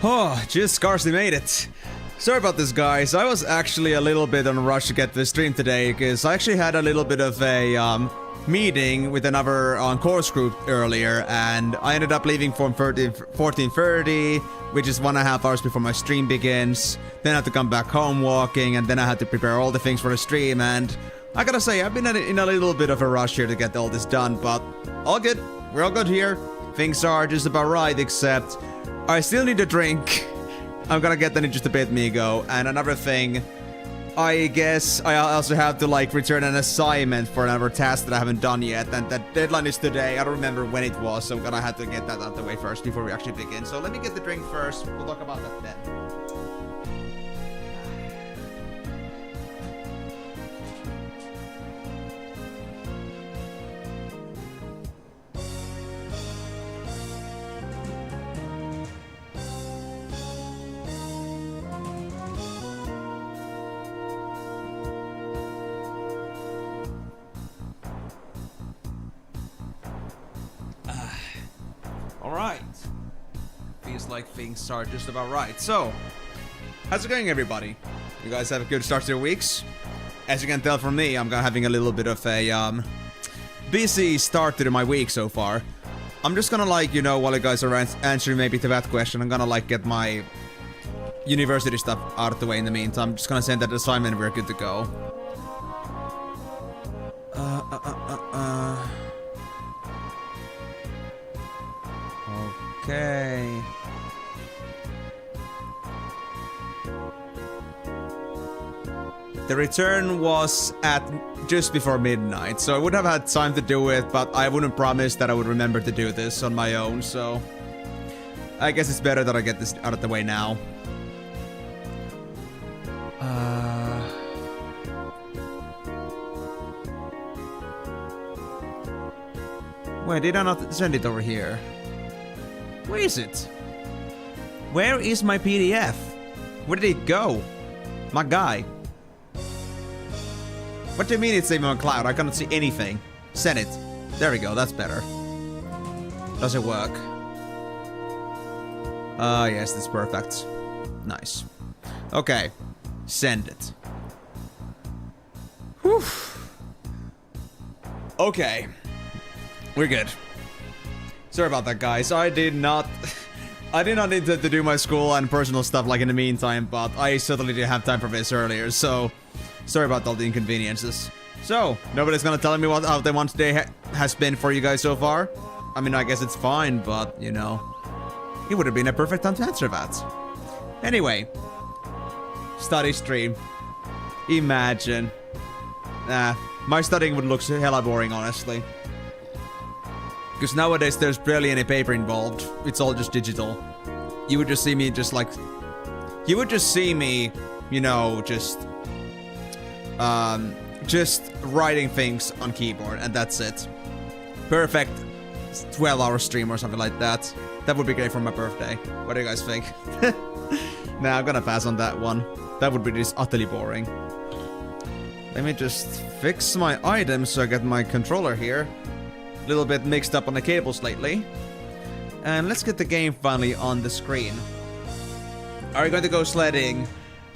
Oh, just scarcely made it. Sorry about this, guys. I was actually a little bit on a rush to get this stream today because I actually had a little bit of a meeting with another course group earlier, and I ended up leaving from 14:30, which is 1.5 hours before my stream begins. Then I had to come back home walking, and then I had to prepare all the things for the stream, and I gotta say, I've been in a little bit of a rush here to get all this done, but all good. We're all good here. Things are just about right, except I still need a drink. I'm gonna get that in just a bit, Migo. And another thing, I guess I also have to like return an assignment for another task that I haven't done yet, and that deadline is today. I don't remember when it was, so I'm gonna have to get that out of the way first before we actually begin. So let me get the drink first. We'll talk about that then. Alright. Feels like things are just about right. So, how's it going, everybody? You guys have a good start to your weeks? As you can tell from me, I'm having a little bit of a busy start to my week so far. I'm just gonna like, you know, while you guys are answering maybe to that question, I'm gonna like get my university stuff out of the way in the meantime. I'm just gonna send that assignment, we're good to go. Okay. The return was at just before midnight, so I would have had time to do it, but I wouldn't promise that I would remember to do this on my own, so I guess it's better that I get this out of the way now. Wait, did I not send it over here? Where is it? Where is my PDF? Where did it go? My guy. What do you mean it's saving on cloud? I cannot see anything. Send it. There we go, that's better. Does it work? Yes, that's perfect. Nice. Okay. Send it. Whew. Okay. We're good. Sorry about that, guys. I did not need to do my school and personal stuff like in the meantime, but I certainly didn't have time for this earlier, so sorry about all the inconveniences. So, nobody's gonna tell me how the one day has been for you guys so far? I mean, I guess it's fine, but, you know, it would have been a perfect time to answer that. Anyway, study stream. Imagine. Nah, my studying would look hella boring, honestly. Because nowadays there's barely any paper involved. It's all just digital. You would just see me just like... You would just see me, you know, just writing things on keyboard, and that's it. Perfect 12-hour stream or something like that. That would be great for my birthday. What do you guys think? Nah, I'm gonna pass on that one. That would be just utterly boring. Let me just fix my items so I get my controller here. A little bit mixed up on the cables lately. And let's get the game finally on the screen. Are you going to go sledding?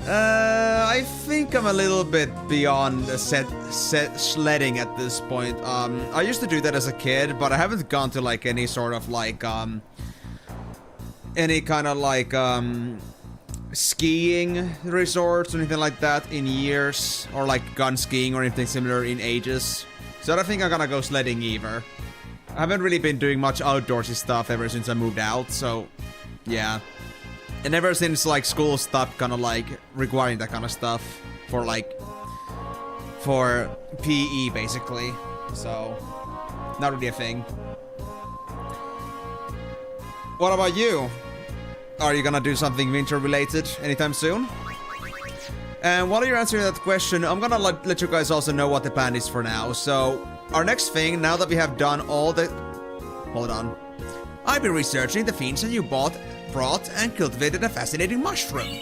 I think I'm a little bit beyond sledding at this point. I used to do that as a kid, but I haven't gone to like any sort of like any kind of like skiing resorts or anything like that in years, or like gun skiing or anything similar in ages. So I don't think I'm gonna go sledding either. I haven't really been doing much outdoorsy stuff ever since I moved out, so yeah. And ever since like school stopped kind of like requiring that kind of stuff for like for PE basically. So not really a thing. What about you? Are you gonna do something winter related anytime soon? And while you're answering that question, I'm gonna let you guys also know what the plan is for now. So our next thing, now that we have done all the... Hold on. I've been researching the things that you brought and cultivated a fascinating mushroom.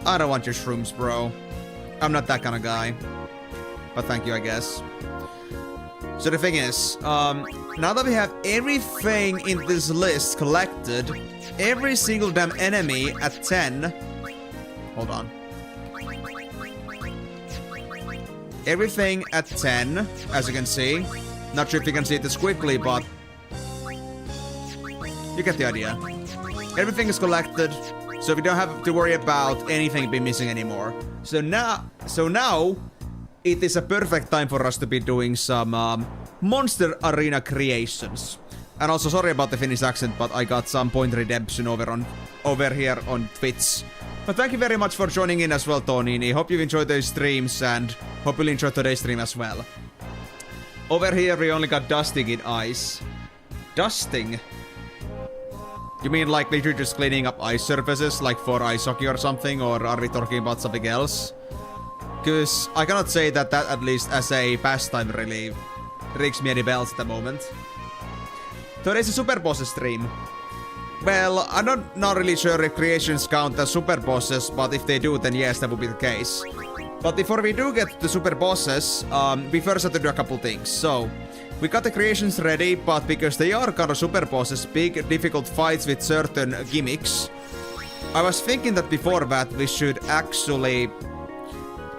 I don't want your shrooms, bro. I'm not that kind of guy. But thank you, I guess. So the thing is, now that we have everything in this list collected, every single damn enemy at 10... Hold on. Everything at 10, as you can see. Not sure if you can see it this quickly, but... You get the idea. Everything is collected, so we don't have to worry about anything being missing anymore. So now, it is a perfect time for us to be doing some Monster Arena creations. And also, sorry about the Finnish accent, but I got some point redemption over here on Twitch. But thank you very much for joining in as well, Tonini. Hope you enjoyed those streams and hope you'll enjoy today's stream as well. Over here, we only got dusting in ice. Dusting? You mean like literally just cleaning up ice surfaces, like for ice hockey or something, or are we talking about something else? Because I cannot say that at least as a pastime really rings me any bells at the moment. Today's a super bosses stream. Well, I'm not really sure if creations count as super bosses, but if they do, then yes, that would be the case. But before we do get to super bosses, we first have to do a couple things. So, we got the creations ready, but because they are kind of super bosses, big, difficult fights with certain gimmicks, I was thinking that before that we should actually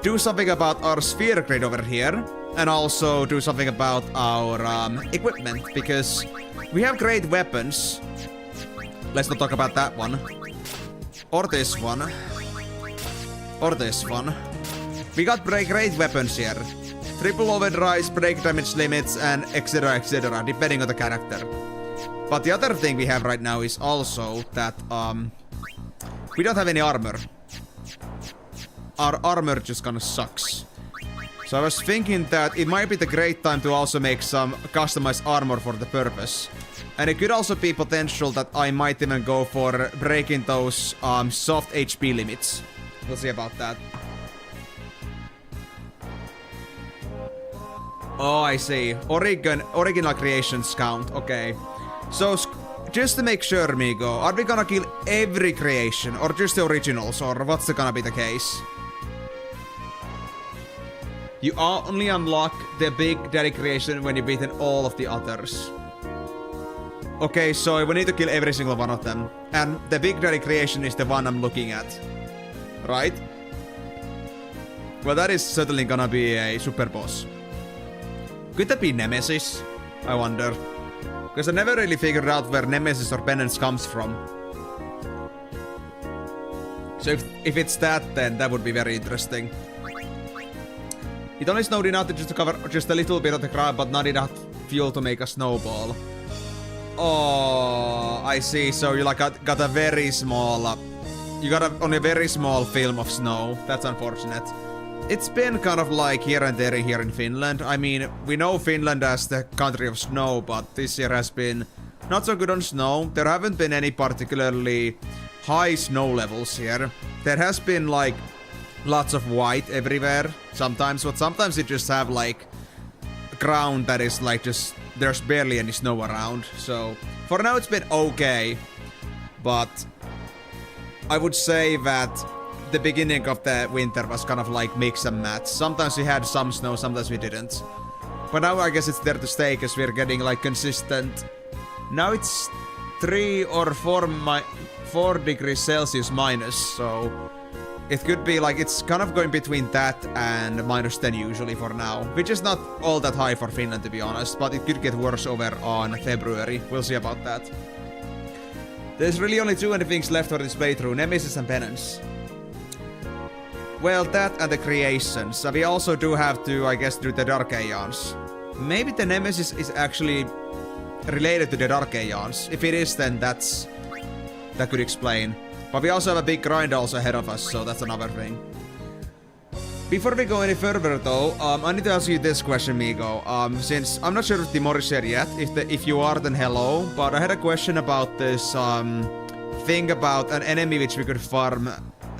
do something about our sphere grid over here, and also do something about our equipment, because we have great weapons. Let's not talk about that one. Or this one. Or this one. We got great weapons here. Triple overdrives, break damage limits, and etc, depending on the character. But the other thing we have right now is also that we don't have any armor. Our armor just kinda sucks. So I was thinking that it might be the great time to also make some customized armor for the purpose. And it could also be potential that I might even go for breaking those soft HP limits. We'll see about that. Oh, I see. Original creations count. Okay. So, just to make sure, Migo, are we gonna kill every creation? Or just the originals? Or what's gonna be the case? You only unlock the Big Daddy creation when you've beaten all of the others. Okay, so we need to kill every single one of them. And the Big Daddy creation is the one I'm looking at. Right? Well, that is certainly gonna be a super boss. Could that be Nemesis? I wonder. Because I never really figured out where Nemesis or Penance comes from. So if it's that, then that would be very interesting. It only snowed enough to cover just a little bit of the ground, but not enough fuel to make a snowball. Oh, I see. So you like got a very small... you got only a very small film of snow. That's unfortunate. It's been kind of like here and there here in Finland. I mean, we know Finland as the country of snow, but this year has been not so good on snow. There haven't been any particularly high snow levels here. There has been like lots of white everywhere sometimes, but sometimes you just have like ground that is like just there's barely any snow around. So for now it's been okay, but I would say that the beginning of the winter was kind of like mix and match. Sometimes we had some snow, sometimes we didn't. But now I guess it's there to stay because we're getting like consistent. Now it's 3 or 4 degrees Celsius minus, so it could be like it's kind of going between that and -10 usually for now, which is not all that high for Finland to be honest, but it could get worse over on February. We'll see about that. There's really only 2 things left for this playthrough, Nemesis and Penance. Well, that and the creations. We also do have to, I guess, do the Dark Aeons. Maybe the Nemesis is actually related to the Dark Aeons. If it is, then that could explain. But we also have a big grind also ahead of us, so that's another thing. Before we go any further though, I need to ask you this question, Migo. Since I'm not sure if Timor is here yet, if you are, then hello. But I had a question about this thing about an enemy which we could farm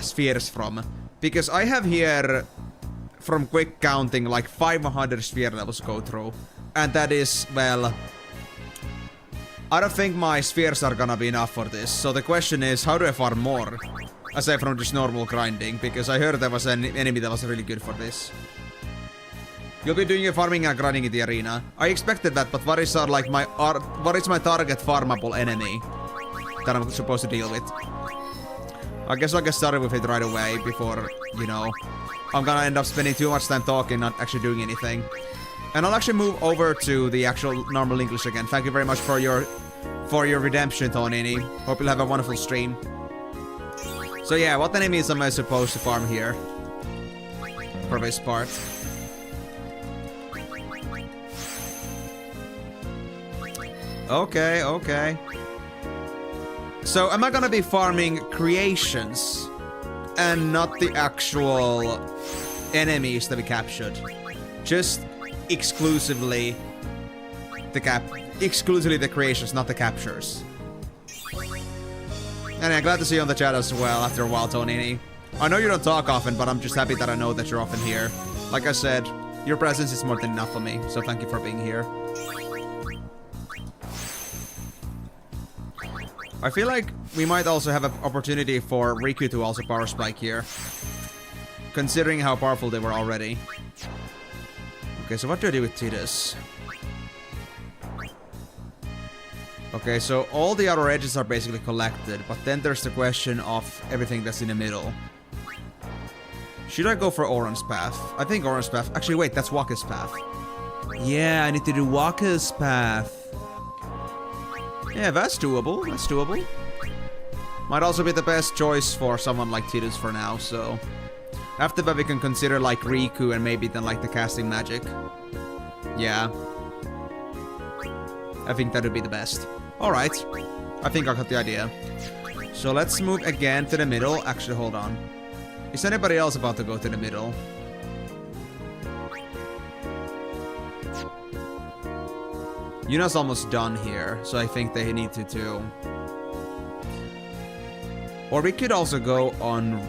spheres from. Because I have here, from quick counting, like 500 sphere levels go through. And that is, well... I don't think my spheres are gonna be enough for this. So the question is, how do I farm more? Aside from just normal grinding, because I heard there was an enemy that was really good for this. You'll be doing your farming and grinding in the arena. I expected that, but what is like what is my target farmable enemy that I'm supposed to deal with? I guess I'll get started with it right away before, you know, I'm gonna end up spending too much time talking, not actually doing anything. And I'll actually move over to the actual normal English again. Thank you very much for your redemption, Tonini. Hope you'll have a wonderful stream. So yeah, what enemies am I supposed to farm here? For this part. Okay, okay. So am I gonna be farming creations and not the actual enemies that we captured? Just exclusively the creations, not the captures. And I'm glad to see you on the chat as well after a while, Tonini. I know you don't talk often, but I'm just happy that I know that you're often here. Like I said, your presence is more than enough for me, so thank you for being here. I feel like we might also have an opportunity for Riku to also power spike here, considering how powerful they were already. Okay, so what do I do with Tidus? Okay, so all the outer edges are basically collected, but then there's the question of everything that's in the middle. Should I go for Oran's path? I think Oran's path... Actually, wait, that's Waka's path. Yeah, I need to do Waka's path. Yeah, that's doable. That's doable. Might also be the best choice for someone like Tidus for now, so... After that we can consider like Riku and maybe then like the casting magic. Yeah. I think that would be the best. Alright. I think I got the idea. So let's move again to the middle. Actually, hold on. Is anybody else about to go to the middle? Yuna's almost done here, so I think they need to too. Or we could also go on,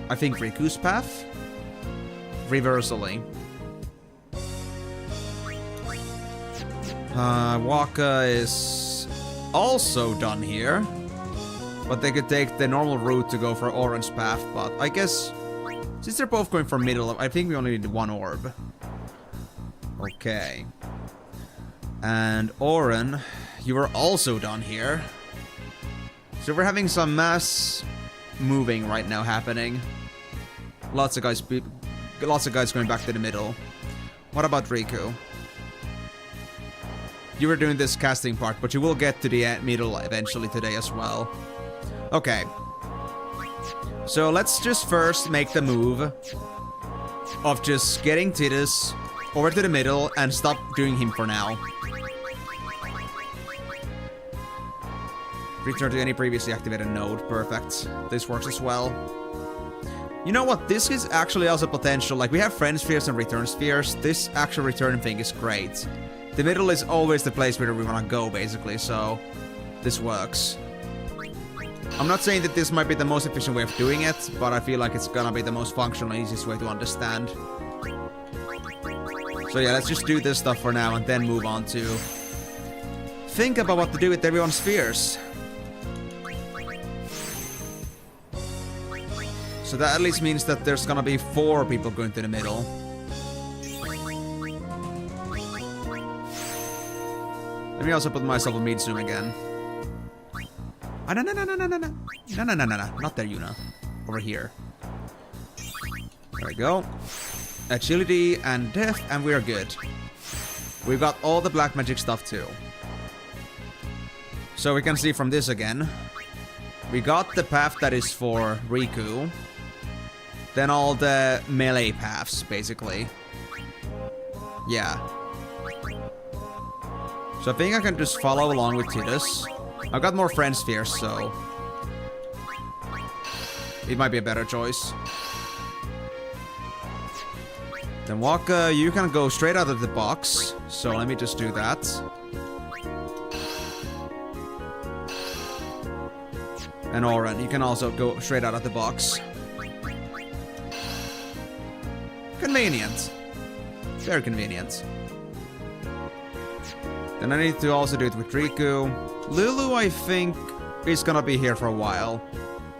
I think, Riku's path? Reversally. Waka is also done here. But they could take the normal route to go for Orange path, but I guess since they're both going for middle, I think we only need one orb. Okay. And Oren, you are also done here. So we're having some mass moving right now happening. Lots of guys going back to the middle. What about Riku? You were doing this casting part, but you will get to the middle eventually today as well. Okay. So let's just first make the move of just getting Tidus over to the middle and stop doing him for now. Return to any previously activated node. Perfect. This works as well. You know what? This is actually also potential. Like, we have friend spheres and return spheres. This actual return thing is great. The middle is always the place where we want to go, basically, so this works. I'm not saying that this might be the most efficient way of doing it, but I feel like it's gonna be the most functional and easiest way to understand. So yeah, let's just do this stuff for now and then move on to think about what to do with everyone's spheres. So that at least means that there's gonna be 4 people going to the middle. Let me also put myself a mid zoom again. Ah, no, not there, Yuna. Over here. There we go. Agility and death, and we're good. We've got all the black magic stuff too. So we can see from this again. We got the path that is for Riku. Then all the melee paths, basically. Yeah. So I think I can just follow along with Tidus. I've got more friend spheres, so it might be a better choice. Then Waka, you can go straight out of the box. So let me just do that. And Oren, you can also go straight out of the box. Convenient. Very convenient. Then I need to also do it with Riku. Lulu, I think, is gonna be here for a while.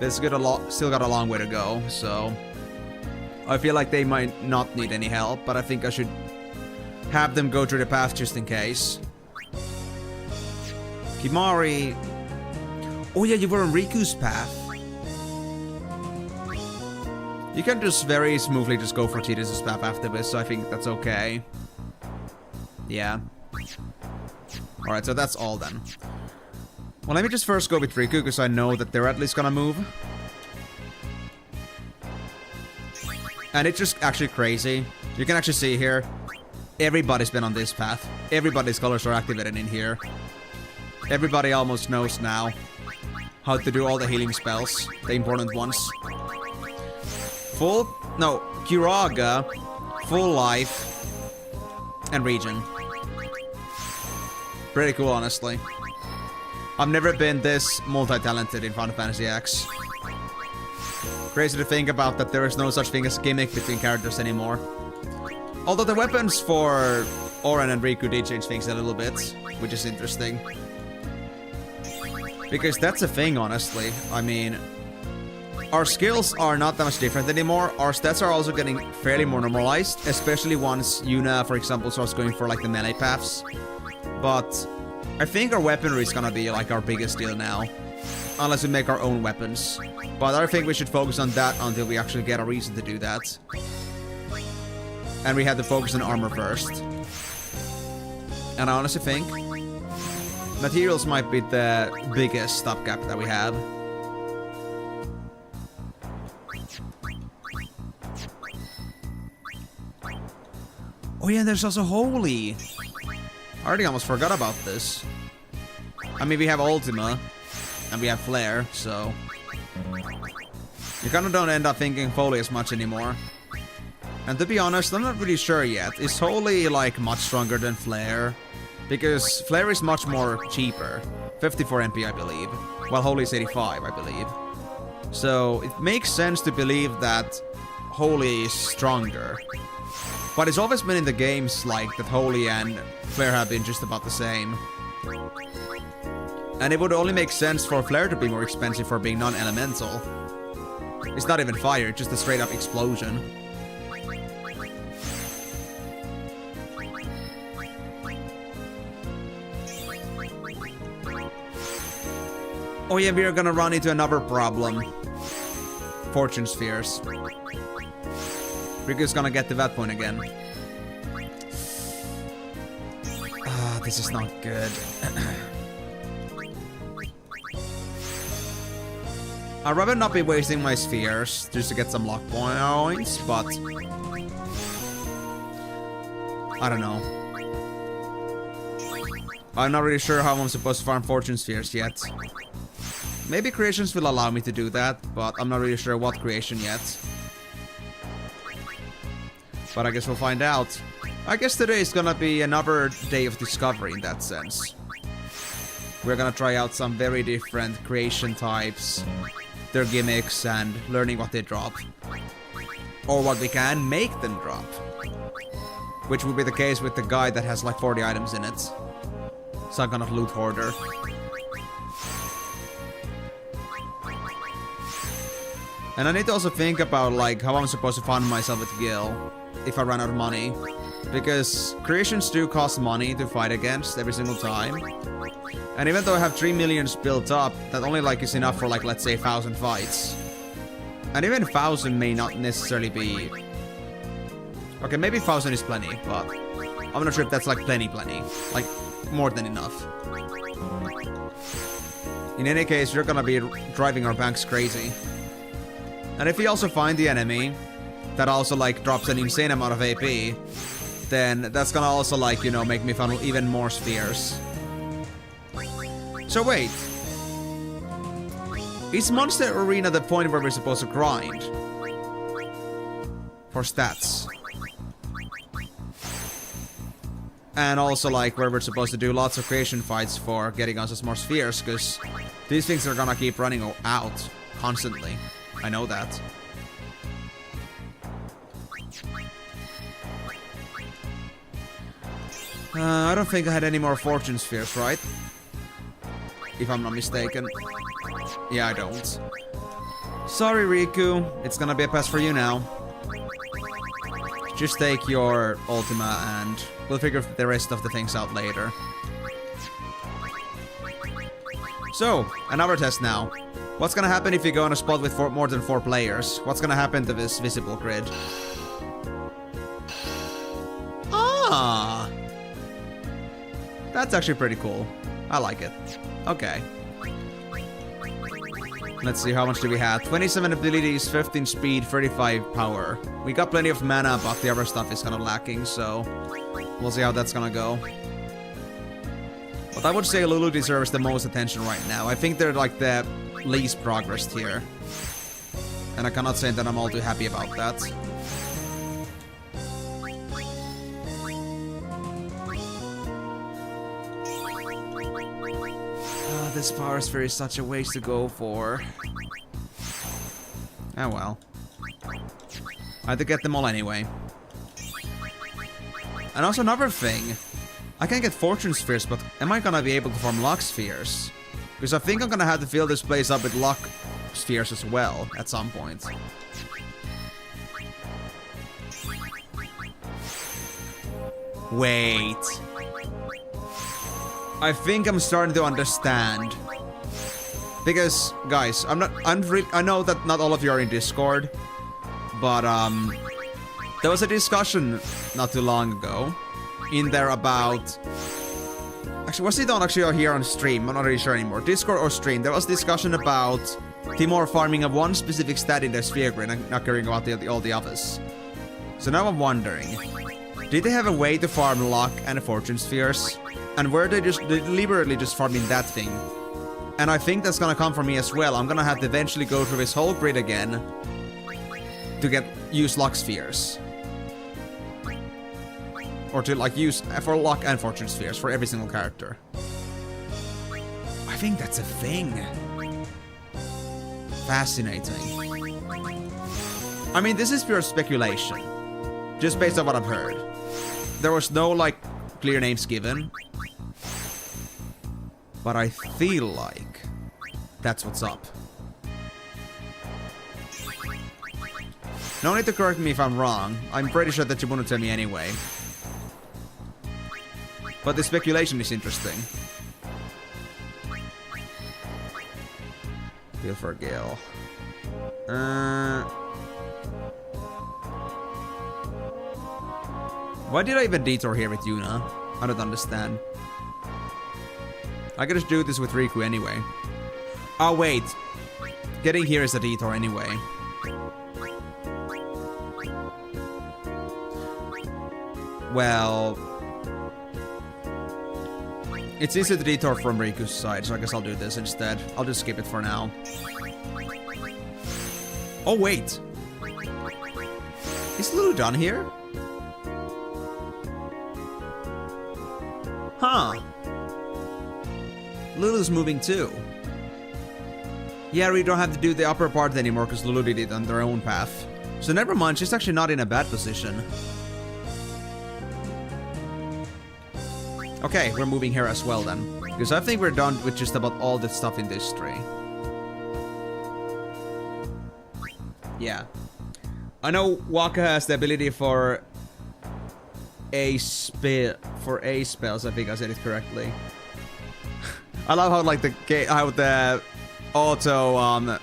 There's still got a long way to go, so I feel like they might not need any help, but I think I should have them go through the path just in case. Kimari... Oh yeah, you were on Riku's path. You can just very smoothly just go for Tidus' path after this, so I think that's okay. Yeah. Alright, so that's all then. Well, let me just first go with Riku, because I know that they're at least gonna move. And it's just actually crazy. You can actually see here, everybody's been on this path. Everybody's colors are activated in here. Everybody almost knows now how to do all the healing spells, the important ones. Kiraga, full life, and regen. Pretty cool, honestly. I've never been this multi-talented in Final Fantasy X. Crazy to think about that there is no such thing as gimmick between characters anymore. Although the weapons for Auron and Riku did change things a little bit, which is interesting. Because that's a thing, honestly. I mean, our skills are not that much different anymore. Our stats are also getting fairly more normalized, especially once Yuna, for example, starts going for like the melee paths. But I think our weaponry is gonna be like our biggest deal now. Unless we make our own weapons. But I think we should focus on that until we actually get a reason to do that. And we have to focus on armor first. And I honestly think materials might be the biggest stopgap that we have. Oh yeah, there's also Holy. I already almost forgot about this. I mean, we have Ultima, and we have Flare, so... You kinda don't end up thinking Holy as much anymore. And to be honest, I'm not really sure yet. Is Holy, like, much stronger than Flare? Because Flare is much more cheaper. 54 MP, I believe. While Holy is 85, I believe. So, it makes sense to believe that Holy is stronger. But it's always been in the games like that Holy and Flare have been just about the same. And it would only make sense for Flare to be more expensive for being non-elemental. It's not even fire, it's just a straight up explosion. Oh yeah, we are gonna run into another problem. Fortune spheres. Riku's gonna get to that point again. Ah, this is not good. I'd rather not be wasting my spheres just to get some luck points, but... I don't know. I'm not really sure how I'm supposed to farm fortune spheres yet. Maybe creations will allow me to do that, but I'm not really sure what creation yet. But I guess we'll find out. I guess today is gonna be another day of discovery in that sense. We're gonna try out some very different creation types, their gimmicks, and learning what they drop. Or what we can make them drop. Which will be the case with the guy that has like 40 items in it. Some kind of loot hoarder. And I need to also think about like how I'm supposed to fund myself with Gil if I run out of money. Because creations do cost money to fight against every single time. And even though I have 3 millions built up, that only like is enough for like, let's say 1,000 fights. And even 1,000 may not necessarily be... Okay, maybe 1,000 is plenty, but I'm not sure if that's like plenty. Like, more than enough. In any case, you're gonna be driving our banks crazy. And if we also find the enemy that also like drops an insane amount of AP, then that's gonna also like, you know, make me funnel even more spheres. So wait. Is Monster Arena the point where we're supposed to grind? For stats. And also like where we're supposed to do lots of creation fights for getting us more spheres, because these things are gonna keep running out constantly. I know that. I don't think I had any more fortune spheres, right? If I'm not mistaken. Yeah, I don't. Sorry, Riku. It's gonna be a pass for you now. Just take your Ultima and we'll figure the rest of the things out later. So, another test now. What's gonna happen if you go on a spot with more than 4 players? What's gonna happen to this visible grid? Ah! That's actually pretty cool. I like it. Okay. Let's see, how much do we have? 27 abilities, 15 speed, 35 power. We got plenty of mana, but the other stuff is kind of lacking, so we'll see how that's gonna go. But I would say Lulu deserves the most attention right now. I think they're like the least progressed here. And I cannot say that I'm all too happy about that. This power sphere is such a waste to go for. Oh well. I had to get them all anyway. And also another thing. I can get fortune spheres, but am I gonna be able to farm luck spheres? Because I think I'm gonna have to fill this place up with luck spheres as well at some point. Wait. I think I'm starting to understand. Because, guys, I know that not all of you are in Discord, but there was a discussion not too long ago in there about. Actually, was it on here on stream? I'm not really sure anymore. Discord or stream? There was discussion about Timor farming of one specific stat in their sphere grid and not caring about all the others. So now I'm wondering, did they have a way to farm luck and fortune spheres? And were they just deliberately just farming that thing? And I think that's gonna come from me as well. I'm gonna have to eventually go through this whole grid again to use luck spheres. Or to like use for luck and fortune spheres for every single character. I think that's a thing. Fascinating. I mean, this is pure speculation. Just based on what I've heard. There was no like clear names given. But I feel like that's what's up. No need to correct me if I'm wrong. I'm pretty sure that you wouldn't tell me anyway. But the speculation is interesting. Feel for Gale. Why did I even detour here with Yuna? I don't understand. I could just do this with Riku anyway. Oh wait. Getting here is a detour anyway. Well, it's easy to detour from Riku's side, so I guess I'll do this instead. I'll just skip it for now. Oh wait. Is Lulu done here? Huh. Lulu's moving too. Yeah, we don't have to do the upper part anymore because Lulu did it on their own path. So never mind, she's actually not in a bad position. Okay, we're moving here as well then. Because I think we're done with just about all the stuff in this tree. Yeah. I know Waka has the ability for a spells, I think I said it correctly. I love how like the auto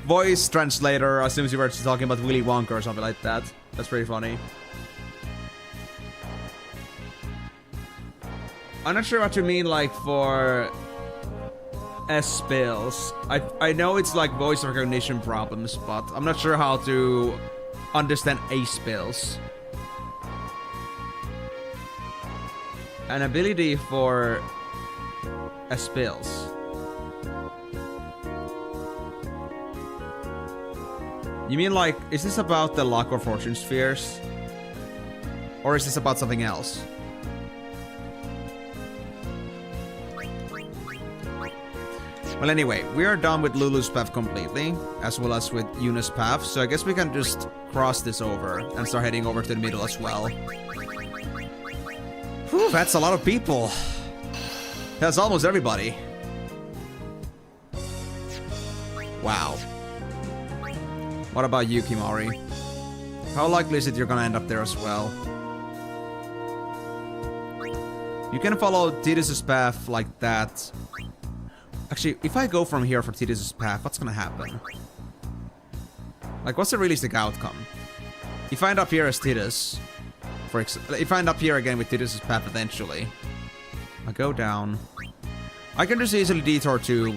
voice translator assumes you were talking about Willy Wonka or something like that. That's pretty funny. I'm not sure what you mean like for spells. I know it's like voice recognition problems, but I'm not sure how to understand spells. An ability for spells. You mean like, is this about the luck or fortune spheres? Or is this about something else? Well anyway, we are done with Lulu's path completely, as well as with Yuna's path, so I guess we can just cross this over and start heading over to the middle as well. Whew, that's a lot of people. That's almost everybody. Wow. What about you, Kimari? How likely is it you're gonna end up there as well? You can follow Tidus's path like that. Actually, if I go from here for Tidus's path, what's gonna happen? Like, what's the realistic outcome? If I end up here as Tidus, if I end up here again with Tidus's path eventually, I go down. I can just easily detour to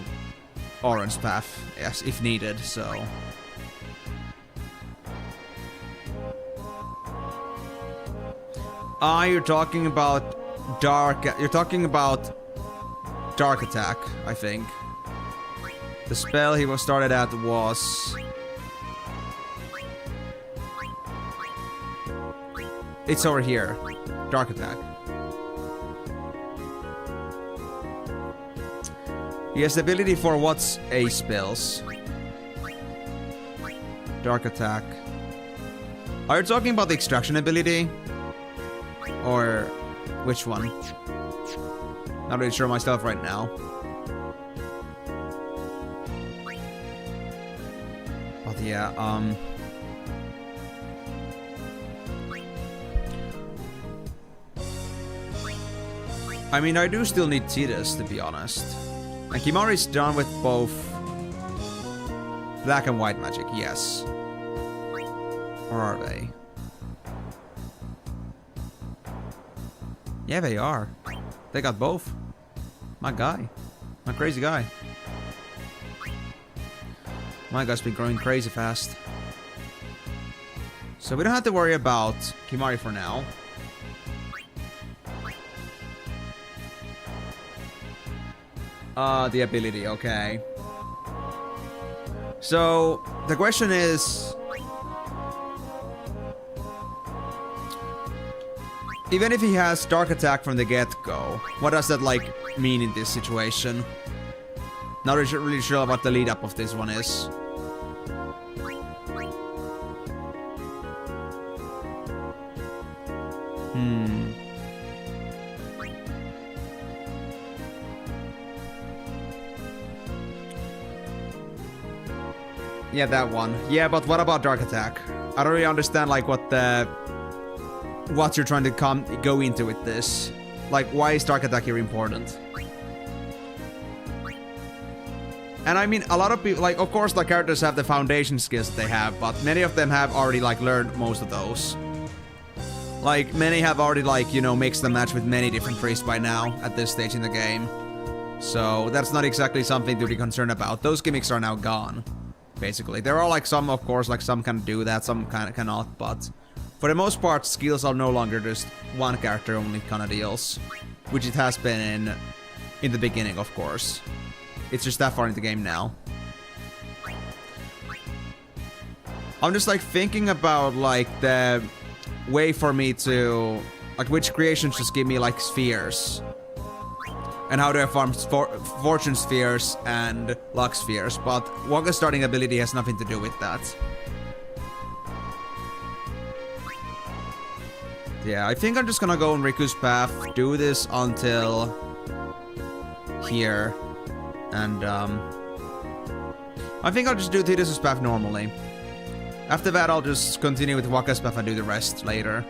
Orange path, yes, if needed, so. You're talking about you're talking about Dark Attack, I think. The spell he was started at was... It's over here. Dark Attack. He has the ability for what's A spells. Dark Attack. Are you talking about the extraction ability? Or which one? Not really sure myself right now. But yeah, I mean, I do still need Tidus, to be honest. And Kimahri's done with both black and white magic, yes. Or are they? Yeah, they are. They got both. My guy. My crazy guy. My guy's been growing crazy fast. So we don't have to worry about Kimahri for now. The ability, okay. So, the question is... Even if he has Dark Attack from the get-go, what does that, like, mean in this situation? Not really sure what the lead-up of this one is. Yeah, that one. Yeah, but what about Dark Attack? I don't really understand, like, what you're trying to go into with this. Like, why is Dark Attack here important? And I mean, a lot of people, like, of course, the characters have the foundation skills that they have, but many of them have already, like, learned most of those. Like, many have already, like, you know, mixed the match with many different trees by now at this stage in the game. So, that's not exactly something to be concerned about. Those gimmicks are now gone, basically. There are, like, some, of course, like, some can do that, some kind of cannot, but... For the most part, skills are no longer just one character only kind of deals. Which it has been in the beginning, of course. It's just that far in the game now. I'm just like thinking about like the way for me to... Like which creations just give me like spheres. And how do I farm fortune spheres and luck spheres. But Waka's starting ability has nothing to do with that. Yeah, I think I'm just gonna go on Riku's path, do this until here, and I think I'll just do Tidus's path normally. After that, I'll just continue with Waka's path and do the rest later.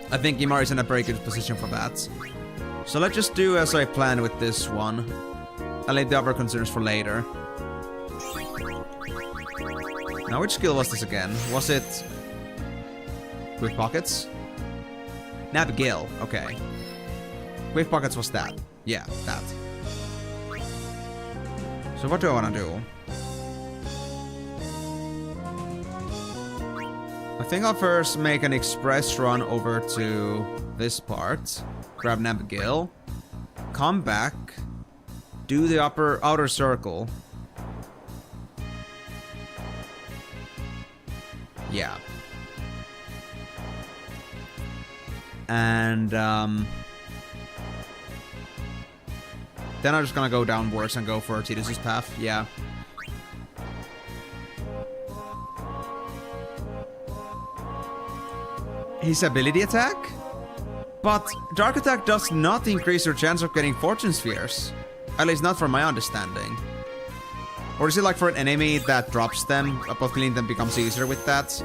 I think Kimahri's in a very good position for that. So let's just do as I planned with this one. I'll leave the other concerns for later. Now, which skill was this again? Was it with pockets? Navigil, okay. Wave pockets was that. Yeah, that. So what do I want to do? I think I'll first make an express run over to this part. Grab Navigil. Come back. Do the outer circle. Yeah. And, then I'm just gonna go downwards and go for Tidus's path, yeah. His ability attack? But Dark Attack does not increase your chance of getting Fortune Spheres. At least not from my understanding. Or is it like for an enemy that drops them, but killing them becomes easier with that?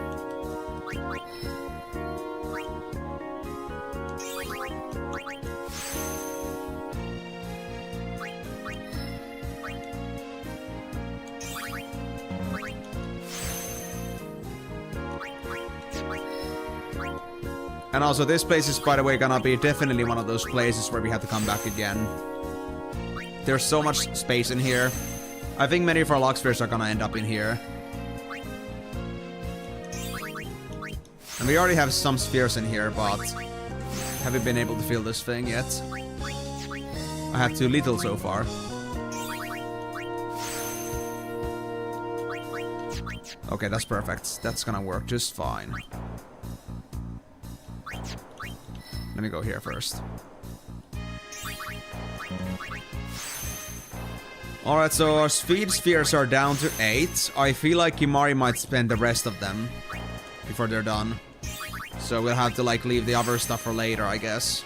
And also, this place is, by the way, gonna be definitely one of those places where we have to come back again. There's so much space in here. I think many of our lock spheres are gonna end up in here. And we already have some spheres in here, but haven't been able to fill this thing yet. I have too little so far. Okay, that's perfect. That's gonna work just fine. Let me go here first. Alright, so our speed spheres are down to 8. I feel like Kimari might spend the rest of them before they're done. So we'll have to like leave the other stuff for later, I guess.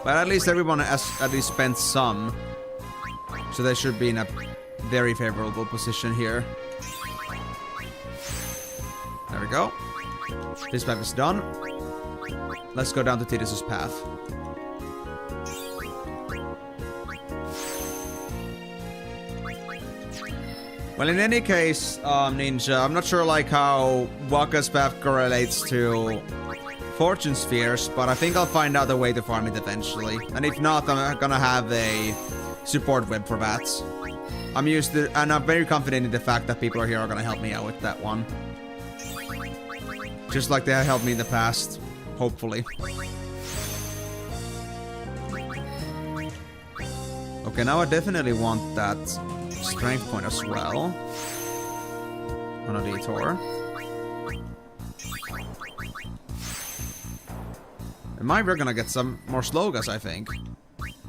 But at least everyone has at least spent some. So they should be in a very favorable position here. There we go. This map is done. Let's go down to Tidus's path. Well, in any case, Ninja, I'm not sure like how Waka's path correlates to Fortune Spheres, but I think I'll find out a way to farm it eventually. And if not, I'm gonna have a support web for that. I'm used to, and I'm very confident in the fact that people here are gonna help me out with that one. Just like they have helped me in the past, hopefully. Okay, now I definitely want that strength point as well. On a detour. Am I ever gonna get some more Slogas, I think?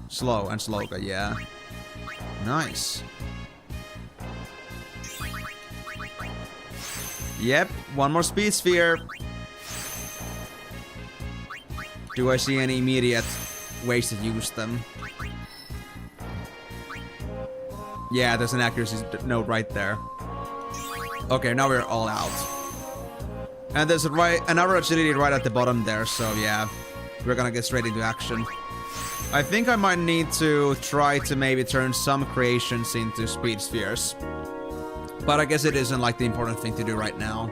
Slow and Sloga, yeah. Nice. Yep, one more speed sphere. Do I see any immediate ways to use them? Yeah, there's an accuracy note right there. Okay, now we're all out. And there's another agility right at the bottom there, so yeah. We're gonna get straight into action. I think I might need to try to maybe turn some creations into speed spheres. But I guess it isn't like the important thing to do right now.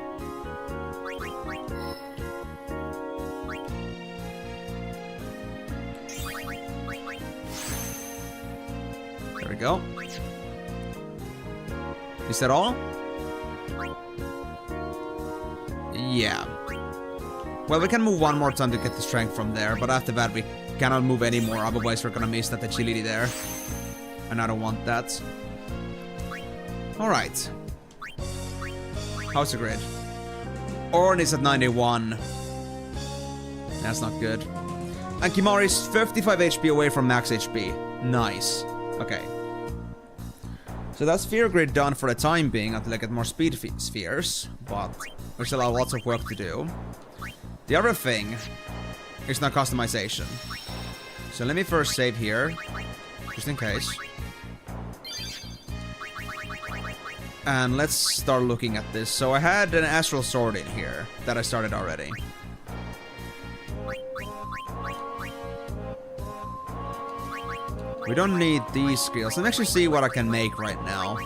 There we go. Is that all? Yeah. Well, we can move one more time to get the strength from there, but after that we cannot move anymore, otherwise we're gonna miss that agility there. And I don't want that. Alright. How's the grid? Orn is at 91. That's not good. And Kimari's 55 HP away from max HP. Nice. Okay. So that's sphere grid done for the time being until I get more speed spheres, but we still have lots of work to do. The other thing is now customization. So let me first save here, just in case. And let's start looking at this. So I had an Astral Sword in here that I started already. We don't need these skills. Let me actually see what I can make right now.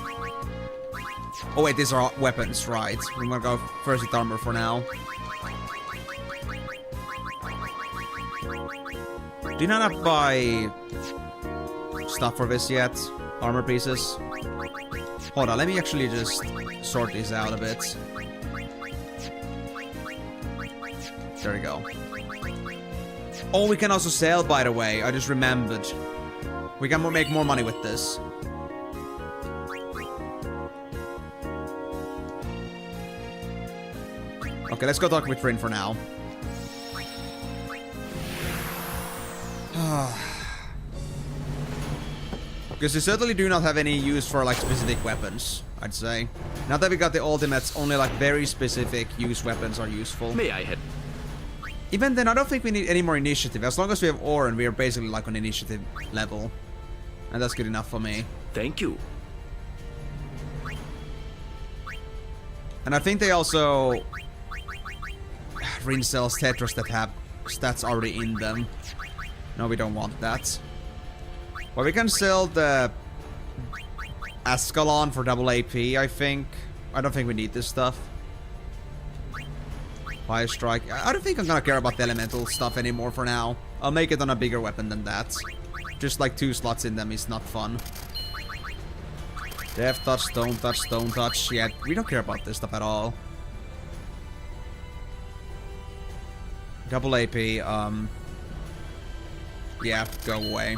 Oh wait, these are weapons, right? We're gonna go first with armor for now. Did not buy stuff for this yet? Armor pieces? Hold on, let me actually just sort these out a bit. There we go. Oh, we can also sell, by the way. I just remembered. We can make more money with this. Okay, let's go talk with Rin for now. Because we certainly do not have any use for like specific weapons, I'd say. Now that we got the ultimates, only like very specific use weapons are useful. May I hit? Even then, I don't think we need any more initiative. As long as we have Orin, we are basically like on initiative level. And that's good enough for me. Thank you. And I think they also resells Tetris that have stats already in them. No, we don't want that. But we can sell the Ascalon for double AP, I think. I don't think we need this stuff. Fire Strike. I don't think I'm gonna care about the elemental stuff anymore for now. I'll make it on a bigger weapon than that. Just like 2 slots in them is not fun. Death Touch, Stone Touch, Stone Touch. Yeah, we don't care about this stuff at all. Double AP, yeah, go away.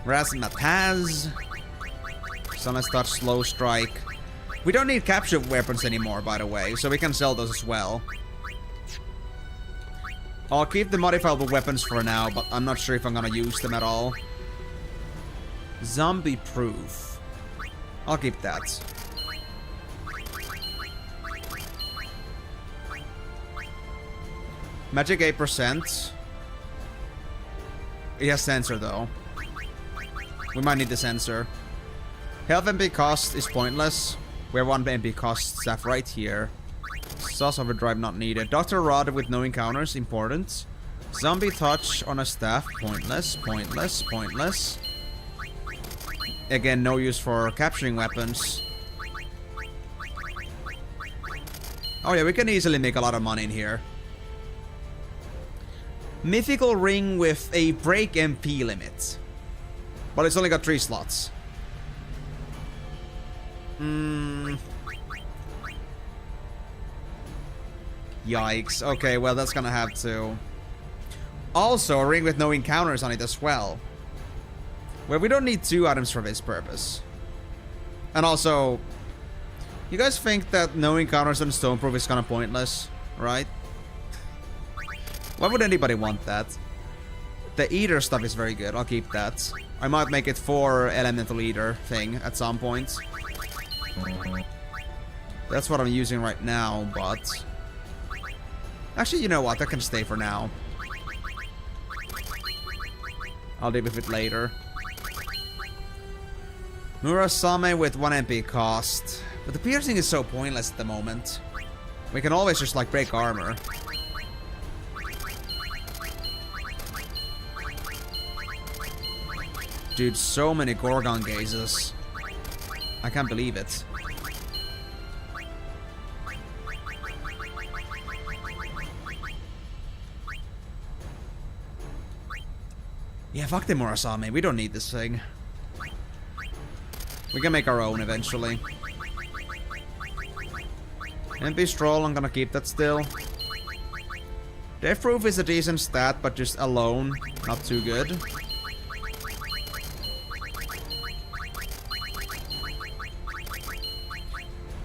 Razzmatazz. Sunless Touch, Slow Strike. We don't need capture weapons anymore, by the way, so we can sell those as well. I'll keep the modifiable weapons for now, but I'm not sure if I'm gonna use them at all. Zombie Proof. I'll keep that. Magic 8%. It has sensor though. We might need the sensor. Health MP cost is pointless. We have 1 MP cost staff right here. Sauce Overdrive not needed. Dr. Rod with no encounters, important. Zombie Touch on a staff, pointless, pointless, pointless. Again, no use for capturing weapons. Oh yeah, we can easily make a lot of money in here. Mythical Ring with a break MP limit. But it's only got 3 slots. Yikes. Okay, well that's gonna have to. Also, a ring with no encounters on it as well. Well, we don't need 2 items for this purpose. And also, you guys think that no encounters on Stoneproof is kind of pointless, right? Why would anybody want that? The Eater stuff is very good. I'll keep that. I might make it for Elemental Eater thing at some point. That's what I'm using right now, but... Actually, you know what? That can stay for now. I'll deal with it later. Murasame with 1 MP cost. But the piercing is so pointless at the moment. We can always just like break armor. Dude, so many Gorgon gazes. I can't believe it. Yeah, fuck the Murasame. We don't need this thing. We can make our own eventually. MP Stroll, I'm gonna keep that still. Death Proof is a decent stat, but just alone, not too good.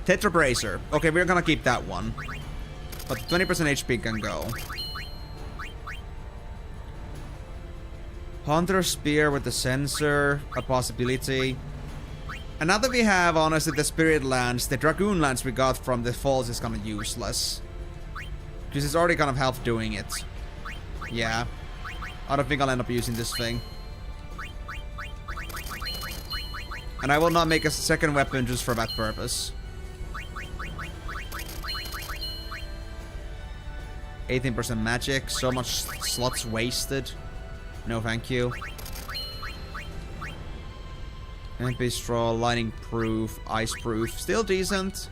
Tetra Bracer. Okay, we're gonna keep that one. But 20% HP can go. Hunter Spear with the sensor, a possibility. And now that we have, honestly, the Spirit Lance, the Dragoon Lance we got from the Falls is kind of useless. Because it's already kind of helped doing it. Yeah. I don't think I'll end up using this thing. And I will not make a second weapon just for that purpose. 18% magic, so much slots wasted. No thank you. MP Straw, Lightning Proof, Ice Proof, still decent.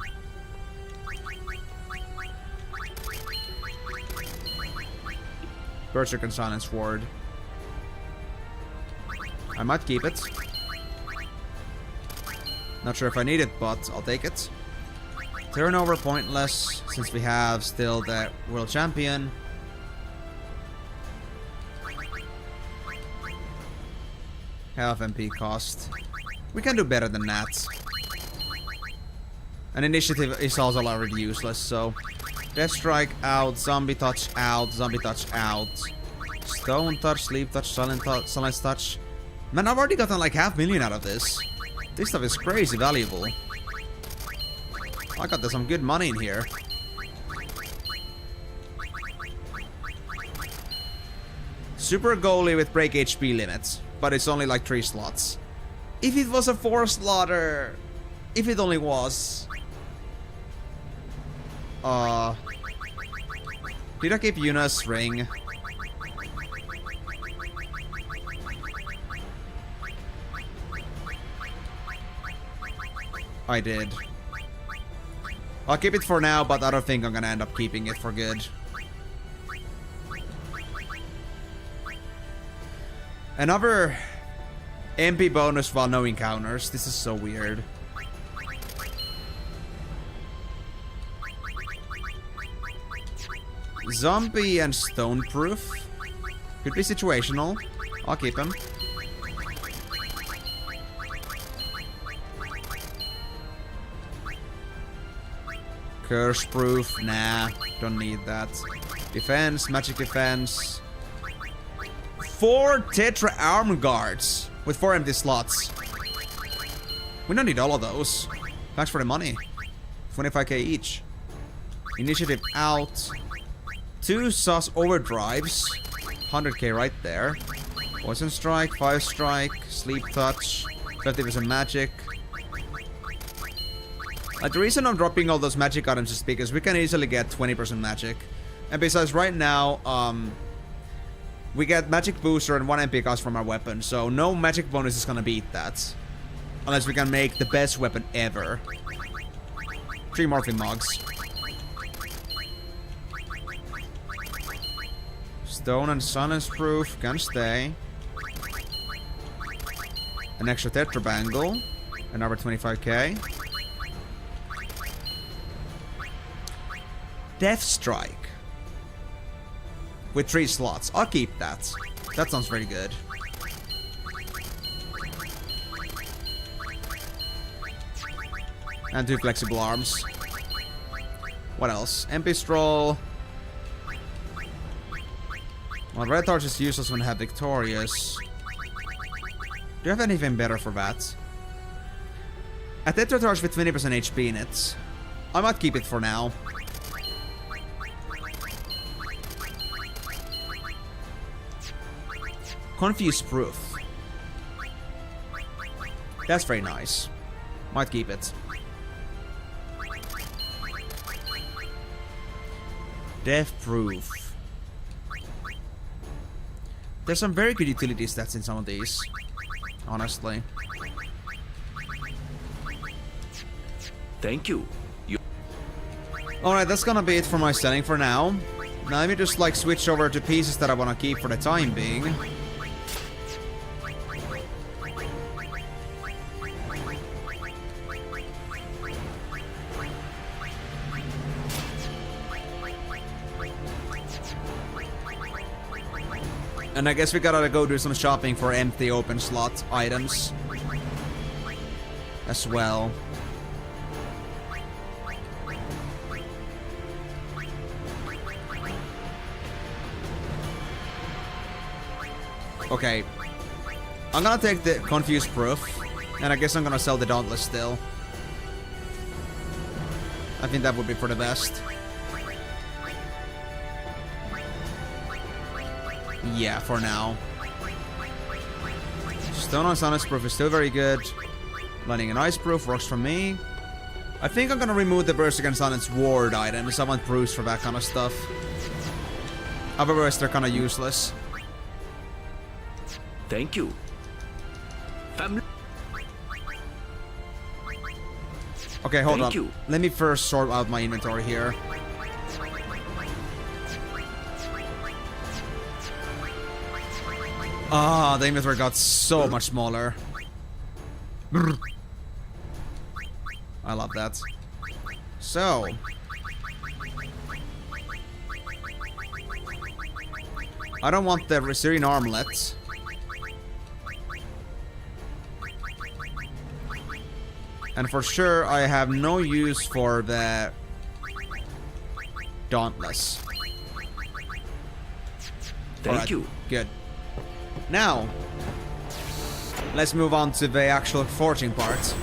Berserk and Silence Ward. I might keep it. Not sure if I need it, but I'll take it. Turnover pointless, since we have still the World Champion. Half MP cost. We can do better than that. And Initiative is also already useless, so... Death Strike out, Zombie Touch out, Zombie Touch out. Stone Touch, Sleep Touch, Silence Touch. Man, I've already gotten like 500,000 out of this. This stuff is crazy valuable. I got some good money in here. Super Goalie with break HP limits. but it's only like 3 slots. If it was a 4 slotter, if it only was. Did I keep Yuna's ring? I did. I'll keep it for now, but I don't think I'm gonna end up keeping it for good. Another MP bonus while no encounters. This is so weird. Zombie and stone proof. Could be situational. I'll keep him. Curse proof. Nah, don't need that. Defense, magic defense. 4 Tetra arm guards with 4 empty slots. We don't need all of those. Thanks for the money. 25k each. Initiative out. 2 sauce overdrives. 100k right there. Poison strike, fire strike, sleep touch, 50% magic. The reason I'm dropping all those magic items is because we can easily get 20% magic. And besides, right now, we get magic booster and 1 MP cost from our weapon, so no magic bonus is gonna beat that. Unless we can make the best weapon ever. 3 morphine mugs. Stone and silence proof can stay. An extra tetra bangle. Another 25k. Death strike. With 3 slots. I'll keep that. That sounds very good. And 2 flexible arms. What else? MP stroll. Well, red torch is useless when I have victorious. Do you have anything better for that? A tetra torch with 20% HP in it. I might keep it for now. Confuse proof. That's very nice. Might keep it. Death proof. There's some very good utility stats in some of these. Honestly. Thank you. Alright, that's gonna be it for my selling for now. Now let me just like switch over to pieces that I wanna keep for the time being. And I guess we gotta go do some shopping for empty open slot items as well. Okay. I'm gonna take the confused proof, and I guess I'm gonna sell the dauntless still. I think that would be for the best. Yeah, for now. Stone on silence proof is still very good. Lighting an ice proof works for me. I think I'm gonna remove the burst against silence ward items. I want Bruce for that kind of stuff. Otherwise, they're kind of useless. Thank you. Okay, hold on. Thank you. Let me first sort out my inventory here. Ah, the inventory got so much smaller. Brr. I love that. So. I don't want the Syrian armlet. And for sure, I have no use for the dauntless. Thank you. Good. Now, let's move on to the actual forging part.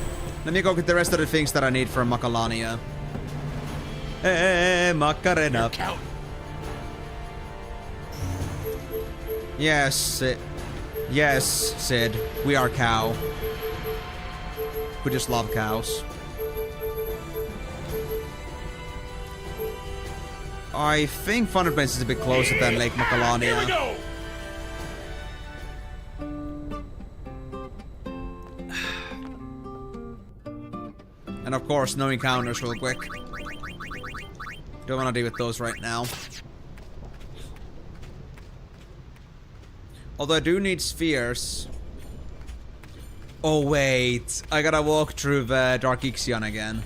Let me go get the rest of the things that I need for Macalania. Hey, Macarena. Yes. Yes, Sid, we are cow. We just love cows. I think Final Fantasy is a bit closer than Lake Macalania. Here we go! And of course, no encounters real quick. Don't want to deal with those right now. Although I do need spheres. Oh wait, I gotta walk through the Dark Ixion again.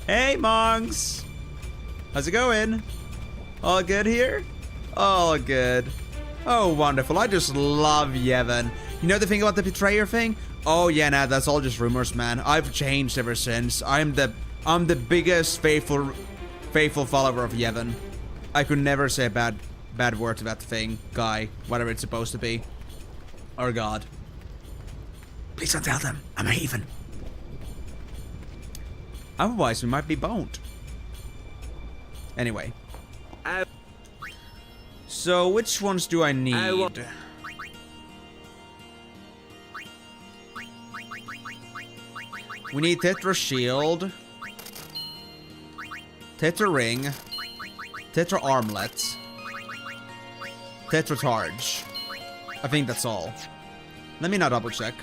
Hey monks! How's it going? All good here? All good. Oh wonderful, I just love Yevon. You know the thing about the betrayer thing? Oh yeah, nah, that's all just rumors, man. I've changed ever since. I'm the biggest faithful follower of Yevon. I could never say a bad word to that thing, guy, whatever it's supposed to be. Or god. Please don't tell them. I'm a heathen. Otherwise, we might be boned. Anyway. So, which ones do I need? We need Tetra Shield, Tetra Ring, Tetra Armlet, Tetra Charge. I think that's all. Let me now double check.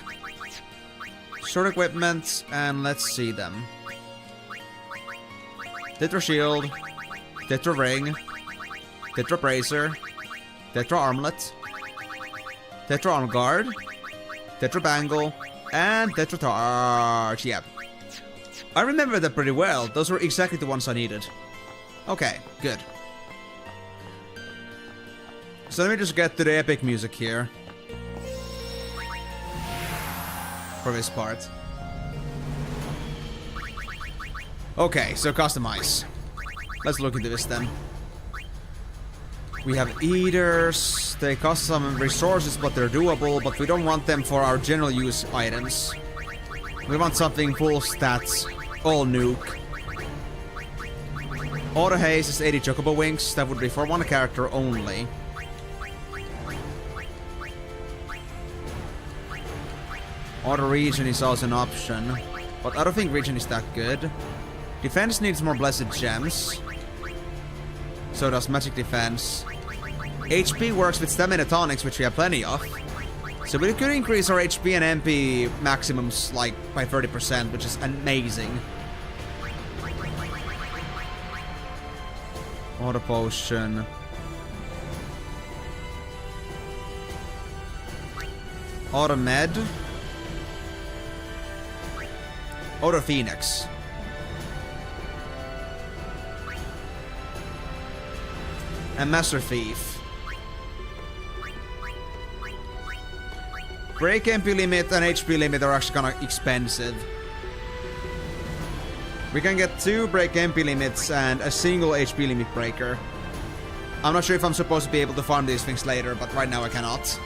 Sword equipment, and let's see them. Tetra Shield, Tetra Ring, Tetra Bracer, Tetra Armlet, Tetra Arm Guard, Tetra Bangle, and Tetra Charge. Yeah. I remember that pretty well. Those were exactly the ones I needed. Okay, good. So let me just get to the epic music here. For this part. Okay, so customize. Let's look into this then. We have eaters. They cost some resources, but they're doable, but we don't want them for our general use items. We want something full stats, all nuke. Auto haste is 80 chocobo wings. That would be for one character only. Auto regen is also an option, but I don't think regen is that good. Defense needs more blessed gems. So does magic defense. HP works with stamina tonics, which we have plenty of. So we could increase our HP and MP maximums like by 30%, which is amazing. Auto potion. Auto med. Auto Phoenix. And Master Thief. Break MP limit and HP limit are actually kinda expensive. We can get 2 break MP limits and a single HP limit breaker. I'm not sure if I'm supposed to be able to farm these things later, but right now I cannot.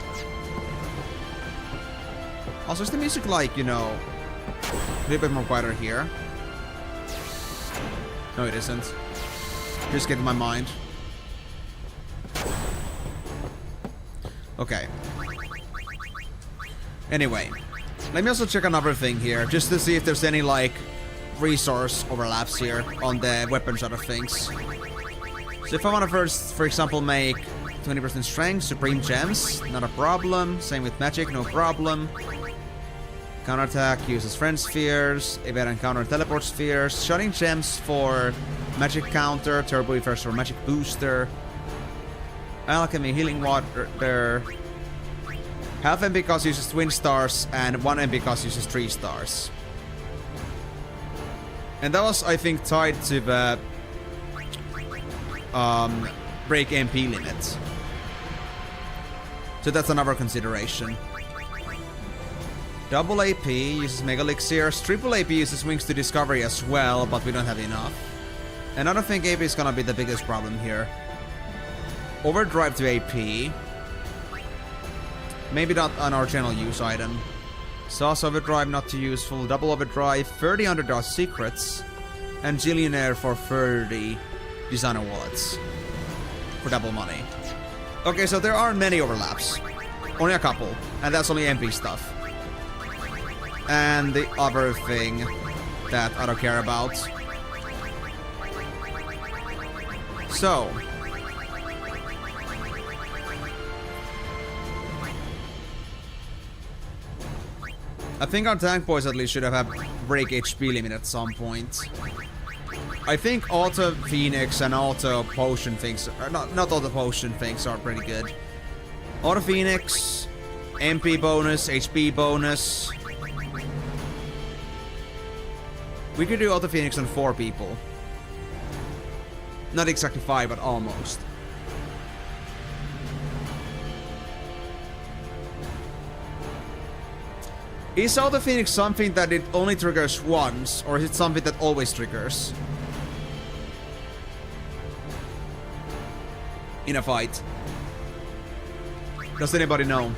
Also, is the music like, you know, a little bit more quieter here? No, it isn't. Just get in my mind. Okay. Anyway, let me also check another thing here, just to see if there's any, like, resource overlaps here on the weapon side of things. So if I want to first, for example, make 20% strength, supreme gems, not a problem. Same with magic, no problem. Counterattack uses friend spheres, evade and counter teleport spheres, shutting gems for magic counter, turbo effects for magic booster, alchemy healing water, half MP cost uses twin stars, and 1 MP cost uses 3 stars. And that was, I think, tied to the break MP limit. So that's another consideration. Double AP uses Mega Elixirs. Triple AP uses Wings to Discovery as well, but we don't have enough. And I don't think AP is gonna be the biggest problem here. Overdrive to AP. Maybe not an our general use item. Sauce Overdrive not too useful. Double Overdrive, 30 Underdog Secrets. And Gillionaire for 30 Designer Wallets. for double money. Okay, so there aren't many overlaps. Only a couple. And that's only MP stuff. And the other thing that I don't care about. So. I think our tank boys at least should have had break HP limit at some point. I think auto Phoenix and auto potion things, not auto potion things are pretty good. Auto Phoenix, MP bonus, HP bonus. We could do auto Phoenix on 4 people. Not exactly 5, but almost. Is auto Phoenix something that it only triggers once, or is it something that always triggers? In a fight. Does anybody know?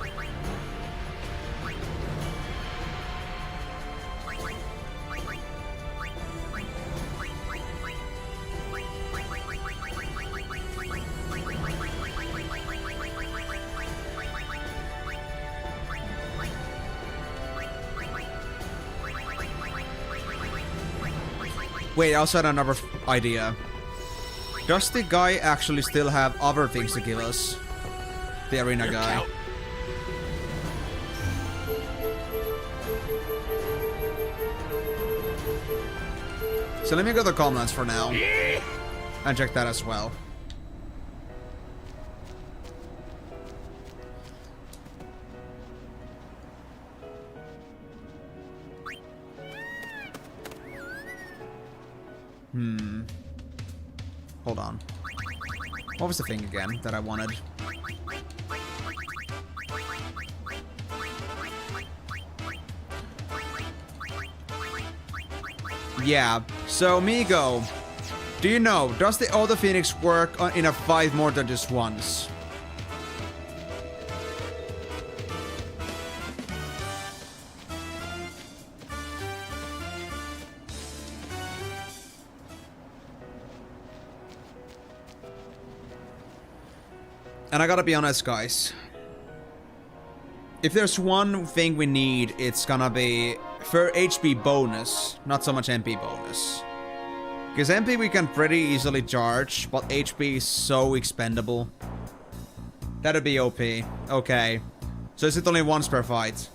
Wait, I also had another idea. Does the guy actually still have other things to give us? The arena guy. So let me go to comments for now. And check that as well. Hold on. What was the thing again that I wanted? Yeah, so Migo, do you know, does the auto Phoenix work in a fight more than just once? And I gotta be honest, guys. If there's one thing we need, it's gonna be for HP bonus, not so much MP bonus. Because MP we can pretty easily charge, but HP is so expendable. That'd be OP. Okay. So is it only once per fight?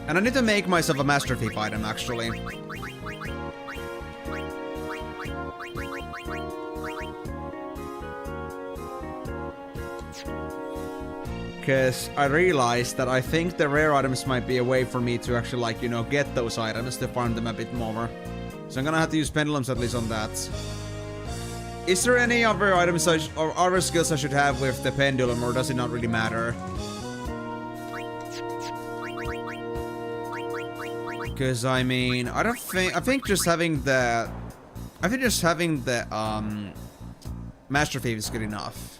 And I need to make myself a Master Thief item, actually. Because I realized that I think the rare items might be a way for me to actually, like, you know, get those items to farm them a bit more. So I'm gonna have to use pendulums at least on that. Is there any other items or other skills I should have with the pendulum, or does it not really matter? Because, I mean, I think just having the... Master Thief is good enough.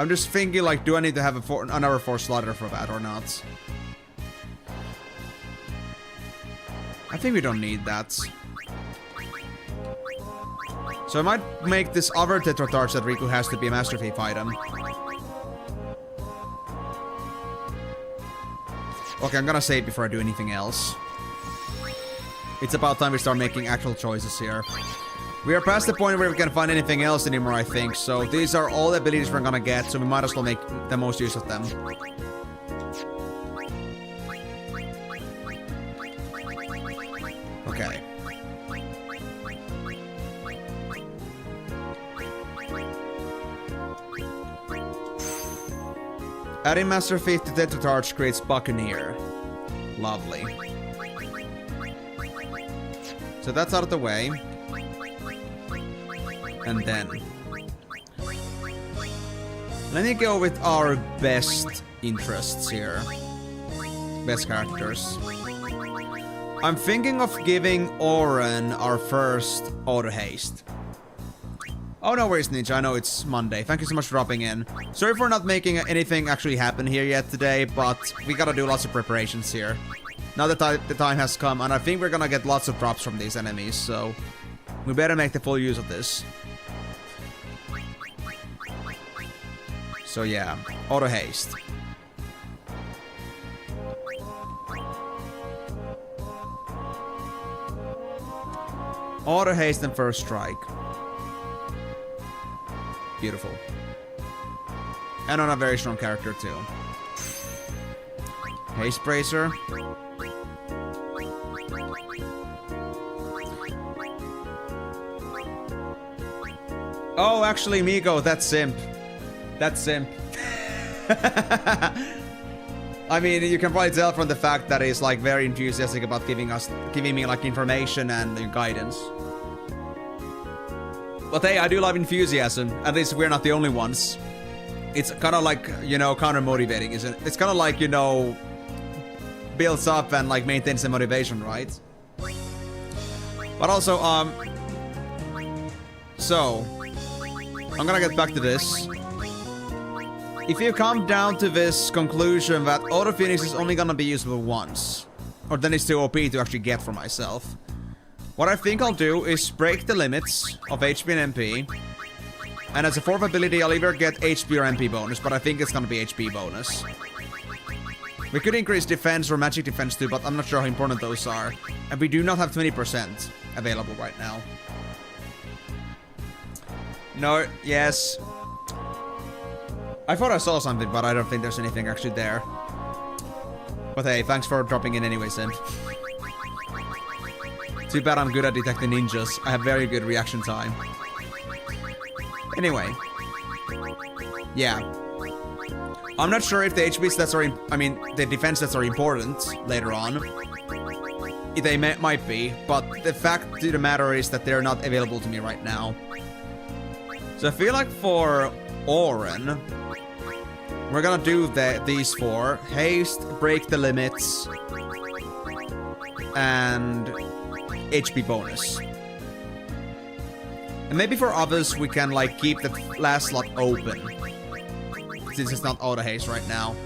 I'm just thinking, like, do I need to have another 4 slaughter for that or not? I think we don't need that. So I might make this other Tetratarch that Riku has to be a Master Thief item. Okay, I'm gonna save before I do anything else. It's about time we start making actual choices here. We are past the point where we can find anything else anymore, I think. So these are all the abilities we're gonna get, so we might as well make the most use of them. Okay. Adding Master Feat to Tetra Charge creates Buccaneer. Lovely. So that's out of the way. And then... let me go with our best interests here. Best characters. I'm thinking of giving Oren our first auto haste. Oh, no worries, Ninja. I know it's Monday. Thank you so much for dropping in. Sorry for not making anything actually happen here yet today, but we gotta do lots of preparations here. Now that the time has come, and I think we're gonna get lots of drops from these enemies, so we better make the full use of this. So yeah, auto haste. Auto haste and first strike. Beautiful. And on a very strong character too. Haste Bracer. Oh, actually, Migo, that's simp. That's simp. I mean, you can probably tell from the fact that he's like very enthusiastic about giving me like information and guidance. But hey, I do love enthusiasm. At least we're not the only ones. It's kind of like, you know, counter-motivating, isn't it? It's kind of like, you know, builds up and like maintains the motivation, right? But also, so, I'm gonna get back to this. If you come down to this conclusion that Auto Phoenix is only gonna be usable once, or then it's too OP to actually get for myself, what I think I'll do is break the limits of HP and MP. And as a fourth ability, I'll either get HP or MP bonus, but I think it's gonna be HP bonus. We could increase defense or magic defense too, but I'm not sure how important those are. And we do not have 20% available right now. No, yes. I thought I saw something, but I don't think there's anything actually there. But hey, thanks for dropping in anyway, Sim. Too bad I'm good at detecting ninjas. I have very good reaction time. Anyway. Yeah. I'm not sure if the HP stats are... the defense stats are important later on. They might be, but the fact of the matter is that they're not available to me right now. So I feel like for Oren, we're gonna do these four. Haste, break the limits, and HP bonus. And maybe for others we can like keep the last slot open, since it's not auto haste right now.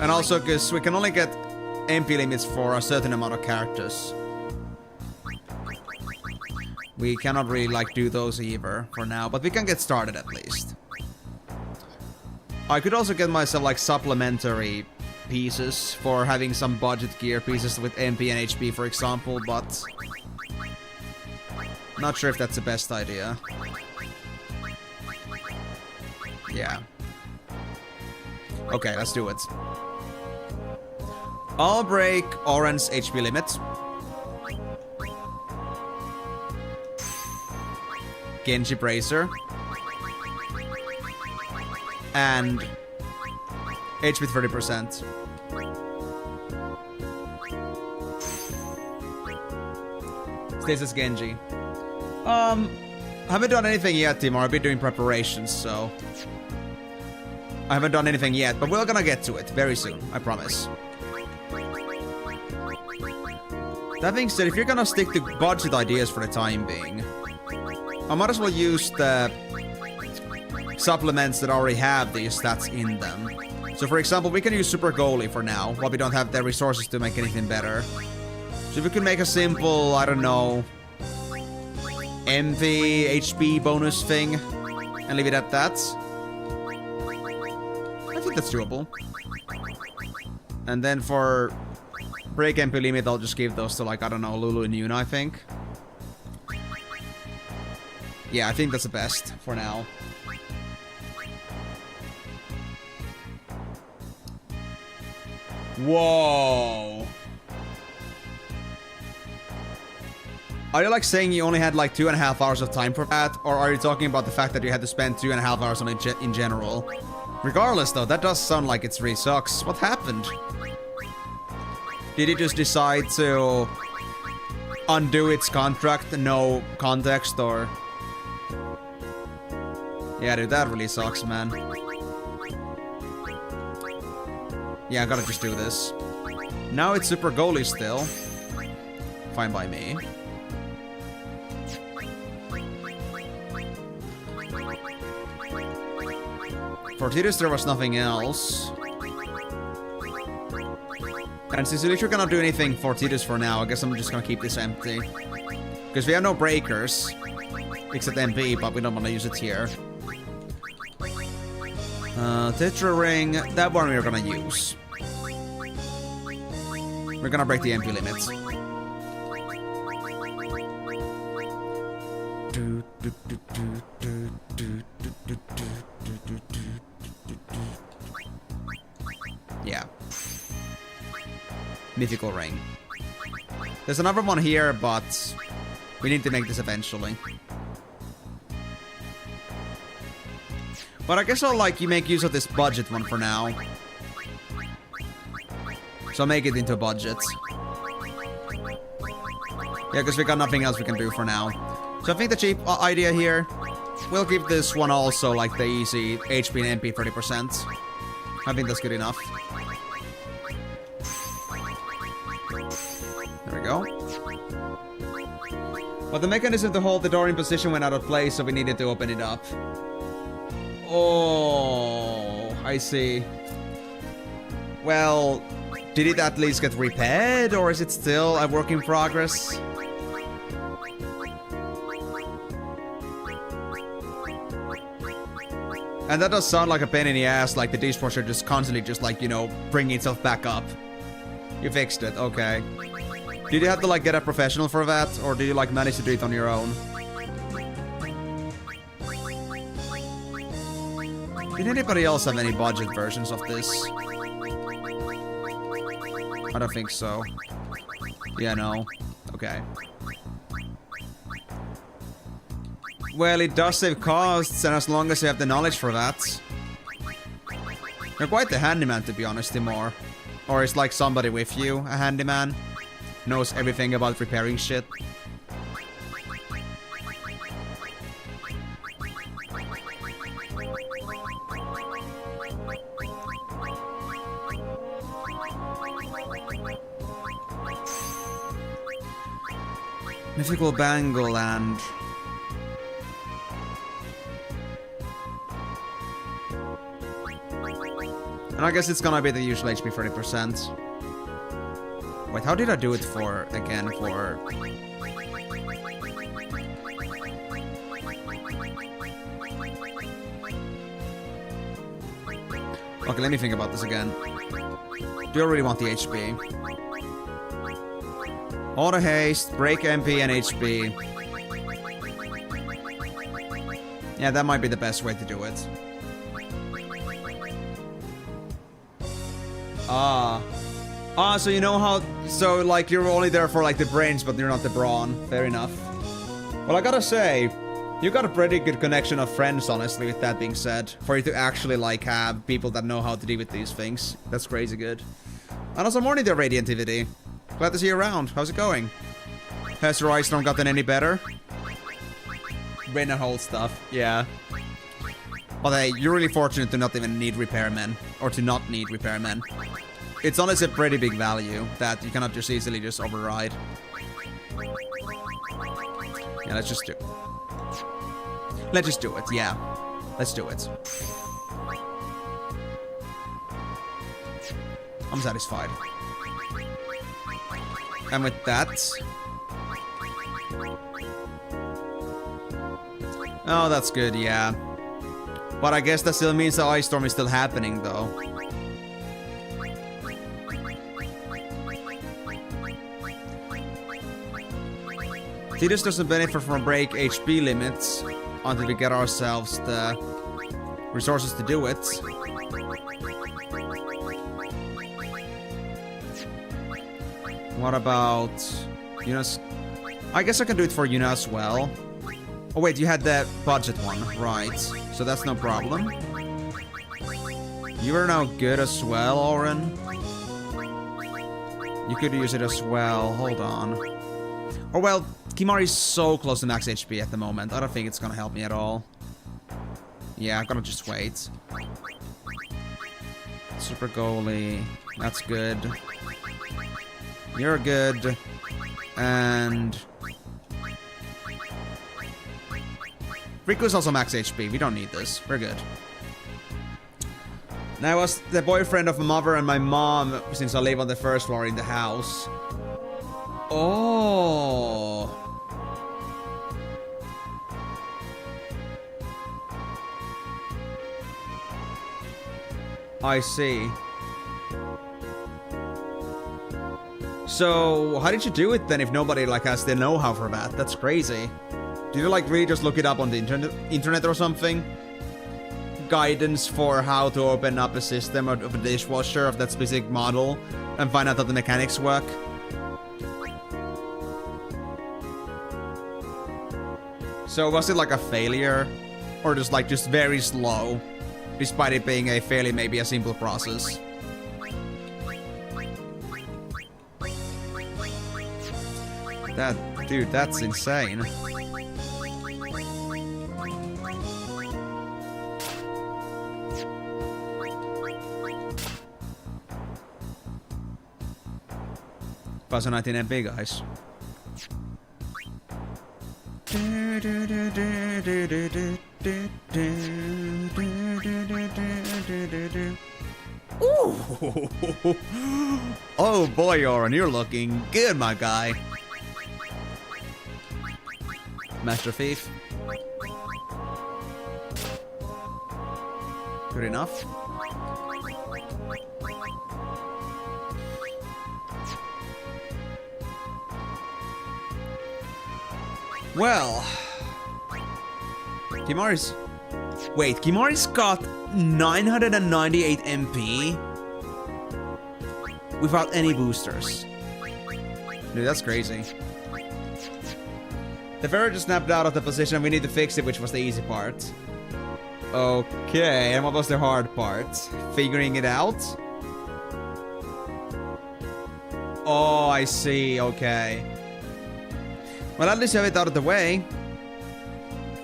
And also because we can only get MP limits for a certain amount of characters. We cannot really like do those either for now, but we can get started at least. I could also get myself like supplementary pieces for having some budget gear pieces with MP and HP, for example, but not sure if that's the best idea. Yeah. Okay, let's do it. I'll break Oren's HP limit. Genji Bracer. And HP 30%. Stays as Genji. Haven't done anything yet, Timor. I've been doing preparations, so... I haven't done anything yet, but we're gonna get to it very soon, I promise. That being said, if you're gonna stick to budget ideas for the time being, I might as well use the supplements that already have these stats in them. So for example, we can use Super Goalie for now, while we don't have the resources to make anything better. So if we can make a simple, I don't know, MV HP bonus thing, and leave it at that. I think that's doable. And then for break MP limit, I'll just give those to like, I don't know, Lulu and Yuna, I think. Yeah, I think that's the best for now. Whoa. Are you like saying you only had like 2.5 hours of time for that? Or are you talking about the fact that you had to spend 2.5 hours on it in general? Regardless though, that does sound like it really sucks. What happened? Did he just decide to undo its contract? No context or... Yeah, dude, that really sucks, man. Yeah, I gotta just do this. Now it's super goalie still. Fine by me. For Tidus, there was nothing else. And since we're gonna do anything for Tidus for now, I guess I'm just gonna keep this empty. Because we have no breakers. Except MP, but we don't want to use it here. Tetra Ring, that one we're gonna use. We're gonna break the MP limits. Yeah. Mythical Ring. There's another one here, but we need to make this eventually. But I guess I'll like you make use of this budget one for now. So make it into a budget. Yeah, because we got nothing else we can do for now. So I think the cheap idea here, we'll give this one also like the easy HP and MP 30%. I think that's good enough. There we go. But the mechanism to hold the door in position went out of place, so we needed to open it up. Oh, I see. Well, did it at least get repaired, or is it still a work in progress? And that does sound like a pain in the ass, like the dishwasher just constantly just like, you know, bringing itself back up. You fixed it, okay. Did you have to like get a professional for that, or did you like manage to do it on your own? Did anybody else have any budget versions of this? I don't think so. Yeah, no. Okay. Well, it does save costs, and as long as you have the knowledge for that. You're quite the handyman, to be honest, Timor. Or it's like somebody with you, a handyman. Knows everything about repairing shit. Mythical Bangle and... And I guess it's gonna be the usual HP 30%. Wait, how did I do it for, again, for... Okay, let me think about this again. Do I really want the HP? Auto haste, break MP and HP. Yeah, that might be the best way to do it. So you know how... So, like, you're only there for, like, the brains, but you're not the brawn. Fair enough. Well, I gotta say, you got a pretty good connection of friends, honestly, with that being said. For you to actually, like, have people that know how to deal with these things. That's crazy good. And also, morning there, Radiantivity. Glad to see you around. How's it going? Has your ice storm gotten any better? Rain and hold stuff, yeah. But hey, you're really fortunate to not even need repairmen. Or to not need repairmen. It's honestly a pretty big value that you cannot just easily just override. Yeah, let's just do it. Let's just do it, yeah. Let's do it. I'm satisfied. And with that... Oh, that's good, yeah. But I guess that still means the ice storm is still happening, though. Tidus doesn't benefit from break HP limits until we get ourselves the resources to do it. What about... You know... I guess I can do it for Yuna as well. Oh wait, you had the budget one, right. So that's no problem. You are now good as well, Oren. You could use it as well, hold on. Or well, Kimari's so close to max HP at the moment, I don't think it's gonna help me at all. Yeah, I'm gonna just wait. Super goalie, that's good. You're good. And... Riku's also max HP, we don't need this, we're good. Now I was the boyfriend of my mother and my mom since I live on the first floor in the house. Oh. I see. So, how did you do it then if nobody like has the know-how for that? That's crazy. Did you like really just look it up on the internet or something? Guidance for how to open up a system of a dishwasher of that specific model and find out how the mechanics work? So was it like a failure? Or just like just very slow? Despite it being a fairly maybe a simple process. Dude, that's insane. Puzzle 19 MP, guys. Ooh. Oh boy, Oren, you're looking good, my guy. Master Thief. Good enough. Well, Kimari's... Wait, Kimari's got 998 MP without any boosters. Dude, that's crazy. The ferret just snapped out of the position. We need to fix it, which was the easy part. Okay, and what was the hard part? Figuring it out? Oh, I see, okay. Well, at least you have it out of the way.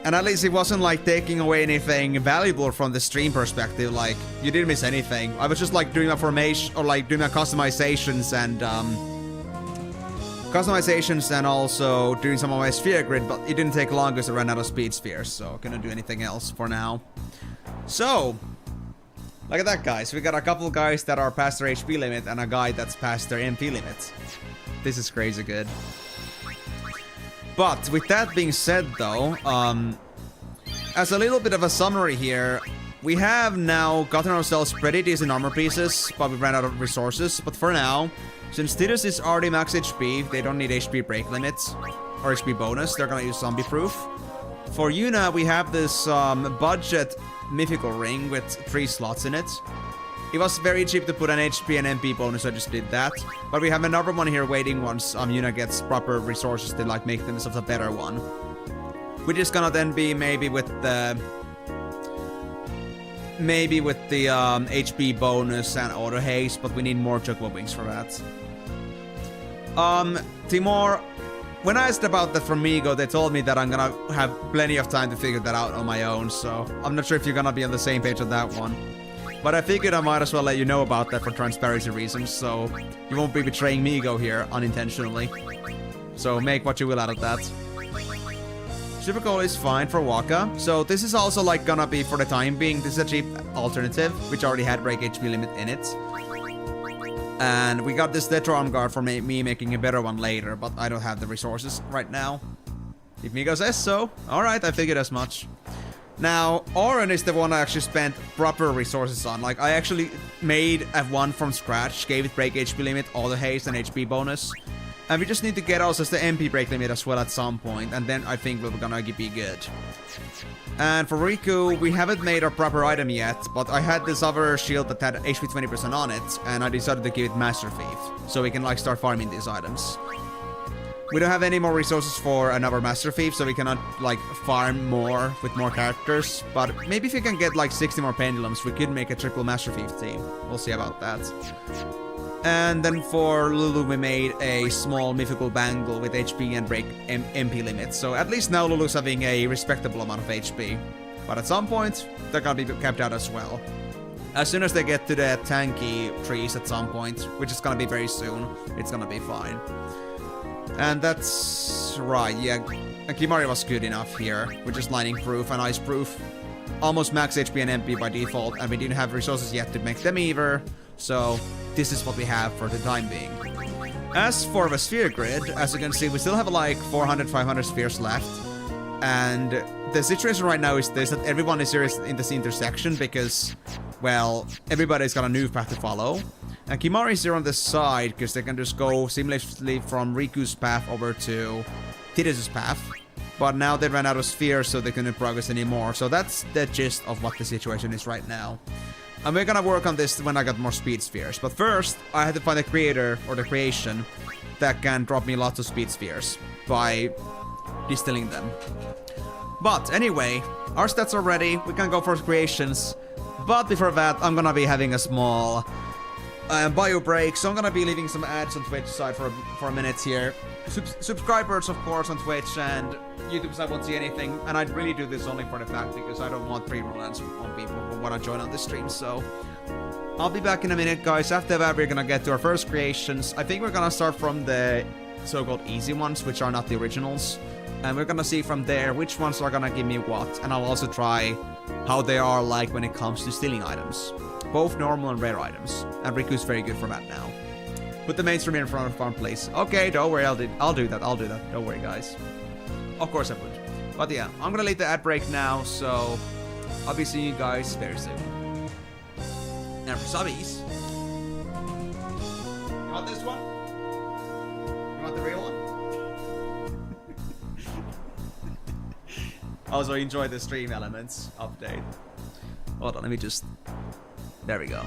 And at least it wasn't like taking away anything valuable from the stream perspective. Like, you didn't miss anything. I was just like doing my formation, or like doing my customizations and also doing some of my sphere grid, but it didn't take long because I ran out of speed spheres, so I couldn't do anything else for now. So, look at that, guys. We got a couple guys that are past their HP limit and a guy that's past their MP limit. This is crazy good. But with that being said, though, as a little bit of a summary here, we have now gotten ourselves pretty decent armor pieces, but we ran out of resources. But for now, since Tidus is already max HP, they don't need HP break limits or HP bonus. They're gonna use zombie proof. For Yuna, we have this budget mythical ring with 3 slots in it. It was very cheap to put an HP and MP bonus, so I just did that. But we have another one here waiting once Yuna gets proper resources to like make themselves a better one. Which is gonna then be maybe with the HP bonus and auto haste, but we need more chocobo wings for that. Timor, when I asked about that from Migo, they told me that I'm gonna have plenty of time to figure that out on my own, so I'm not sure if you're gonna be on the same page on that one. But I figured I might as well let you know about that for transparency reasons, so you won't be betraying Migo here unintentionally. So make what you will out of that. Super Goal is fine for Waka. So this is also like gonna be, for the time being, this is a cheap alternative, which already had break HP limit in it. And we got this Tetro Arm Guard for me making a better one later, but I don't have the resources right now. If Migo says so. Alright, I figured as much. Now, Oren is the one I actually spent proper resources on. Like, I actually made a one from scratch, gave it break HP limit, all the haste and HP bonus. And we just need to get also the MP break limit as well at some point, and then I think we're gonna be good. And for Riku, we haven't made our proper item yet, but I had this other shield that had HP 20% on it, and I decided to give it Master Thief, so we can like start farming these items. We don't have any more resources for another Master Thief, so we cannot, like, farm more with more characters. But maybe if we can get, like, 60 more Pendulums, we could make a triple Master Thief team. We'll see about that. And then for Lulu, we made a small mythical bangle with HP and break MP limits. So at least now Lulu's having a respectable amount of HP. But at some point, they're gonna be kept out as well. As soon as they get to the tanky trees at some point, which is gonna be very soon, it's gonna be fine. And that's right, yeah. Kimari was good enough here, with just lightning proof and ice proof. Almost max HP and MP by default, and we didn't have resources yet to make them either. So this is what we have for the time being. As for the sphere grid, as you can see, we still have like 400, 500 spheres left. And the situation right now is this, that everyone is here in this intersection because, well, everybody's got a new path to follow. And Kimari is here on the side because they can just go seamlessly from Riku's path over to Tidus' path. But now they ran out of spheres, so they couldn't progress anymore. So that's the gist of what the situation is right now. And we're gonna work on this when I got more speed spheres. But first, I had to find a creator, or the creation, that can drop me lots of speed spheres by distilling them. But anyway, our stats are ready. We can go for creations. But before that, I'm gonna be having a small bio break, so I'm gonna be leaving some ads on Twitch side for a minute here. Subscribers, of course, on Twitch, and YouTube side won't see anything. And I'd really do this only for the fact because I don't want pre-roll ads on people who wanna join on the stream. So I'll be back in a minute, guys. After that, we're gonna get to our first creations. I think we're gonna start from the so-called easy ones, which are not the originals. And we're gonna see from there which ones are gonna give me what. And I'll also try how they are like when it comes to stealing items. Both normal and rare items. And Riku's very good for that now. Put the mainstream in front of farm, please. Okay, don't worry, I'll do that. Don't worry, guys. Of course I would. But yeah, I'm gonna leave the ad break now, so I'll be seeing you guys very soon. And for subbies, you want this one? You want the real one? Also, enjoy the stream elements update. Hold on, let me just... There we go.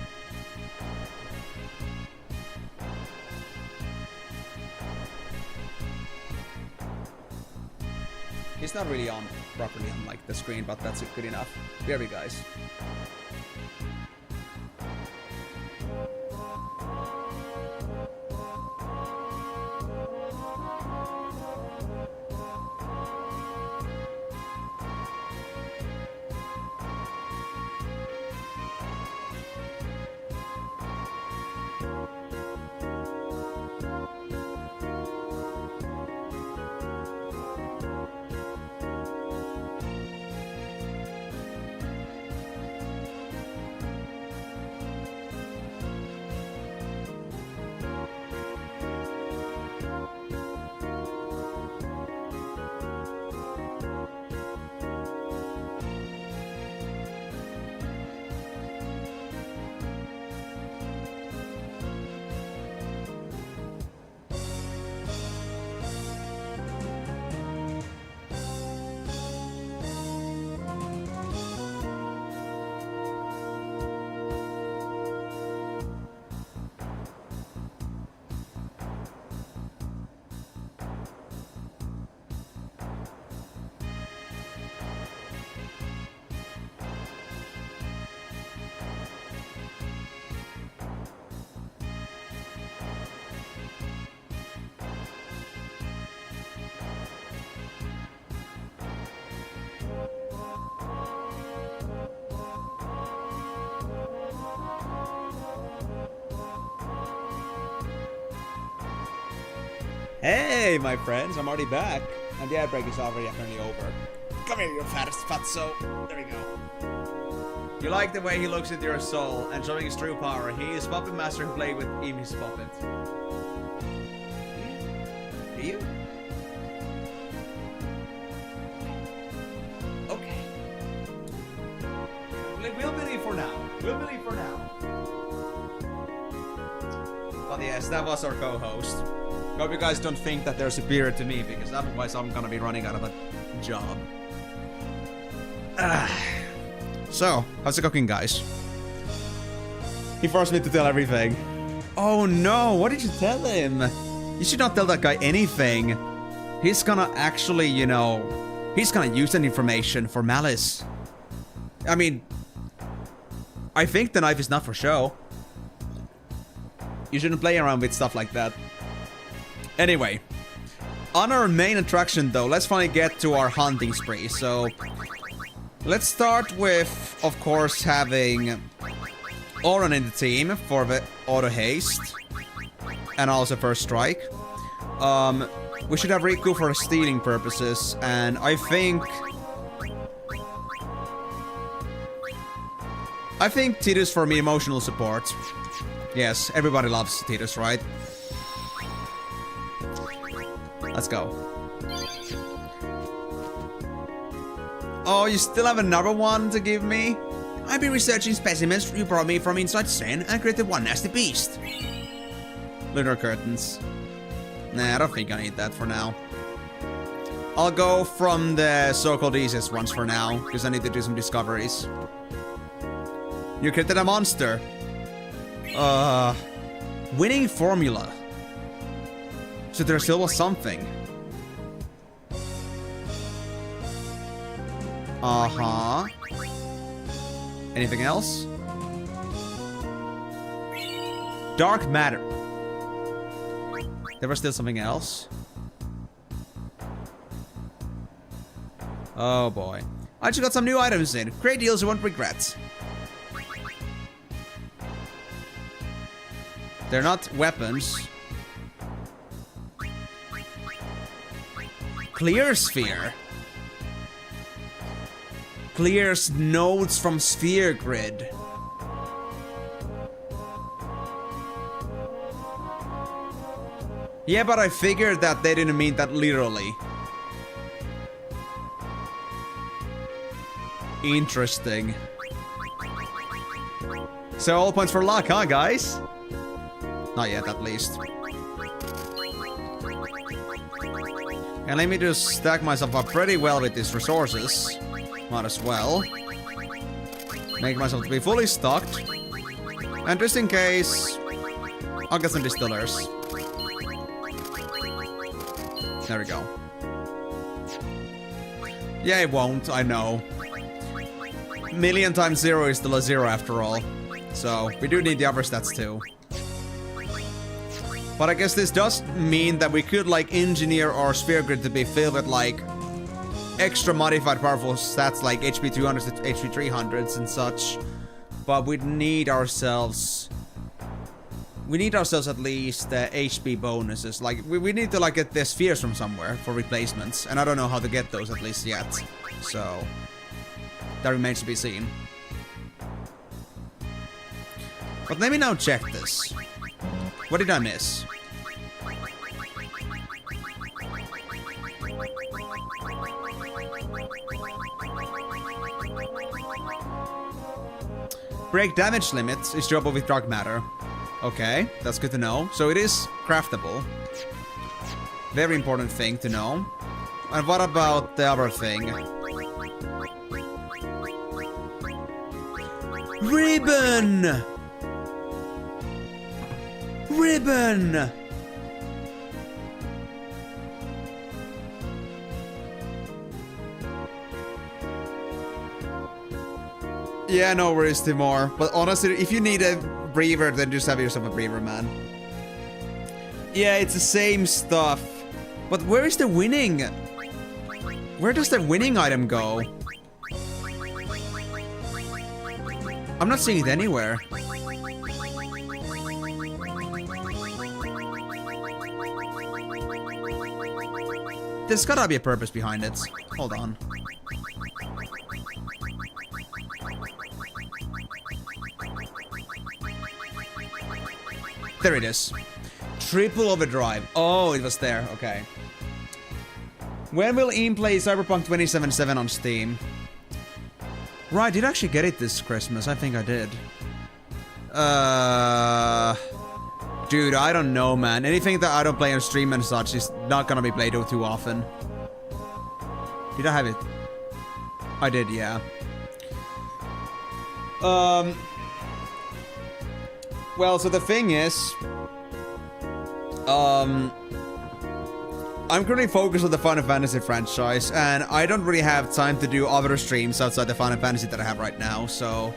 It's not really on properly on like the screen, but that's good enough. Here we go, guys. Hey, my friends, I'm already back. And the ad break is already apparently over. Come here, you fatso. There we go. You like the way he looks into your soul and showing his true power. He is puppet master who played with Amy's puppet. Do you? Okay. We'll believe for now. But yes, that was our co-host. Hope you guys don't think that they're superior to me, because otherwise I'm gonna be running out of a job. So, how's it cooking, guys? He forced me to tell everything. Oh no, what did you tell him? You should not tell that guy anything. He's gonna actually, you know, he's gonna use that information for malice. I mean, I think the knife is not for show. You shouldn't play around with stuff like that. Anyway, on our main attraction though, let's finally get to our hunting spree. So, let's start with, of course, having Oran in the team for the auto haste. And also first strike. We should have Riku for stealing purposes, and I think Tidus for me emotional support. Yes, everybody loves Tidus, right? Let's go. Oh, you still have another one to give me? I've been researching specimens you brought me from inside Sen and created one nasty beast. Lunar curtains. Nah, I don't think I need that for now. I'll go from the so-called easiest ones for now, because I need to do some discoveries. You created a monster. Winning formula. So there still was something. Uh-huh. Anything else? Dark matter. There was still something else. Oh boy. I just got some new items in. Great deals you won't regret. They're not weapons. Clear sphere. Clears nodes from sphere grid. Yeah, but I figured that they didn't mean that literally. Interesting. So all points for luck, huh, guys? Not yet, at least. And let me just stack myself up pretty well with these resources. Might as well. Make myself to be fully stocked. And just in case, I'll get some distillers. There we go. Yeah, it won't, I know. Million times 0 is still a 0 after all. So, we do need the other stats too. But I guess this does mean that we could, like, engineer our sphere grid to be filled with, like, extra modified powerful stats like HP 200s to HP 300s and such. But we'd need ourselves... We need ourselves at least HP bonuses. Like, we need to, like, get the spheres from somewhere for replacements. And I don't know how to get those at least yet. So, that remains to be seen. But let me now check this. What did I miss? Break damage limits is doable with dark matter. Okay, that's good to know. So it is craftable. Very important thing to know. And what about the other thing? Ribbon! Ribbon! Yeah, no worries, Timor. But honestly, if you need a breather, then just have yourself a breather, man. Yeah, it's the same stuff. But where is the winning? Where does the winning item go? I'm not seeing it anywhere. There's gotta be a purpose behind it. Hold on. There it is. Triple overdrive. Oh, it was there. Okay. When will Ian play Cyberpunk 2077 on Steam? Right, I did actually get it this Christmas. I think I did. Dude, I don't know, man. Anything that I don't play on stream and such is not gonna be played too often. Did I have it? I did, yeah. Well, so the thing is... I'm currently focused on the Final Fantasy franchise, and I don't really have time to do other streams outside the Final Fantasy that I have right now, so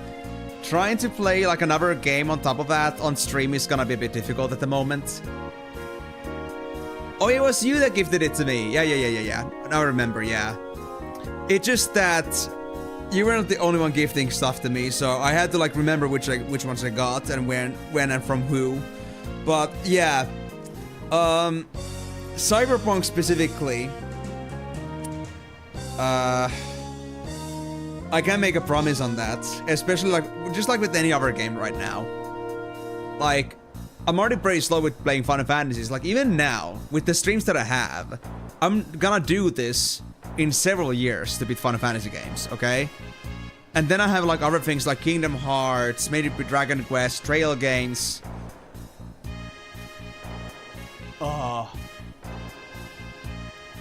trying to play like another game on top of that on stream is gonna be a bit difficult at the moment. Oh, it was you that gifted it to me. Yeah. Now I remember, yeah. It's just that you weren't the only one gifting stuff to me, so I had to like remember which ones I got and when and from who. But yeah, Cyberpunk specifically, I can't make a promise on that, especially like just like with any other game right now. Like, I'm already pretty slow with playing Final Fantasies. Like, even now, with the streams that I have, I'm gonna do this in several years to beat Final Fantasy games, okay? And then I have like other things like Kingdom Hearts, maybe Dragon Quest, Trail games. Oh.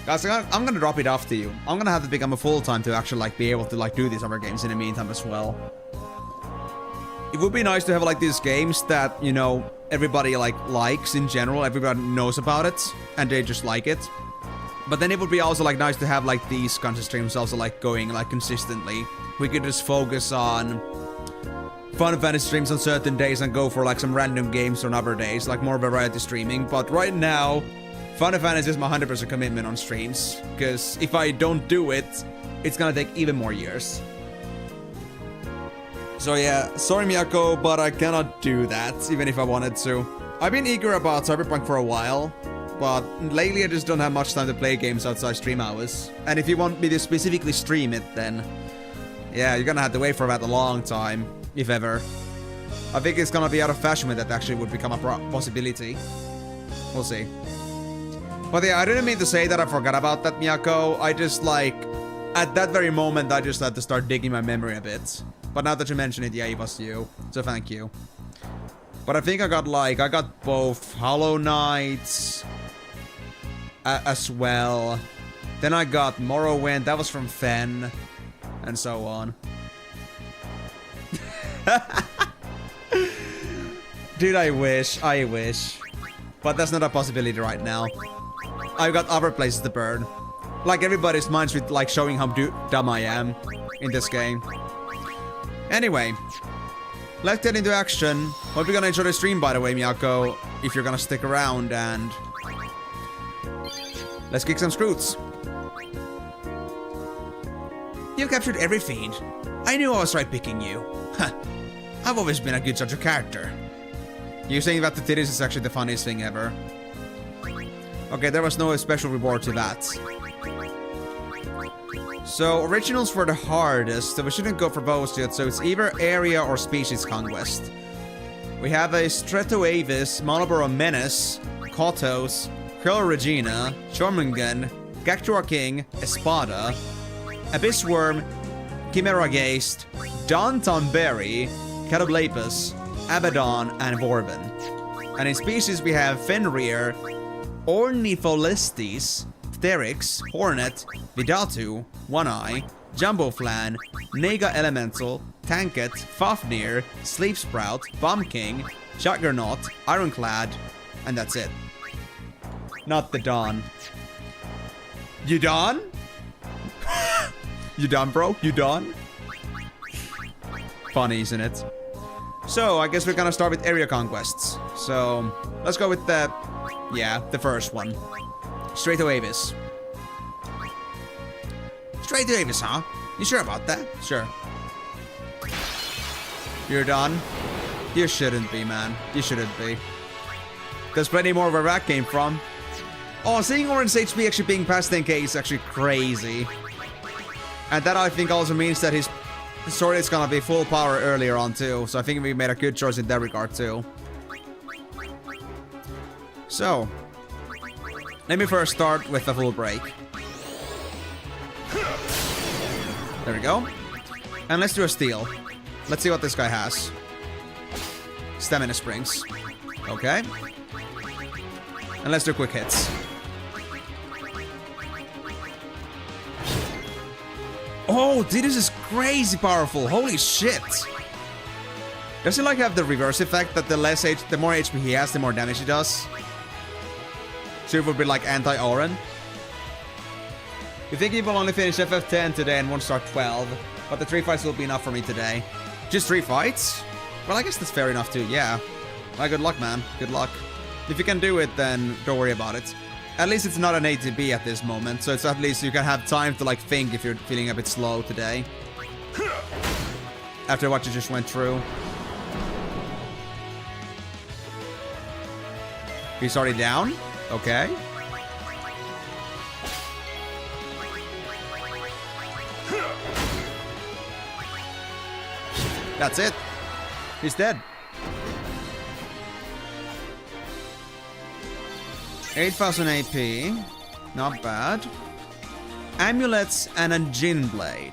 Guys, I'm gonna drop it off to you. I'm gonna have to become a full-time to actually like be able to like do these other games in the meantime as well. It would be nice to have like these games that, you know, everybody like likes in general, everybody knows about it, and they just like it. But then it would be also like nice to have like these kinds of streams also like going like consistently. We could just focus on Final Fantasy streams on certain days and go for like some random games on other days, like more variety streaming. But right now, Final Fantasy is my 100% commitment on streams, because if I don't do it, it's gonna take even more years. So yeah, sorry Miyako, but I cannot do that, even if I wanted to. I've been eager about Cyberpunk for a while, but lately I just don't have much time to play games outside stream hours. And if you want me to specifically stream it, then yeah, you're gonna have to wait for that a long time, if ever. I think it's gonna be out of fashion when that actually would become a possibility. We'll see. But yeah, I didn't mean to say that I forgot about that, Miyako. I just like, at that very moment, I just had to start digging my memory a bit. But now that you mention it, yeah, it was you. So thank you. But I think I got both Hollow Knight as well. Then I got Morrowind, that was from Fen. And so on. Dude, I wish. But that's not a possibility right now. I've got other places to burn. Like everybody's minds with like showing how dumb I am in this game. Anyway, let's get into action. Hope you're gonna enjoy the stream, by the way, Miyako, if you're gonna stick around, and let's kick some scroots. You captured every fiend. I knew I was right picking you. Huh. I've always been a good judge of character. You saying that the titties is actually the funniest thing ever. Okay, there was no special reward to that. So, originals were the hardest, so we shouldn't go for those yet, so it's either area or species conquest. We have a Stretoavis, Malboro Menace, Kotos, Krill Regina, Jormungand, Gactua King, Espada, Abyss Worm, Chimera Geist, Don Tomberry, Catablapus, Abaddon, and Vorben. And in species we have Fenrir, Ornitholistes, Pterix, Hornet, Vidatu, One Eye, Jumboflan, Nega Elemental, Tanket, Fafnir, Sleep Sprout, Bomb King, Juggernaut, Ironclad, and that's it. Not the Dawn. You done? You done, bro? You done? Funny, isn't it? So, I guess we're gonna start with area conquests. So, let's go with the first one. Stretoavis. Stretoavis, huh? You sure about that? Sure. You're done? You shouldn't be, man. You shouldn't be. There's plenty more where that came from. Oh, seeing Orange HP actually being past 10k is actually crazy. And that I think also means that his sword is gonna be full power earlier on too. So I think we made a good choice in that regard too. So, let me first start with a full break. There we go. And let's do a steal. Let's see what this guy has. Stamina Springs. Okay. And let's do quick hits. Oh, dude, this is crazy powerful. Holy shit. Does he like have the reverse effect that the more HP he has, the more damage he does? So it would be like anti-Auron. You think you will only finish FF10 today and won't start 12, but the 3 fights will be enough for me today. Just 3 fights? Well, I guess that's fair enough too, yeah. Well, good luck, man. Good luck. If you can do it, then don't worry about it. At least it's not an ATB at this moment, so it's at least you can have time to, like, think if you're feeling a bit slow today. After what you just went through. He's already down? Okay. That's it. He's dead. 8,000 AP. Not bad. Amulets and a Jin Blade.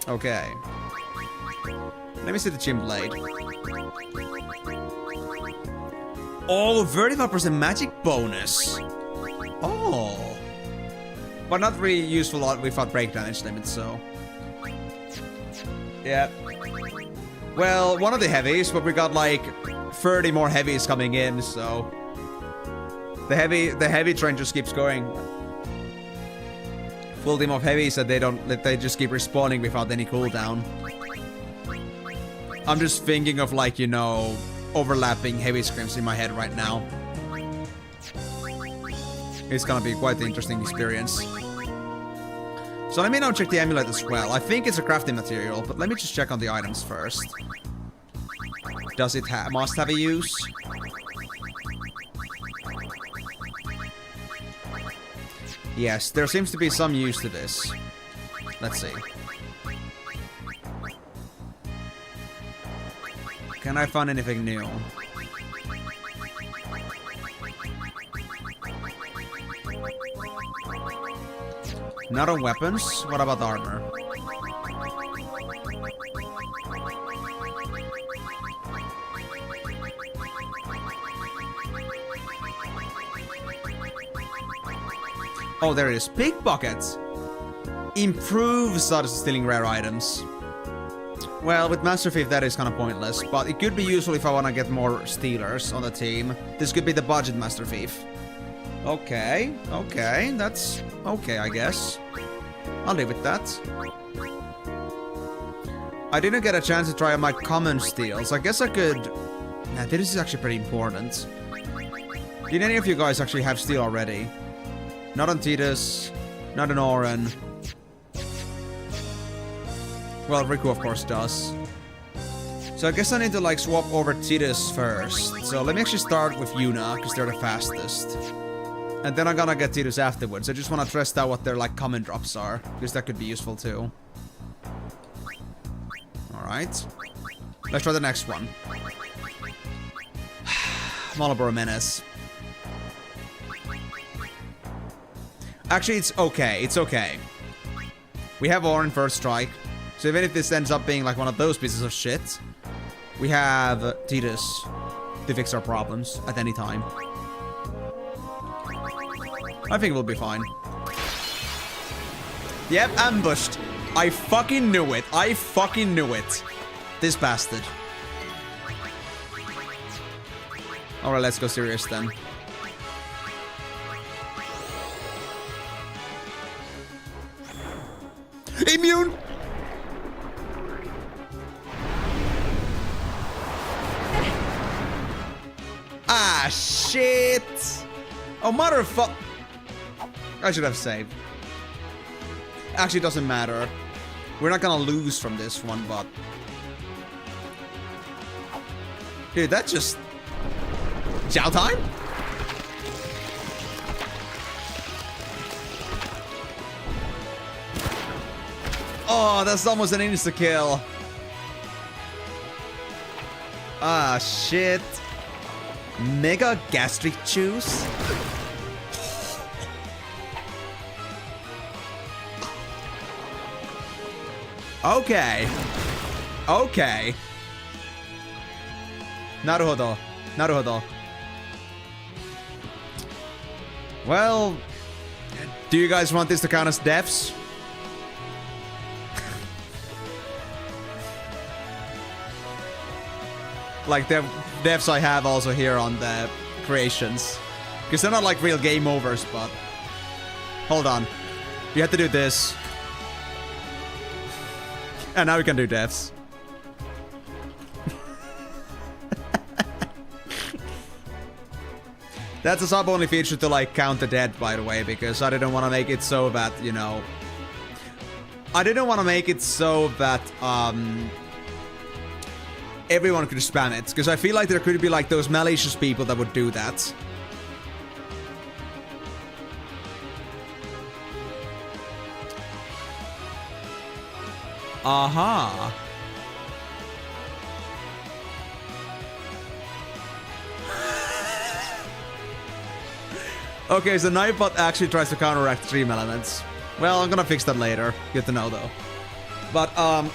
Okay. Let me see the Jin Blade. Oh, 35% magic bonus. Oh. But not really useful without break damage limit, so. Yeah. Well, one of the heavies, but we got like 30 more heavies coming in, so. The heavy train just keeps going. Full team of heavies that they just keep respawning without any cooldown. I'm just thinking of, like, you know, overlapping heavy screams in my head right now. It's gonna be quite an interesting experience. So let me now check the amulet as well. I think it's a crafting material, but let me just check on the items first. Does it must have a use? Yes, there seems to be some use to this. Let's see. Can I find anything new? Not on weapons? What about armor? Oh, there it is. Pickpockets! Improves us stealing rare items. Well, with Master Thief that is kind of pointless, but it could be useful if I want to get more stealers on the team. This could be the budget Master Thief. Okay, okay, that's okay, I guess. I'll live with that. I didn't get a chance to try out my common steals. I guess I could... Nah, this is actually pretty important. Did any of you guys actually have steel already? Not on Titus, not on Oren. Well, Riku of course does. So I guess I need to like swap over Titus first. So let me actually start with Yuna, because they're the fastest. And then I'm gonna get Titus afterwards. I just want to test out what their like common drops are, because that could be useful too. Alright. Let's try the next one. Malaboro Menace. Actually, it's okay. It's okay. We have Orin first strike. So even if this ends up being like one of those pieces of shit, we have Titus to fix our problems at any time. I think we'll be fine. Yep, ambushed. I fucking knew it. I fucking knew it. This bastard. Alright, let's go serious then. Immune! Ah, shit! Oh, motherfuck! I should have saved. Actually, it doesn't matter. We're not gonna lose from this one, but... Dude, that just... Chow time? Oh, that's almost an insta-kill. Ah, shit. Mega gastric juice? Okay. Okay. Naruhodo. Naruhodo. Well, do you guys want this to count as deaths? Like the devs I have also here on the creations. Because they're not like real game overs, but... Hold on. You have to do this. And now we can do deaths. That's a sub-only feature to like count the dead, by the way, because I didn't want to make it so that, you know... I didn't want to make it so that, everyone could spam it, because I feel like there could be like those malicious people that would do that. Aha. Okay, so Nightbot actually tries to counteract stream elements. Well, I'm gonna fix that later. Good to know, though. But,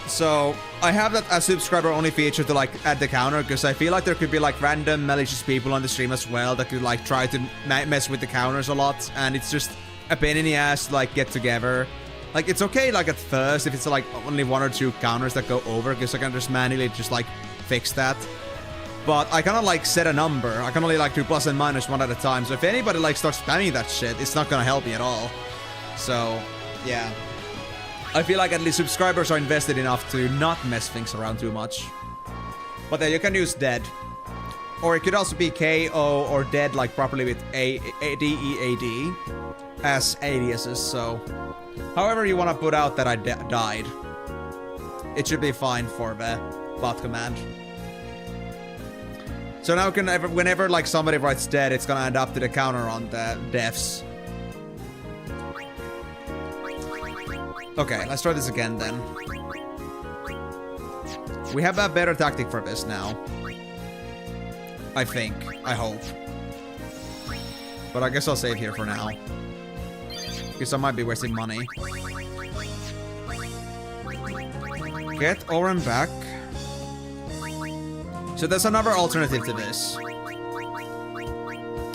so, I have that as subscriber-only feature to, like, add the counter, because I feel like there could be, like, random malicious people on the stream as well that could, like, try to mess with the counters a lot, and it's just a pain in the ass to, like, get together. Like, it's okay, like, at first, if it's, like, only 1 or 2 counters that go over, because I can just manually just, like, fix that. But I cannot, like, set a number. I can only, like, do plus and minus 1 at a time, so if anybody, like, starts spamming that shit, it's not gonna help me at all. So, yeah. I feel like at least subscribers are invested enough to not mess things around too much. But then you can use dead. Or it could also be KO or dead like properly with DEAD as aliases, so... However you want to put out that I died. It should be fine for the bot command. So now whenever like somebody writes dead, it's gonna end up to the counter on the deaths. Okay, let's try this again then. We have a better tactic for this now. I think. I hope. But I guess I'll save here for now. Because I might be wasting money. Get Oren back. So there's another alternative to this.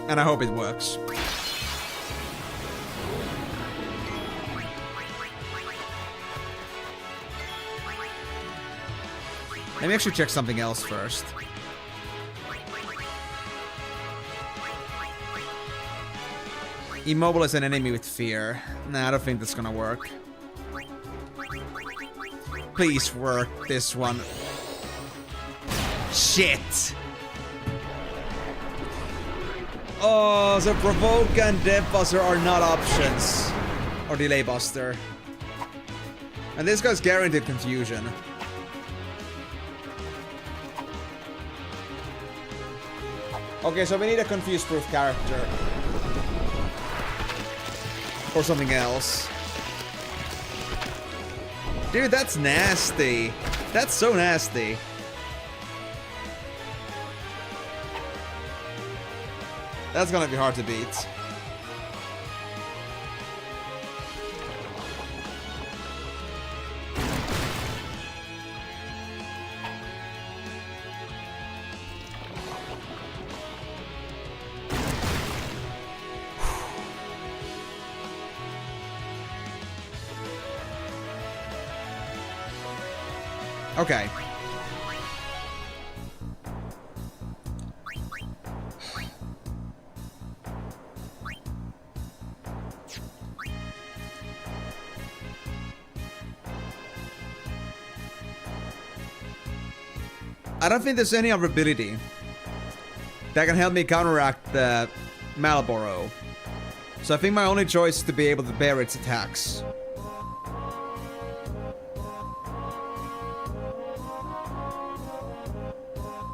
And I hope it works. Let me actually check something else first. Immobilize an enemy with fear. Nah, I don't think that's gonna work. Please work this one. Shit! Oh, so Provoke and Death Buster are not options. Or Delay Buster. And this guy's guaranteed confusion. Okay, so we need a confuse-proof character. Or something else. Dude, that's nasty. That's so nasty. That's gonna be hard to beat. Okay. I don't think there's any other ability that can help me counteract the Malboro. So I think my only choice is to be able to bear its attacks.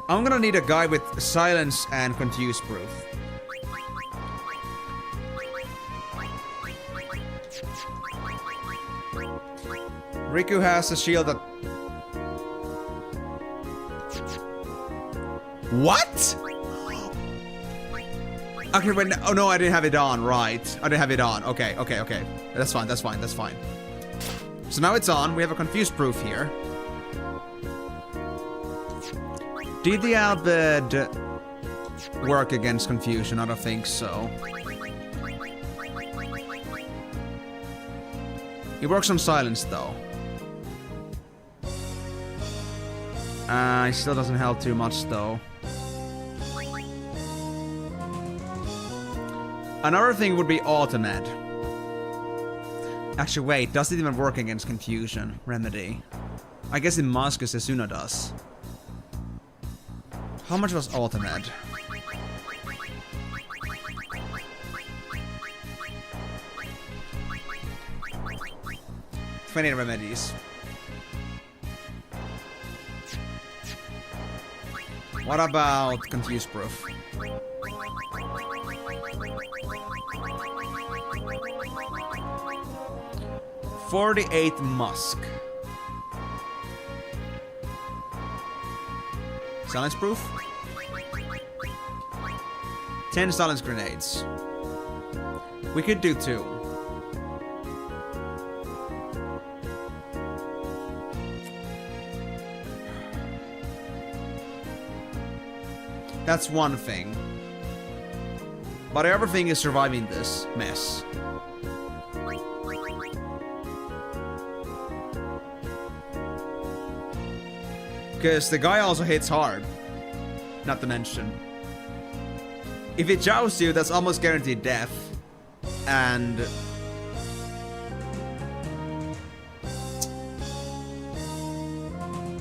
I'm gonna need a guy with silence and confuse proof. Riku has a shield that... What? Okay, wait, oh no, I didn't have it on, right. I didn't have it on, okay. That's fine. So now it's on, we have a confuse proof here. Did the Albed work against confusion? I don't think so. He works on silence though. He still doesn't help too much though. Another thing would be Automed. Actually, wait, does it even work against Confusion Remedy? I guess in Musk, Asuna does. How much was Automed? $20 remedies. What about Confuse Proof? $48 Musk. Silence Proof? 10 Silence Grenades. We could do 2. That's one thing. But everything is surviving this mess. Because the guy also hits hard. Not to mention. If it jousts you, that's almost guaranteed death. And...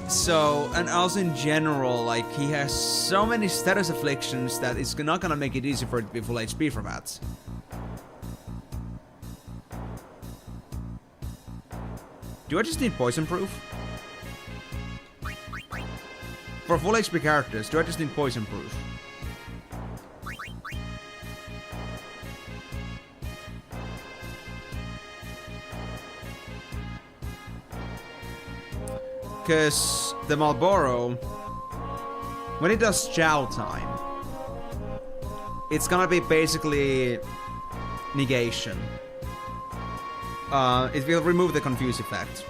so, and also in general, like, he has so many status afflictions that it's not gonna make it easy for it to be full HP for that. Do I just need Poison Proof? For full HP characters, do I just need Poison Proof? Because the Marlboro, when it does Chow Time, it's gonna be basically negation. It will remove the Confuse effect.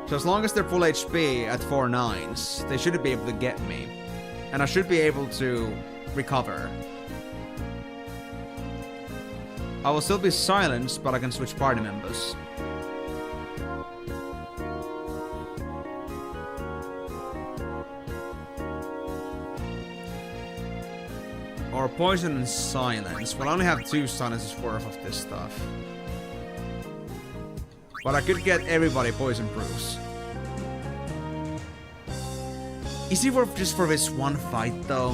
So as long as they're full HP at 4 9s, they shouldn't be able to get me. And I should be able to recover. I will still be silenced, but I can switch party members. Or poison and silence. We'll only have 2 silences worth of this stuff. But I could get everybody poison proofs. Is it worth just for this one fight though?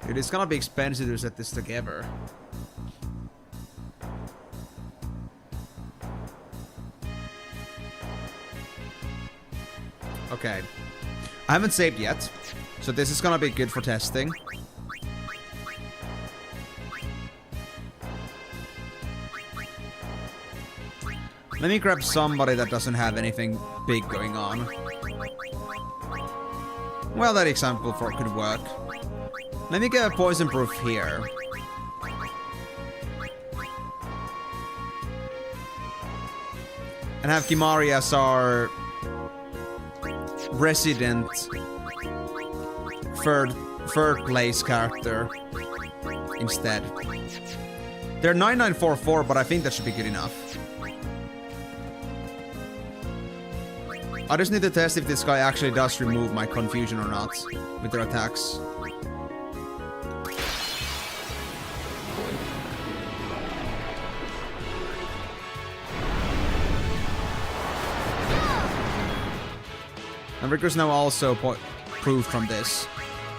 Dude, it's gonna be expensive to set this together. Okay. I haven't saved yet, so this is gonna be good for testing. Let me grab somebody that doesn't have anything big going on. Well, that example for it could work. Let me get a poison proof here. And have Kimari as our resident third place character instead. They're 9944, but I think that should be good enough. I just need to test if this guy actually does remove my confusion or not with their attacks. And Riku's now also proved from this.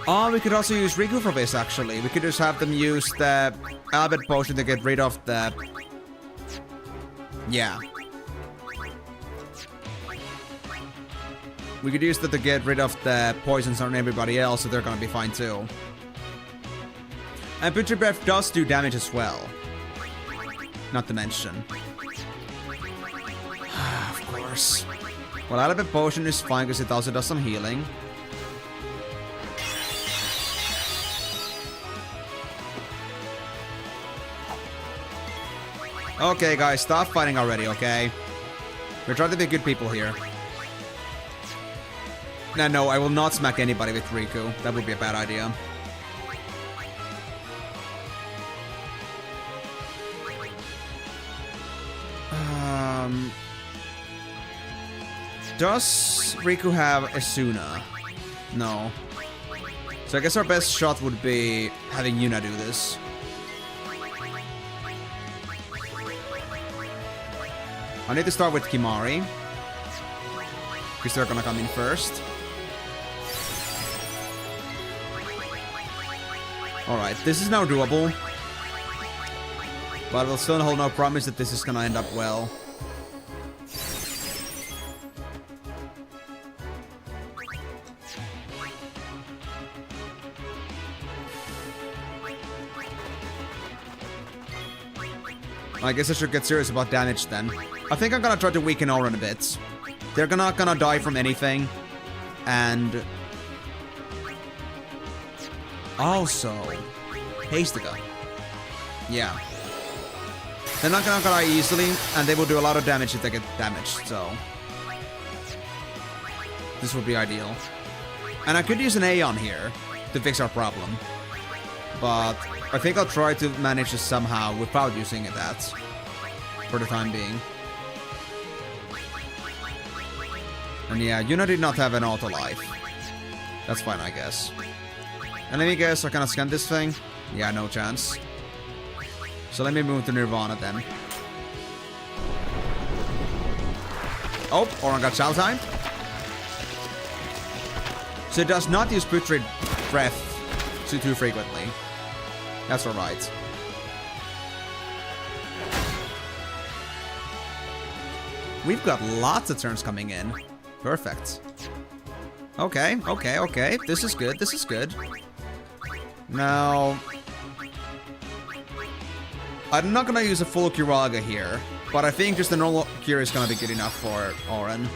Oh, we could also use Riku for this actually. We could just have them use the Albert potion to get rid of the... yeah. We could use that to get rid of the poisons on everybody else, so they're gonna be fine too. And Butcher Breath does do damage as well. Not to mention. Of course. Well, Albert potion is fine because it also does some healing. Okay, guys, stop fighting already, okay? We're trying to be good people here. No, I will not smack anybody with Riku. That would be a bad idea. Does Riku have Asuna? No. So I guess our best shot would be having Yuna do this. I need to start with Kimari, because they're gonna come in first. Alright, this is now doable. But we'll still hold no promise that this is gonna end up well. I guess I should get serious about damage then. I think I'm gonna try to weaken Auron a bit. They're not gonna die from anything. And... also... Hastiga. Yeah. They're not gonna die easily, and they will do a lot of damage if they get damaged, so... this would be ideal. And I could use an Aeon here to fix our problem. But I think I'll try to manage this somehow without using that. For the time being. And yeah, Yuna did not have an auto life. That's fine, I guess. And let me guess, I can scan this thing? Yeah, no chance. So let me move to Nirvana then. Oh, Auron got Chow time. So it does not use Putrid Breath too frequently. That's alright. We've got lots of turns coming in. Perfect. Okay. This is good, this is good. Now... I'm not gonna use a full Kiraga here, but I think just the normal Kira is gonna be good enough for Auron.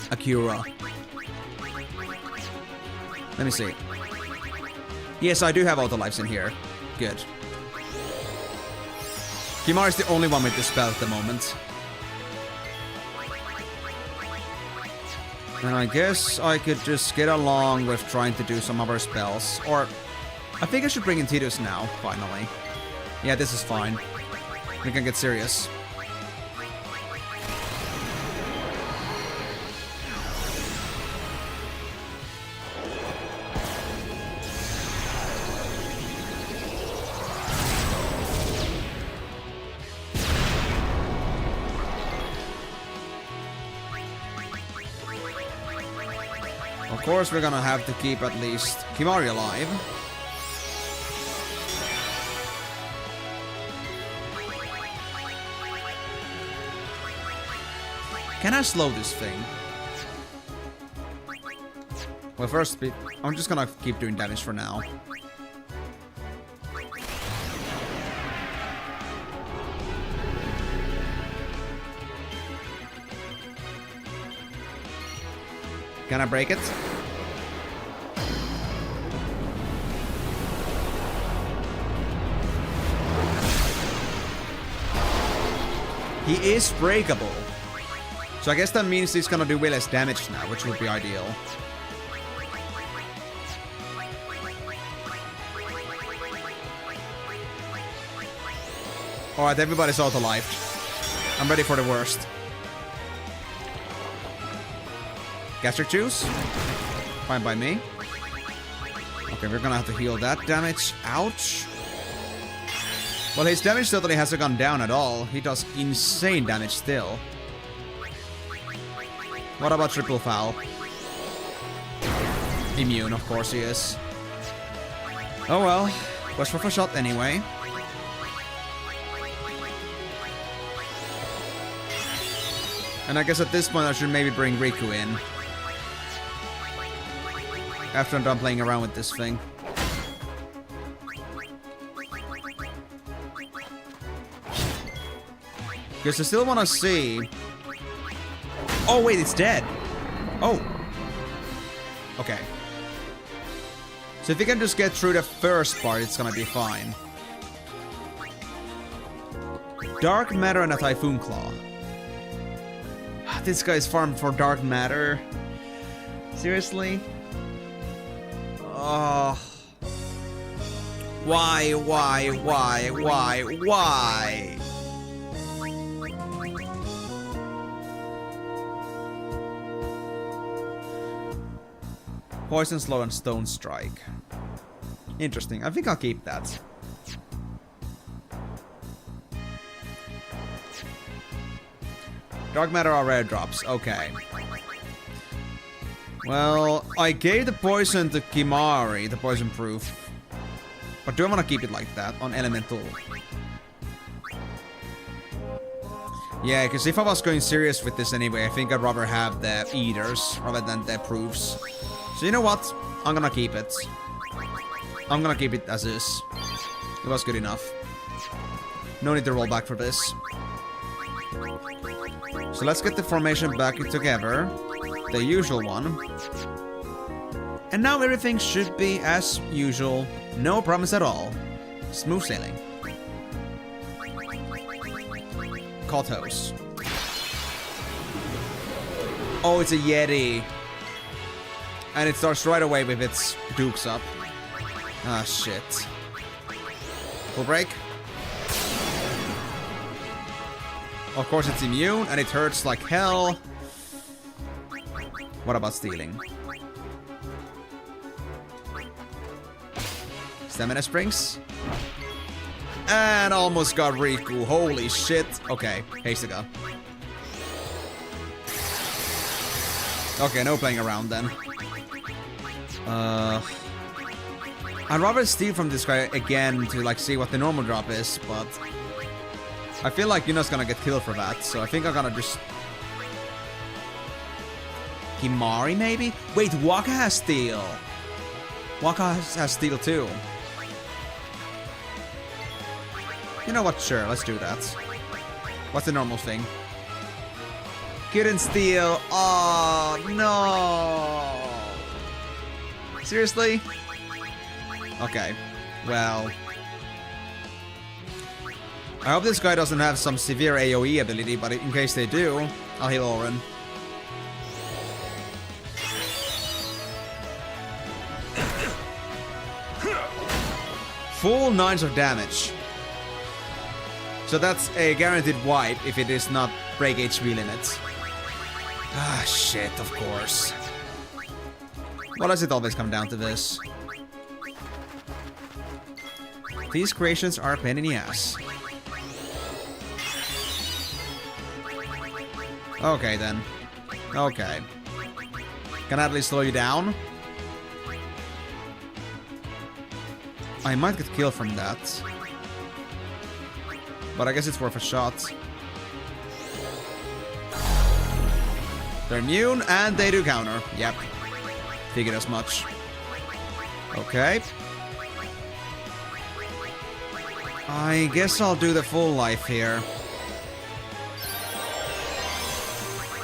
Akira. Let me see. Yes, I do have auto lives in here. Good. Kimari is the only one with this spell at the moment. And I guess I could just get along with trying to do some other spells. Or, I think I should bring in Tidus now, finally. Yeah, this is fine. We can get serious. Of course, we're gonna have to keep at least Kimari alive. Can I slow this thing? Well, first, I'm just gonna keep doing damage for now. Can I break it? He is breakable. So I guess that means he's gonna do way less damage now, which would be ideal. Alright, everybody's auto-lived. I'm ready for the worst. Gastric Juice? Fine by me. Okay, we're gonna have to heal that damage. Ouch. Well, his damage totally hasn't gone down at all. He does insane damage still. What about Triple Foul? Immune, of course he is. Oh well. Was worth a shot anyway. And I guess at this point I should maybe bring Riku in. After I'm done playing around with this thing. Because I still want to see... Oh, wait, it's dead. Oh. Okay. So if you can just get through the first part, it's gonna be fine. Dark Matter and a Typhoon Claw. This guy's farmed for Dark Matter. Seriously? Oh. Why? Poison Slow and Stone Strike. Interesting. I think I'll keep that. Dark Matter are rare drops. Okay. Well, I gave the poison to Kimari, the poison proof. But do I want to keep it like that on Elemental? Yeah, because if I was going serious with this anyway, I think I'd rather have the Eaters rather than the proofs. So you know what? I'm gonna keep it. I'm gonna keep it as is. It was good enough. No need to roll back for this. So let's get the formation back together. The usual one. And now everything should be as usual. No problems at all. Smooth sailing. Kotos. Oh, it's a Yeti. And it starts right away with its dukes up. Ah, shit. Full break. Of course it's immune, and it hurts like hell. What about stealing? Stamina Springs. And almost got Riku. Holy shit. Okay, Hastaga. Okay, no playing around then. I'd rather steal from this guy again to like see what the normal drop is, but I feel like Yuna's gonna get killed for that, so I think I'm gonna just... Kimari, maybe? Wait, Waka has steal. Waka has steal too. You know what? Sure, let's do that. What's the normal thing? Couldn't steal. Oh, no. Seriously? Okay. Well... I hope this guy doesn't have some severe AoE ability, but in case they do, I'll heal Oren. Full 9s of damage. So that's a guaranteed wipe if it is not break HP limits. Ah, shit, of course. Why does it always come down to this? These creations are a pain in the ass. Okay, then. Okay. Can I at least slow you down? I might get killed from that. But I guess it's worth a shot. They're immune, and they do counter. Yep. Figured as much. Okay. I guess I'll do the full life here.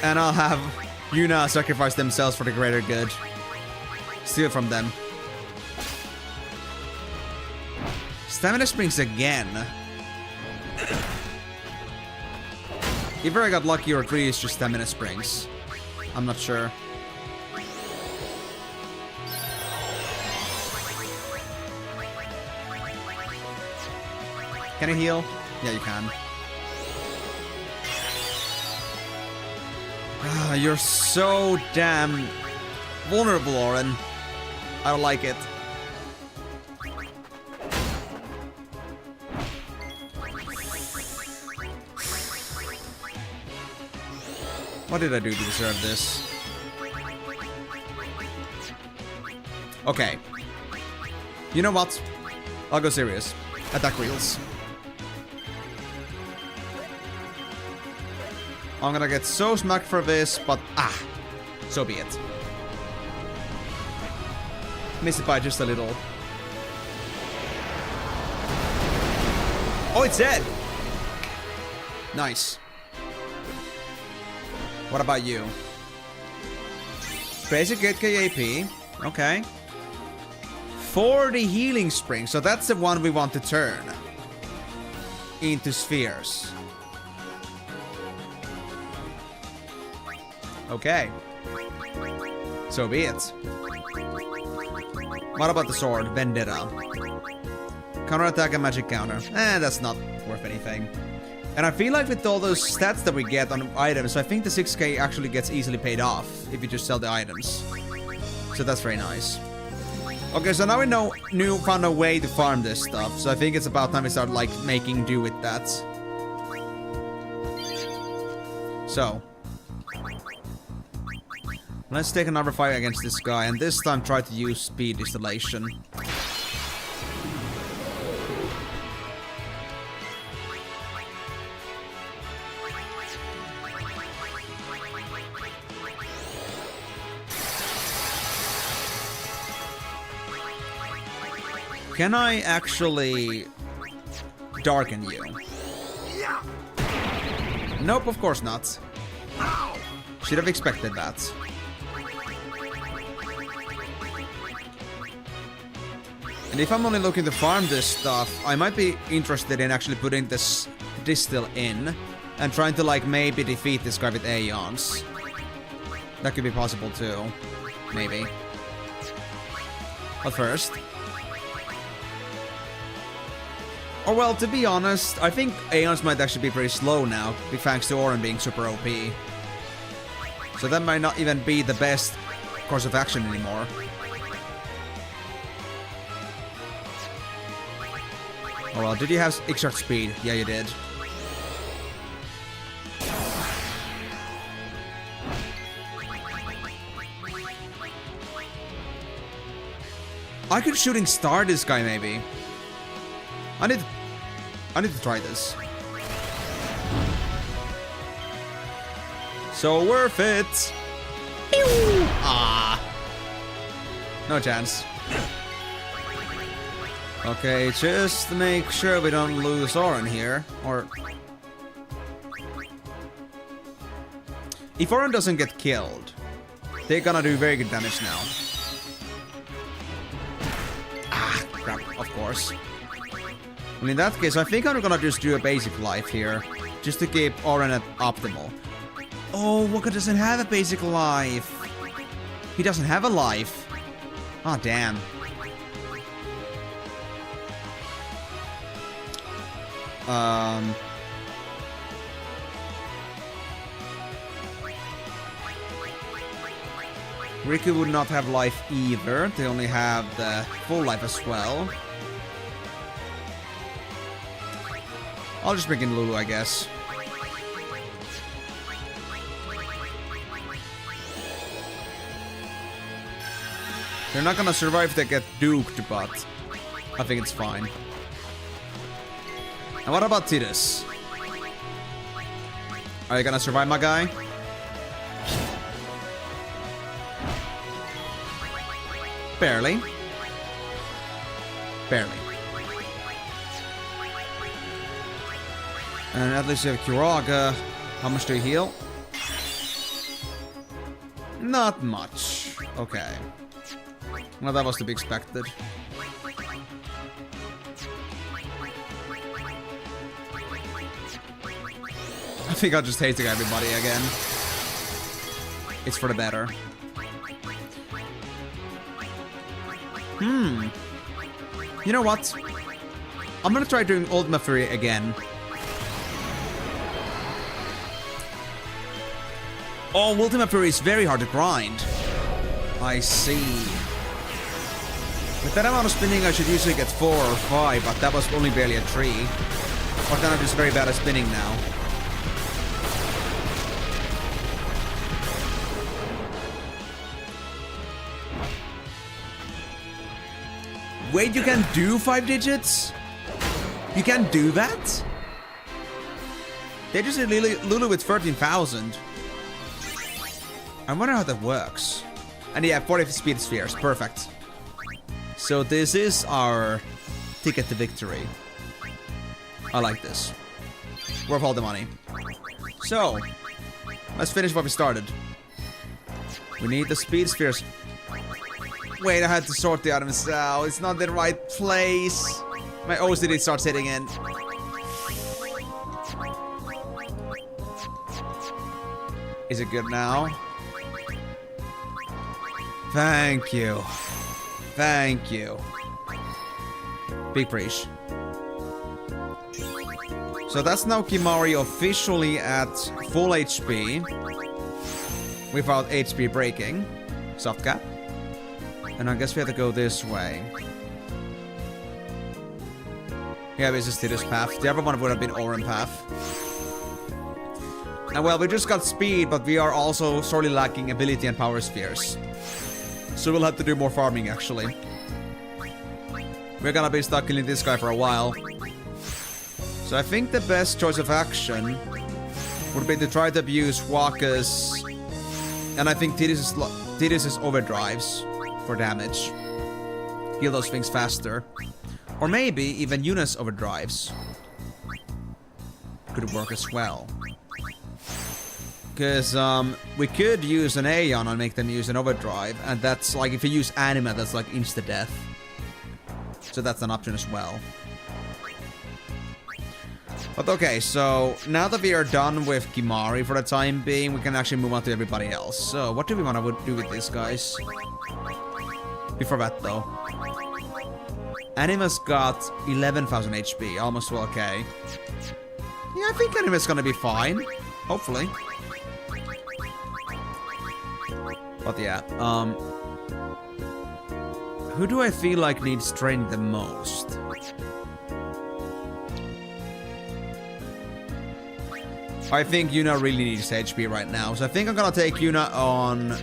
And I'll have Yuna sacrifice themselves for the greater good. Steal from them. Stamina Springs again. Either I got lucky or 3 is just Stamina Springs. I'm not sure. Can you heal? Yeah, you can. Ah, you're so damn vulnerable, Oren. I don't like it. What did I do to deserve this? Okay. You know what? I'll go serious. Attack reels. I'm gonna get so smacked for this, but so be it. Miss it by just a little. Oh, it's dead! Nice. What about you? Basic 8k AP. Okay. 40 healing spring, so that's the one we want to turn into spheres. Okay. So be it. What about the sword? Vendetta. Counterattack and magic counter. That's not worth anything. And I feel like with all those stats that we get on items, I think the 6k actually gets easily paid off if you just sell the items. So that's very nice. Okay, so now we found a way to farm this stuff. So I think it's about time we start like making do with that. So let's take another fight against this guy, and this time try to use speed distillation. Can I actually darken you? Nope, of course not. Should have expected that. And if I'm only looking to farm this stuff, I might be interested in actually putting this distill in and trying to like maybe defeat this guy with Aeons. That could be possible too. Maybe. But first. Or well, to be honest, I think Aeons might actually be pretty slow now, thanks to Auron being super OP. So that might not even be the best course of action anymore. Oh well, did you have extra speed? Yeah, you did. I could shooting star this guy maybe. I need to try this. So worth it. Pew! Ah. No chance. Okay, just to make sure we don't lose Auron here. Or if Auron doesn't get killed, they're gonna do very good damage now. Ah, crap, of course. And in that case, I think I'm gonna just do a basic life here. Just to keep Auron at optimal. Oh, Waka doesn't have a basic life. He doesn't have a life. Ah, oh, damn. Riku would not have life either. They only have the full life as well. I'll just bring in Lulu, I guess. They're not gonna survive if they get duked, but I think it's fine. And what about Tidus? Are you gonna survive, my guy? Barely. Barely. And at least you have Kiraga. How much do you heal? Not much. Okay. Well, that was to be expected. I think I'll just hating everybody again. It's for the better. You know what? I'm gonna try doing Ultima Fury again. Oh, Ultima Fury is very hard to grind. I see. With that amount of spinning, I should usually get 4 or 5, but that was only barely a 3. Or then I'm just very bad at spinning now. Wait, you can do 5 digits? You can do that? They just did Lulu with 13,000. I wonder how that works. And yeah, 40 speed spheres. Perfect. So this is our ticket to victory. I like this. Worth all the money. So, let's finish what we started. We need the speed spheres. Wait, I had to sort the items out. It's not the right place. My OCD starts hitting in. Is it good now? Thank you. Thank you. Big praise. So that's now Kimari officially at full HP. Without HP breaking. Soft cap. And I guess we have to go this way. Yeah, this is Tidus path. The other one would have been Oren path. And well, we just got speed, but we are also sorely lacking ability and power spheres. So we'll have to do more farming, actually. We're gonna be stuck killing this guy for a while. So I think the best choice of action would be to try to abuse Waka's... And I think Tidus' overdrives for damage. Heal those things faster. Or maybe even Yuna's overdrives could work as well. Because we could use an Aeon and make them use an overdrive, and that's like, if you use Anima, that's like insta-death. So that's an option as well. But okay, so now that we are done with Kimahri for the time being, we can actually move on to everybody else. So what do we want to do with these guys? Before that though. Anima's got 11,000 HP, almost well okay. Yeah, I think Anima's gonna be fine. Hopefully. But yeah, who do I feel like needs training the most? I think Yuna really needs HP right now, so I think I'm gonna take Yuna on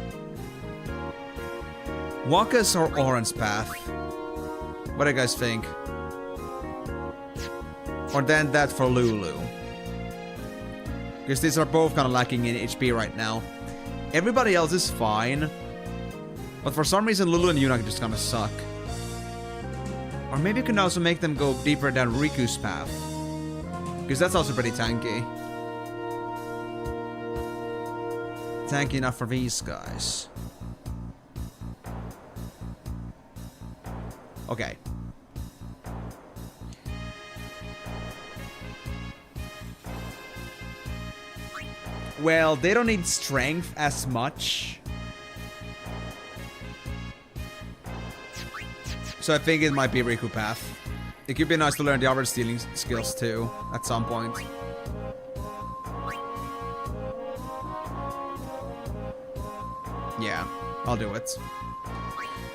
Waka's or Oren's path. What do you guys think? Or then that for Lulu. Because these are both kind of lacking in HP right now. Everybody else is fine. But for some reason Lulu and Yuna just kind of suck. Or maybe you can also make them go deeper down Riku's path. Because that's also pretty tanky. Tanky enough for these guys. Okay. Well, they don't need strength as much. So I think it might be Riku path. It could be nice to learn the other stealing skills too, at some point. Yeah, I'll do it.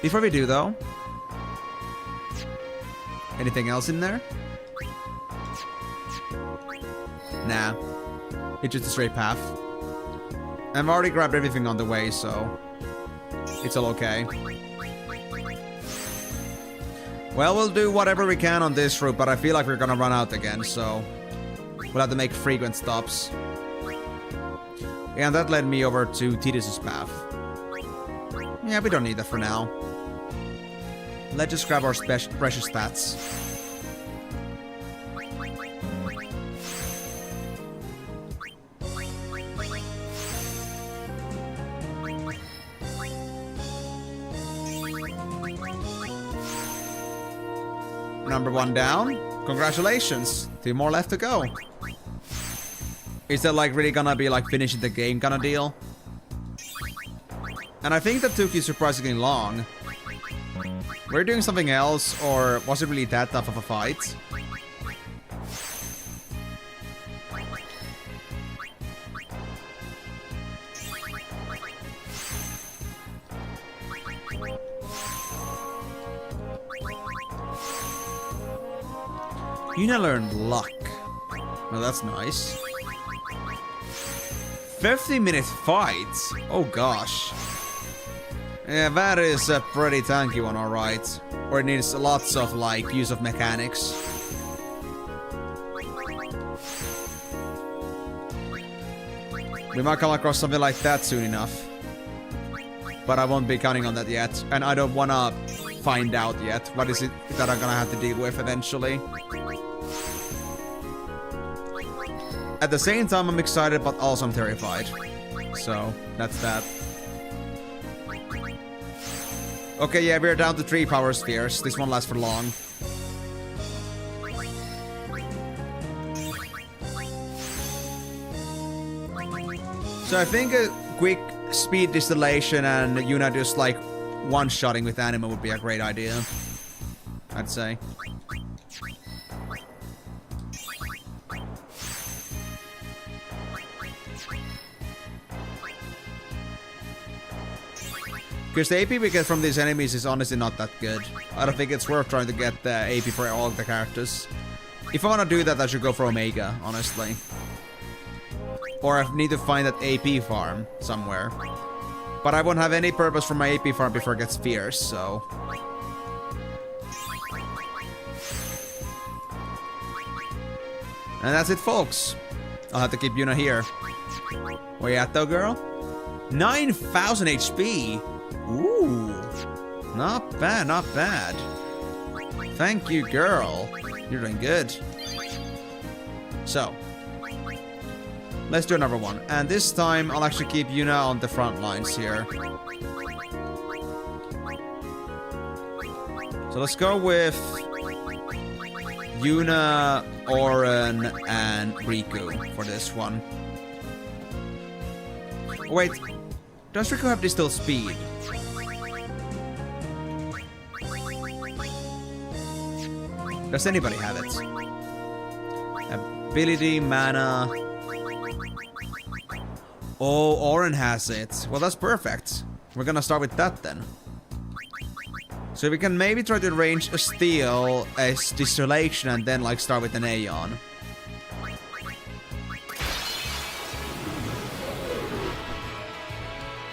Before we do though, anything else in there? Nah. It's just a straight path. I've already grabbed everything on the way, so it's all okay. Well, we'll do whatever we can on this route, but I feel like we're gonna run out again, so we'll have to make frequent stops. And that led me over to Tidus' path. Yeah, we don't need that for now. Let's just grab our precious stats. Number 1 down. Congratulations. 2 more left to go. Is that like really gonna be like finishing the game kind of deal? And I think that took you surprisingly long. Were you doing something else, or was it really that tough of a fight? Yuna learned luck. Well, that's nice. 50-minute fight? Oh gosh. Yeah, that is a pretty tanky one, alright. Or it needs lots of, like, use of mechanics. We might come across something like that soon enough. But I won't be counting on that yet. And I don't wanna find out yet. What is it that I'm gonna have to deal with eventually? At the same time, I'm excited, but also I'm terrified. So, that's that. Okay, yeah, we're down to 3 power spheres. This won't last for long. So I think a quick speed distillation and Yuna just like one-shotting with Anima would be a great idea. I'd say. Because the AP we get from these enemies is honestly not that good. I don't think it's worth trying to get the AP for all of the characters. If I want to do that, I should go for Omega, honestly. Or I need to find that AP farm somewhere. But I won't have any purpose for my AP farm before it gets fierce, so... And that's it, folks. I'll have to keep Yuna here. Where you at, though, girl? 9,000 HP! Ooh. Not bad, not bad. Thank you, girl. You're doing good. So. Let's do another one. And this time, I'll actually keep Yuna on the front lines here. So let's go with... Yuna, Auron, and Riku for this one. Oh, wait. Does Riku have distilled speed? Does anybody have it? Ability, mana... Oh, Auron has it. Well, that's perfect. We're gonna start with that then. So we can maybe try to arrange a steal, a distillation, and then like start with an Aeon.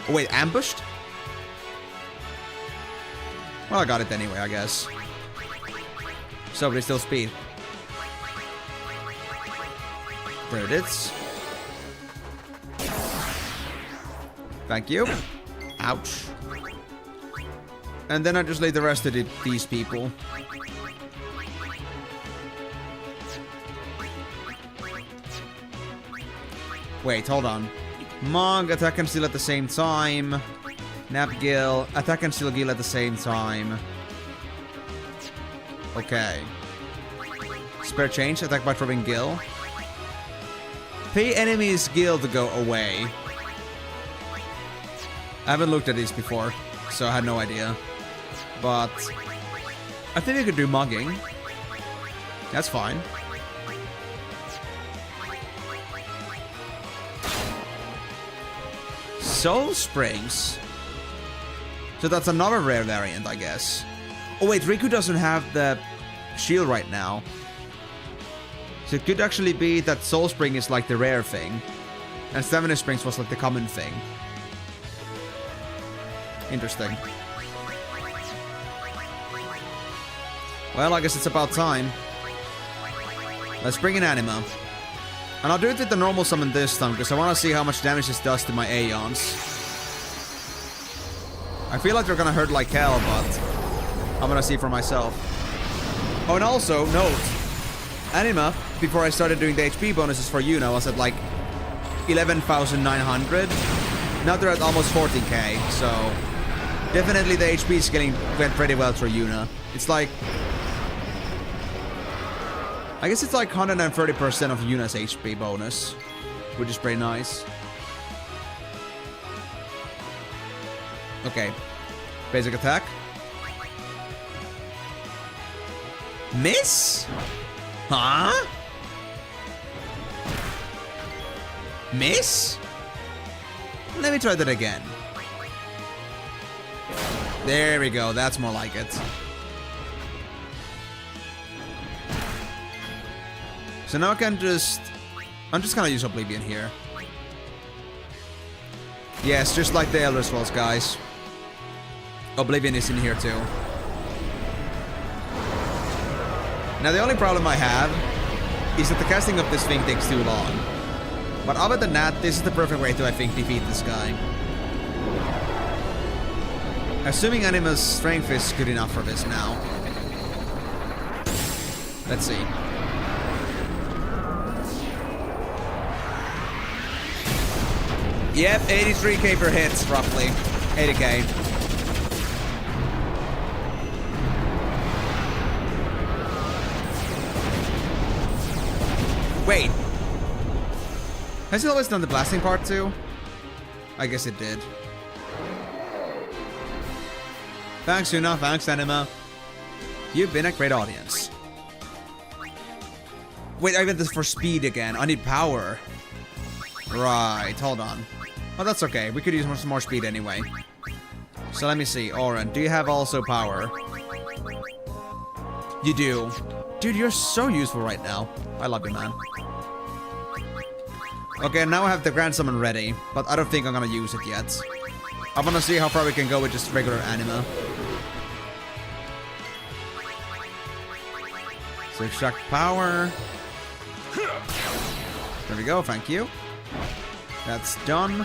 Oh, wait, ambushed? Well, I got it anyway, I guess. So, but it's still speed. There it is. Thank you. Ouch. And then I just leave the rest of these people. Wait, hold on. Mog, attack and steal at the same time. Napgil, attack and steal Gil at the same time. Okay. Spare change, attack by throwing Gil. Pay enemies Gil to go away. I haven't looked at these before, so I had no idea. But I think I could do mugging. That's fine. Soul Springs. So that's another rare variant, I guess. Oh wait, Riku doesn't have the shield right now. So it could actually be that Soul Spring is like the rare thing. And Stamina Springs was like the common thing. Interesting. Well, I guess it's about time. Let's bring in Anima. And I'll do it with the normal summon this time, because I want to see how much damage this does to my Aeons. I feel like they're gonna hurt like hell, but I'm gonna see for myself. Oh, and also, note, Anima, before I started doing the HP bonuses for Yuna, was at like 11,900. Now they're at almost 14k, so definitely the HP scaling went pretty well for Yuna. It's like... I guess it's like 130% of Yuna's HP bonus, which is pretty nice. Okay. Basic attack. Miss? Huh? Miss? Let me try that again. There we go, that's more like it. So now I can just... I'm just gonna use Oblivion here. Yes, just like the Elder Scrolls, guys. Oblivion is in here too. Now the only problem I have is that the casting of this thing takes too long. But other than that, this is the perfect way to, I think, defeat this guy. Assuming Anima's strength is good enough for this now. Let's see. Yep, 83k per hit, roughly. 80k. Wait. Has it always done the blasting part too? I guess it did. Thanks, Una. Thanks, Anima. You've been a great audience. Wait, I meant this for speed again. I need power. Right, hold on. Oh, that's okay. We could use some more speed anyway. So let me see. Oren, do you have also power? You do. Dude, you're so useful right now. I love you, man. Okay, now I have the Grand Summon ready, but I don't think I'm gonna use it yet. I wanna see how far we can go with just regular anima. So extract power. There we go, thank you. That's done.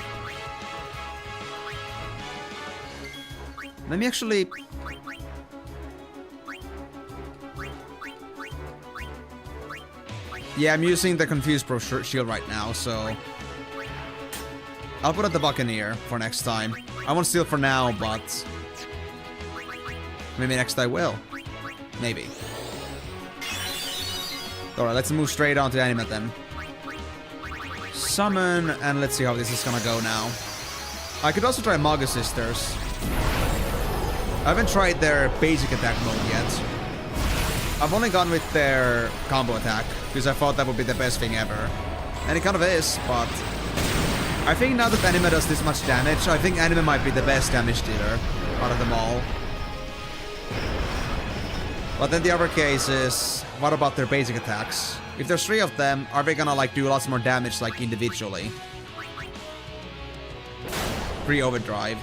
Let me actually... Yeah, I'm using the Confused Pro shield right now, so... I'll put it the Buccaneer for next time. I won't steal for now, but... Maybe next I will. Maybe. Alright, let's move straight on to Anima then. Summon, and let's see how this is gonna go now. I could also try Maga Sisters. I haven't tried their basic attack mode yet. I've only gone with their combo attack, because I thought that would be the best thing ever. And it kind of is, but... I think now that Anima does this much damage, I think Anima might be the best damage dealer out of them all. But then the other case is, what about their basic attacks? If there's 3 of them, are they gonna like do lots more damage like individually? Pre-overdrive.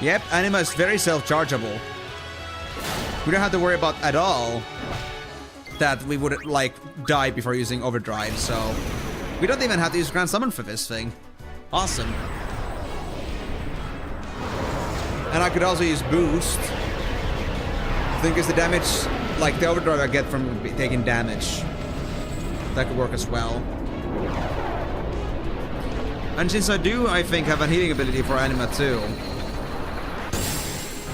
Yep, Anima is very self-chargeable. We don't have to worry about at all that we would, like, die before using Overdrive, so... We don't even have to use Grand Summon for this thing. Awesome. And I could also use Boost. I think it's the damage, like, the Overdrive I get from taking damage. That could work as well. And since I do, I think, have a healing ability for Anima too,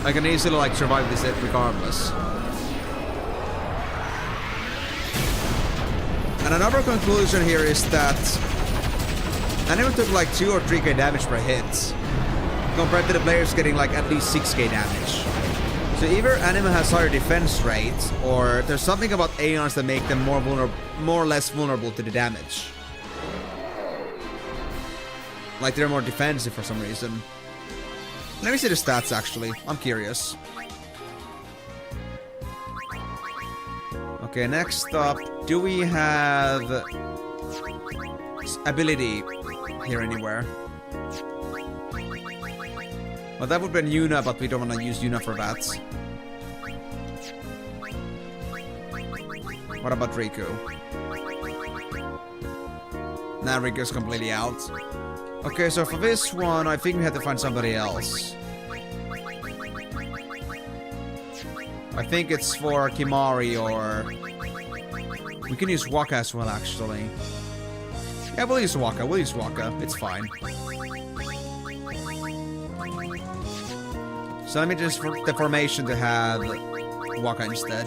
I can easily, like, survive this regardless. And another conclusion here is that Anima took like 2 or 3k damage per hit, compared to the players getting like at least 6k damage. So either Anima has higher defense rate, or there's something about Aeons that make them more or less vulnerable to the damage. Like they're more defensive for some reason. Let me see the stats actually, I'm curious. Okay, next up, do we have ability here anywhere? Well, that would be Yuna, but we don't want to use Yuna for that. What about Riku? Nah, Riku's completely out. Okay, so for this one, I think we have to find somebody else. I think it's for Kimari or... We can use Waka as well, actually. Yeah, we'll use Waka. We'll use Waka. It's fine. So let me just the formation to have Waka instead.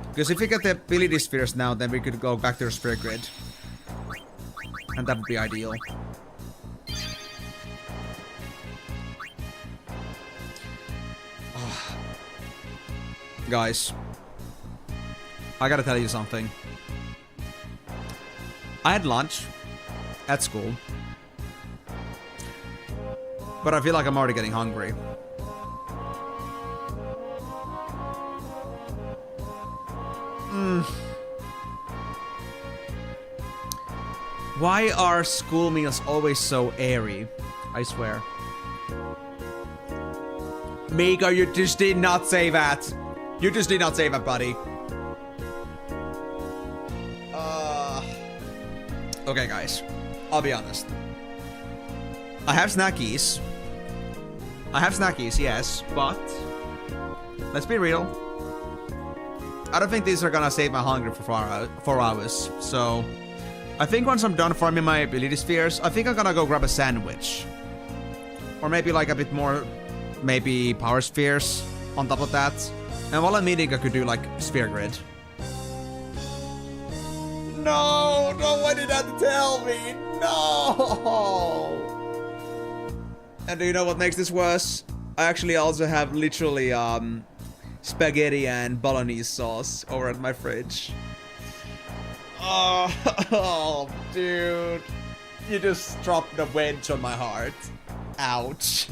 Because if we get the ability spheres now, then we could go back to the Spirit Grid. And that would be ideal. Guys, I gotta tell you something. I had lunch at school, but I feel like I'm already getting hungry. Why are school meals always so airy? I swear. Mika, you just did not say that. You just did not say that, buddy. Okay, guys. I'll be honest. I have snackies. I have snackies, yes, but... Let's be real. I don't think these are gonna save my hunger for 4 hours, so... I think once I'm done farming my ability spheres, I think I'm gonna go grab a sandwich. Or maybe like a bit more... Maybe power spheres on top of that. And while I'm eating, I could do like Sphere Grid. No! No, why did that tell me? No! And do you know what makes this worse? I actually also have literally spaghetti and bolognese sauce over at my fridge. Oh, dude. You just dropped a wedge on my heart. Ouch.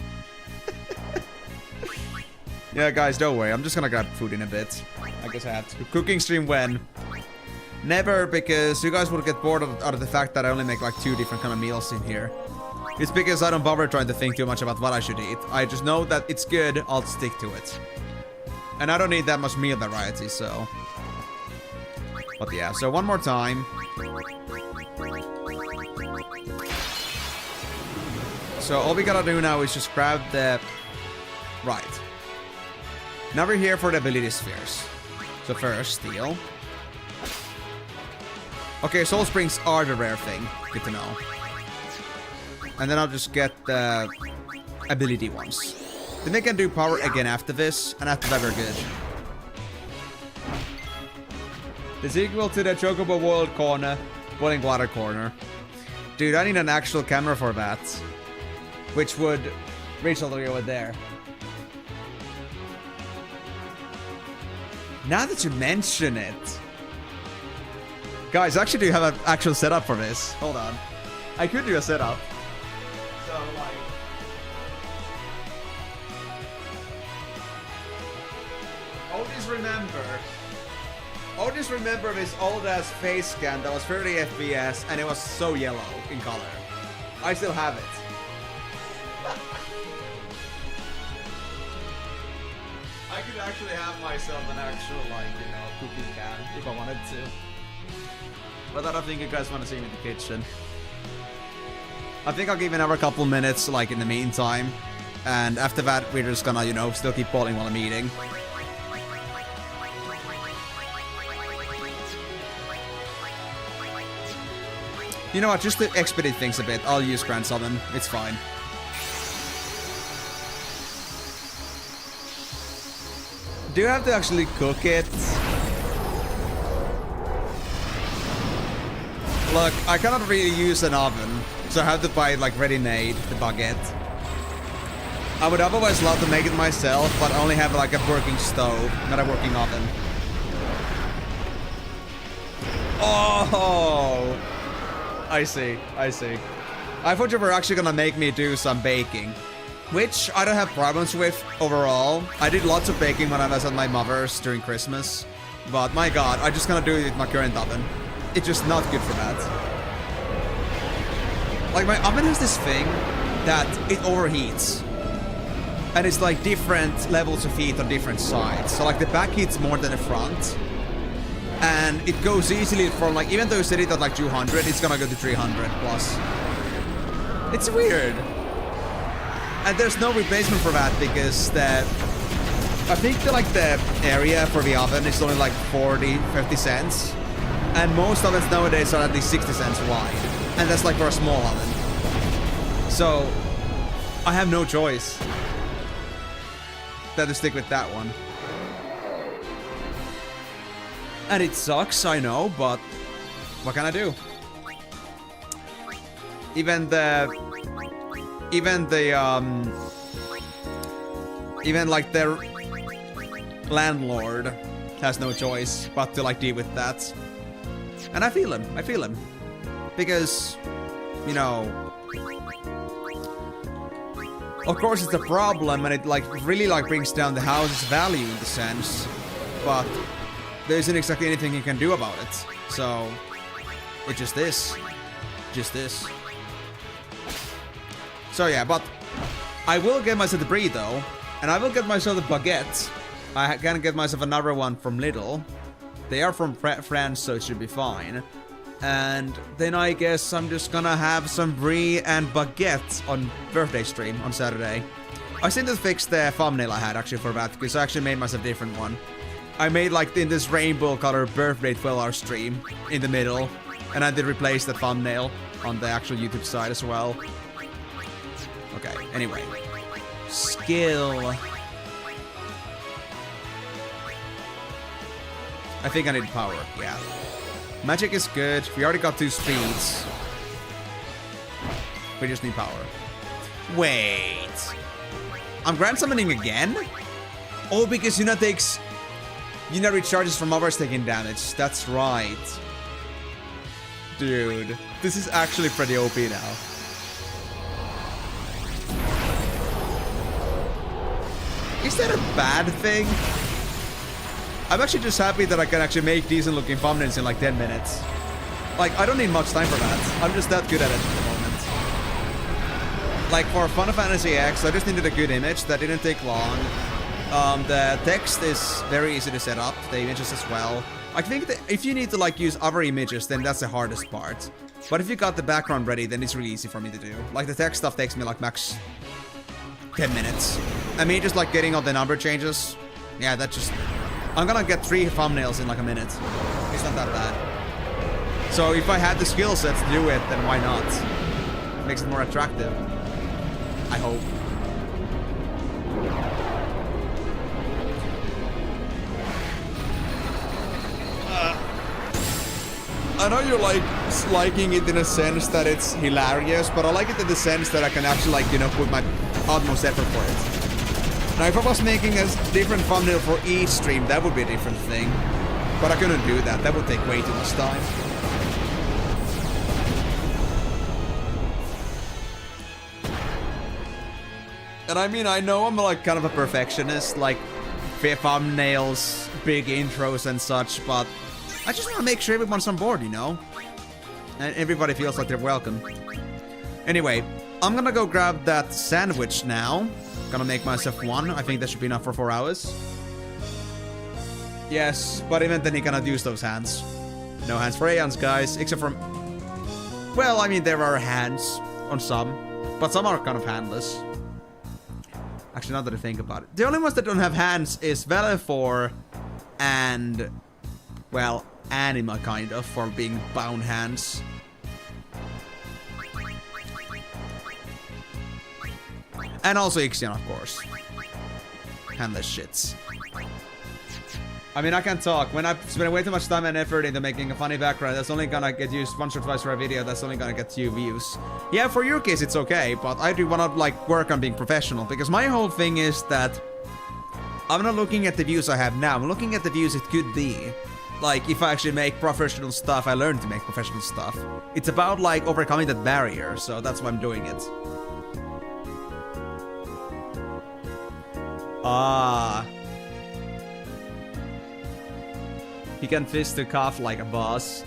Yeah, guys, don't worry. I'm just gonna grab food in a bit. I guess I have to. Cooking stream when? Never, because you guys will get bored out of the fact that I only make like 2 different kind of meals in here. It's because I don't bother trying to think too much about what I should eat. I just know that it's good, I'll stick to it. And I don't need that much meal variety, so... But yeah, so one more time. So all we gotta do now is just grab the... Right. Now we're here for the ability spheres. So first, steel. Okay, soul springs are the rare thing. Good to know. And then I'll just get the ability ones. Then they can do power again after this, and after that we're good. The sequel to the Chocobo World Corner, Boiling Water Corner. Dude, I need an actual camera for that. Which would reach all the way over there. Now that you mention it. Guys, I actually do have an actual setup for this. Hold on. I could do a setup. So, like... Always remember this old ass face scan that was 30 FPS and it was so yellow in color. I still have it. I could actually have myself an actual, like, you know, cooking can if I wanted to. But I don't think you guys want to see me in the kitchen. I think I'll give another couple minutes, like, in the meantime. And after that, we're just gonna, you know, still keep balling while I'm eating. You know what, just to expedite things a bit, I'll use Grand Summon. It's fine. Do you have to actually cook it? Look, I cannot really use an oven, so I have to buy like ready-made, the baguette. I would otherwise love to make it myself, but I only have like a working stove, not a working oven. Oh! I see, I see. I thought you were actually gonna make me do some baking. Which I don't have problems with overall. I did lots of baking when I was at my mother's during Christmas. But my god, I just cannot do it with my current oven. It's just not good for that. Like my oven has this thing that it overheats. And it's like different levels of heat on different sides. So like the back heats more than the front. And it goes easily from like, even though you set it at like 200, it's gonna go to 300 plus. It's weird. And there's no replacement for that because I think the area for the oven is only like 40-50 cents. And most ovens nowadays are at least 60 cents wide. And that's like for a small oven. So I have no choice than to stick with that one. And it sucks, I know, but what can I do? Even like their landlord has no choice but to like deal with that. And I feel him. Because, you know, of course it's a problem and it like really like brings down the house's value in the sense, but there isn't exactly anything you can do about it. So, it's just this. So yeah, but I will get myself the brie though, and I will get myself the baguette. I can get myself another one from Lidl. They are from France, so it should be fine. And then I guess I'm just gonna have some brie and baguette on birthday stream on Saturday. I seem to fix the thumbnail I had actually for that, because I actually made myself a different one. I made like in this rainbow color birthday 12-hour stream in the middle, and I did replace the thumbnail on the actual YouTube side as well. Okay, anyway. Skill. I think I need power, yeah. Magic is good. We already got 2 speeds. We just need power. Wait. I'm grand summoning again? Oh, because Yuna takes... Yuna recharges from others taking damage. That's right. Dude, this is actually pretty OP now. Is that a bad thing? I'm actually just happy that I can actually make decent looking thumbnails in like 10 minutes. Like, I don't need much time for that. I'm just that good at it at the moment. Like, for Final Fantasy X, I just needed a good image. That didn't take long. The text is very easy to set up. The images as well. I think that if you need to, like, use other images, then that's the hardest part. But if you got the background ready, then it's really easy for me to do. Like, the text stuff takes me, like, max 10 minutes. I mean, just, like, getting all the number changes. Yeah, that just... I'm gonna get 3 thumbnails in, like, a minute. It's not that bad. So if I had the skill set to do it, then why not? It makes it more attractive. I hope. I know you're like liking it in a sense that it's hilarious, but I like it in the sense that I can actually, like, you know, put my utmost effort for it. Now, if I was making a different thumbnail for each stream, that would be a different thing. But I couldn't do that. That would take way too much time. And I mean, I know I'm like kind of a perfectionist, like thumbnails, big intros and such, but I just want to make sure everyone's on board, you know? And everybody feels like they're welcome. Anyway, I'm gonna go grab that sandwich now. Gonna make myself one. I think that should be enough for 4 hours. Yes, but even then you cannot use those hands. No hands for Aeons, guys, except for... Well, I mean, there are hands on some, but some are kind of handless. Actually, now that I think about it. The only ones that don't have hands is Valefor and... Well, Anima, kind of, for being bound hands. And also Ixion, of course. Handless shits. I mean, I can't talk. When I spend way too much time and effort into making a funny background, that's only gonna get used once or twice for a video. That's only gonna get few views. Yeah, for your case, it's okay, but I do wanna, like, work on being professional, because my whole thing is that I'm not looking at the views I have now. I'm looking at the views it could be. Like, if I actually make professional stuff, I learn to make professional stuff. It's about, like, overcoming that barrier, so that's why I'm doing it. Ah. He can fist the cuff like a boss.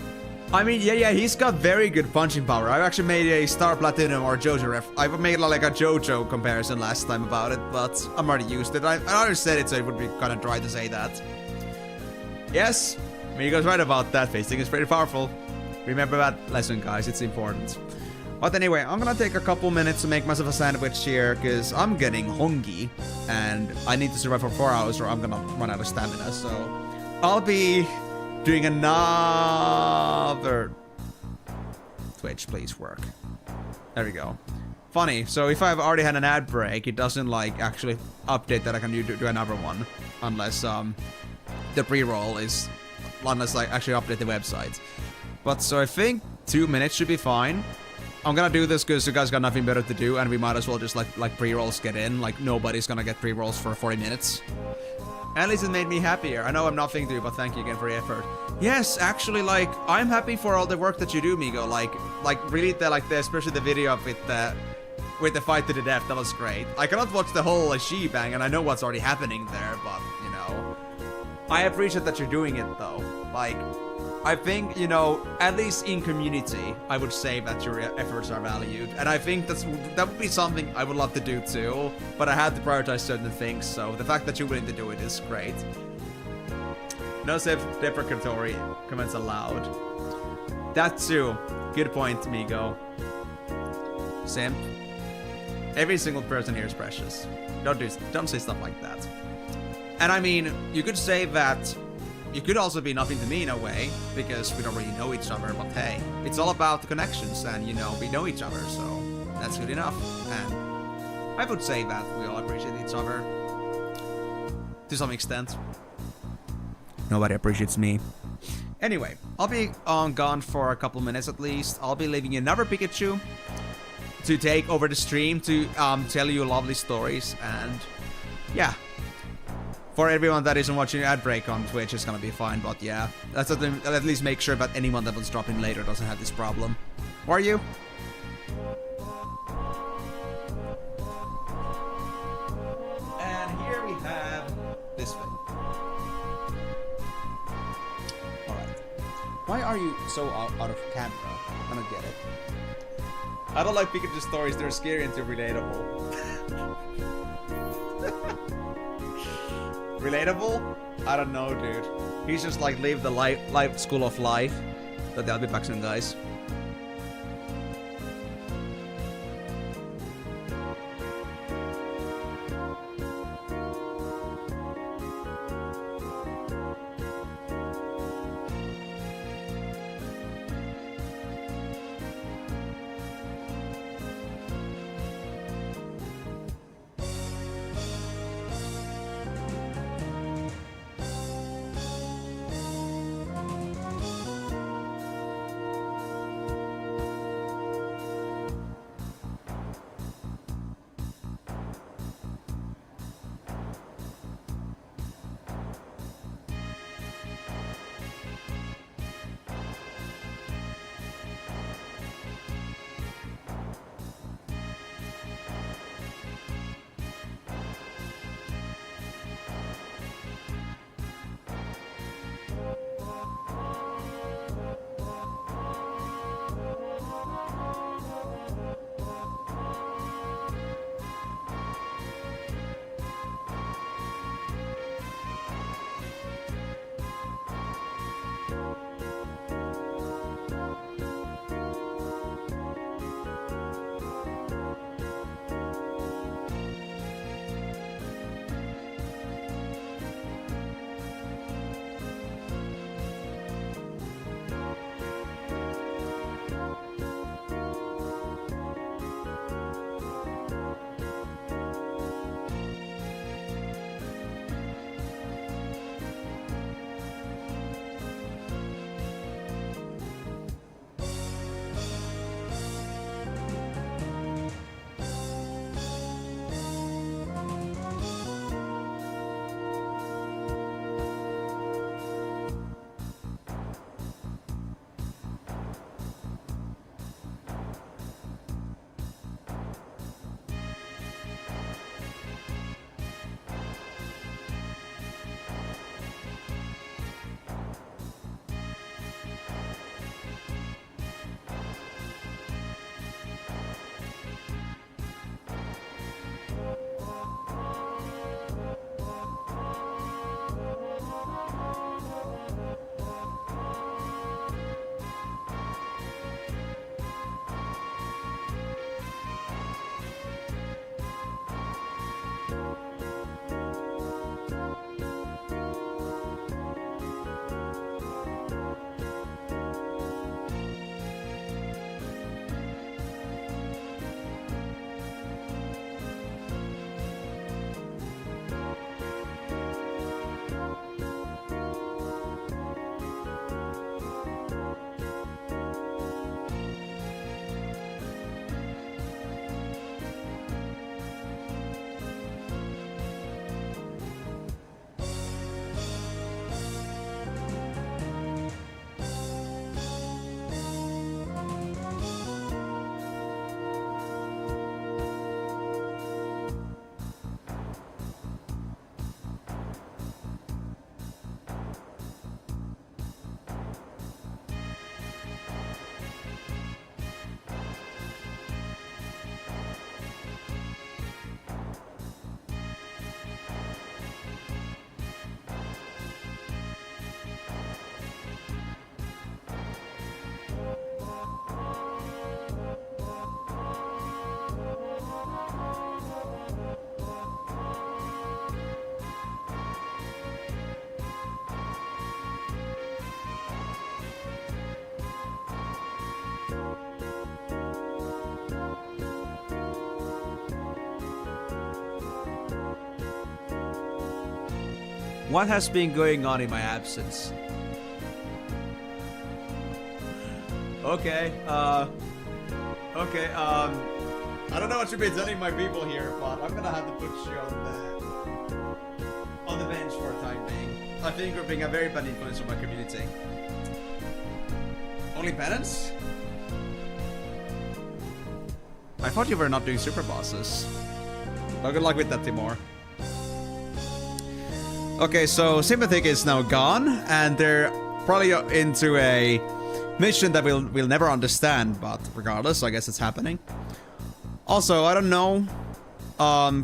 I mean, yeah, he's got very good punching power. I've actually made a Star Platinum or Jojo ref. I've made like a Jojo comparison last time about it, but I'm already used to it. I already said it, so it would be kind of dry to say that. Yes, Migo's right about that. Fisting is pretty powerful. Remember that lesson, guys. It's important. But anyway, I'm gonna take a couple minutes to make myself a sandwich here, because I'm getting hungry, and I need to survive for 4 hours or I'm gonna run out of stamina, so I'll be doing another... Twitch, please work. There we go. Funny, so if I've already had an ad break, it doesn't, like, actually update that I can do another one, unless, the pre-roll is... Unless I actually update the website. But, so I think 2 minutes should be fine. I'm gonna do this because you guys got nothing better to do, and we might as well just like pre-rolls get in. Like, nobody's gonna get pre-rolls for 40 minutes. At least it made me happier. I know I'm nothing to do, but thank you again for the effort. Yes, actually, like, I'm happy for all the work that you do, Migo. Like really, especially the video of it, with the fight to the death. That was great. I cannot watch the whole shebang, and I know what's already happening there, but, you know, I appreciate that you're doing it, though. Like, I think, you know, at least in community, I would say that your efforts are valued. And I think that would be something I would love to do too, but I had to prioritize certain things, so the fact that you're willing to do it is great. No self-deprecatory comments allowed. That too. Good point, Migo. Simp. Every single person here is precious. Don't say stuff like that. And I mean, you could say that you could also be nothing to me in a way, because we don't really know each other, but hey, it's all about the connections, and, you know, we know each other, so that's good enough. And I would say that we all appreciate each other to some extent. Nobody appreciates me. Anyway, I'll be gone for a couple minutes at least. I'll be leaving another Pikachu to take over the stream to tell you lovely stories. And yeah, for everyone that isn't watching ad break on Twitch, it's gonna be fine. But yeah, let's at least make sure that anyone that was dropping later doesn't have this problem. Who are you? And here we have this thing. Alright. Why are you so out of camera? I don't get it. I don't like Pikachu stories, they're scary and too relatable. Relatable? I don't know, dude. He's just like live the life school of life. But I'll be back soon, guys. What has been going on in my absence? Okay, I don't know what should be telling my people here, but I'm gonna have to put you on the bench for a time being. I think you're being a very bad influence on my community. Only penance? I thought you were not doing super bosses. Well, good luck with that, Timor. Okay, so Sympathetic is now gone, and they're probably into a mission that we'll never understand, but regardless, I guess it's happening. Also, I don't know,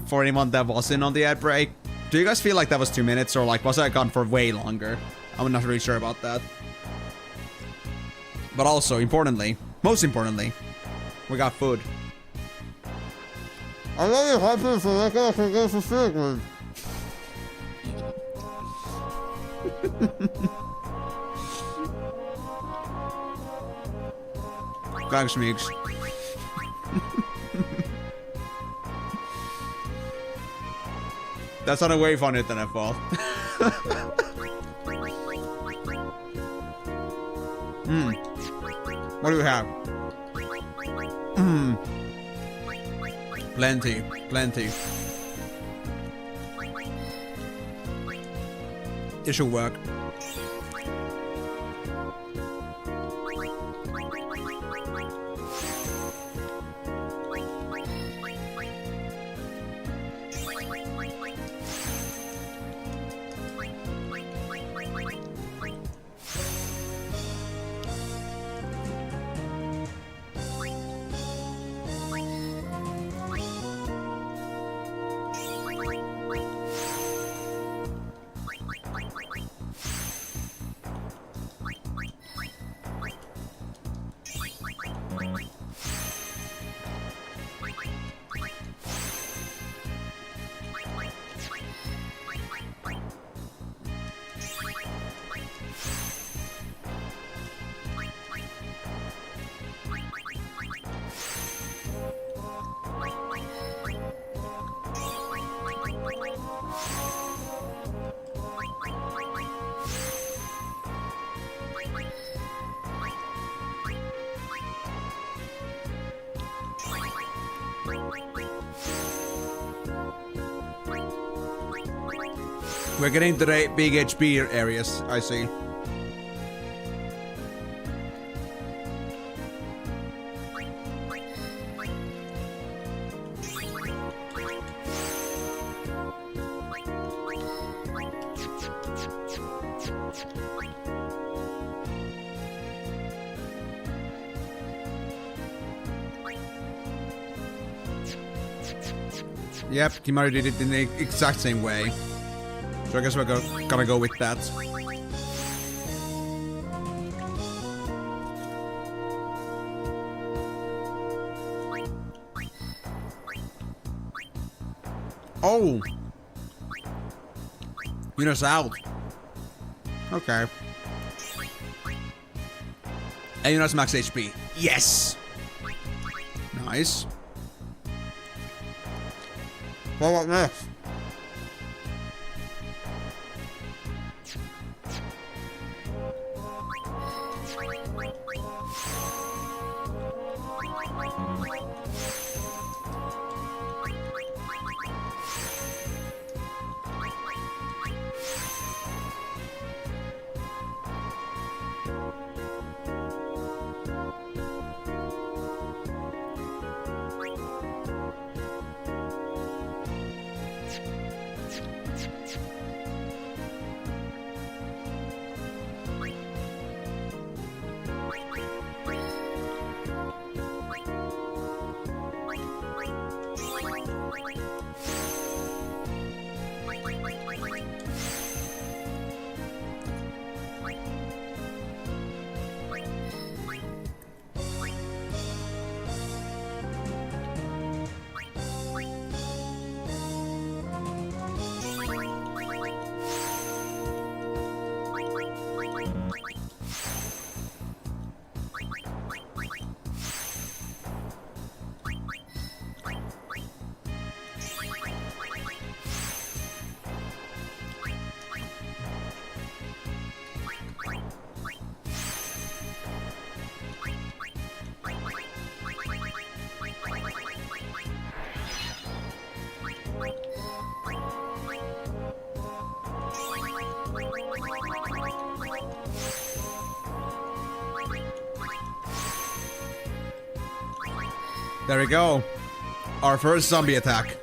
for anyone that was in on the ad break, do you guys feel like that was 2 minutes, or like was that gone for way longer? I'm not really sure about that. But also, importantly, most importantly, we got food. I know you're happy for like us to go for food. Thanks, Meeks. That sounded way funnier than I thought. What do we have? Plenty, plenty. It should work. We're getting to the big HP areas, I see. Yep, Kimari did it in the exact same way. So I guess we're gonna go with that. Oh! Yuna's out. Okay. And Yuna's max HP. Yes! Nice. What about next? There we go. Our first zombie attack.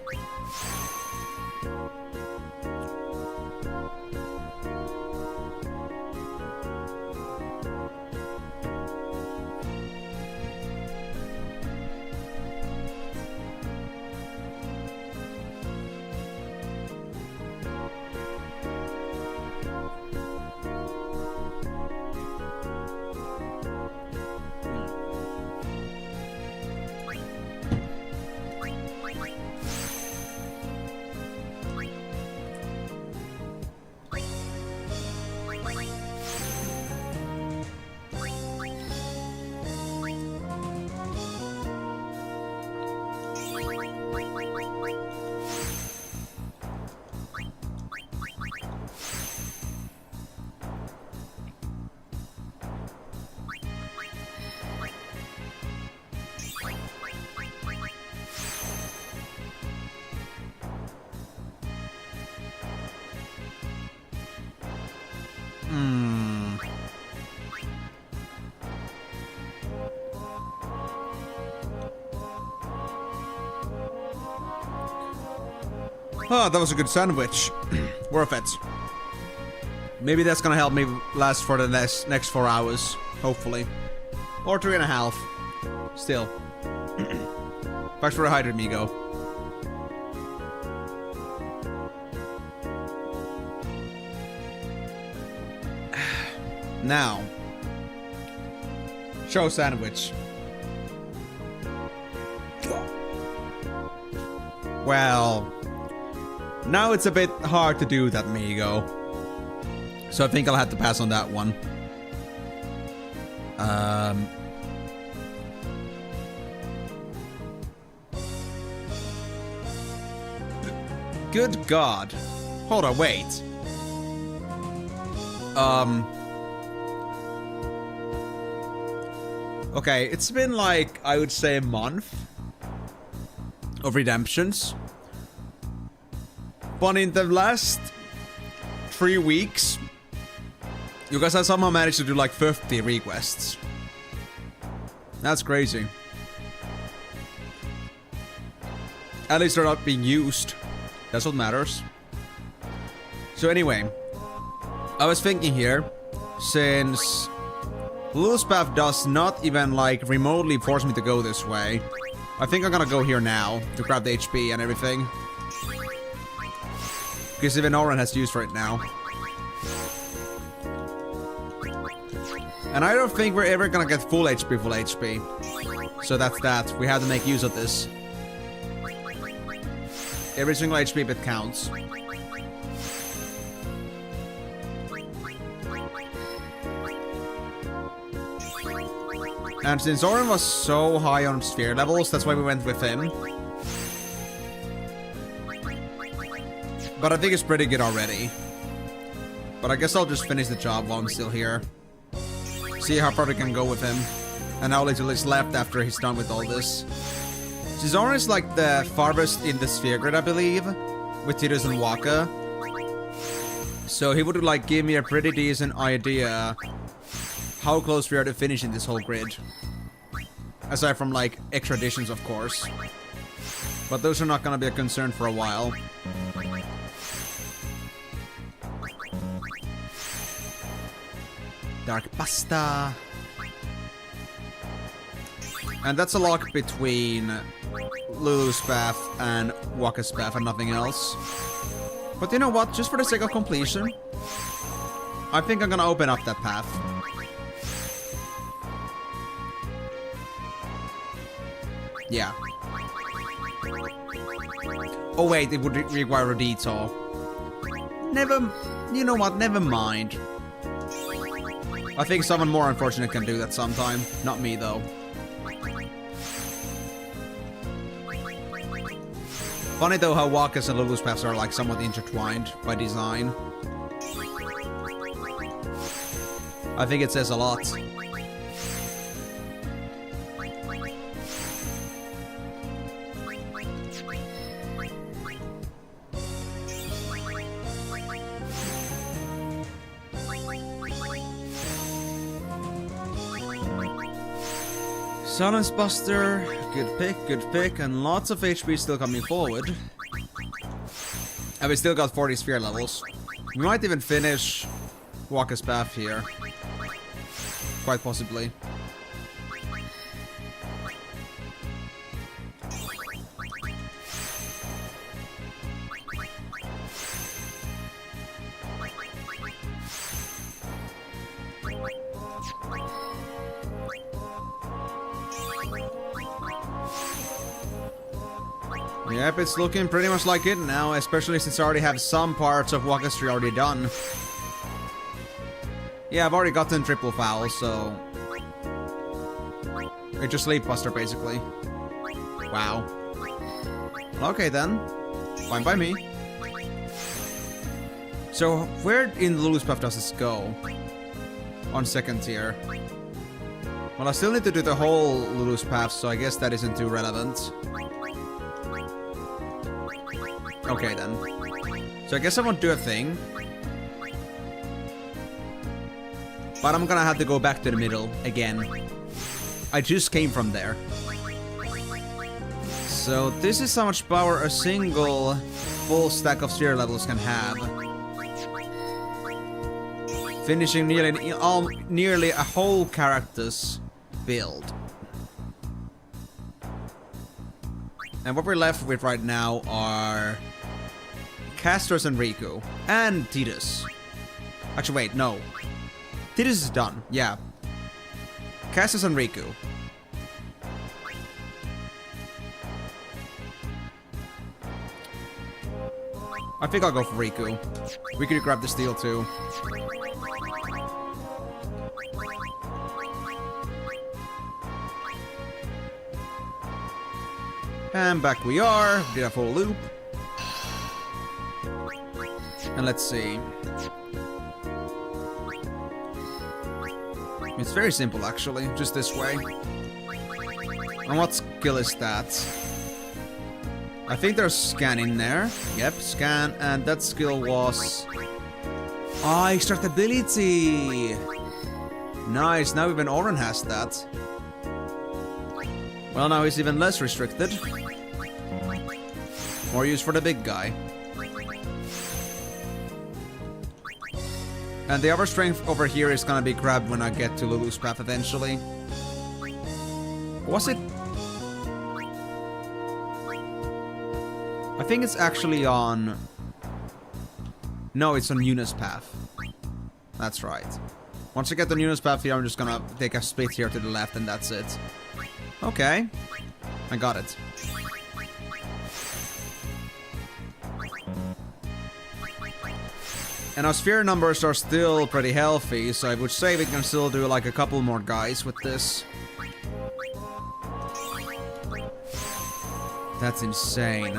Oh, that was a good sandwich. Worth it. Maybe that's gonna help me last for the next 4 hours. Hopefully. Or 3.5. Still. Thanks for the hydrate, Migo. Now. Show sandwich. Well... now it's a bit hard to do that, Migo. So I think I'll have to pass on that one. Good God. Hold on, wait. Okay, it's been like, I would say a month of redemptions. But in the last 3 weeks, you guys have somehow managed to do like 50 requests. That's crazy. At least they're not being used. That's what matters. So anyway, I was thinking here, since Lulu's Path does not even like remotely force me to go this way, I think I'm gonna go here now to grab the HP and everything. Because even Oren has use for it now. And I don't think we're ever gonna get full HP. So that's that. We have to make use of this. Every single HP bit counts. And since Oren was so high on sphere levels, that's why we went with him. But I think it's pretty good already. But I guess I'll just finish the job while I'm still here. See how far we can go with him. And how little is left after he's done with all this. Oren is like the farthest in the sphere grid, I believe. With Tidus and Waka. So he would like give me a pretty decent idea how close we are to finishing this whole grid. Aside from like extra additions, of course. But those are not gonna be a concern for a while. Dark Pasta. And that's a lock between Lulu's Path and Waka's Path and nothing else. But you know what? Just for the sake of completion, I think I'm gonna open up that path. Yeah. Oh wait, it would require a detour. You know what? Never mind. I think someone more unfortunate can do that sometime. Not me, though. Funny, though, how Waka's and Lulu's paths are, like, somewhat intertwined by design. I think it says a lot. Silence Buster, good pick, and lots of HP still coming forward. And we still got 40 sphere levels. We might even finish Waka's Path here. Quite possibly. Yep, it's looking pretty much like it now, especially since I already have some parts of Waka's Tree already done. Yeah, I've already gotten triple foul, so... It's just Sleep Buster, basically. Wow. Okay then. Fine by me. So, where in Lulu's Path does this go? On second tier. Well, I still need to do the whole Lulu's Path, so I guess that isn't too relevant. Okay then. So I guess I won't do a thing. But I'm gonna have to go back to the middle again. I just came from there. So this is how much power a single full stack of sphere levels can have. Finishing nearly a whole character's build. And what we're left with right now are Castors and Riku. And Tidus. Actually, wait, no. Tidus is done, yeah. Castors and Riku. I think I'll go for Riku. We could grab the steel too. And back we are. Did a full loop. And let's see. It's very simple actually, just this way. And what skill is that? I think there's scan in there. Yep, scan, and that skill was... Ah, extractability! Nice, now even Oren has that. Well, now he's even less restricted. More use for the big guy. And the other strength over here is gonna be grabbed when I get to Lulu's Path eventually. Was it? I think it's actually on... No, it's on Yuna's Path. That's right. Once I get the Yuna's Path here, I'm just gonna take a split here to the left and that's it. Okay. I got it. And our sphere numbers are still pretty healthy, so I would say we can still do like a couple more guys with this. That's insane.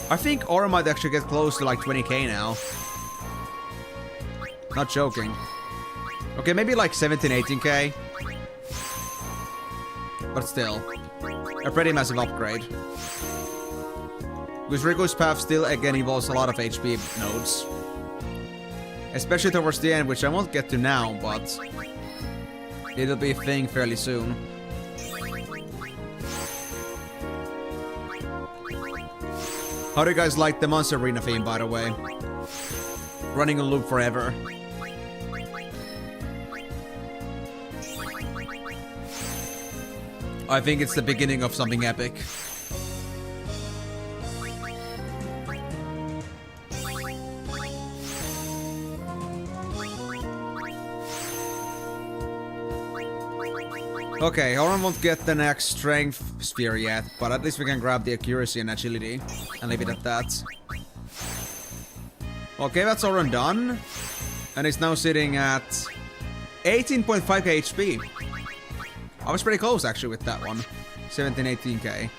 I think Aura might actually get close to like 20k now. Not joking. Okay, maybe like 17, 18k. But still, a pretty massive upgrade. Because Riku's Path still again involves a lot of HP nodes. Especially towards the end, which I won't get to now, but it'll be a thing fairly soon. How do you guys like the Monster Arena theme, by the way? Running a loop forever. I think it's the beginning of something epic. Okay, Oren won't get the next strength sphere yet, but at least we can grab the accuracy and agility and leave it at that. Okay, that's Oren done. And it's now sitting at 18.5k HP. I was pretty close actually with that one. 17, 18k.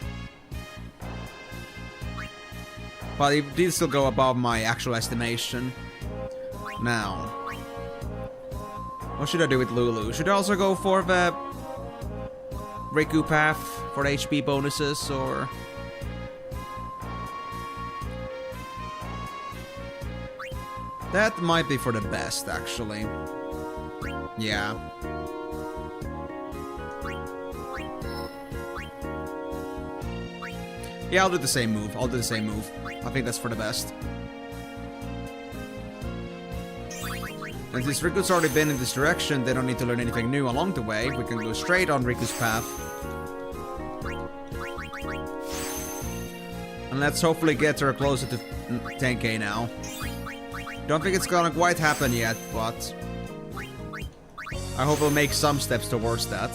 But it did still go above my actual estimation. Now, what should I do with Lulu? Should I also go for the Riku Path for the HP bonuses, or... That might be for the best, actually. Yeah. Yeah, I'll do the same move. I think that's for the best. And since Riku's already been in this direction, they don't need to learn anything new along the way. We can go straight on Riku's path. And let's hopefully get her closer to 10k now. Don't think it's gonna quite happen yet, but I hope we'll make some steps towards that.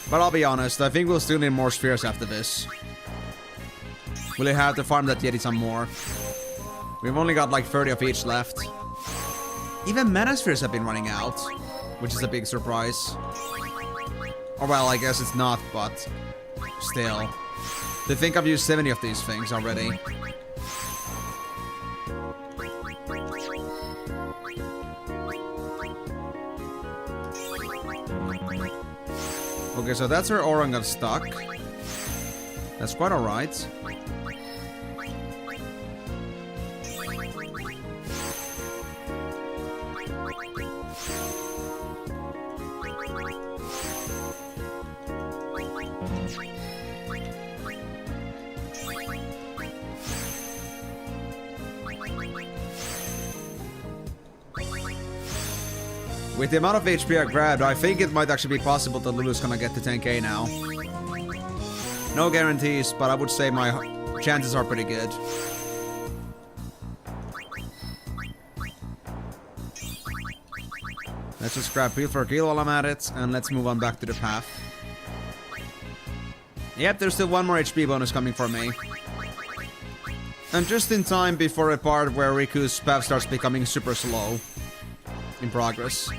But I'll be honest, I think we'll still need more spheres after this. We'll have to farm that Yeti some more. We've only got like 30 of each left. Even mana spheres have been running out, which is a big surprise. Or well, I guess it's not, but still. They think I've used 70 of these things already. Okay, so that's where Oran got stuck. That's quite alright. With the amount of HP I grabbed, I think it might actually be possible that Lulu's gonna get to 10k now. No guarantees, but I would say my chances are pretty good. Let's just grab Peel for a kill while I'm at it, and let's move on back to the path. Yep, there's still one more HP bonus coming for me. And just in time before a part where Riku's path starts becoming super slow. In progress.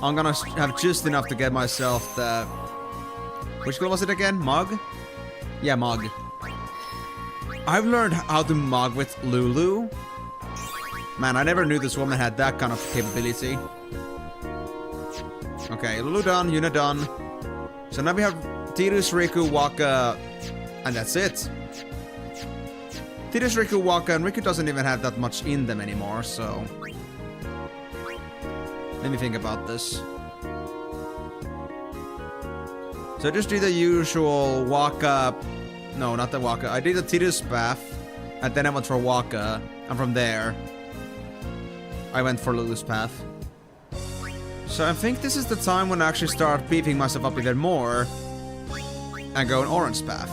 I'm gonna have just enough to get myself the... Which skill was it again? Mug? Yeah, Mug. I've learned how to Mug with Lulu. Man, I never knew this woman had that kind of capability. Okay, Lulu done, Yuna done. So now we have Tidus, Riku, Waka... And that's it. Tidus, Riku, Waka, and Riku doesn't even have that much in them anymore, so... Let me think about this. So I just do the usual Waka... No, not the Waka. I did the Tidus path, and then I went for Waka, and from there... I went for Lulu's path. So I think this is the time when I actually start beefing myself up even more, and go an Orange path.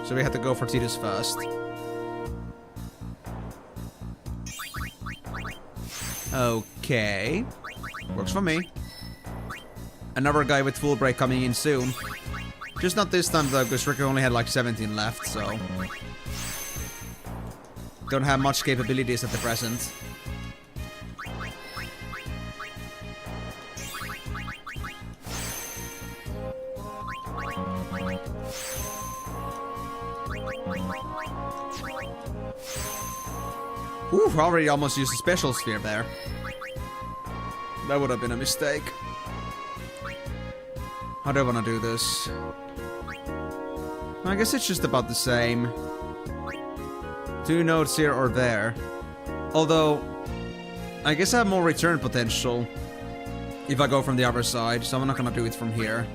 So we have to go for Tidus first. Okay. Works for me. Another guy with full break coming in soon. Just not this time though, because Riku only had like 17 left, so... Don't have much capabilities at the present. Ooh, already almost used a special sphere there. That would have been a mistake. How do I want to do this? I guess it's just about the same. 2 nodes here or there. Although, I guess I have more return potential if I go from the other side, so I'm not gonna do it from here.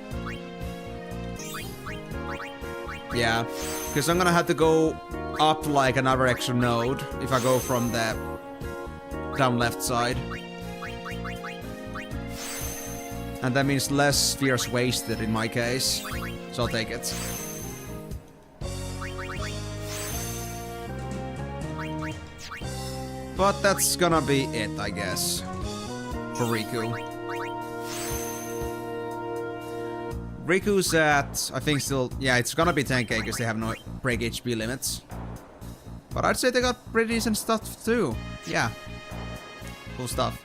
Yeah, because I'm gonna have to go up like another extra node if I go from the down left side. And that means less spheres wasted in my case, so I'll take it. But that's gonna be it, I guess, for Riku. Riku's at, I think still, yeah, it's gonna be 10k because they have no break HP limits. But I'd say they got pretty decent stuff too. Yeah. Cool stuff.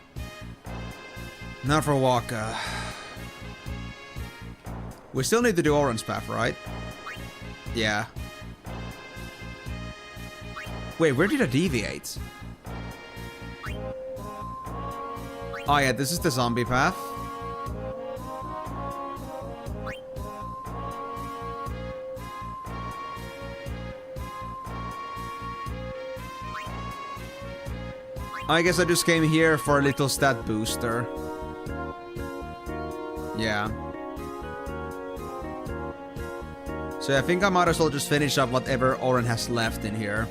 Now for Waka. We still need to do Orange Path, right? Yeah. Wait, where did I deviate? Oh yeah, this is the zombie path. I guess I just came here for a little stat booster. Yeah. So I think I might as well just finish up whatever Oren has left in here.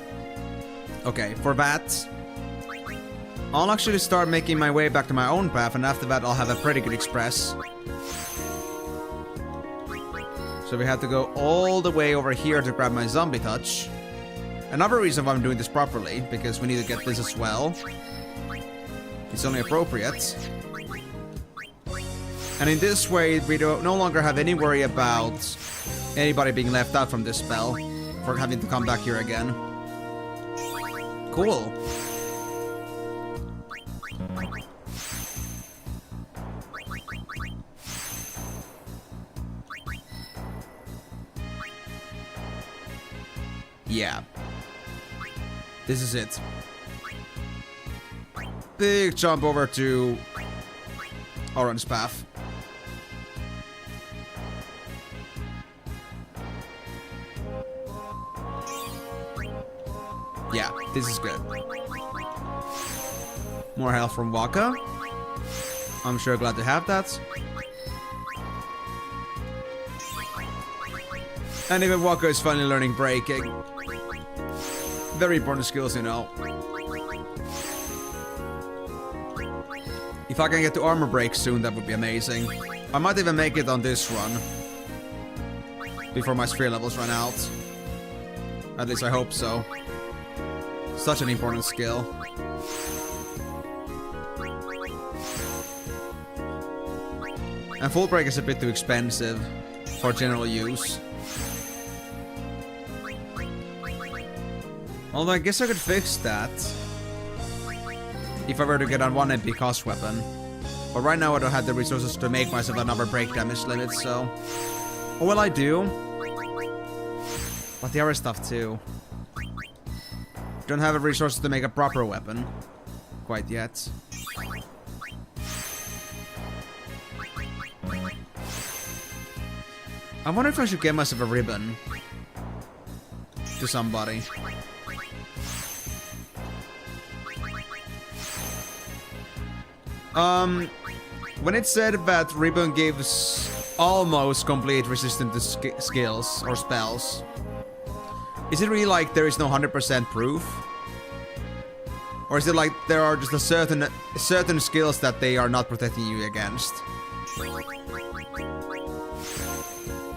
Okay, for that, I'll actually start making my way back to my own path, and after that I'll have a pretty good express. So we have to go all the way over here to grab my zombie touch. Another reason why I'm doing this properly, because we need to get this as well. It's only appropriate. And in this way, we no longer have any worry about anybody being left out from this spell for having to come back here again. Cool. Yeah. This is it. Big jump over to Orange Path. Yeah, this is good. More health from Waka. I'm sure glad to have that. And even Waka is finally learning breaking. Very important skills, you know. If I can get to armor break soon, that would be amazing. I might even make it on this run. Before my sphere levels run out. At least I hope so. Such an important skill. And full break is a bit too expensive for general use. Although I guess I could fix that if I were to get on 1 MP cost weapon. But right now I don't have the resources to make myself another break damage limit, so... Oh, well, I do. But the other stuff too. Don't have the resources to make a proper weapon. Quite yet. I wonder if I should get myself a ribbon. To somebody. When it said that ribbon gives almost complete resistance to skills or spells, is it really like there is no 100% proof? Or is it like there are just a certain skills that they are not protecting you against?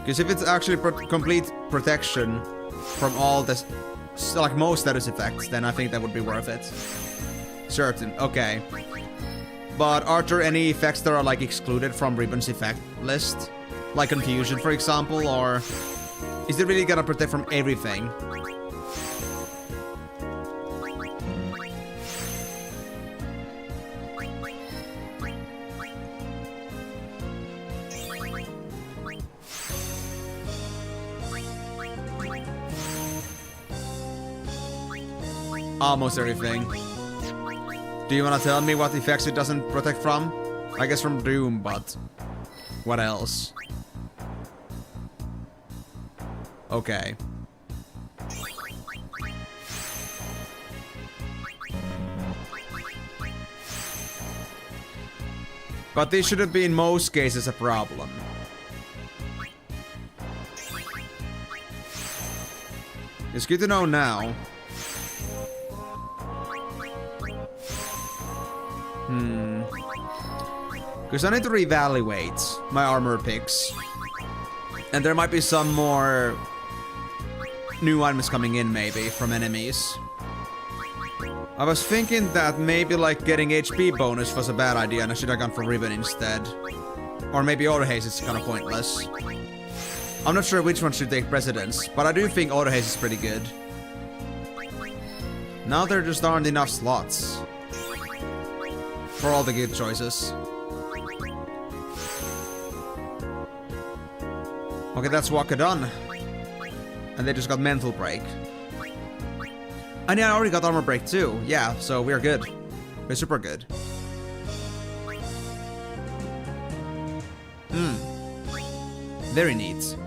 Because if it's actually complete protection from all this, like most status effects, then I think that would be worth it. Certain, okay. But are there any effects that are like excluded from Ribbon's effect list? Like confusion, for example, or is it really gonna protect from everything? Almost everything. Do you wanna tell me what effects it doesn't protect from? I guess from Doom, but what else? Okay. But this shouldn't be in most cases a problem. It's good to know now. Because I need to reevaluate my armor picks. And there might be some more new items coming in, maybe, from enemies. I was thinking that maybe like getting HP bonus was a bad idea and I should have gone for Ribbon instead. Or maybe Auto Haze is kind of pointless. I'm not sure which one should take precedence, but I do think Auto Haze is pretty good. Now there just aren't enough slots for all the good choices. Okay, that's Waka done. And they just got mental break. And yeah, I already got armor break too. Yeah, so we're good. We're super good. Very neat.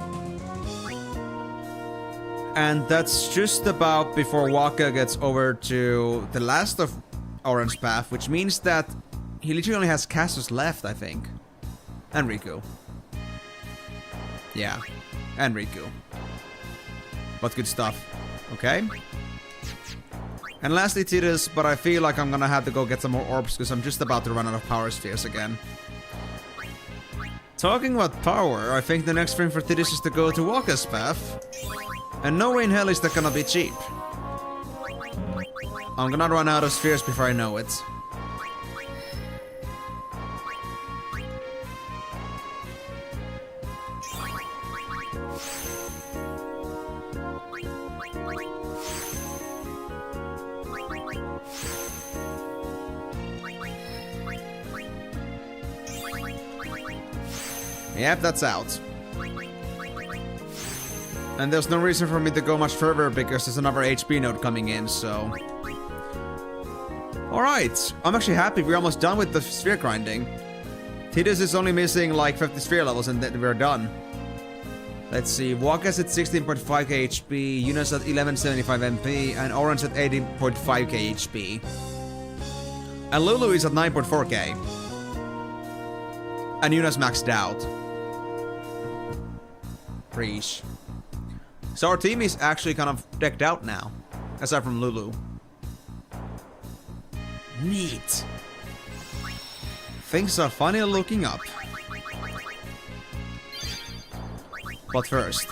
And that's just about before Waka gets over to the last of Orange Path, which means that he literally only has Casus left, I think. And Riku. Yeah, and Riku. But good stuff. Okay. And lastly Tidus, but I feel like I'm gonna have to go get some more orbs because I'm just about to run out of power spheres again. Talking about power, I think the next frame for Tidus is to go to Waka's path. And no way in hell is that gonna be cheap. I'm gonna run out of spheres before I know it. Yep, that's out. And there's no reason for me to go much further because there's another HP node coming in, so... Alright, I'm actually happy we're almost done with the sphere grinding. Tidus is only missing like 50 sphere levels and then we're done. Let's see, Waka's at 16.5k HP, Yuna's at 1175 MP, and Orange at 18.5k HP. And Lulu is at 9.4k. And Yuna's maxed out. Preach. So our team is actually kind of decked out now, aside from Lulu. Neat. Things are finally looking up. But first,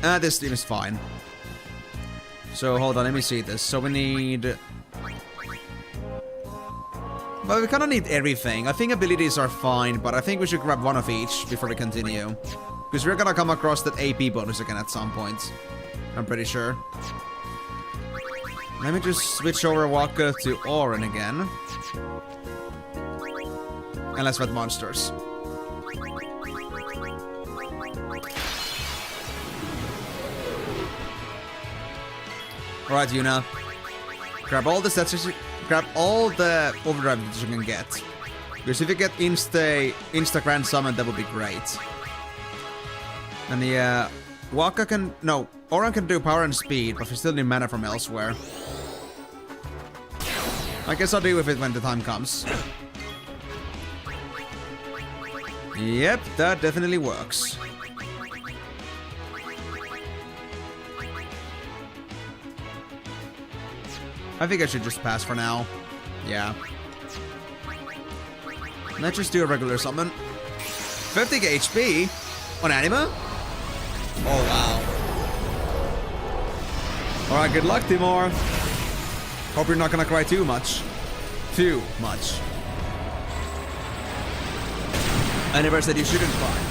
this team is fine. So hold on, let me see this. So we need... Well, we kind of need everything. I think abilities are fine, but I think we should grab one of each before we continue. Because we're gonna come across that AP bonus again at some point. I'm pretty sure. Let me just switch over Waka to Auron again. And let's fight monsters. Alright, Yuna. Grab all the sets, grab all the overdrive that you can get. Because if you get insta grand summon, that would be great. And yeah, Waka can... No, Auron can do power and speed, but we still need mana from elsewhere. I guess I'll deal with it when the time comes. Yep, that definitely works. I think I should just pass for now. Yeah. Let's just do a regular summon. 50k HP on Anima? Oh, wow. Alright, good luck, Timor. Hope you're not gonna cry too much. Too much. I never said you shouldn't cry.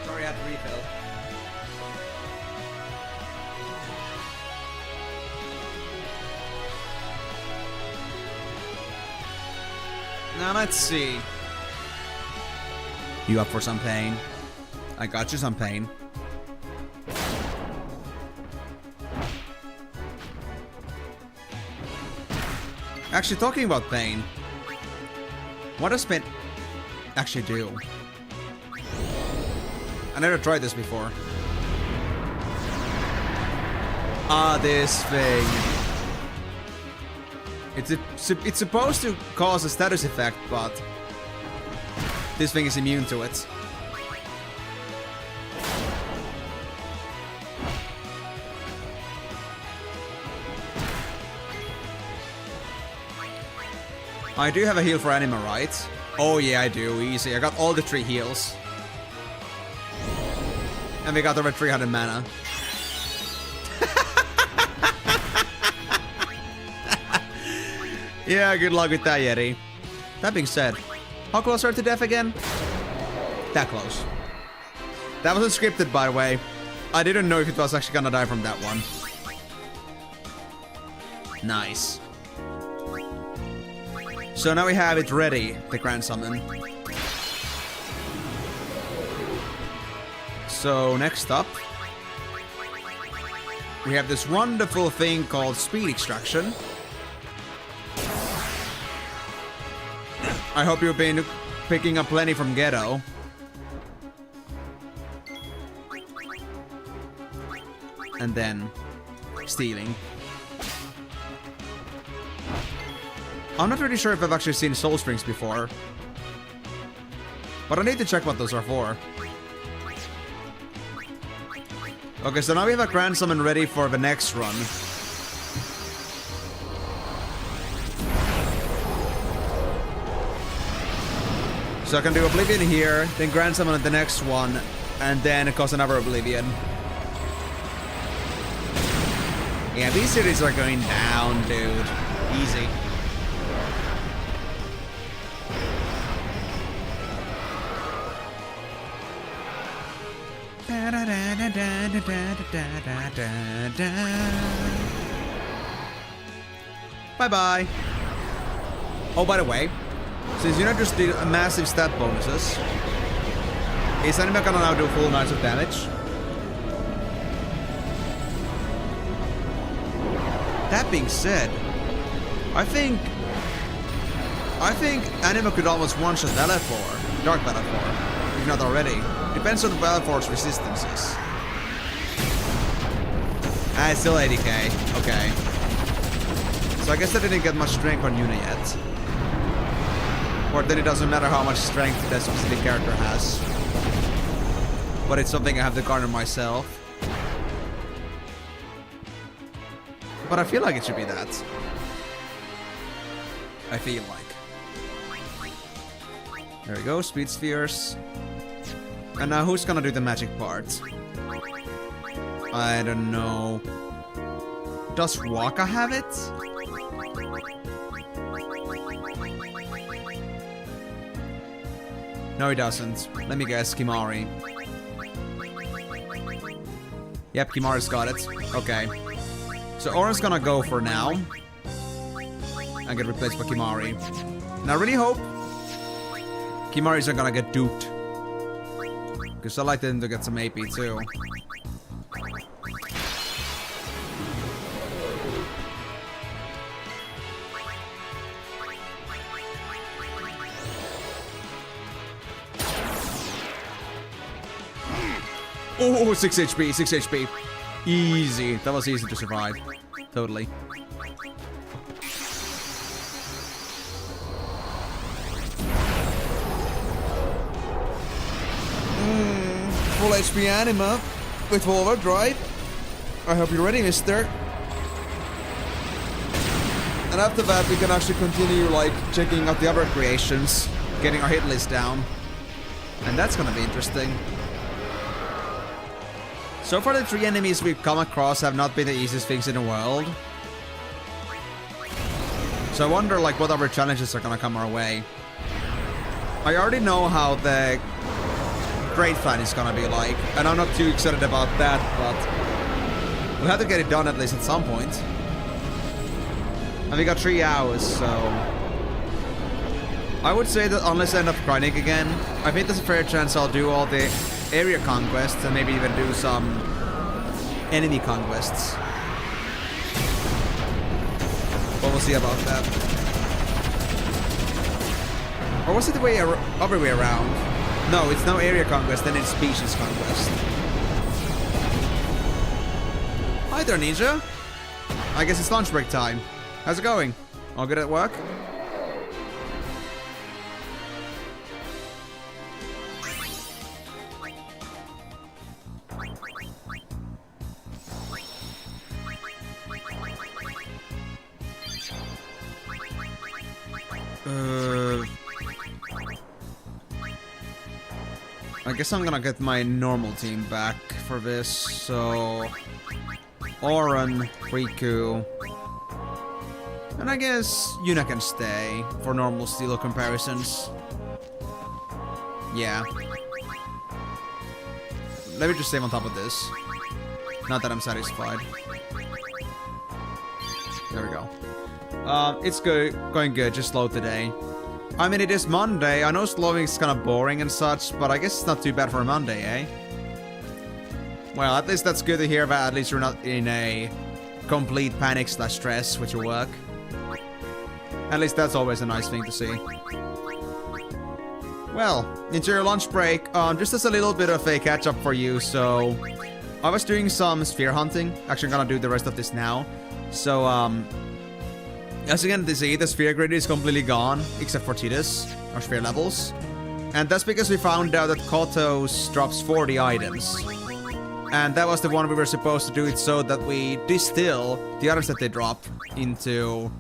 Sorry, I had to refill. Now let's see. You up for some pain? I got you some pain. Actually, talking about pain. What does pain actually do? I never tried this before. Ah, this thing. It's supposed to cause a status effect, but this thing is immune to it. I do have a heal for Anima, right? Oh yeah, I do. Easy. I got all the 3 heals. And we got over 300 mana. Yeah, good luck with that, Yeti. That being said, how close are to death again? That close. That wasn't scripted, by the way. I didn't know if it was actually gonna die from that one. Nice. So now we have it ready, the Grand Summon. So next up, we have this wonderful thing called Speed Extraction. I hope you've been picking up plenty from Ghetto. And then stealing. I'm not really sure if I've actually seen Soul Strings before. But I need to check what those are for. Okay, so now we have a Grand Summon ready for the next run. So I can do Oblivion here, then Grand Summon at the next one, and then cause another Oblivion. Yeah, these cities are going down, dude. Easy. Bye-bye. Oh, by the way, since you not just did massive stat bonuses, is anime gonna now do full nights of damage? That being said, I think anime could almost one-shot LF4, Dark Battle 4, if not already. Depends on the Battle 4's resistances. Ah, it's still 80k. Okay. So I guess I didn't get much strength on Yuna yet. Or then it doesn't matter how much strength that specific character has. But it's something I have to garner myself. But I feel like it should be that. I feel like. There we go, Speed Spheres. And now who's gonna do the magic part? I don't know. Does Waka have it? No, he doesn't. Let me guess, Kimari. Yep, Kimari's got it. Okay. So Oren's gonna go for now. And get replaced by Kimari. And I really hope Kimari's not gonna get duped. Because I like them to get some AP too. Oh, 6 HP, 6 HP. Easy. That was easy to survive. Totally. Full HP anima with full overdrive. I hope you're ready, mister. And after that, we can actually continue, like, checking out the other creations, getting our hit list down. And that's gonna be interesting. So far, the 3 enemies we've come across have not been the easiest things in the world. So I wonder, like, what other challenges are gonna come our way. I already know how the Great Fan is gonna be like, and I'm not too excited about that, but we have to get it done at least at some point. And we got 3 hours, so I would say that unless I end up grinding again, I think there's a fair chance I'll do all the area conquests and maybe even do some enemy conquests. But we'll see about that. Or was it the other way around? No, it's no area conquest, then it's species conquest. Hi there, Ninja. I guess it's lunch break time. How's it going? All good at work? I guess I'm gonna get my normal team back for this, so Oren, Riku, And I guess Yuna can stay for normal stilo comparisons. Yeah. Let me just save on top of this. Not that I'm satisfied. There we go. It's good, going good, just slow today. I mean, it is Monday. I know slowing is kind of boring and such, but I guess it's not too bad for a Monday, eh? Well, at least that's good to hear that at least you're not in a complete panic/stress with your work. At least that's always a nice thing to see. Well, into your lunch break, just as a little bit of a catch-up for you, so... I was doing some sphere hunting. Actually, I'm gonna do the rest of this now. So, as you can see, the sphere grid is completely gone, except for Tidus, our sphere levels. And that's because we found out that Kotos drops 40 items. And that was the one we were supposed to do it so that we distill the items that they drop into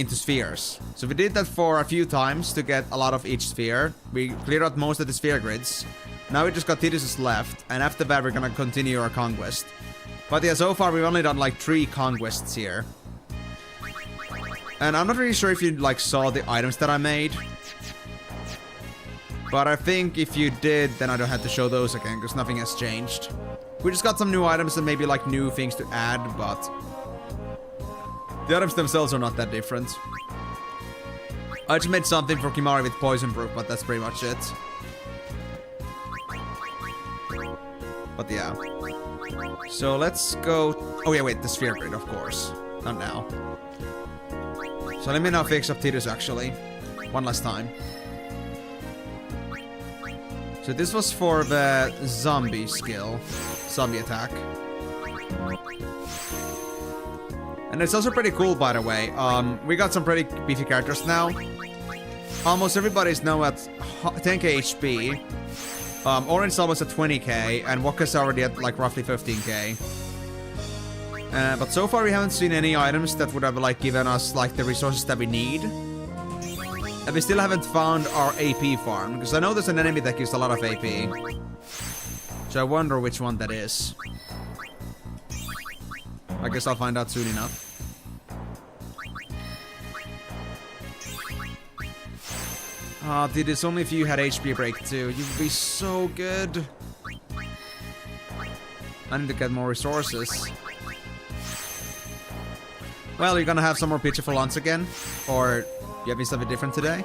spheres. So we did that for a few times to get a lot of each sphere. We cleared out most of the sphere grids. Now we just got Tidus left, and after that we're gonna continue our conquest. But yeah, so far we've only done like 3 conquests here. And I'm not really sure if you like saw the items that I made. But I think if you did, then I don't have to show those again, because nothing has changed. We just got some new items and maybe like new things to add, but... the items themselves are not that different. I just made something for Kimari with Poison Proof, but that's pretty much it. But yeah. So let's go... oh yeah, wait, the sphere grid, of course. Not now. So let me now fix up Tidus, actually. One last time. So this was for the zombie skill. Zombie attack. And it's also pretty cool, by the way. We got some pretty beefy characters now. Almost everybody's now at 10k HP. Orange's almost at 20k, and Waka's already at like roughly 15k. But so far we haven't seen any items that would have like given us like the resources that we need. And we still haven't found our AP farm, because I know there's an enemy that gives a lot of AP. So I wonder which one that is. I guess I'll find out soon enough. Ah, dude, it's only if you had HP break too. You'd be so good. I need to get more resources. Well, you're gonna have some more pizza for lunch again? Or you having something different today?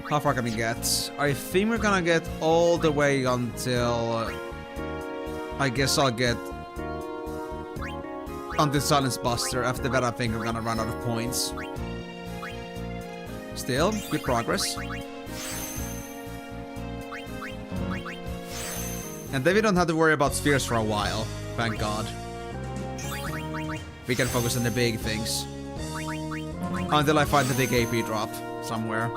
How far can we get? I think we're gonna get all the way until... I guess I'll get... until Silence Buster. After that I think I'm gonna run out of points. Still, good progress. And then we don't have to worry about spheres for a while. Thank God. We can focus on the big things. Until I find the big AP drop somewhere.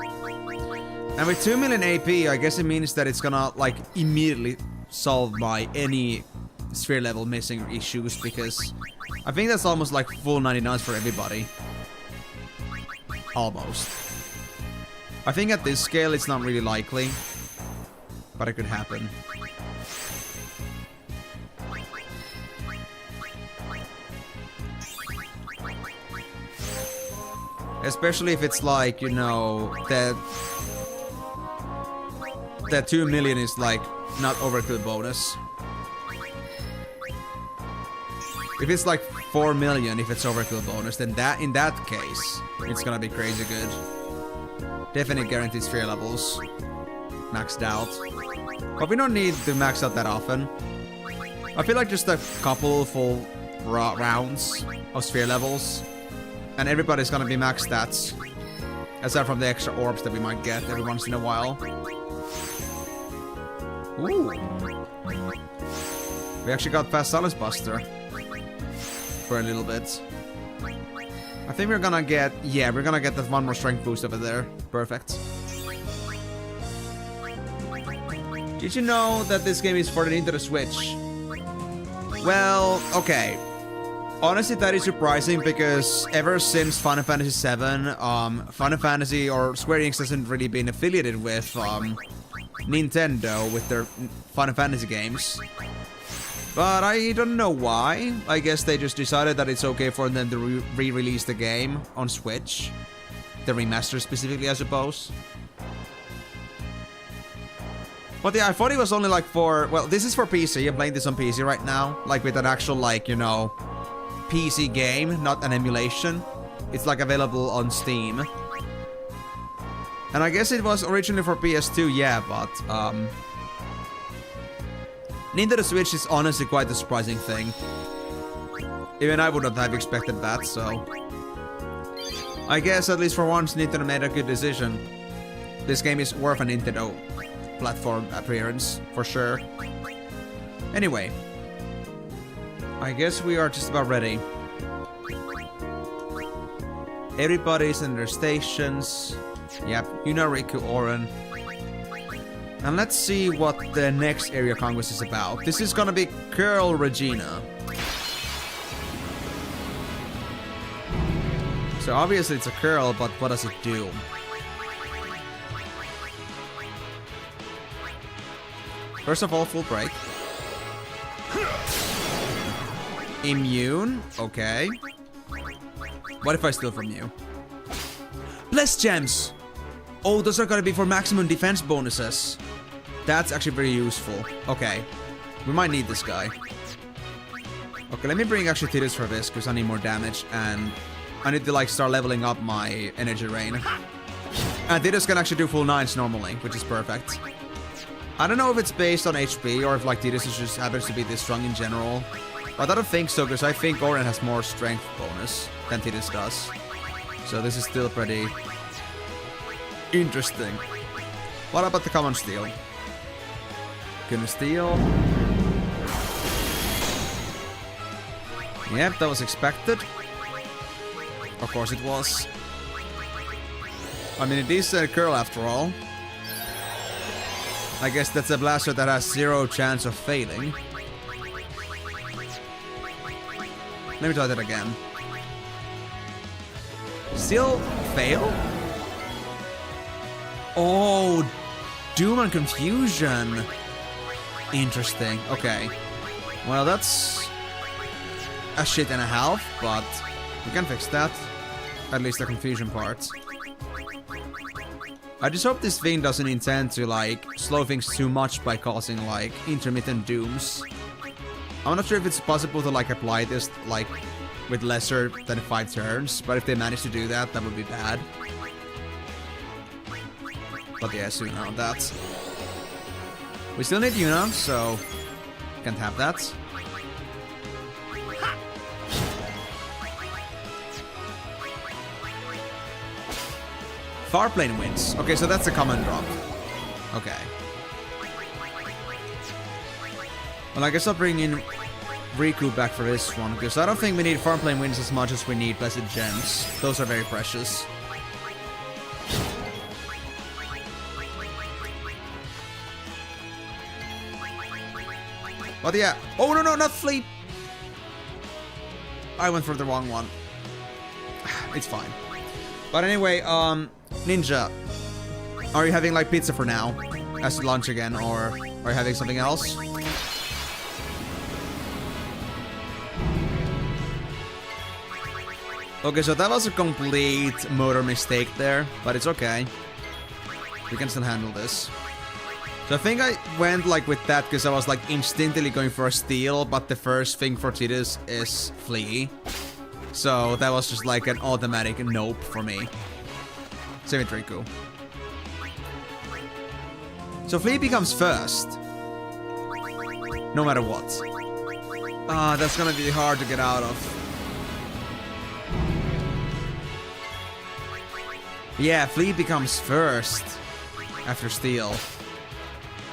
And with 2 million AP, I guess it means that it's gonna, like, immediately solve my any sphere level missing issues, because I think that's almost like full 99s for everybody. Almost. I think at this scale it's not really likely, but it could happen. Especially if it's like, you know, that 2 million is like not overkill bonus. If it's like 4 million, if it's overkill bonus, then that in that case, it's gonna be crazy good. Definitely guaranteed sphere levels maxed out. But we don't need to max out that often. I feel like just a couple full rounds of sphere levels, and everybody's gonna be max stats. Aside from the extra orbs that we might get every once in a while. Ooh. We actually got past Silence Buster. For a little bit. I think we're gonna get... yeah, we're gonna get that one more strength boost over there. Perfect. Did you know that this game is for the Nintendo Switch? Well, okay. Honestly, that is surprising because ever since Final Fantasy VII, Final Fantasy or Square Enix hasn't really been affiliated with Nintendo with their Final Fantasy games. But I don't know why. I guess they just decided that it's okay for them to re-release the game on Switch. The remaster specifically, I suppose. But yeah, I thought it was only like for... Well, this is for PC. I'm playing this on PC right now. Like with an actual, like, you know, PC game, not an emulation. It's like available on Steam. And I guess it was originally for PS2, yeah, but... Nintendo Switch is honestly quite a surprising thing. Even I would not have expected that, so... I guess at least for once Nintendo made a good decision. This game is worth a Nintendo platform appearance, for sure. Anyway. I guess we are just about ready. Everybody's in their stations. Yep, Yuna, Riku, Oren. And let's see what the next area conquest is about. This is gonna be Curl Regina. So obviously it's a curl, but what does it do? First of all, full break. Immune, okay. What if I steal from you? Bless gems! Oh, those are gonna be for maximum defense bonuses. That's actually very useful. Okay. We might need this guy. Okay, let me bring actually Tidus for this, because I need more damage, and I need to like start leveling up my energy rain. And Tidus can actually do full 9s normally, which is perfect. I don't know if it's based on HP, or if like Tidus just happens to be this strong in general. But I don't think so, because I think Oren has more strength bonus than Tidus does. So this is still pretty interesting. What about the common steal? Gonna steal. Yep, that was expected. Of course it was. I mean, it is a curl after all. I guess that's a blaster that has 0 chance of failing. Let me try that again. Still fail? Oh, Doom and Confusion. Interesting. Okay. Well, that's a shit and a half, but we can fix that. At least the confusion part. I just hope this thing doesn't intend to, like, slow things too much by causing, like, intermittent dooms. I'm not sure if it's possible to, like, apply this, like, with lesser than 5 turns, but if they manage to do that, that would be bad. But yeah, soon on that. We still need Yuna, so can't have that. Farplane wins. Okay, so that's a common drop. Okay. Well, I guess I'll bring in Riku back for this one, because I don't think we need Farplane wins as much as we need Blessed Gems. Those are very precious. But yeah. Oh, no, not Fleet! I went for the wrong one. It's fine. But anyway, Ninja, are you having like pizza for now as lunch again, or are you having something else? Okay, so that was a complete motor mistake there, but it's okay. We can still handle this. So I think I went like with that because I was like instinctively going for a steal, but the first thing for Tidus is flee. So that was just like an automatic nope for me. Same with Riku. So flee becomes first. No matter what. Ah, that's gonna be hard to get out of. Yeah, flee becomes first after steal.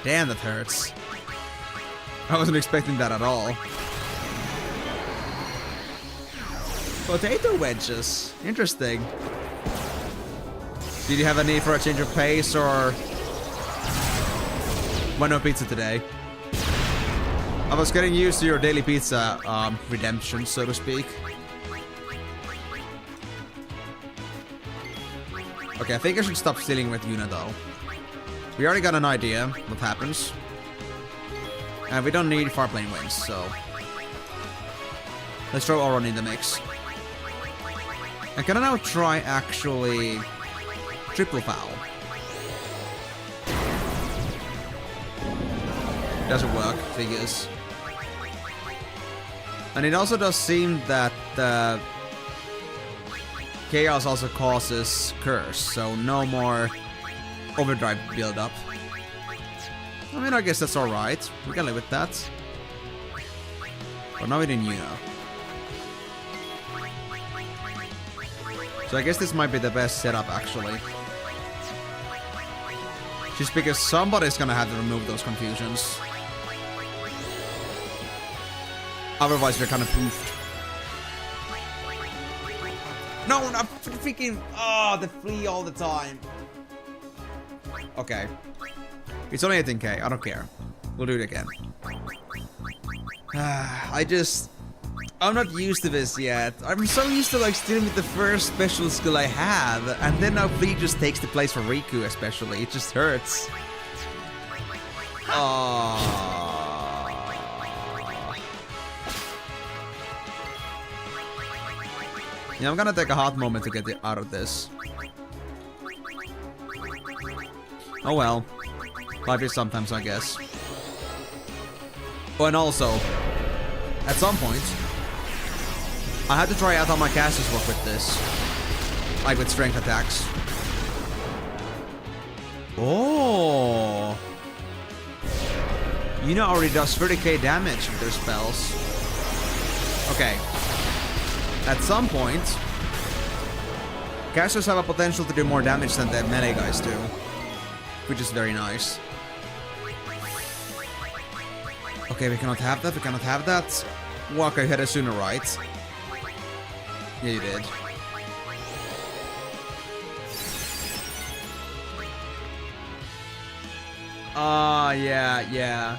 Damn, that hurts. I wasn't expecting that at all. Potato wedges. Interesting. Did you have a need for a change of pace, or Why no pizza today? I was getting used to your daily pizza redemption, so to speak. Okay, I think I should stop stealing with Yuna though. We already got an idea what happens. And we don't need far plane wings, so... Let's throw Auron in the mix. And can I now try actually... Triple foul? Doesn't work, figures. And it also does seem that Chaos also causes Curse, so no more Overdrive build-up. I mean, I guess that's alright. We can live with that. But now we didn't, you know. So I guess this might be the best setup, actually. Just because somebody's gonna have to remove those confusions. Otherwise, we're kind of poofed. No, not freaking... Oh, the flea all the time. Okay. It's only 18k. I don't care. We'll do it again. I'm not used to this yet. I'm so used to like stealing with the first special skill I have, and then now flea just takes the place for Riku especially. It just hurts. Yeah, I'm gonna take a hot moment to get out of this. Oh well. Life is sometimes, I guess. Oh, and also, at some point, I had to try out how my casters work with this. Like with strength attacks. Oh! Yuna already does 30k damage with their spells. Okay. At some point, casters have a potential to do more damage than the melee guys do. Which is very nice. Okay, we cannot have that, we cannot have that. Walker, you had a sooner, right? Yeah, you did. Yeah.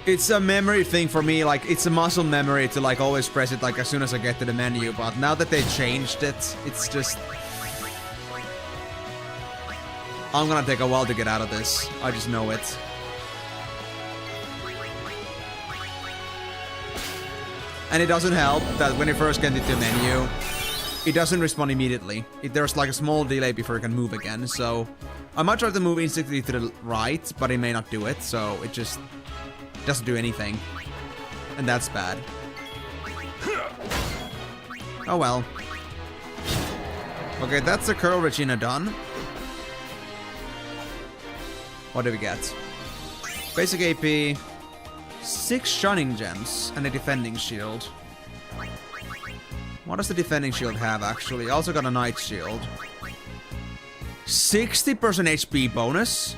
It's a memory thing for me, like, it's a muscle memory to, like, always press it, like, as soon as I get to the menu, but now that they changed it, it's just... I'm gonna take a while to get out of this. I just know it. And it doesn't help that when you first get into the menu, it doesn't respond immediately. There's like a small delay before you can move again, so... I might try to move instantly to the right, but it may not do it, so it just doesn't do anything. And that's bad. Oh well. Okay, that's the Curl Regina done. What do we get? Basic AP, 6 Shunning Gems, and a Defending Shield. What does the Defending Shield have, actually? Also got a Night Shield. 60% HP bonus.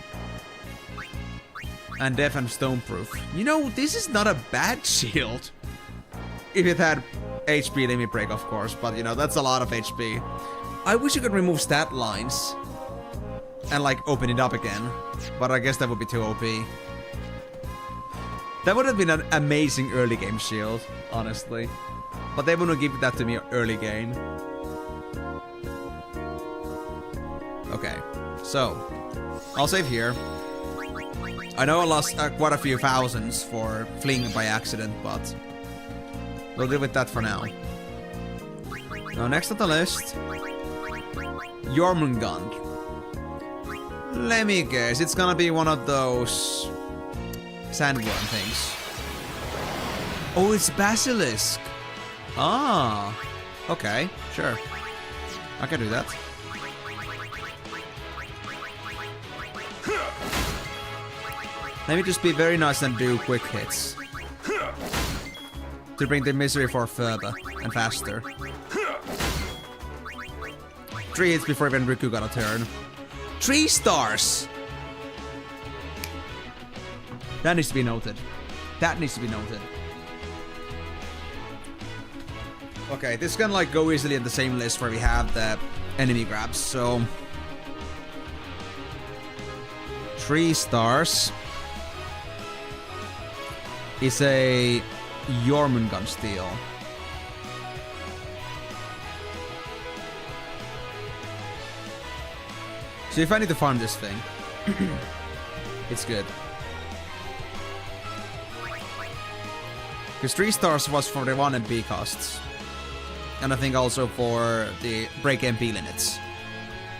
And Death and Stoneproof. You know, this is not a bad shield. If it had HP limit break, of course, but you know, that's a lot of HP. I wish you could remove stat lines. And like, open it up again. But I guess that would be too OP. That would have been an amazing early game shield, honestly. But they wouldn't give that to me early game. Okay, so I'll save here. I know I lost quite a few thousands for fleeing by accident, but we'll deal with that for now. Now, next on the list, Jormungand. Let me guess, it's gonna be one of those sandworm things. Oh, it's Basilisk. Ah, okay, sure. I can do that. Let me just be very nice and do quick hits. To bring the misery for further and faster. 3 hits before even Riku got a turn. 3 stars! That needs to be noted. That needs to be noted. Okay, this can like go easily in the same list where we have the enemy grabs, so... 3 stars is a Jormungand steel. So if I need to farm this thing, it's good. Because 3 stars was for the 1 MP costs. And I think also for the break MP limits.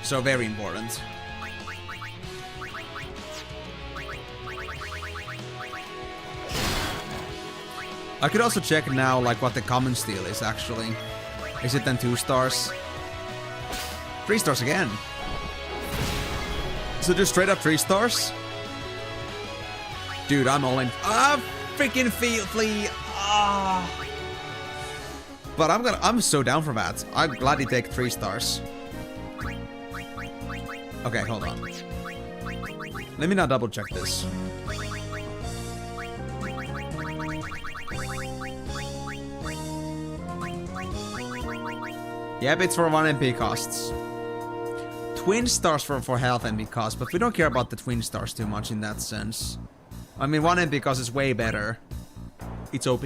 So very important. I could also check now like what the common steel is actually. Is it then 2 stars? 3 stars again. So just straight up 3 stars? Dude, I'm all in. Ah, freaking flea. Ah. But I'm so down for that. I'm glad you take 3 stars. Okay, hold on. Let me now double check this. Yep, it's for 1 MP costs. Twin stars for health MP costs, but we don't care about the twin stars too much in that sense. I mean, 1 MP cost is way better. It's OP.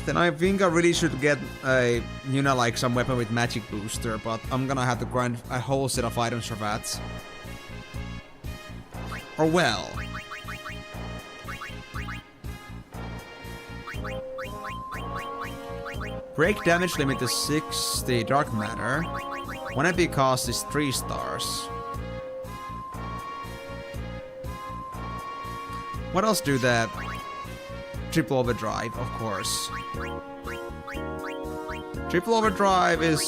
Then I think I really should get a, you know, like some weapon with magic booster, but I'm gonna have to grind a whole set of items for that. Or well. Break damage limit is 60 dark matter. 1 MP cost is 3 stars. What else do that? Triple overdrive, of course. Triple overdrive is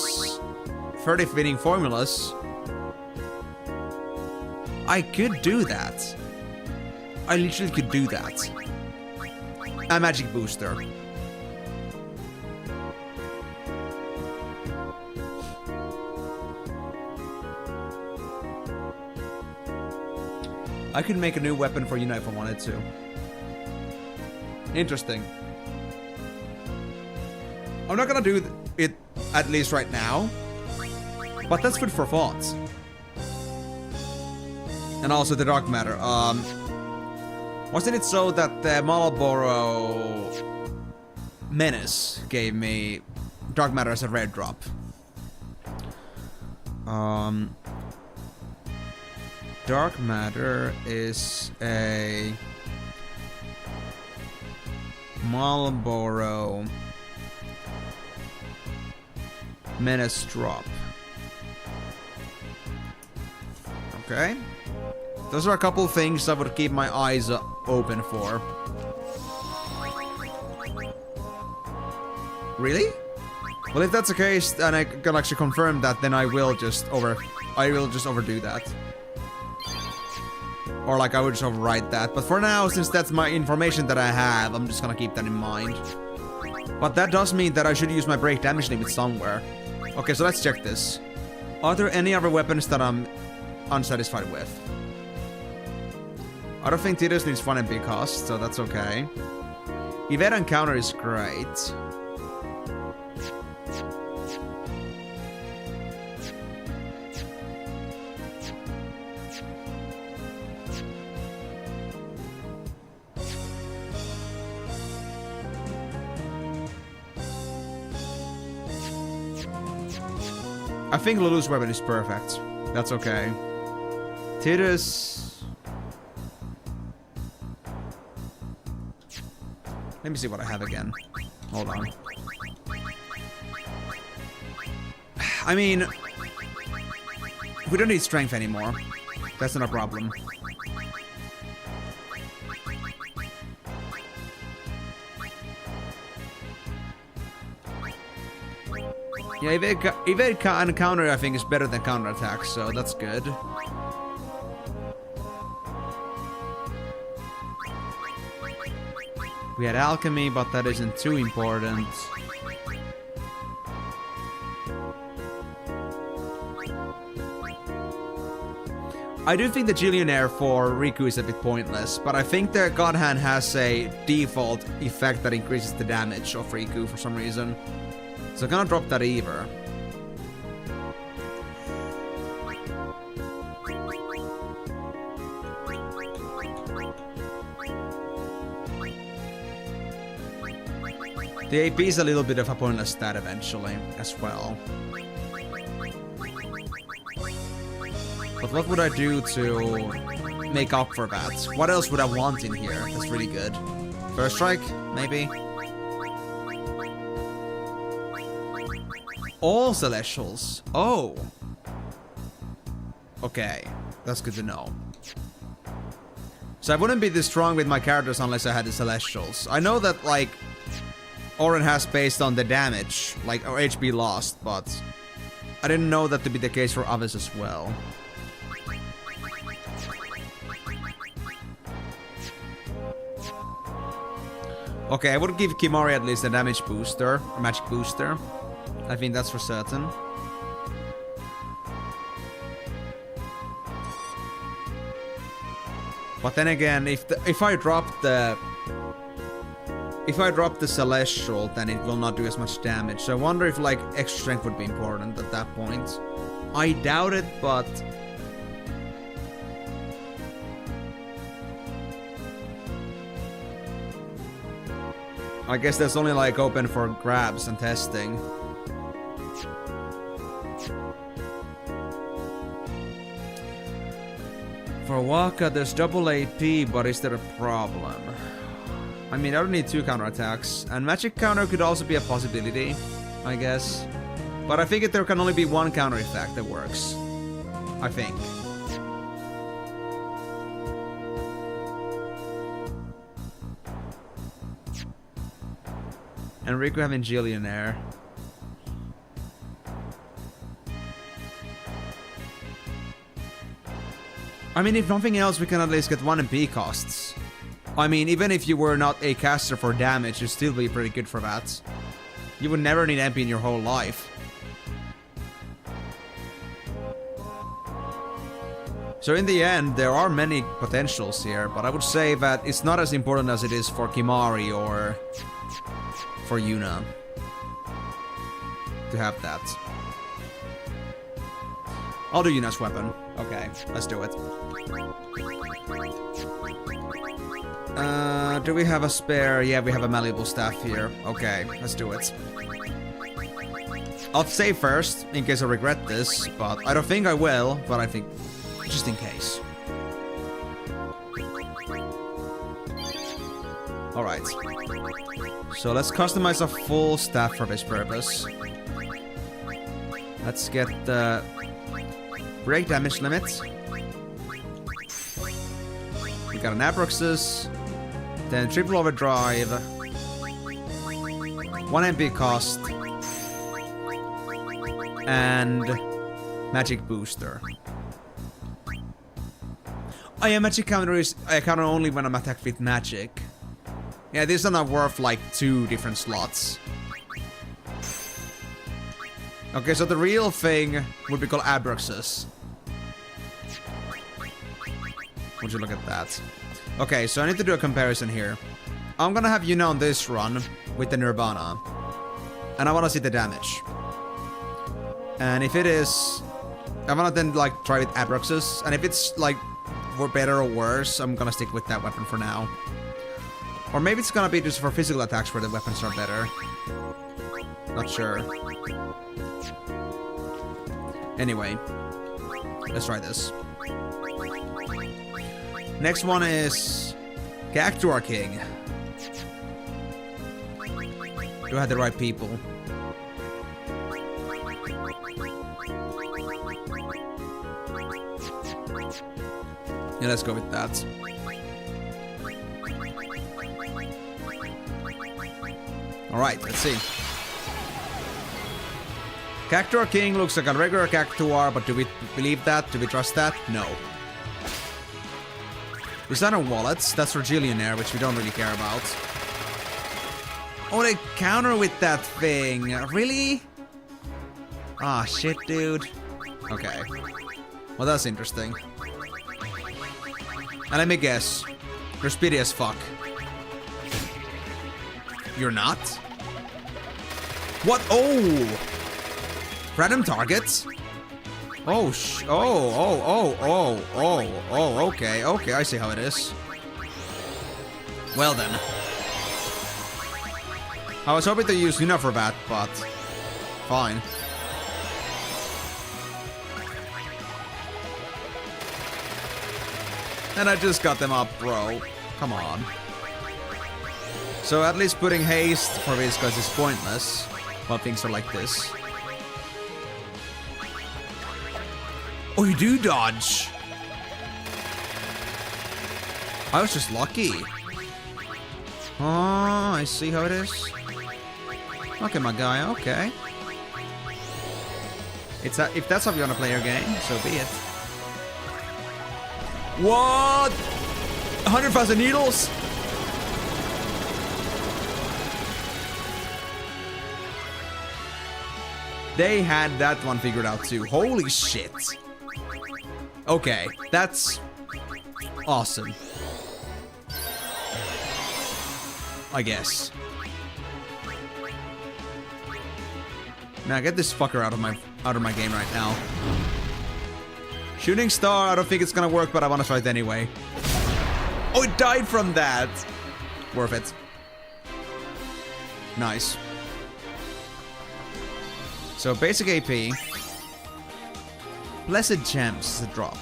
30 fitting formulas. I could do that. I literally could do that. A magic booster. I could make a new weapon for Yuna if I wanted to. Interesting. I'm not gonna do it, at least right now. But that's food for thought. And also the dark matter. Wasn't it so that the Marlboro Menace gave me dark matter as a rare drop? Dark matter is a Marlboro Menace drop. Okay. Those are a couple things I would keep my eyes open for. Really? Well, if that's the case, and I can actually confirm that, then I will just overdo that. Or like I would just overwrite that. But for now, since that's my information that I have, I'm just gonna keep that in mind. But that does mean that I should use my break damage limit somewhere. Okay, so let's check this. Are there any other weapons that I'm unsatisfied with? I don't think Tidus needs 1 MP cost, so that's okay. Evade Encounter is great. I think Lulu's weapon is perfect. That's okay. Tidus. Let me see what I have again. Hold on. I mean, we don't need strength anymore. That's not a problem. Yeah, evade and counter I think is better than counterattack, so that's good. We had alchemy, but that isn't too important. I do think the Gillionaire for Riku is a bit pointless, but I think the God Hand has a default effect that increases the damage of Riku for some reason. So I'm gonna drop that either. The AP is a little bit of a pointless stat eventually, as well. But what would I do to make up for that? What else would I want in here that's really good? First strike, maybe? All Celestials. Oh. Okay, that's good to know. So I wouldn't be this strong with my characters unless I had the Celestials. I know that, like, Orin has based on the damage, like, or HP lost, but I didn't know that to be the case for others as well. Okay, I would give Kimari at least a damage booster, a magic booster. I think that's for certain. But then again, if I drop the Celestial, then it will not do as much damage. So I wonder if like extra strength would be important at that point. I doubt it, but I guess that's only like open for grabs and testing. For Waka, there's double AP, but is there a problem? I mean, I don't need 2 counterattacks, and magic counter could also be a possibility, I guess. But I think there can only be 1 counter effect that works. I think. And Riku having Gillionaire. I mean, if nothing else, we can at least get 1 MP costs. I mean, even if you were not a caster for damage, you'd still be pretty good for that. You would never need MP in your whole life. So in the end, there are many potentials here, but I would say that it's not as important as it is for Kimari or for Yuna to have that. I'll do Yuna's weapon. Okay, let's do it. Do we have a spare? Yeah, we have a malleable staff here. Okay, let's do it. I'll save first, in case I regret this, but I don't think I will, but I think just in case. Alright. So let's customize a full staff for this purpose. Let's get the break damage limit. We got an Abraxas, then triple overdrive, 1 MP cost, and magic booster. Oh yeah, magic counter is I counter only when I'm attacked with magic. Yeah, these are not worth like 2 different slots. Okay, so the real thing would be called Abraxas. Would you look at that? Okay, so I need to do a comparison here. I'm gonna have Yuna on this run with the Nirvana. And I wanna see the damage. And if it is... I wanna then like try with Abraxas. And if it's like better or worse, I'm gonna stick with that weapon for now. Or maybe it's gonna be just for physical attacks where the weapons are better. Not sure. Anyway, let's try this. Next one is Cactuar King. Do I have the right people? Yeah, let's go with that. Alright, let's see. Cactuar King looks like a regular Cactuar, but do we believe that? Do we trust that? No. Designer wallets, that's for Gillionaire, which we don't really care about. Oh, they counter with that thing. Really? Ah, shit, dude. Okay. Well, that's interesting. And let me guess. You're speedy as fuck. You're not? What? Oh! Random targets? Oh, okay, I see how it is. Well then. I was hoping to use Yuna for that, but fine. And I just got them up, bro. Come on. So at least putting haste for these guys is pointless while things are like this. Oh, you do dodge. I was just lucky. Oh, I see how it is. Okay, my guy, okay. If that's how you want to play your game, so be it. What? 100,000 needles? They had that one figured out too. Holy shit. Okay, that's awesome. I guess. Now get this fucker out of my game right now. Shooting star, I don't think it's gonna work, but I wanna try it anyway. Oh, it died from that! Worth it. Nice. So basic AP. Blessed Gems is a drop.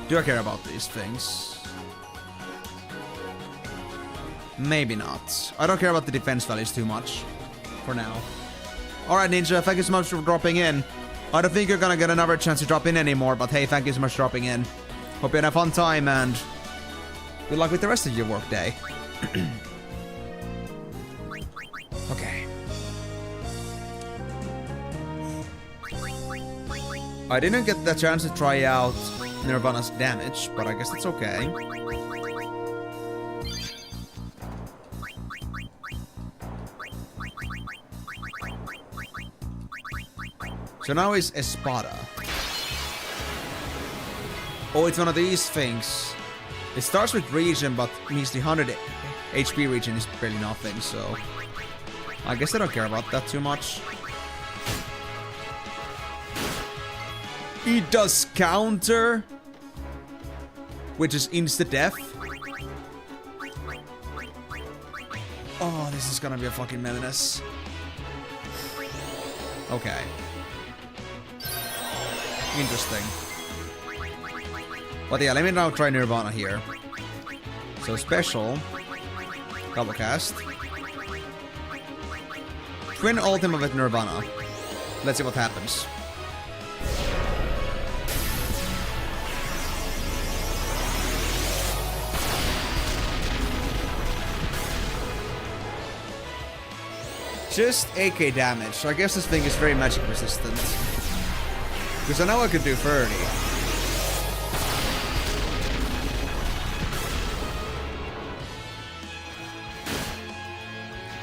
Do I care about these things? Maybe not. I don't care about the defense values too much. For now. Alright, Ninja, thank you so much for dropping in. I don't think you're gonna get another chance to drop in anymore, but hey, thank you so much for dropping in. Hope you had a fun time, and good luck with the rest of your work day. Okay. I didn't get the chance to try out Nirvana's damage, but I guess it's okay. So now is Espada. Oh, it's one of these things. It starts with region, but means the 100 HP region is barely nothing, so I guess I don't care about that too much. It does counter, which is insta-death. Oh, this is gonna be a fucking menace. Okay. Interesting. But yeah, let me now try Nirvana here. So special. Double cast. Twin ultimate with Nirvana. Let's see what happens. Just AK damage. So I guess this thing is very magic resistant. Because I know I could do 30.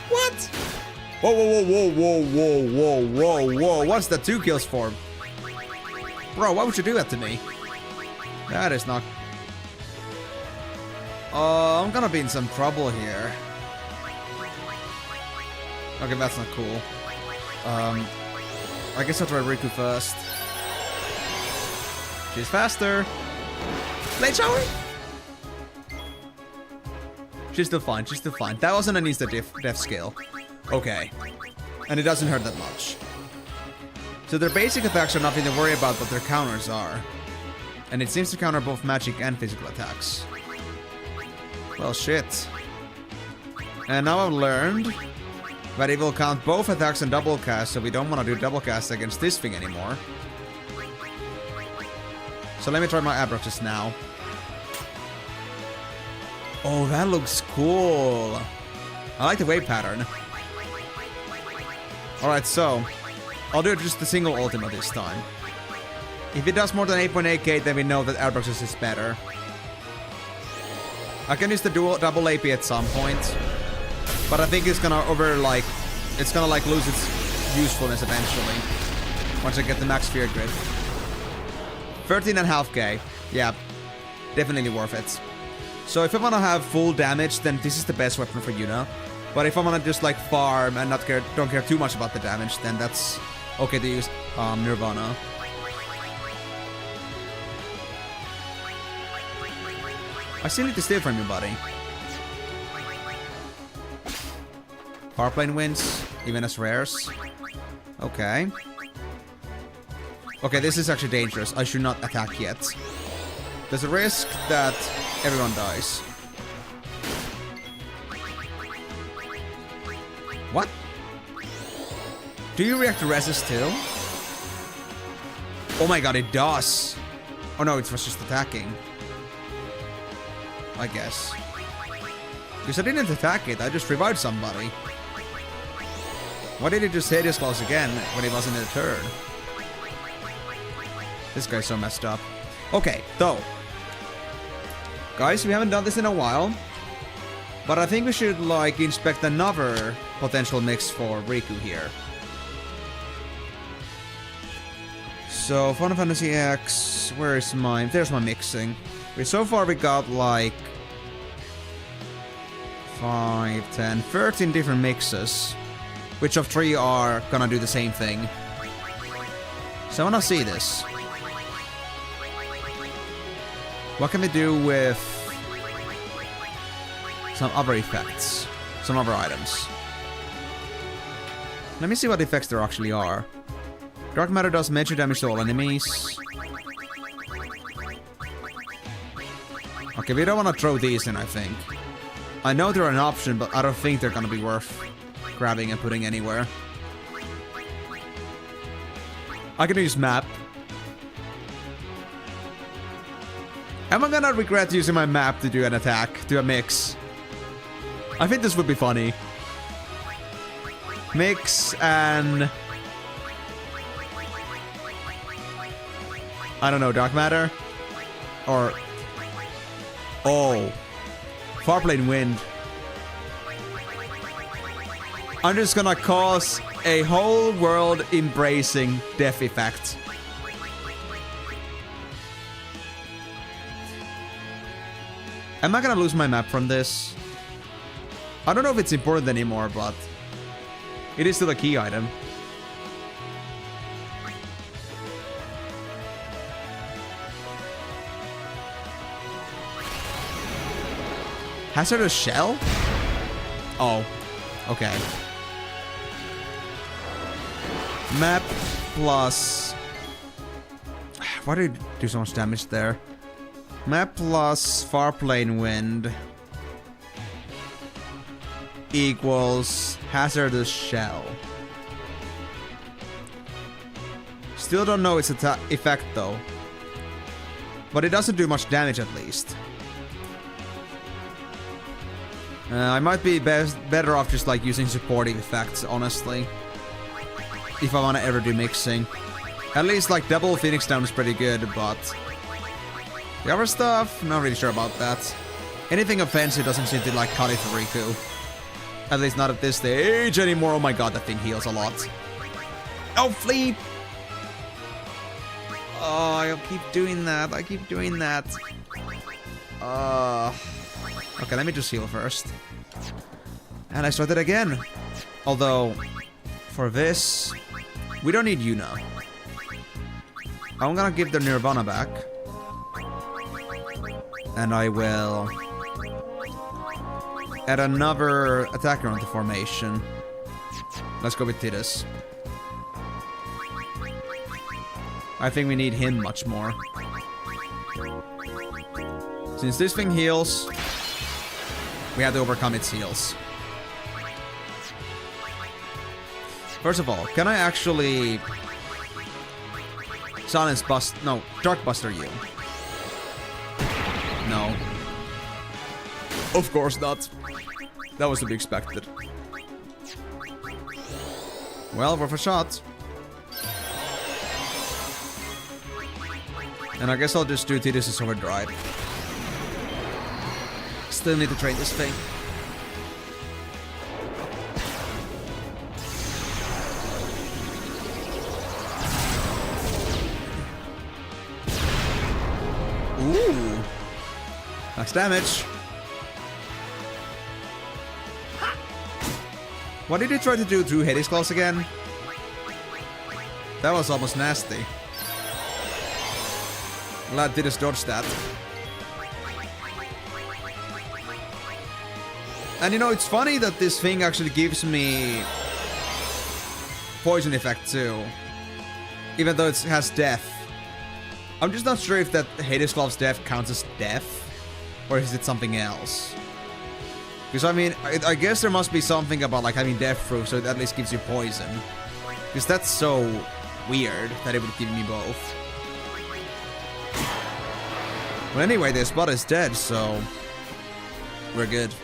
What? Whoa, whoa, whoa, whoa, whoa, whoa, whoa, whoa. What's that 2 kills for? Bro, why would you do that to me? That is not... I'm gonna be in some trouble here. Okay, that's not cool. I guess I'll try Riku first. She's faster. Blade shower? She's still fine, she's still fine. That wasn't an insta death skill. Okay. And it doesn't hurt that much. So their basic attacks are nothing to worry about, but their counters are. And it seems to counter both magic and physical attacks. Well, shit. And now I've learned that it will count both attacks and double cast, so we don't want to do double cast against this thing anymore. So let me try my Abraxas now. Oh, that looks cool. I like the wave pattern. Alright, so I'll do just the single ultimate this time. If it does more than 8.8k, then we know that Abraxas is better. I can use the double AP at some point, but I think it's gonna lose its usefulness eventually once I get the max fear grid. 13.5k. Yeah, definitely worth it. So if I want to have full damage, then this is the best weapon for Yuna. But if I want to just like farm and don't care too much about the damage, then that's okay to use Nirvana. I still need to steal from you, buddy. Farplane wins, even as rares. Okay. Okay, this is actually dangerous. I should not attack yet. There's a risk that everyone dies. What? Do you react to resist too? Oh my god, it does. Oh no, it was just attacking. I guess. Because I didn't attack it, I just revived somebody. Why did it just hit his claws again when it wasn't in a turn? This guy's so messed up. Okay, though. Guys, we haven't done this in a while. But I think we should, like, inspect another potential mix for Riku here. So, Final Fantasy X, where is mine? There's my mixing. So far we got, like, 5, 10, 13 different mixes. Which of 3 are gonna do the same thing? So I wanna see this. What can we do with some other effects? Some other items. Let me see what effects there actually are. Dark matter does major damage to all enemies. Okay, we don't want to throw these in, I think. I know they're an option, but I don't think they're gonna be worth grabbing and putting anywhere. I can use map. Am I gonna regret using my map to do an attack, to a mix? I think this would be funny. Mix and... I don't know, dark matter? Or... Oh. Farplane wind. I'm just gonna cause a whole world embracing death effect. Am I gonna lose my map from this? I don't know if it's important anymore, but it is still a key item. Hazardous shell? Oh, okay. Map plus... Why did it do so much damage there? Map plus Farplane Wind equals Hazardous Shell. Still don't know its effect though. But it doesn't do much damage at least. I might be better off just like using supporting effects, honestly. If I want to ever do mixing. At least like double Phoenix Down is pretty good, but... The other stuff, not really sure about that. Anything offensive doesn't seem to like cut it for Riku. At least not at this stage anymore. Oh my god, that thing heals a lot. Oh, flee! Oh, I keep doing that. I keep doing that. Okay, let me just heal first. And I started again. Although, for this, we don't need Yuna. I'm gonna give the Nirvana back. And I will add another attacker onto formation. Let's go with Tidus. I think we need him much more. Since this thing heals, we have to overcome its heals. First of all, can I actually silence bust? No, dark buster you. No. Of course not. That was to be expected. Well, worth a shot. And I guess I'll just do Tidus' Overdrive. Still need to train this thing. Ooh. Max damage. What did you try to do to Hades Claws again? That was almost nasty. Glad Tidus dodged that. And you know, it's funny that this thing actually gives me poison effect too. Even though it has death. I'm just not sure if that Hades Glove's death counts as death. Or is it something else? Because I mean, I guess there must be something about like having death proof, so it at least gives you poison. Because that's so weird that it would give me both. Well, anyway, this spot is dead, so we're good.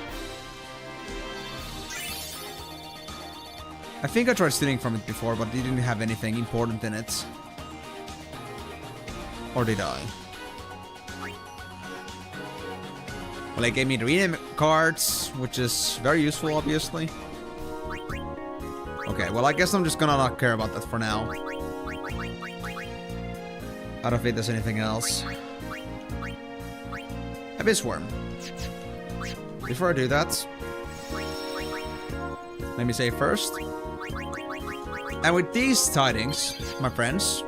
I think I tried stealing from it before, but it didn't have anything important in it. Or did I? Well, it gave me the rename cards, which is very useful, obviously. Okay, well, I guess I'm just gonna not care about that for now. I don't think there's anything else. Abyss Worm. Before I do that, let me say first. And with these tidings, my friends,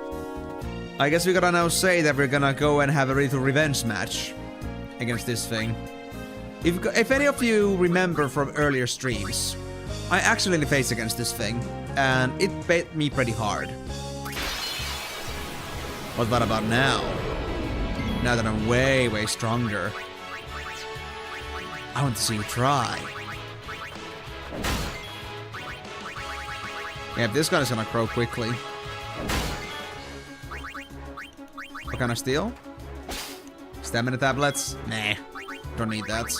I guess we gotta now say that we're gonna go and have a little revenge match against this thing. If any of you remember from earlier streams, I actually faced against this thing, and it bit me pretty hard. What about now? Now that I'm way, way stronger, I want to see you try. Yeah, this guy's gonna grow quickly. What kind of steal? Stamina tablets? Nah, don't need that.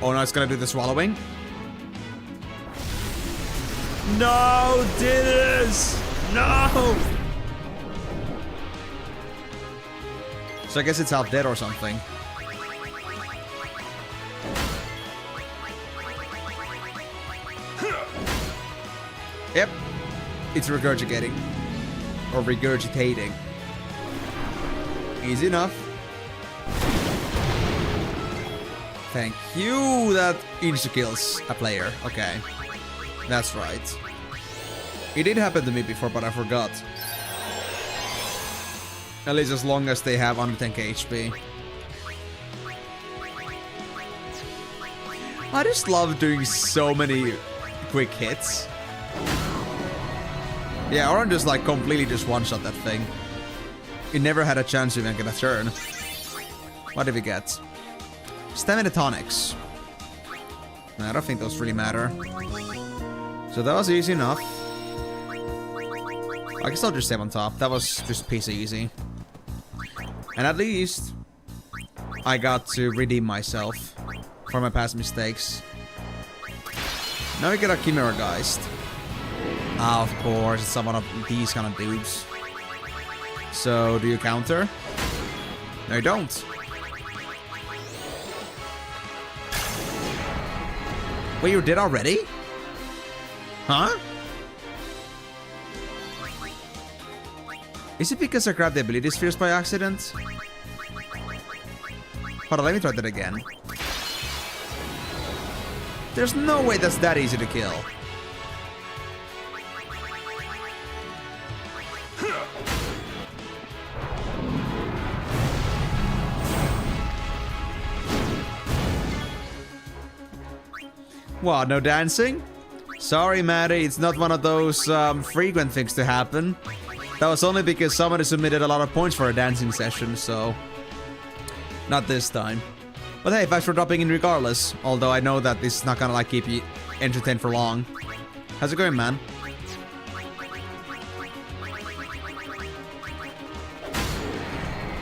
Oh no, it's gonna do the swallowing. No, Dennis! No! So I guess it's half dead or something. Yep. It's regurgitating. Or regurgitating. Easy enough. Thank you. That insta-kills a player. Okay. That's right. It did happen to me before, but I forgot. At least as long as they have under 10k HP. I just love doing so many quick hits. Yeah, or I'm just like completely just one-shot that thing. It never had a chance to even get a turn. What did we get? Stamina tonics. I don't think those really matter. So that was easy enough. I guess I'll just save on top. That was just piece of easy. And at least I got to redeem myself for my past mistakes. Now we get a Chimera Geist. Ah, of course, it's some of these kind of dudes. So, do you counter? No, you don't. Wait, you're dead already? Huh? Is it because I grabbed the ability spheres by accident? Hold on, let me try that again. There's no way that's that easy to kill. What, no dancing? Sorry, Maddie, it's not one of those frequent things to happen. That was only because somebody submitted a lot of points for a dancing session, so... Not this time. But hey, thanks for dropping in regardless, although I know that this is not gonna like keep you entertained for long. How's it going, man?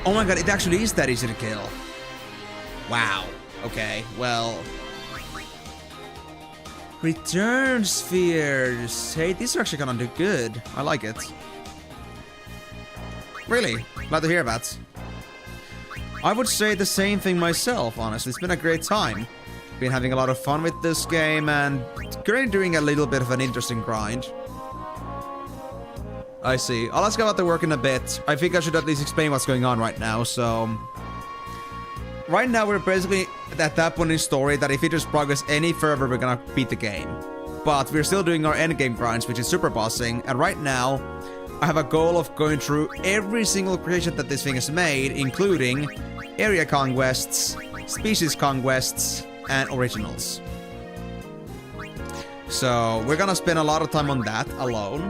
Oh my god, it actually is that easy to kill. Wow. Okay, well... Return spheres. Hey, these are actually gonna do good. I like it. Really? Glad to hear that. I would say the same thing myself, honestly. It's been a great time. Been having a lot of fun with this game and currently doing a little bit of an interesting grind. I see. I'll ask about the work in a bit. I think I should at least explain what's going on right now, so... Right now, we're basically at that point in story that if we just progress any further, we're gonna beat the game. But we're still doing our endgame grinds, which is super bossing, and right now, I have a goal of going through every single creation that this thing has made, including area conquests, species conquests, and originals. So we're gonna spend a lot of time on that alone.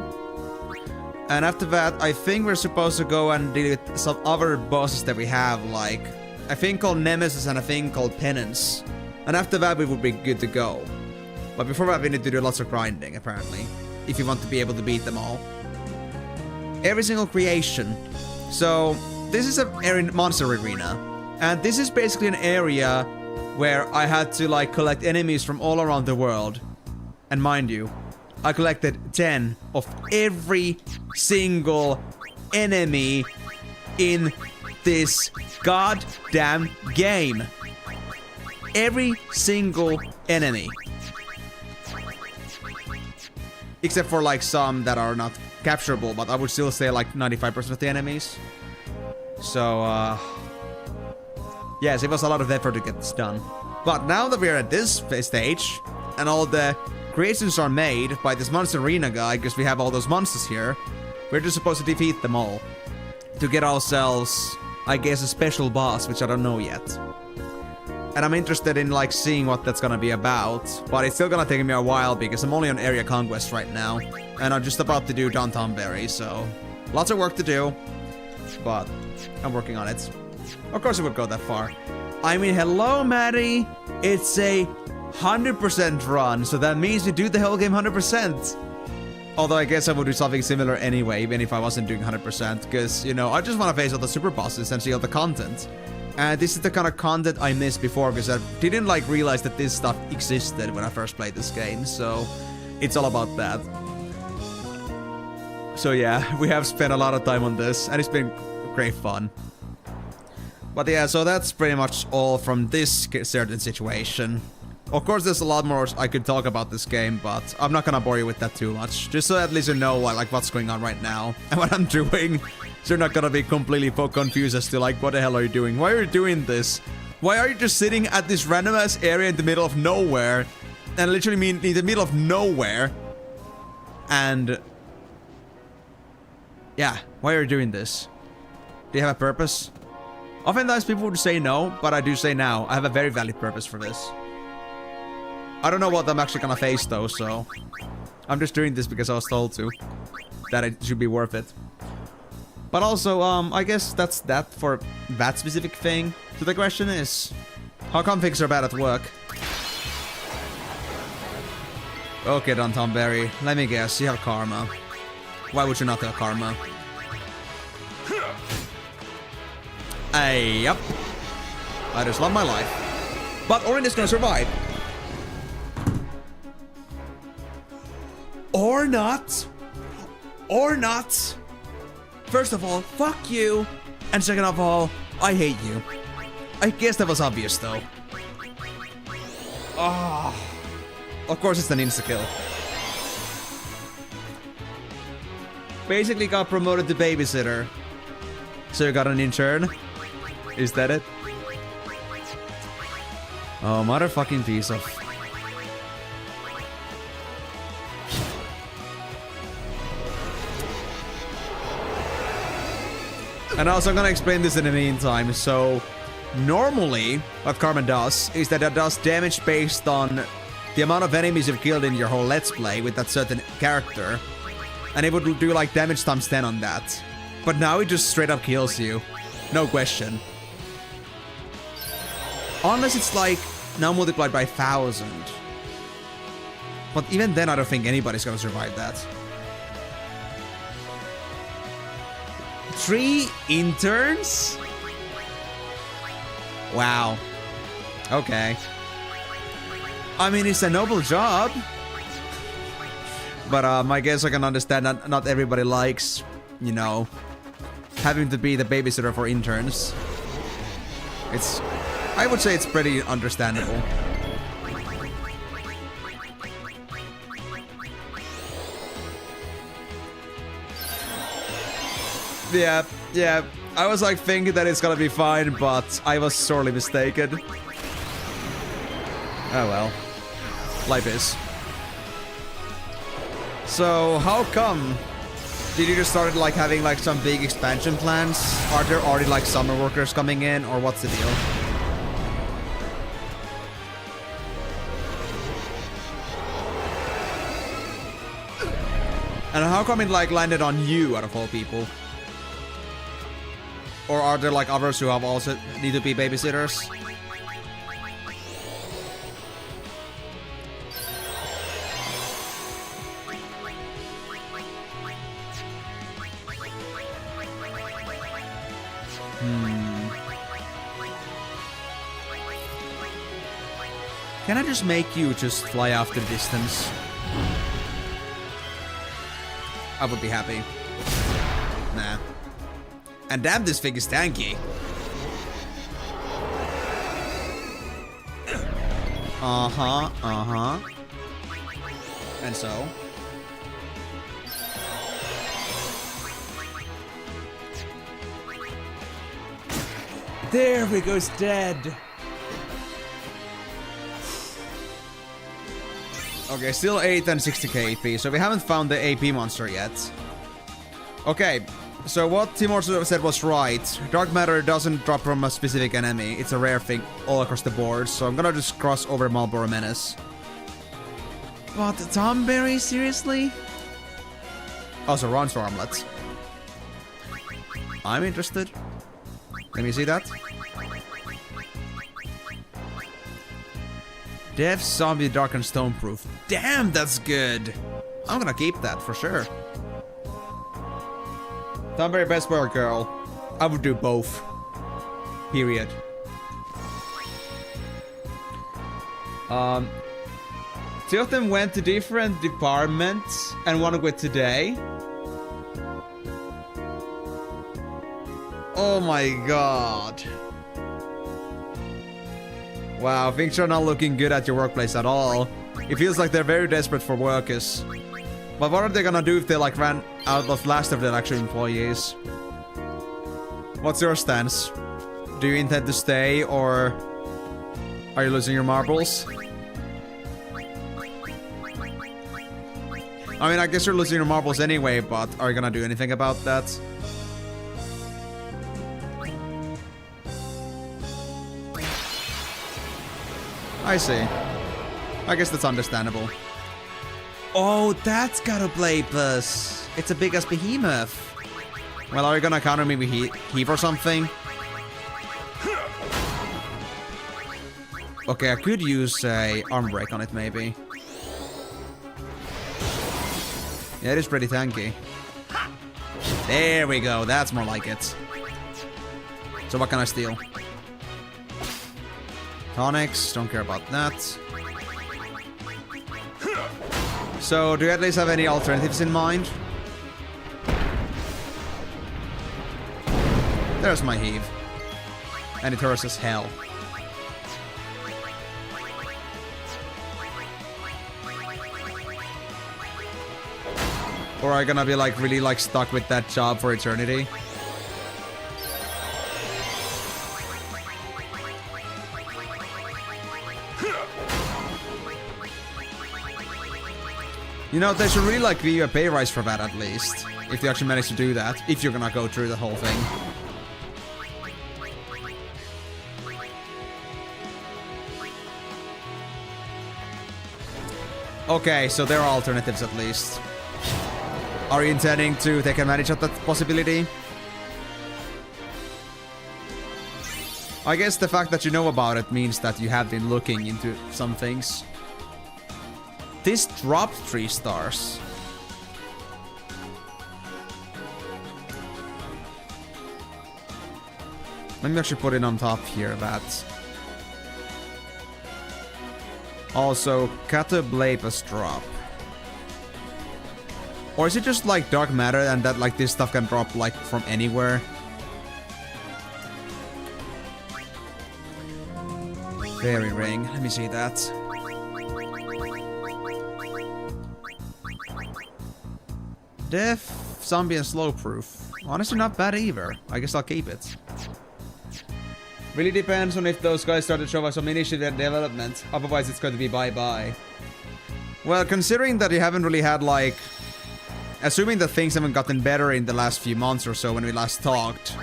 And after that, I think we're supposed to go and deal with some other bosses that we have, like a thing called Nemesis and a thing called Penance. And after that, we would be good to go. But before that, we need to do lots of grinding, apparently, if you want to be able to beat them all. Every single creation. So this is a monster arena, and this is basically an area where I had to like collect enemies from all around the world. And mind you, I collected 10 of every single enemy in this goddamn game. Every single enemy. Except for like some that are not capturable, but I would still say like 95% of the enemies. So, yes, it was a lot of effort to get this done. But now that we're at this stage, and all the creations are made by this monster arena guy, because we have all those monsters here, we're just supposed to defeat them all. To get ourselves, I guess, a special boss, which I don't know yet. And I'm interested in like seeing what that's gonna be about, but it's still gonna take me a while because I'm only on area conquest right now, and I'm just about to do Downtown Berry, so lots of work to do, but I'm working on it. Of course it would go that far. I mean, hello, Maddie. It's a 100% run, so that means we do the whole game 100%. Although I guess I would do something similar anyway, even if I wasn't doing 100%, because, you know, I just want to face all the super bosses and see all the content. And this is the kind of content I missed before, because I didn't like realize that this stuff existed when I first played this game, so it's all about that. So yeah, we have spent a lot of time on this, and it's been great fun. But yeah, so that's pretty much all from this certain situation. Of course, there's a lot more I could talk about this game, but I'm not gonna bore you with that too much. Just so at least you know like what's going on right now and what I'm doing. So you're not gonna be completely confused as to like, what the hell are you doing? Why are you doing this? Why are you just sitting at this random ass area in the middle of nowhere? And I literally mean in the middle of nowhere. And yeah, why are you doing this? Do you have a purpose? Oftentimes people would say no, but I do say now. I have a very valid purpose for this. I don't know what I'm actually gonna face though, so I'm just doing this because I was told to. That it should be worth it. But also, I guess that's that for that specific thing. So the question is, how come things are bad at work? Okay, Downtown Berry, let me guess, you have karma. Why would you not have karma? Hey, yep. I just love my life. But Orin is gonna survive. Or not. Or not. First of all, fuck you. And second of all, I hate you. I guess that was obvious though. Ah. Of course it's an insta-kill. Basically got promoted to babysitter. So you got an intern? Is that it? Oh, motherfucking piece of... And also I'm gonna explain this in the meantime. So, normally, what Karma does is that it does damage based on the amount of enemies you've killed in your whole Let's Play with that certain character. And it would do like damage times 10 on that. But now it just straight up kills you. No question. Unless it's like now multiplied by 1,000. But even then I don't think anybody's gonna survive that. 3 interns? Wow. Okay. I mean, it's a noble job. But I guess I can understand that not everybody likes, you know, having to be the babysitter for interns. I would say it's pretty understandable. Yeah, I was like thinking that it's gonna be fine, but I was sorely mistaken. Oh well. Life is. So, how come Did you just start like having like some big expansion plans? Are there already like summer workers coming in, or what's the deal? And how come it like landed on you out of all people? Or are there like others who have also need to be babysitters? Can I just make you just fly off the distance? I would be happy. Nah. And damn, this thing is tanky. Uh-huh. And so? There we go, it's dead. Okay, still 8 and 60k AP, so we haven't found the AP monster yet. Okay, so what Timur said was right. Dark matter doesn't drop from a specific enemy. It's a rare thing all across the board, so I'm gonna just cross over Marlboro Menace. What, Tomberry? Seriously? Also, Ron's armlets. I'm interested. Let me see that. Death, Zombie, Dark, and Stoneproof. Damn, that's good. I'm gonna keep that for sure. Thunberry, best boy or girl? I would do both. Period. Two of them went to different departments and one quit today. Oh my god. Wow, things are not looking good at your workplace at all. It feels like they're very desperate for workers. But what are they gonna do if they like ran out of last of their actual employees? What's your stance? Do you intend to stay, or are you losing your marbles? I mean, I guess you're losing your marbles anyway, but are you gonna do anything about that? I see. I guess that's understandable. Oh, that's got a blade plus. It's a big ass behemoth. Well, are you gonna counter me with heave or something? Okay, I could use a arm break on it maybe. Yeah, it is pretty tanky. There we go, that's more like it. So what can I steal? Tonics, don't care about that. So, do you at least have any alternatives in mind? There's my heave. And it hurts as hell. Or are you gonna be like really like stuck with that job for eternity? You know, they should really like give you a pay rise for that at least. If you actually manage to do that. If you're gonna go through the whole thing. Okay, so there are alternatives at least. Are you intending to take advantage of that possibility? I guess the fact that you know about it means that you have been looking into some things. This dropped 3 stars. Let me actually put it on top here, that. Also, Kata Blade was drop. Or is it just like dark matter and that like this stuff can drop like from anywhere? Fairy ring, let me see that. Death, zombie, and slow proof. Honestly, not bad either. I guess I'll keep it. Really depends on if those guys start to show us some initiative and development. Otherwise, it's going to be bye-bye. Well, considering that you haven't really had, like, assuming that things haven't gotten better in the last few months or so when we last talked,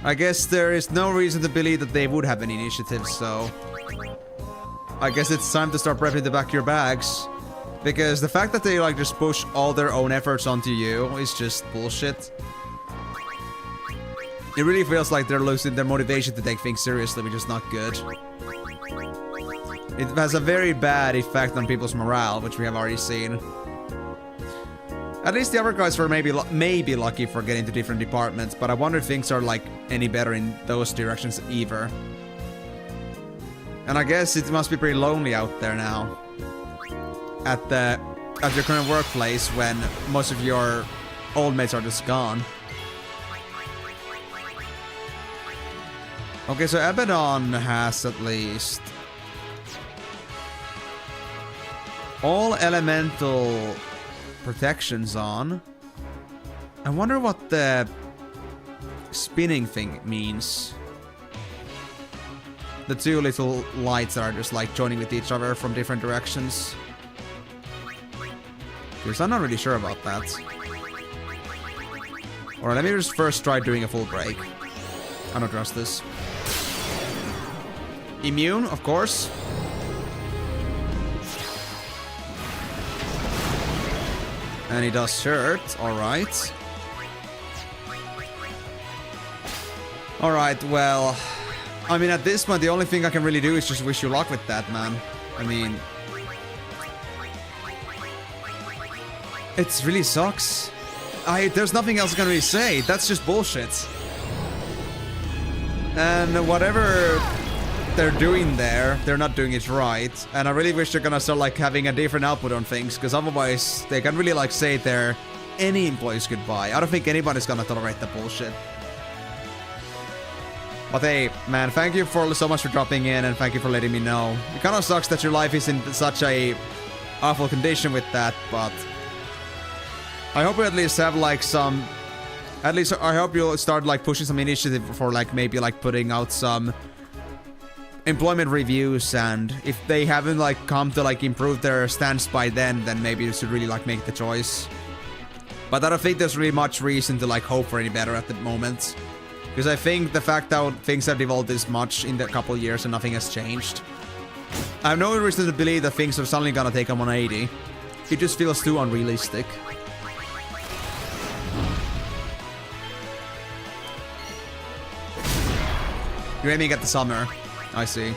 I guess there is no reason to believe that they would have any initiatives, so I guess it's time to start prepping the back of your bags. Because the fact that they like just push all their own efforts onto you is just bullshit. It really feels like they're losing their motivation to take things seriously, which is not good. It has a very bad effect on people's morale, which we have already seen. At least the other guys were maybe lucky for getting to different departments, but I wonder if things are like any better in those directions either. And I guess it must be pretty lonely out there now. At your current workplace when most of your old mates are just gone. Okay, so Abaddon has at least all elemental protections on. I wonder what the spinning thing means. The two little lights that are just like joining with each other from different directions. Because I'm not really sure about that. Alright, let me just first try doing a full break. I don't trust this. Immune, of course. And he does hurt. Alright. Alright, well... I mean, at this point, the only thing I can really do is just wish you luck with that, man. I mean... It really sucks. There's nothing else I can really say. That's just bullshit. And whatever they're doing there, they're not doing it right. And I really wish they're gonna start like having a different output on things, because otherwise they can really like say there any employees goodbye. I don't think anybody's gonna tolerate the bullshit. But hey, man, thank you so much for dropping in, and thank you for letting me know. It kind of sucks that your life is in such a awful condition with that, but I hope you at least have like some... At least I hope you'll start like pushing some initiative for like maybe like putting out some employment reviews, and if they haven't like come to like improve their stance by then maybe you should really like make the choice. But I don't think there's really much reason to like hope for any better at the moment. Because I think the fact that things have devolved this much in the couple years and nothing has changed. I have no reason to believe that things are suddenly gonna take a 180. It just feels too unrealistic. You're aiming at the summer. I see.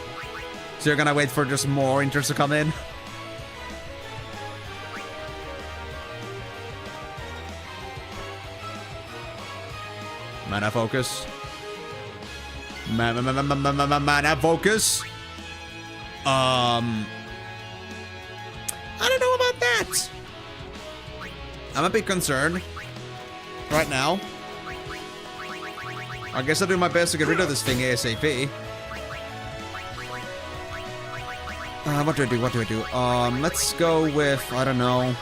So you're gonna wait for just more interns to come in? Mana focus. Mana focus. I don't know about that. I'm a bit concerned right now. I guess I'll do my best to get rid of this thing ASAP. What do I do? What do I do? Let's go with, I don't know,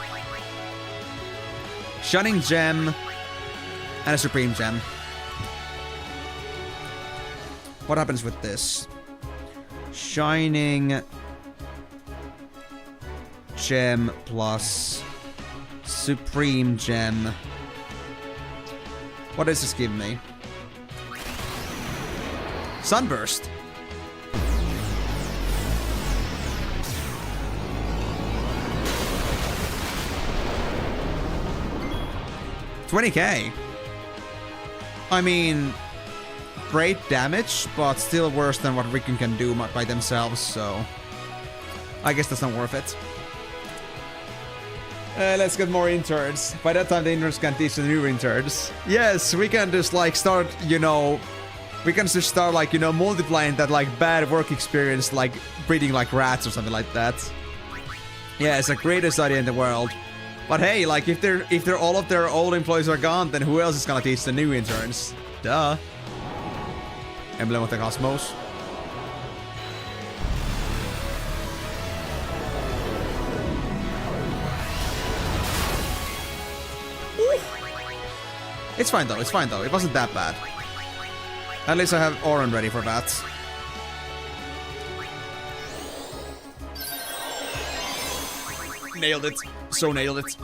Shining Gem and a Supreme Gem. What happens with this? Shining Gem plus Supreme Gem. What does this give me? Sunburst. $20K. I mean, great damage, but still worse than what Riken can do by themselves, so I guess that's not worth it. Let's get more interns. By that time, the interns can teach the new interns. Yes, we can just like start, you know, we can just start like, you know, multiplying that like bad work experience, like breeding like rats or something like that. Yeah, it's the greatest idea in the world. But hey, like if they're all of their old employees are gone, then who else is gonna teach the new interns? Duh. Emblem of the Cosmos. It's fine though, it's fine though. It wasn't that bad. At least I have Oran ready for that. Nailed it. So nailed it.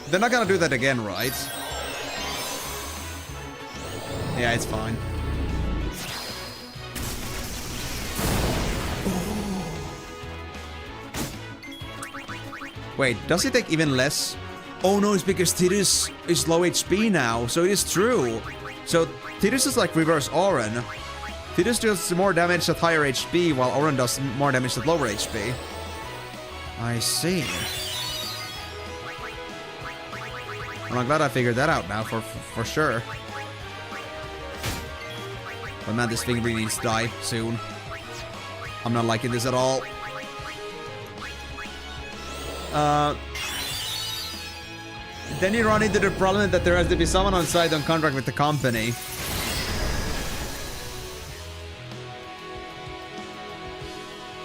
They're not gonna do that again, right? Yeah, it's fine. Wait, does he take even less? Oh no, it's because Tidus is low HP now, so it is true. So Tidus is like reverse Auron. Tidus does more damage at higher HP, while Auron does more damage at lower HP. I see. Well, I'm glad I figured that out now, for sure. But man, this thing really needs to die soon. I'm not liking this at all. Then you run into the problem that there has to be someone on site on contract with the company.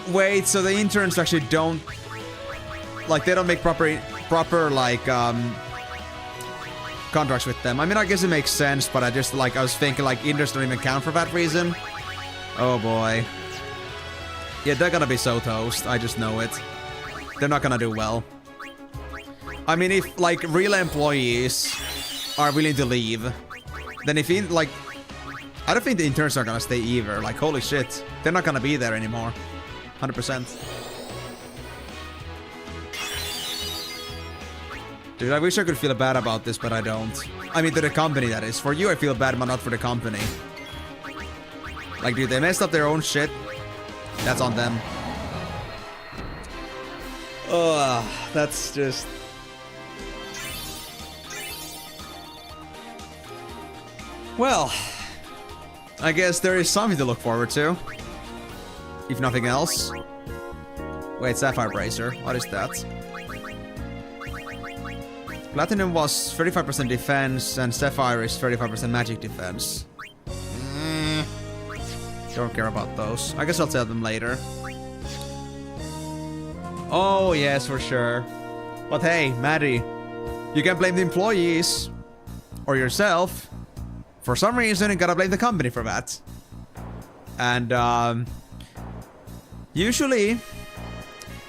Wait, so the interns actually don't... Like, they don't make proper like, contracts with them. I mean, I guess it makes sense, but I was thinking, like, interns don't even count for that reason. Oh, boy. Yeah, they're gonna be so toast. I just know it. They're not gonna do well. I mean, if, like, real employees are willing to leave, then if, like... I don't think the interns are gonna stay either. Like, holy shit. They're not gonna be there anymore. 100%. Dude, I wish I could feel bad about this, but I don't. I mean, to the company, that is. For you, I feel bad, but not for the company. Like, dude, they messed up their own shit. That's on them. Ugh, that's just... Well, I guess there is something to look forward to. If nothing else. Wait, Sapphire Bracer. What is that? Platinum was 35% defense, and Sapphire is 35% magic defense. Don't care about those. I guess I'll tell them later. Oh, yes, for sure. But hey, Maddie, you can blame the employees. Or yourself. For some reason, you gotta blame the company for that. And, usually,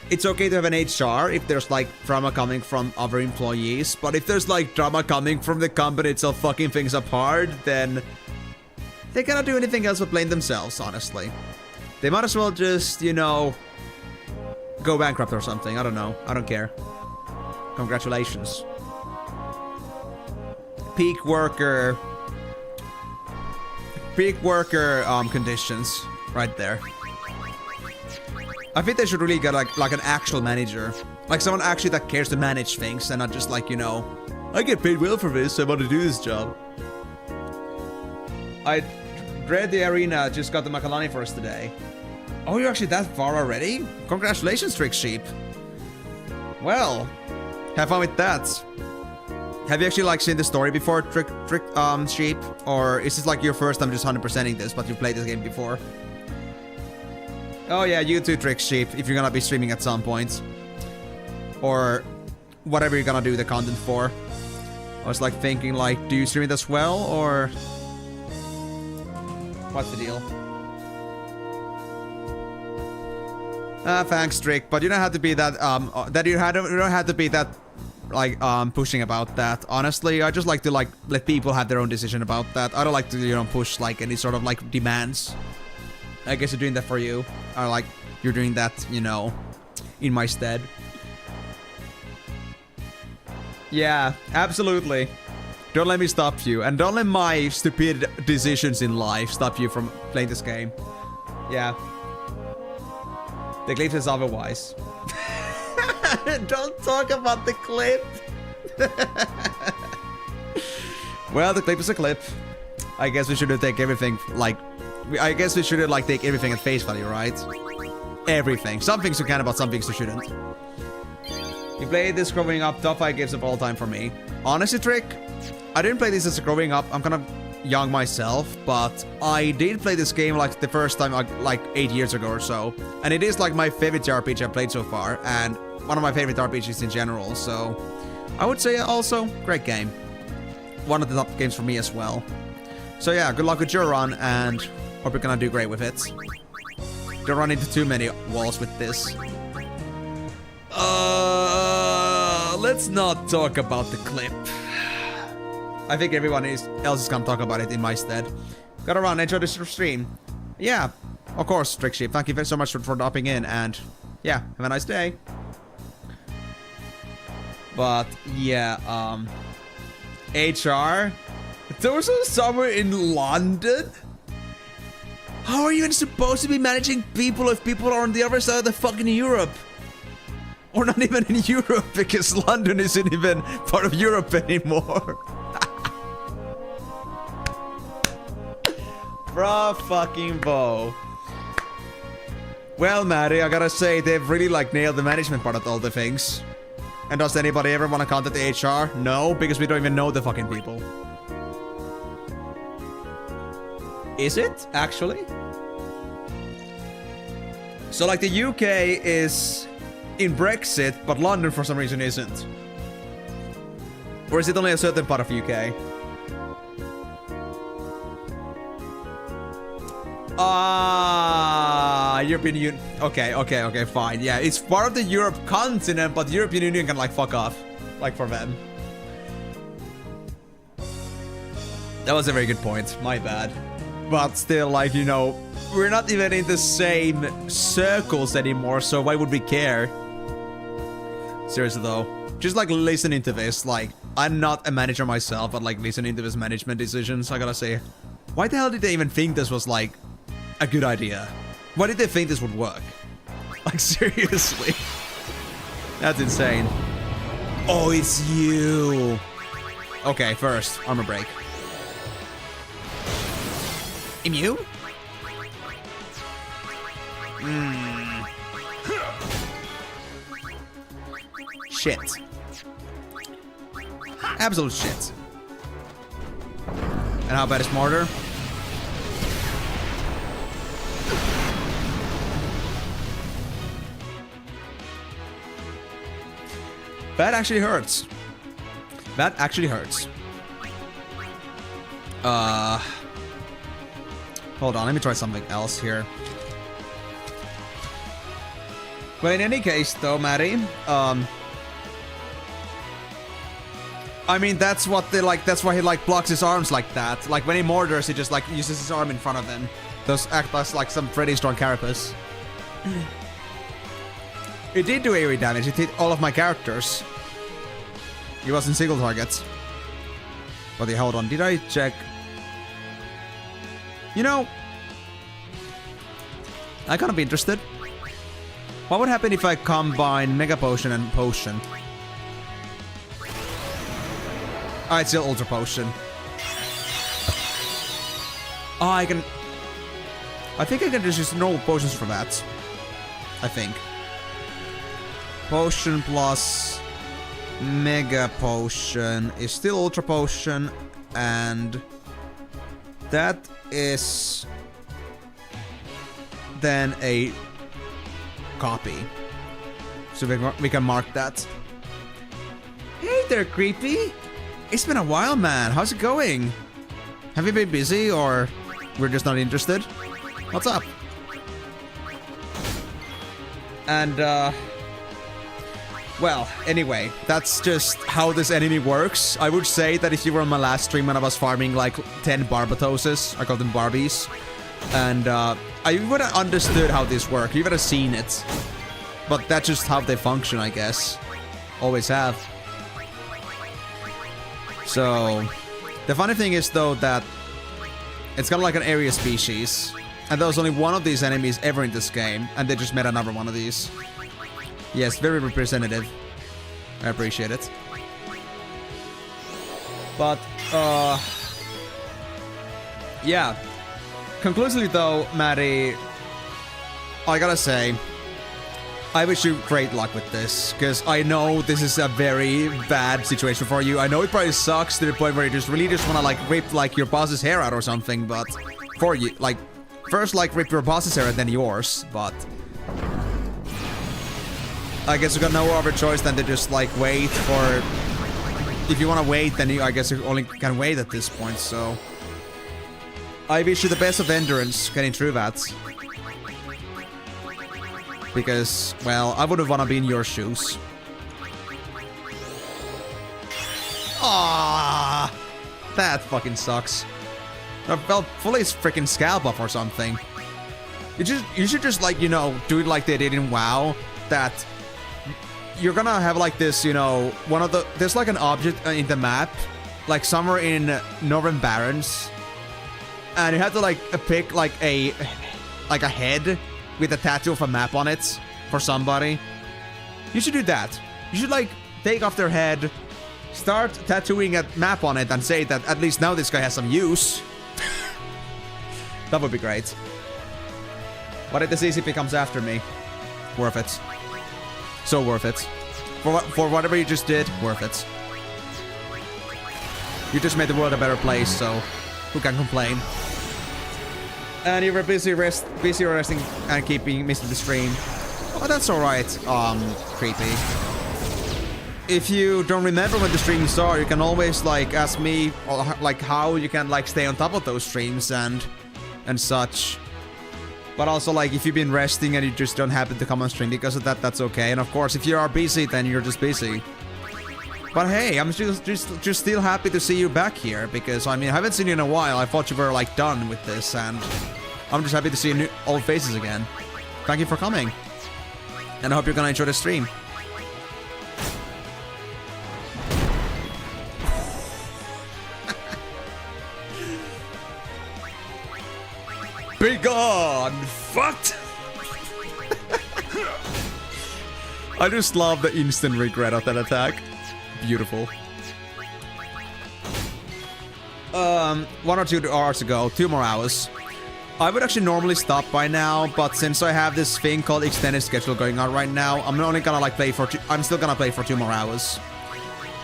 it's okay to have an HR if there's, like, drama coming from other employees. But if there's, like, drama coming from the company itself fucking things apart, then they cannot do anything else but blame themselves, honestly. They might as well just, you know, go bankrupt or something. I don't know. I don't care. Congratulations. Peak worker conditions right there. I think they should really get like an actual manager. Like someone actually that cares to manage things and not just like, you know, I get paid well for this, I want to do this job. I read the arena just got the Makalani for us today. Oh, you're actually that far already? Congratulations, Trick Sheep. Well, have fun with that. Have you actually like seen the story before, Trick Sheep? Or is this like your first time just 100%ing this, but you played this game before? Oh yeah, you too, Trick Sheep, if you're gonna be streaming at some point. Or whatever you're gonna do the content for. I was like thinking like, do you stream it as well, or... What's the deal? Thanks, Trick, but you don't have to be that, you don't have to be that, like, pushing about that. Honestly, I just like to, like, let people have their own decision about that. I don't like to, you know, push, like, any sort of, like, demands. I guess you're doing that for you. Or, like, you're doing that, you know, in my stead. Yeah, absolutely. Don't let me stop you. And don't let my stupid decisions in life stop you from playing this game. Yeah. The clip says otherwise. Don't talk about the clip. Well, the clip is a clip. I guess we shouldn't take everything, like... I guess we shouldn't, like, take everything at face value, right? Everything. Some things you can about, some things you shouldn't. You played this growing up, top 5 games of all time for me. Honestly, Trick, I didn't play this as growing up. I'm kind of young myself, but I did play this game, like, the first time, like 8 years ago or so. And it is, like, my favorite JRPG I've played so far, and one of my favorite RPGs in general, so... I would say also, great game. One of the top games for me as well. So yeah, good luck with your run, and hope you're gonna do great with it. Don't run into too many walls with this. let's not talk about the clip. I think everyone else is gonna talk about it in my stead. Gotta run, enjoy the stream. Yeah, of course, Trick Sheep. Thank you so much for dropping in, and yeah, have a nice day. But yeah, HR? Those are somewhere in London? How are you even supposed to be managing people if people are on the other side of the fucking Europe? Or not even in Europe, because London isn't even part of Europe anymore. Bra fucking bo. Well, Maddie, I gotta say, they've really like nailed the management part of all the things. And does anybody ever want to contact the HR? No, because we don't even know the fucking people. Is it, actually? So, like, the UK is in Brexit, but London for some reason isn't. Or is it only a certain part of UK? European Union. Okay, fine. Yeah, it's part of the Europe continent, but the European Union can, like, fuck off. Like, for them. That was a very good point. My bad. But still, like, you know, we're not even in the same circles anymore, so why would we care? Seriously, though. Just, like, listening to this, like, I'm not a manager myself, but, like, listening to this management decisions, I gotta say, why the hell did they even think this was, like, a good idea? Why did they think this would work? Like, seriously. That's insane. Oh, it's you. Okay, first, armor break. Immune? Shit. Absolute shit. And how bad is Mortar? That actually hurts. That actually hurts. Hold on, let me try something else here. But in any case, though, Maddie, I mean, that's what they like. That's why he like blocks his arms like that. Like when he mortars, he just like uses his arm in front of him. Those act as like some pretty strong carapace. It did do AoE damage. It hit all of my characters. He wasn't single targets. But yeah, hold on. Did I check? You know, I kind of be interested. What would happen if I combine Mega Potion and Potion? Ah, it's still Ultra Potion. Oh, I can... I think I can just use normal potions for that. I think. Potion plus Mega Potion is still Ultra Potion, and that is then a copy. So we can mark that. Hey there, Creepy! It's been a while, man. How's it going? Have you been busy, or we're just not interested? What's up? And, well, anyway, that's just how this enemy works. I would say that if you were on my last stream when I was farming like 10 Barbatoses, I call them Barbies, and I would have understood how this works. You would have seen it. But that's just how they function, I guess. Always have. So, the funny thing is, though, that it's kind of like an area species. And there was only one of these enemies ever in this game, and they just made another one of these. Yes, very representative. I appreciate it. But, yeah. Conclusively, though, Maddie, I gotta say, I wish you great luck with this, because I know this is a very bad situation for you. I know it probably sucks to the point where you just really just want to, like, rip, like, your boss's hair out or something, but for you, like, first, like, rip your boss's hair and then yours, but I guess you got no other choice than to just, like, wait for... If you want to wait, then I guess you only can wait at this point, so... I wish you the best of endurance getting through that. Because, well, I wouldn't want to be in your shoes. Ah, that fucking sucks. I felt fully freaking scalp buff or something. You should just like, you know, do it like they did in WoW. That you're gonna have like this, you know, there's like an object in the map, like somewhere in Northern Barrens, and you have to like pick like a head with a tattoo of a map on it for somebody. You should do that. You should like take off their head, start tattooing a map on it, and say that at least now this guy has some use. That would be great. What if the CCP comes after me? Worth it. So worth it. For whatever you just did, worth it. You just made the world a better place, so who can complain? And you were busy resting and keeping missing the stream. Oh, that's alright, creepy. If you don't remember when the streams are, you can always like ask me like how you can like stay on top of those streams and such. But also, like, if you've been resting and you just don't happen to come on stream because of that, that's okay. And of course, if you are busy, then you're just busy. But hey, I'm just still happy to see you back here, because, I mean, I haven't seen you in a while. I thought you were, like, done with this, and I'm just happy to see new old faces again. Thank you for coming. And I hope you're gonna enjoy the stream. Be gone! Fucked! I just love the instant regret of that attack. Beautiful. 1 or 2 hours ago, 2 more hours. I would actually normally stop by now, but since I have this thing called extended schedule going on right now, I'm only gonna like play for I'm still gonna play for 2 more hours.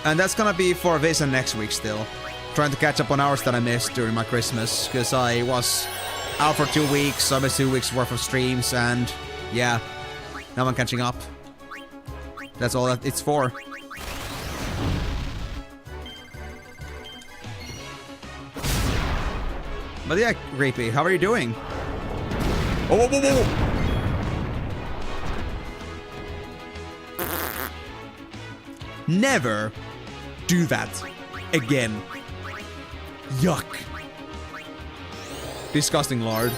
And that's gonna be for this and next week still. Trying to catch up on hours that I missed during my Christmas, because I was out for 2 weeks, so I missed 2 weeks worth of streams, and yeah, now I'm catching up. That's all that it's for. But yeah, Creepy, how are you doing? Oh, whoa, whoa, whoa. Never do that again. Yuck. Disgusting, Lord.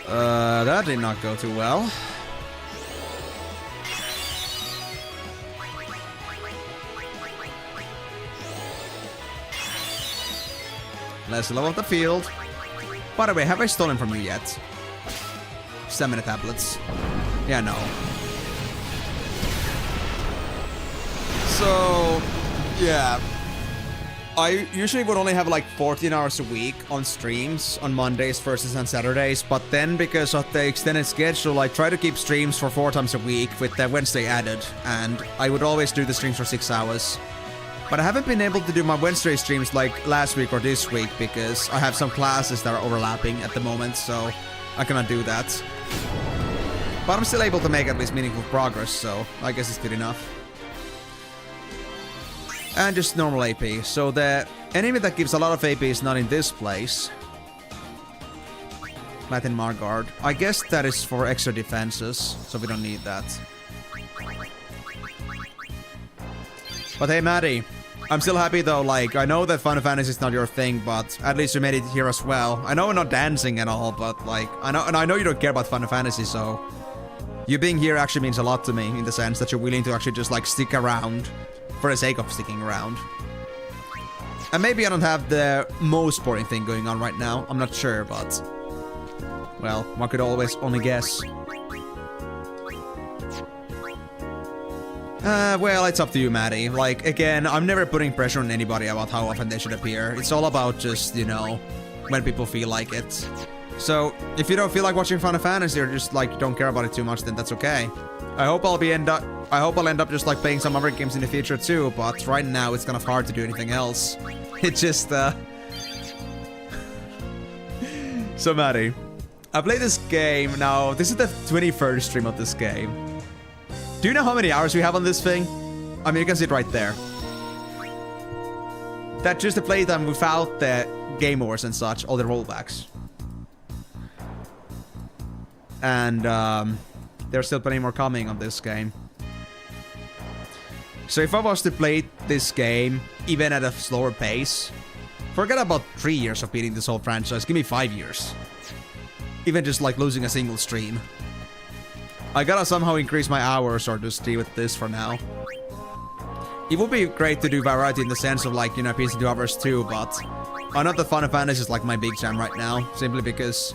That did not go too well. Let's level up the field. By the way, have I stolen from you yet? Stamina tablets. Yeah, no. So, yeah. I usually would only have like 14 hours a week on streams on Mondays, Thursdays, and Saturdays, but then because of the extended schedule, I try to keep streams for 4 times a week with the Wednesday added, and I would always do the streams for 6 hours. But I haven't been able to do my Wednesday streams like last week or this week because I have some classes that are overlapping at the moment, so I cannot do that. But I'm still able to make at least meaningful progress, so I guess it's good enough. And just normal AP. So the enemy that gives a lot of AP is not in this place. Latin Margard. I guess that is for extra defenses, so we don't need that. But hey, Maddie. I'm still happy though, like, I know that Final Fantasy is not your thing, but at least you made it here as well. I know we're not dancing and all, but like, I know you don't care about Final Fantasy, so you being here actually means a lot to me, in the sense that you're willing to actually just like stick around for the sake of sticking around. And maybe I don't have the most boring thing going on right now, I'm not sure, but well, one could always only guess. Well, it's up to you, Maddie. Like, again, I'm never putting pressure on anybody about how often they should appear. It's all about just, you know, when people feel like it. So, if you don't feel like watching Final Fantasy or just, like, don't care about it too much, then that's okay. I hope I'll end up just, like, playing some other games in the future, too, but right now it's kind of hard to do anything else. It's just, So, Maddie, I played this game now. This is the 23rd stream of this game. Do you know how many hours we have on this thing? I mean, you can see it right there. That's just the playtime without the game overs and such, all the rollbacks. And there's still plenty more coming on this game. So if I was to play this game, even at a slower pace, forget about 3 years of beating this whole franchise, give me 5 years. Even just like losing a single stream. I gotta somehow increase my hours or just deal with this for now. It would be great to do variety in the sense of like, you know, piecing 2 hours too, but I know that Final Fantasy is like my big jam right now, simply because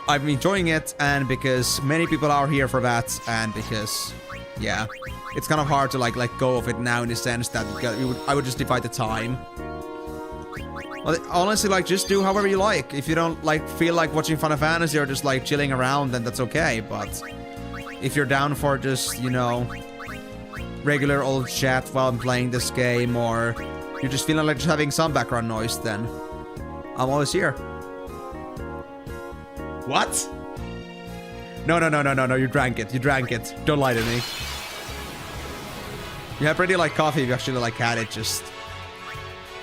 I'm enjoying it and because many people are here for that and because, yeah, it's kind of hard to like let go of it now in the sense that I would just divide the time. Well, honestly, like, just do however you like. If you don't like feel like watching Final Fantasy or just like chilling around, then that's okay, but if you're down for just, you know, regular old chat while I'm playing this game, or you're just feeling like just having some background noise, then I'm always here. What? No, you drank it. You drank it. Don't lie to me. You have pretty like coffee if you actually like had it just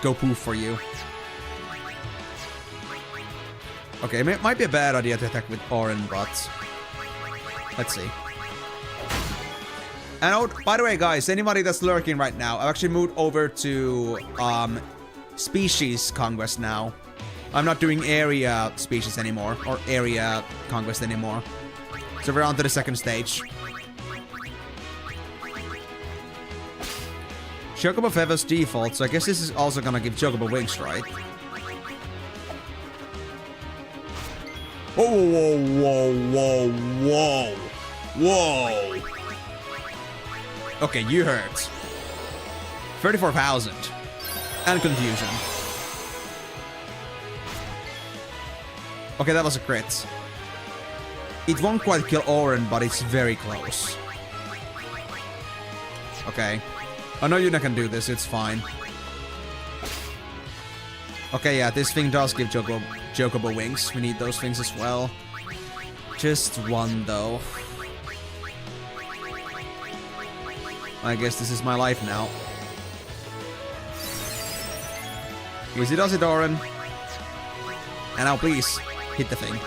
go poof for you. Okay, it might be a bad idea to attack with Orin, but let's see. And oh, by the way, guys, anybody that's lurking right now, I've actually moved over to species conquest now. I'm not doing area species anymore, or area conquest anymore. So we're on to the second stage. Chocobo Feather's default, so I guess this is also gonna give Chocobo wings, right? Whoa. Okay, you heard. 34,000. And confusion. Okay, that was a crit. It won't quite kill Orin, but it's very close. Okay. I know you're not gonna do this, it's fine. Okay, yeah, this thing does give Chocobo wings. We need those things as well. Just one, though. I guess this is my life now. Easy does it, Orin. And now please, hit the thing.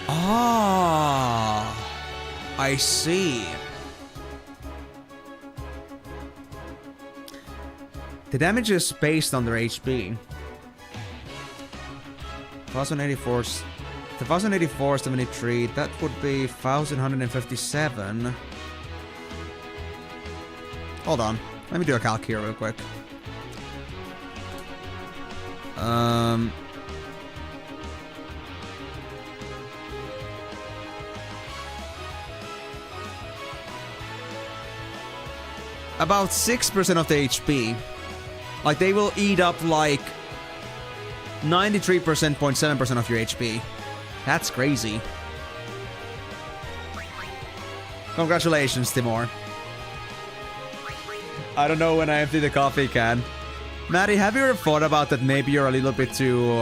Ah, I see. The damage is based on their HP. 1084, 1084, 73, that would be 1157. Hold on, let me do a calc here real quick. About 6% of the HP. Like, they will eat up, like, 93.7% of your HP. That's crazy. Congratulations, Timor. I don't know when I empty the coffee can. Maddie, have you ever thought about that maybe you're a little bit too,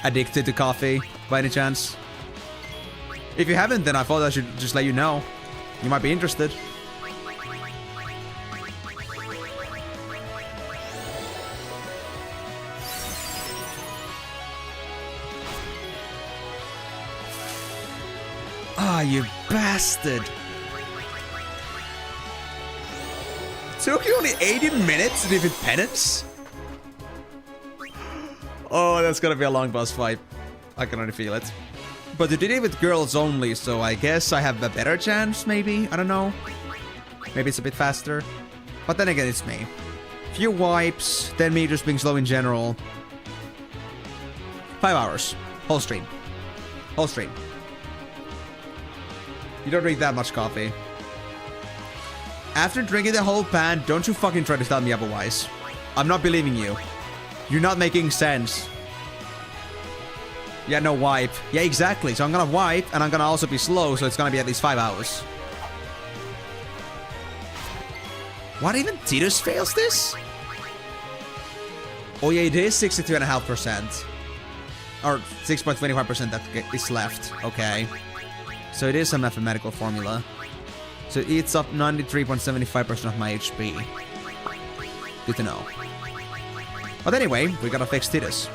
addicted to coffee, by any chance? If you haven't, then I thought I should just let you know. You might be interested. Ah, you bastard! Took you only 80 minutes to defeat Penance? Oh, that's gonna be a long boss fight. I can already feel it. But you did it with girls only, so I guess I have a better chance, maybe? I don't know. Maybe it's a bit faster. But then again, it's me. Few wipes, then me just being slow in general. 5 hours. Whole stream. Whole stream. You don't drink that much coffee. After drinking the whole pan, don't you fucking try to tell me otherwise. I'm not believing you. You're not making sense. Yeah, no wipe. Yeah, exactly. So I'm gonna wipe, and I'm gonna also be slow, so it's gonna be at least 5 hours. What, even Tidus fails this? Oh yeah, it is 62.5%. Or 6.25% that is left. Okay. So it is a mathematical formula. So it eats up 93.75% of my HP. Good to know. But anyway, we gotta fix Tidus.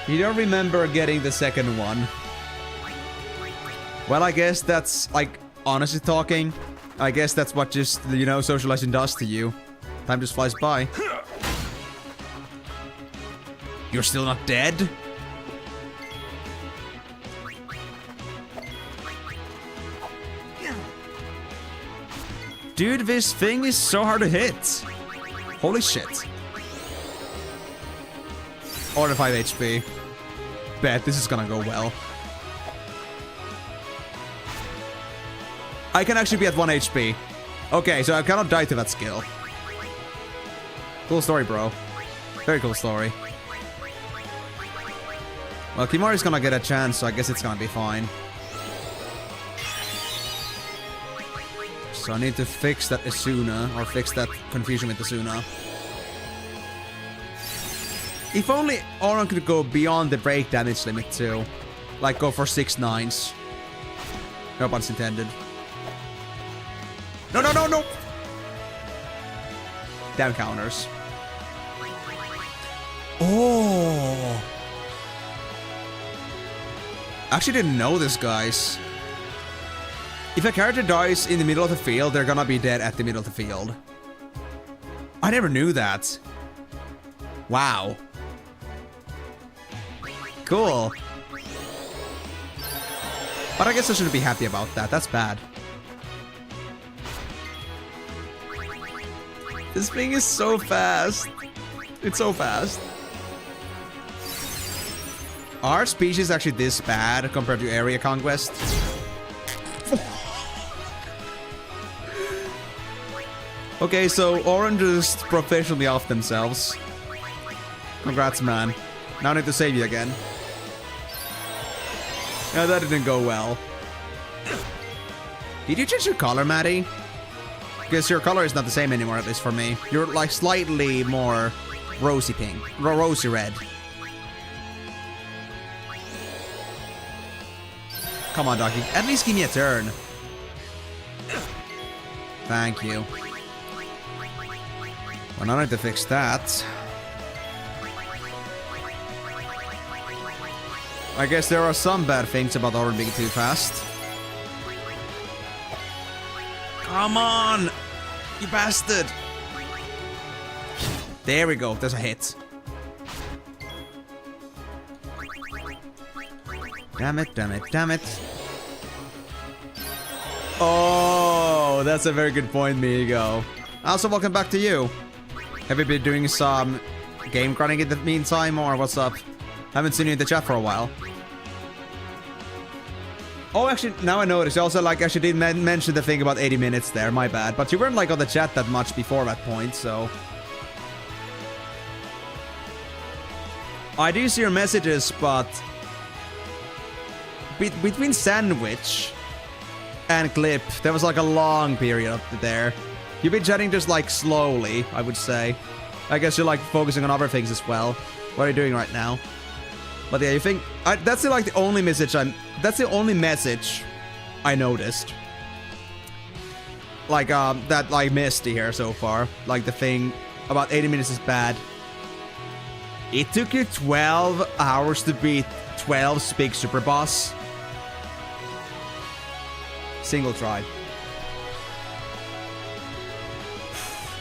You don't remember getting the second one. Well, I guess that's, like, honestly talking, I guess that's what just, you know, socializing does to you. Time just flies by. You're still not dead? Dude, this thing is so hard to hit. Holy shit. Or 5 HP. Bet this is gonna go well. I can actually be at 1 HP. Okay, so I cannot die to that skill. Cool story, bro. Very cool story. Well, Kimari's gonna get a chance, so I guess it's gonna be fine. So I need to fix that Asuna, or fix that confusion with Asuna. If only Auron could go beyond the break damage limit too. Like go for 6 9s. No puns intended. No, no, no, no! Down counters. Oh! Actually didn't know this, guys. If a character dies in the middle of the field, they're gonna be dead at the middle of the field. I never knew that. Wow. Cool. But I guess I shouldn't be happy about that. That's bad. This thing is so fast. It's so fast. Are species actually this bad compared to Area Conquest? Okay, so Auron just professionally off themselves. Congrats, man. Now I need to save you again. Yeah, that didn't go well. Did you change your color, Maddie? Because your color is not the same anymore, at least for me. You're like slightly more rosy pink. Rosy red. Come on, Donkey. At least give me a turn. Thank you. Well, now I need to fix that. I guess there are some bad things about Auron being too fast. Come on! You bastard! There we go, there's a hit. Damn it, damn it, damn it. Oh, that's a very good point, Migo. Also, welcome back to you. Have you been doing some game grinding in the meantime, or what's up? Haven't seen you in the chat for a while. Oh, actually, now I noticed. You also, like, actually did mention the thing about 80 minutes there. My bad. But you weren't, like, on the chat that much before that point, so... I do see your messages, but... between Sandwich and Clip, there was, like, a long period up there. You've been chatting just, like, slowly, I would say. I guess you're, like, focusing on other things as well. What are you doing right now? But yeah, you think... that's the, like, the only message that's the only message I noticed. Like, that, like, missed here so far. Like, the thing about 80 minutes is bad. It took you 12 hours to beat 12's big super boss. Single try.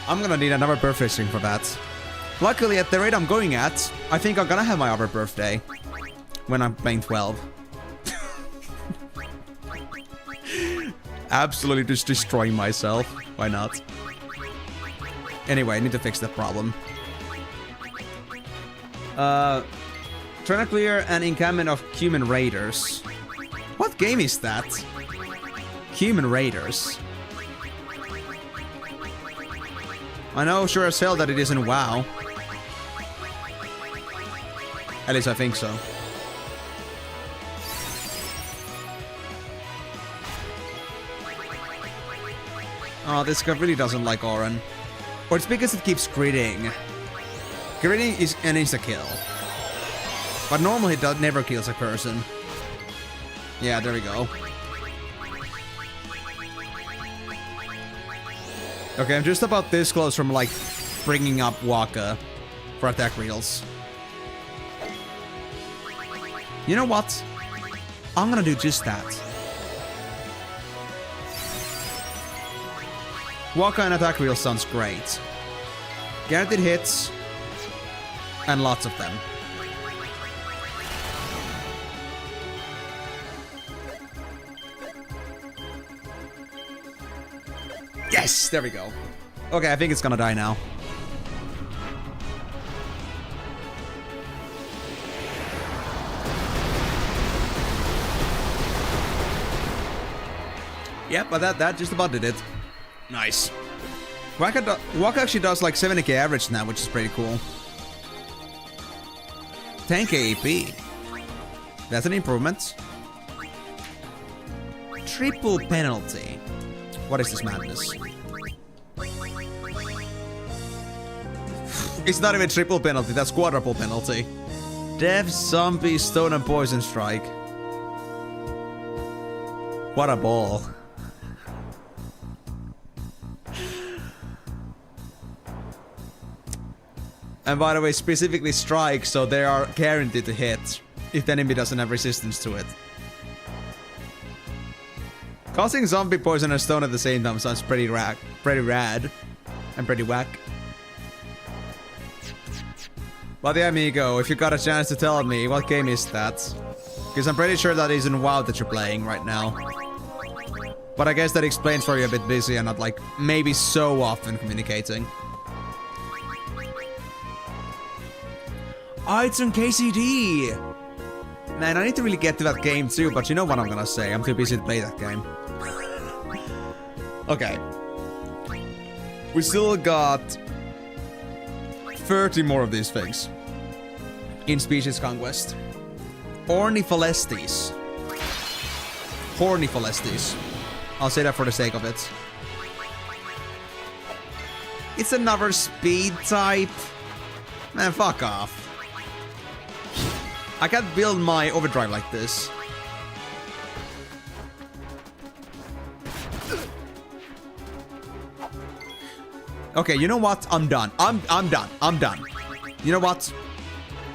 I'm gonna need another birthday stream for that. Luckily, at the rate I'm going at, I think I'm gonna have my other birthday. When I'm playing 12. Absolutely just destroying myself. Why not? Anyway, I need to fix that problem. Trying to clear an encampment of human raiders. What game is that? Human raiders. I know sure as hell that it isn't WoW. At least I think so. Oh, this guy really doesn't like Auron. Or it's because it keeps critting. Critting is an insta-kill. But normally it never kills a person. Yeah, there we go. Okay, I'm just about this close from, like, bringing up Waka. for attack reels. You know what? I'm gonna do just that. Walk and attack reel sounds great. Guaranteed hits. And lots of them. Yes! There we go. Okay, I think it's gonna die now. Yep, but that just about did it. Nice. Waka actually does like 70k average now, which is pretty cool. 10k AP. That's an improvement. Triple penalty. What is this madness? It's not even triple penalty, that's quadruple penalty. Death, zombie, stone, and poison strike. What a ball. And by the way, specifically strike, so they are guaranteed to hit if the enemy doesn't have resistance to it. Causing zombie, poison, and stone at the same time sounds pretty rad, and pretty whack. But yeah, amigo, if you got a chance to tell me, what game is that? Because I'm pretty sure that isn't WoW that you're playing right now. But I guess that explains why you're a bit busy and not like maybe so often communicating. Oh, it's on KCD! Man, I need to really get to that game too, but you know what I'm gonna say, I'm too busy to play that game. Okay. We still got 30 more of these things. In Species Conquest. Ornitholestes. Hornitholestes. I'll say that for the sake of it. It's another speed type. Man, fuck off. I can't build my overdrive like this. Okay, you know what? I'm done. I'm done. I'm done. You know what?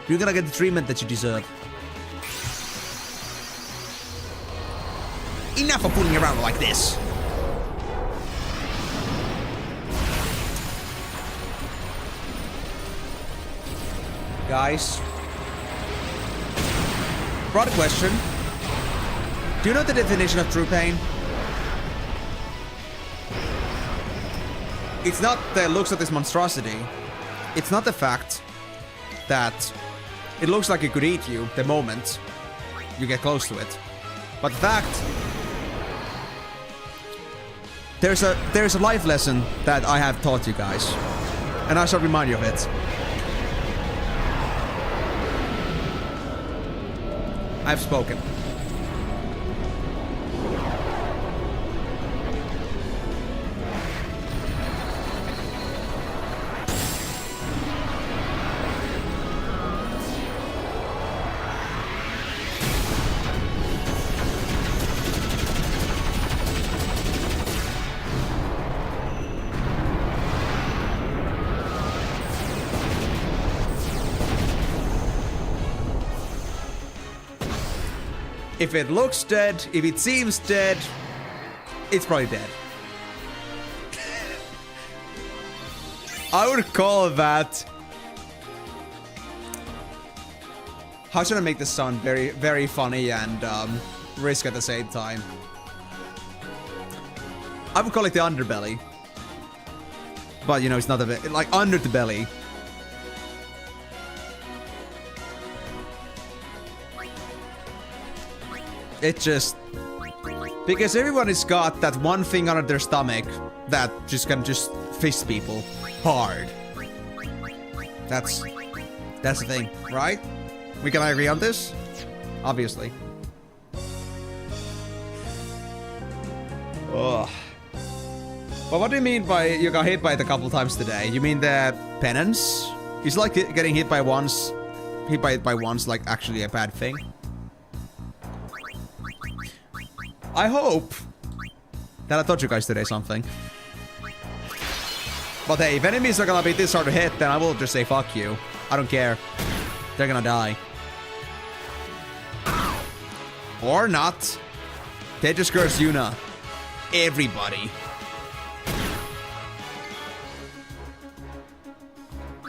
You're gonna get the treatment that you deserve. Enough of fooling around like this. Guys. Broad question. Do you know the definition of true pain? It's not the looks of this monstrosity. It's not the fact that it looks like it could eat you the moment you get close to it. But the fact... There's a life lesson that I have taught you guys. And I shall remind you of it. I've spoken. If it looks dead, if it seems dead, it's probably dead. I would call that... How should I make this sound very, very funny and risk at the same time? I would call it the underbelly. But, you know, it's not a bit... Like, under the belly. It just... Because everyone has got that one thing under their stomach that just can just fist people hard. That's the thing, right? We can agree on this? Obviously. Ugh. But what do you mean by you got hit by it a couple times today? You mean the penance? Is like getting hit by once, hit by it by once like actually a bad thing? I hope that I taught you guys today something. But hey, if enemies are gonna be this hard to hit, then I will just say fuck you. I don't care. They're gonna die. Or not. They just curse Yuna. Everybody.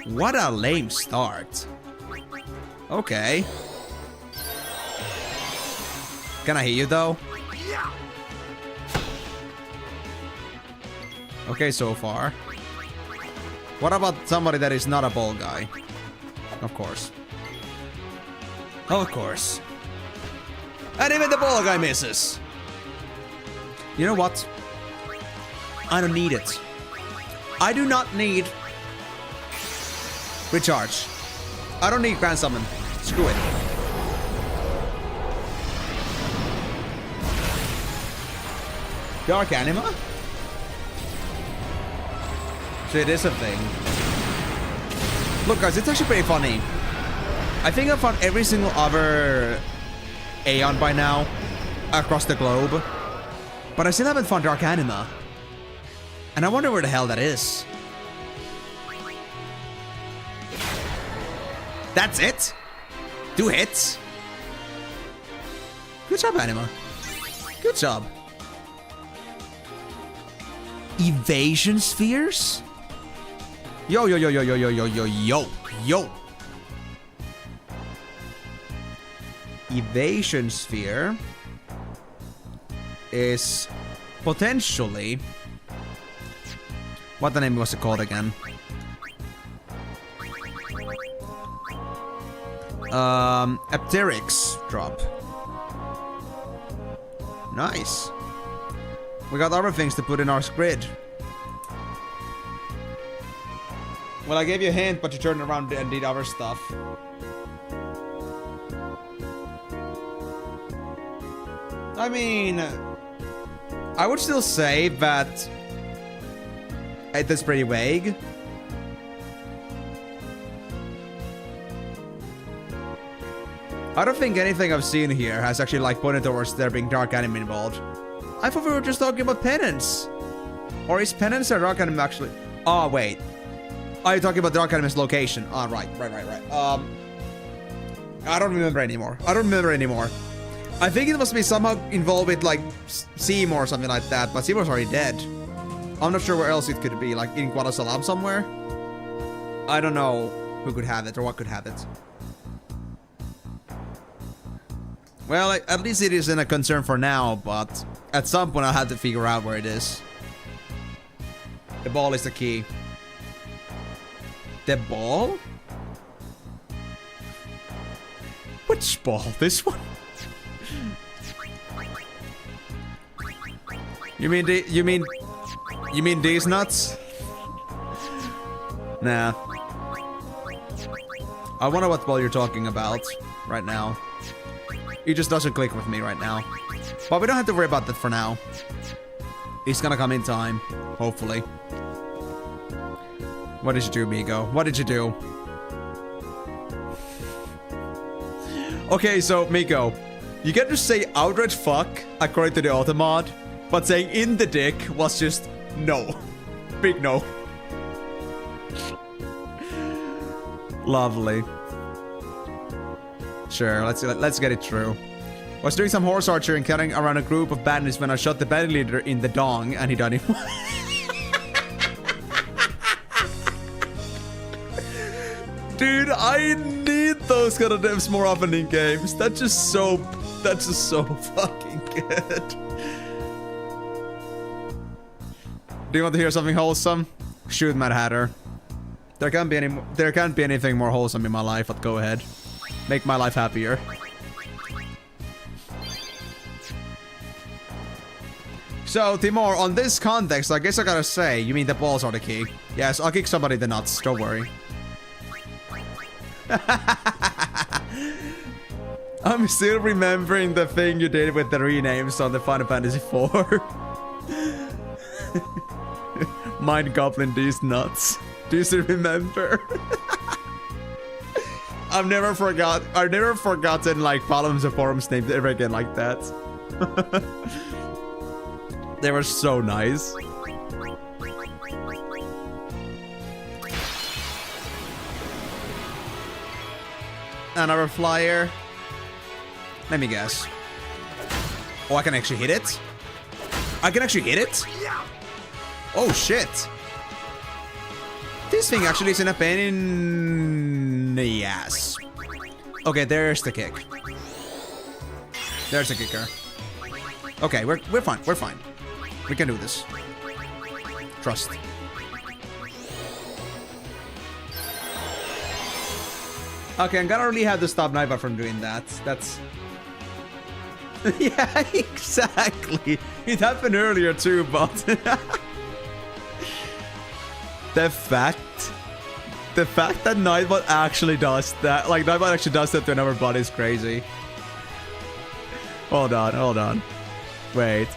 What a lame start. Okay. Can I hit you though? Okay, so far. What about somebody that is not a ball guy? Of course. Of course. And even the ball guy misses. You know what? I don't need it. I do not need recharge. I don't need Grand Summon. Screw it. Dark Anima? So it is a thing. Look guys, it's actually pretty funny. I think I've found every single other Aeon by now across the globe. But I still haven't found Dark Anima. And I wonder where the hell that is. That's it? 2 hits? Good job, Anima. Good job. Evasion spheres? Yo, yo, yo, yo, yo, yo, yo, yo, yo, yo. Evasion sphere is potentially... What the name was it called again? Apteryx drop. Nice. We got other things to put in our grid. Well, I gave you a hint, but you turned around and did other stuff. I mean, I would still say that it is pretty vague. I don't think anything I've seen here has actually like pointed towards there being Dark Anime involved. I thought we were just talking about Penance. Or is Penance or Dark Anime actually? Oh, wait. Are you talking about Dark Anime's location? Ah, right. I don't remember anymore. I think it must be somehow involved with like Seymour or something like that, but Seymour's already dead. I'm not sure where else it could be, like in Guadalajara somewhere. I don't know who could have it or what could have it. Well, at least it isn't a concern for now, but at some point I'll have to figure out where it is. The ball is the key. The ball? Which ball? This one? You mean these nuts? Nah. I wonder what ball you're talking about right now. It just doesn't click with me right now. But we don't have to worry about that for now. He's gonna come in time, hopefully. What did you do, Migo? What did you do? Okay, so Migo, you get to say outright fuck according to the automod, but saying in the dick was just no. Big no. Lovely. Sure, let's get it through. Was doing some horse archery and carrying around a group of bandits when I shot the band leader in the dong and he died in Dude, I need those kind of devs more often in games. That's just so fucking good. Do you want to hear something wholesome? Shoot, Mad Hatter. There can't be anything more wholesome in my life, but go ahead. Make my life happier. So, Timur, on this context, I guess I gotta say, you mean the balls are the key. Yes, I'll kick somebody in the nuts, don't worry. I'm still remembering the thing you did with the renames on the Final Fantasy IV. Mind Goblin these nuts. Do you still remember? I've never forgotten like columns of forums named ever again like that. They were so nice. another flyer? Let me guess. Oh, I can actually hit it? I can actually hit it? Oh, shit. This thing actually isn't a pain in the ass. Okay, there's the kick. There's the kicker. Okay, we're fine. We're fine. We can do this. Trust. Okay, I'm gonna really have to stop Nightbot from doing that. That's... yeah, exactly. It happened earlier too, but... the fact that Nightbot actually does that, like Nightbot actually does that to another bot is crazy. Hold on. Wait.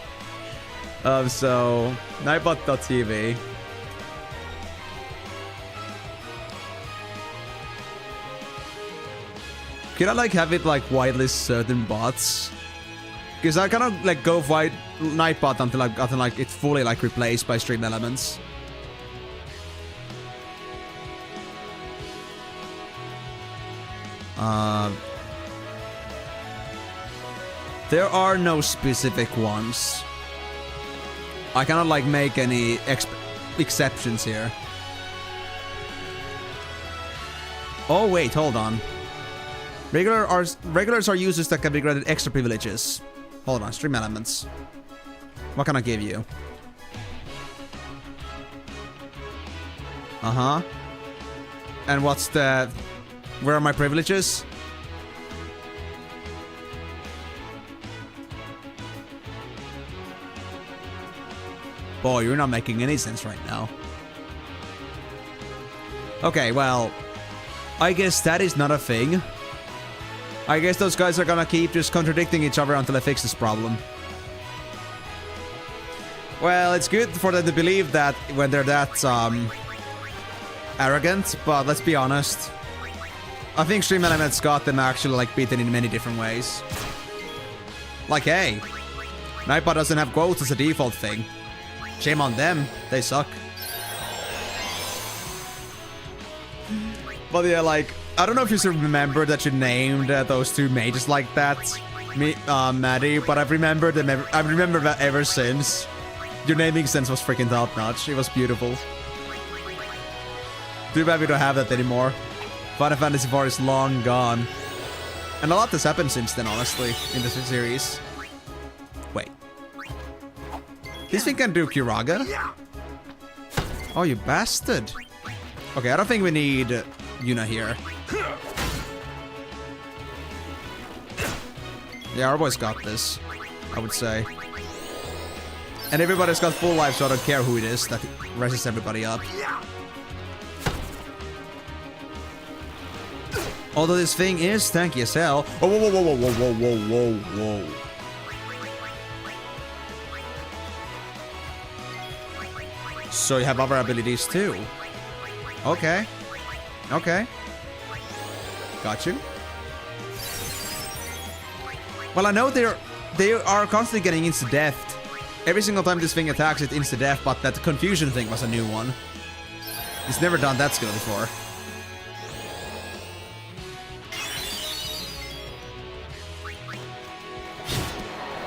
So Nightbot.tv. Can I like have it like whitelist certain bots? Because I cannot like go white Nightbot until like it's fully like replaced by stream elements. There are no specific ones. I cannot like make any exceptions here. Oh wait, hold on. Regulars are users that can be granted extra privileges. Hold on, stream elements. What can I give you? Uh-huh. And what's the... Where are my privileges? Boy, you're not making any sense right now. Okay, well... I guess that is not a thing. I guess those guys are gonna keep just contradicting each other until I fix this problem. Well, it's good for them to believe that when they're that, arrogant, but let's be honest. I think Stream Elements got them actually, like, beaten in many different ways. Like, hey, Nightbot doesn't have quotes as a default thing. Shame on them, they suck. But yeah, like, I don't know if you still remember that you named those two mages like that, Maddie, but I've remembered them. I remember that ever since. Your naming sense was freaking top notch. It was beautiful. Too bad we don't have that anymore. Final Fantasy IV is long gone, and a lot has happened since then, honestly, in this series. Wait, this thing can do Kiraga? Oh, you bastard! Okay, I don't think we need Yuna here. Yeah, our boys got this, I would say. And everybody's got full life, so I don't care who it is that rests everybody up. Although this thing is tanky as hell. Oh, whoa, whoa, whoa, whoa, whoa, whoa, whoa, whoa. So you have other abilities too. Okay. Okay. Got you. Well, I know they are constantly getting insta-death. Every single time this thing attacks, it insta-death, but that confusion thing was a new one. It's never done that skill before.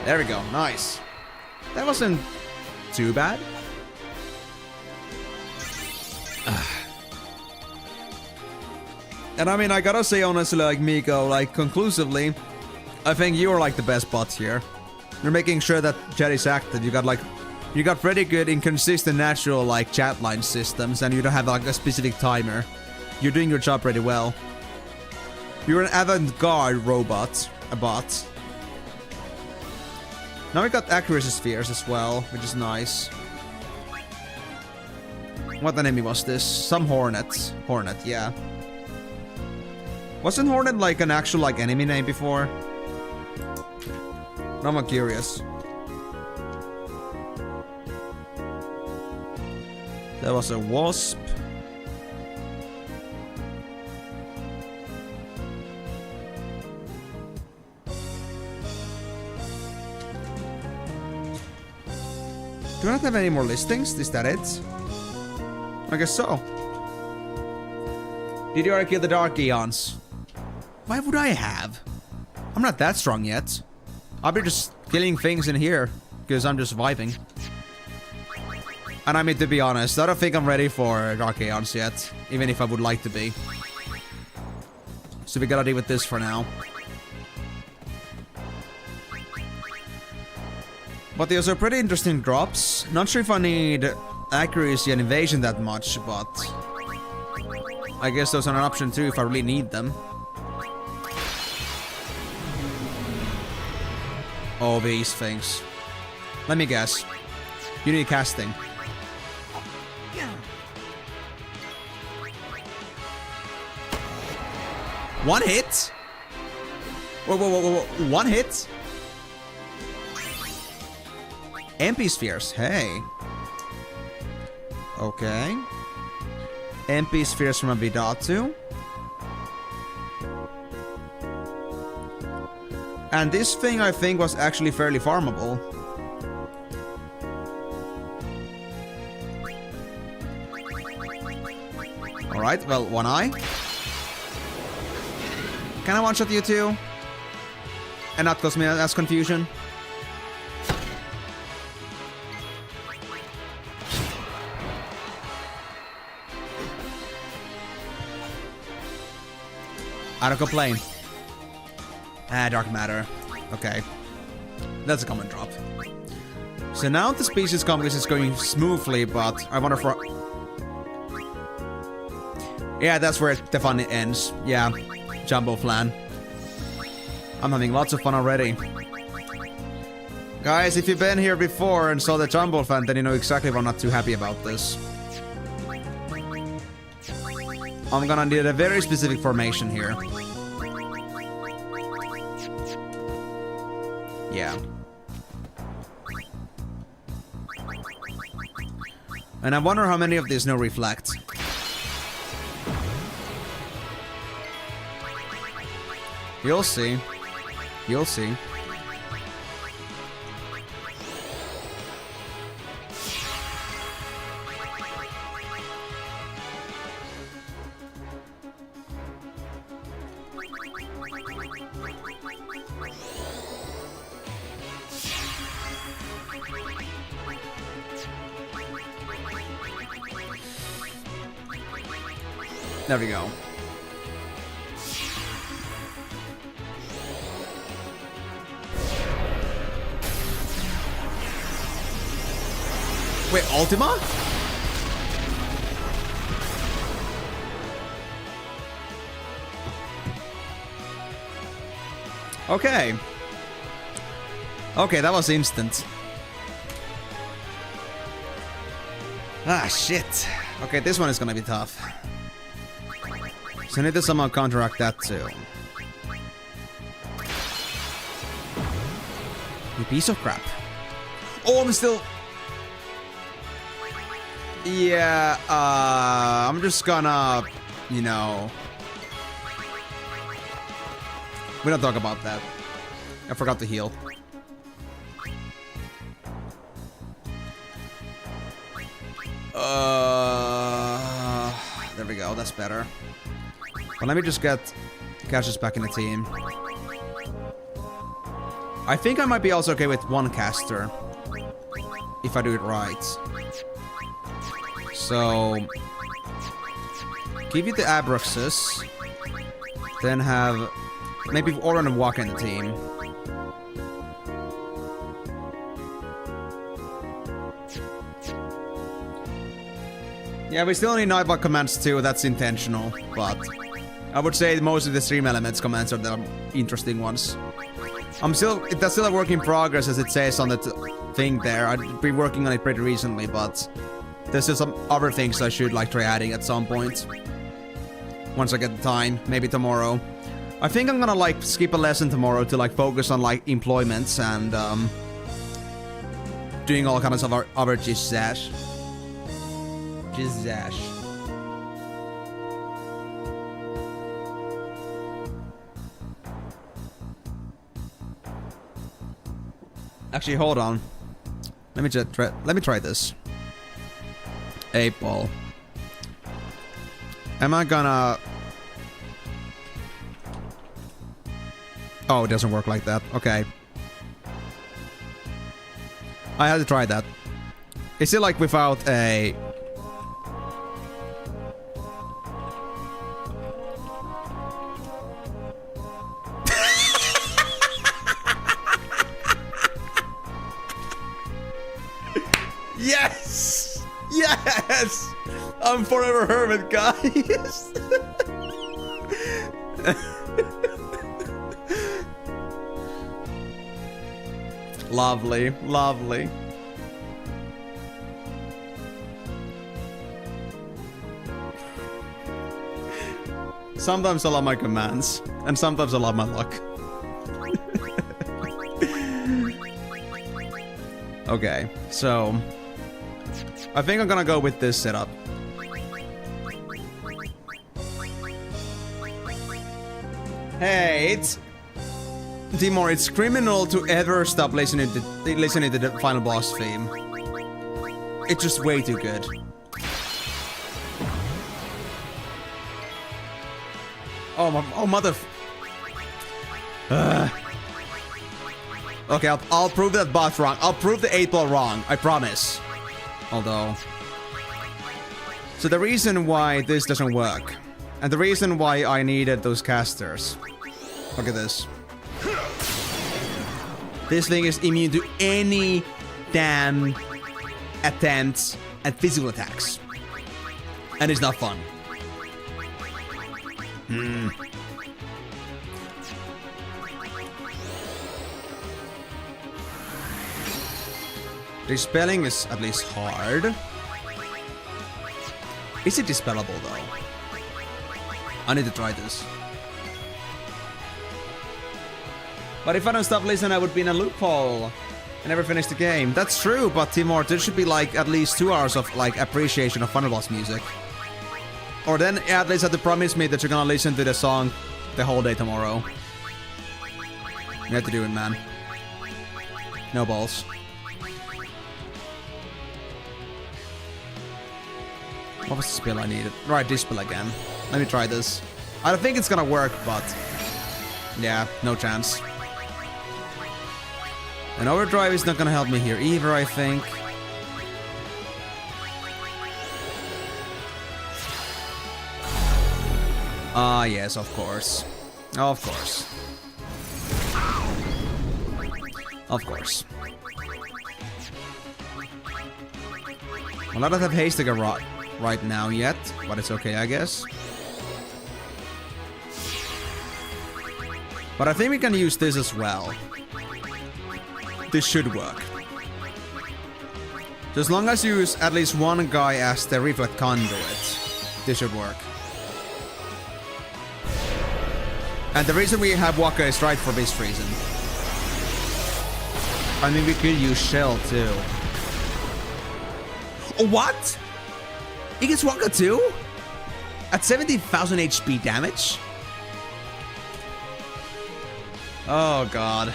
There we go. Nice. That wasn't too bad. And I mean, I gotta say honestly, like Miko, like conclusively, I think you're like the best bot here. You're making sure that chat is active. You got pretty good, inconsistent, natural like chat line systems, and you don't have like a specific timer. You're doing your job pretty well. You're an avant-garde robot, a bot. Now we got accuracy spheres as well, which is nice. What enemy was this? Some Hornet. Hornet, yeah. Wasn't Hornet like an actual like enemy name before? Now I'm curious. There was a wasp. Do I not have any more listings? Is that it? I guess so. Did you already kill the Dark Eons? Why would I have? I'm not that strong yet. I'll be just killing things in here because I'm just vibing. And I mean, to be honest, I don't think I'm ready for Dark Aeons yet, even if I would like to be. So we gotta deal with this for now. But there's a pretty interesting drops. Not sure if I need accuracy and evasion that much, but I guess those are an option too if I really need them. Oh, these things. Let me guess. You need casting. One hit? Whoa. One hit? MP spheres. Hey. Okay. MP spheres from a Vidatu. And this thing, I think, was actually fairly farmable. Alright, well, one eye. Can I one-shot you two? And not cause me as confusion? I don't complain. Ah, dark matter. Okay. That's a common drop. So now the species complex is going smoothly, but I wonder for... Yeah, that's where the fun ends. Yeah. Jumbo Flan. I'm having lots of fun already. Guys, if you've been here before and saw the Jumbo Flan, then you know exactly why I'm not too happy about this. I'm gonna need a very specific formation here. Yeah. And I wonder how many of these no reflect. You'll see. You'll see. There we go. Wait, Ultima? Okay. Okay, that was instant. Ah, shit. Okay, this one is gonna be tough. So I need to somehow counteract that too. You piece of crap. Oh, I'm still... Yeah, I'm just gonna, you know... We don't talk about that. I forgot to heal. There we go, that's better. But let me just get Cassius back in the team. I think I might be also okay with one caster. If I do it right. So... give you the Abraxas. Then have... maybe Oran and Walker in the team. Yeah, we still need Nightbot commands too, that's intentional, but... I would say most of the Stream Elements commands are the interesting ones. That's still a work in progress, as it says on the thing there. I've been working on it pretty recently, but... there's still some other things I should like try adding at some point. Once I get the time, maybe tomorrow. I think I'm gonna like skip a lesson tomorrow to like focus on like employments and doing all kinds of other jizzash. Actually, hold on. Let me try this. 8 ball. Am I gonna... Oh, it doesn't work like that. Okay. I had to try that. Is it like without a... Yes! Yes! I'm forever hermit, guys! Lovely, lovely. Sometimes I love my commands, and sometimes I love my luck. Okay, so... I think I'm gonna go with this setup. Hey, it's... Timor, it's criminal to ever stop listening to the final boss theme. It's just way too good. Oh mother... Okay, I'll prove that bot wrong. I'll prove the 8 ball wrong. I promise. Although... So the reason why this doesn't work, and the reason why I needed those casters... Look at this. This thing is immune to any damn attempts at physical attacks. And it's not fun. Dispelling is at least hard. Is it dispellable though? I need to try this. But if I don't stop listening, I would be in a loophole. I never finished the game. That's true, but Timor, there should be like at least 2 hours of like appreciation of Final Boss music. Or then at least have to promise me that you're gonna listen to the song the whole day tomorrow. You have to do it, man. No balls. What was the spell I needed? Right, this spell again. Let me try this. I don't think it's gonna work, but... Yeah, no chance. And overdrive is not gonna help me here either, I think. Ah, yes, of course. Of course. Of course. Well, I don't have haste to get right now yet, but it's okay, I guess. But I think we can use this as well. This should work. So as long as you use at least one guy as the reflect conduit, this should work. And the reason we have Waka is right for this reason. I mean, we could use Shell too. What? He gets Waka too? At 70,000 HP damage? Oh god.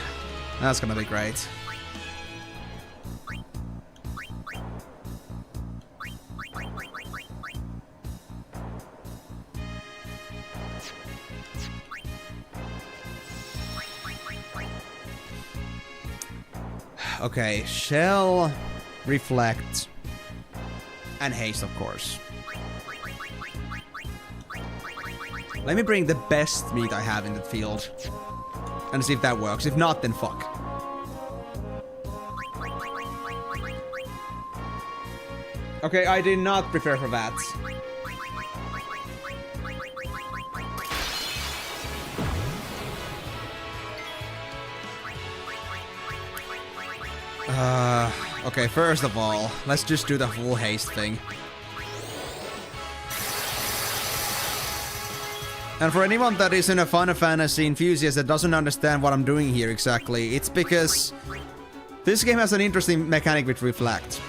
That's gonna be great. Okay, Shell, Reflect, and Haste, of course. Let me bring the best meat I have in the field and see if that works. If not, then fuck. Okay, I did not prepare for that. Okay, first of all, let's just do the full haste thing. And for anyone that isn't a Final Fantasy enthusiast that doesn't understand what I'm doing here exactly, it's because this game has an interesting mechanic with Reflect.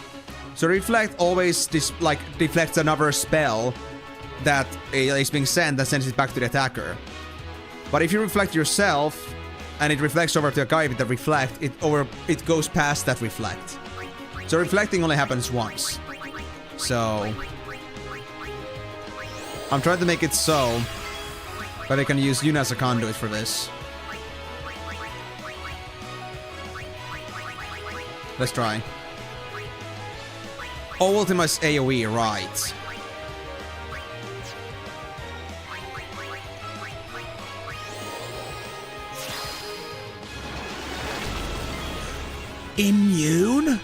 So Reflect always deflects another spell that is being sent and sends it back to the attacker. But if you reflect yourself, and it reflects over to a guy with the Reflect, it goes past that Reflect. So reflecting only happens once. So I'm trying to make it so that I can use Yuna as a conduit for this. Let's try. Oh, Ultima's AoE, right. Immune?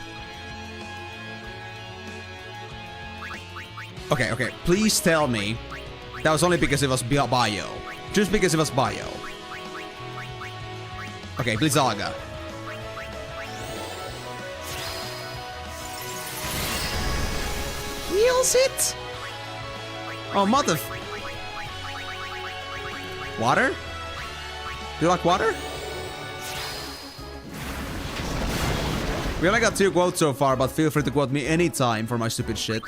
Okay, okay. Please tell me that was only because it was bio. Just because it was bio. Okay, Blizzaga. Heals it? Oh, mother... Water? Do you like water? We only got 2 quotes so far, but feel free to quote me anytime for my stupid shit.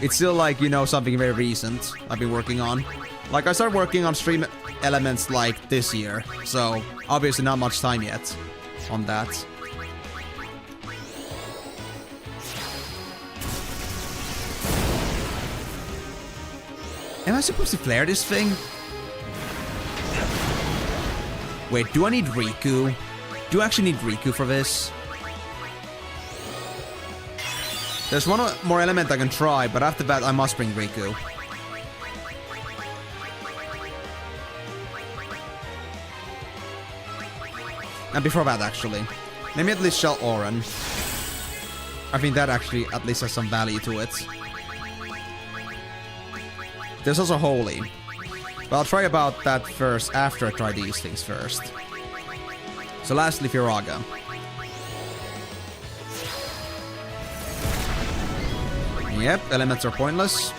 It's still like, you know, something very recent I've been working on. Like, I started working on stream elements like this year, so obviously not much time yet on that. Am I supposed to flare this thing? Wait, do I need Riku? Do I actually need Riku for this? There's one more element I can try, but after that I must bring Riku. And before that, actually. Maybe at least Shell Oran. I think that actually at least has some value to it. There's also Holy. But I'll try about that first after I try these things first. So lastly, Firaga. Yep, elements are pointless.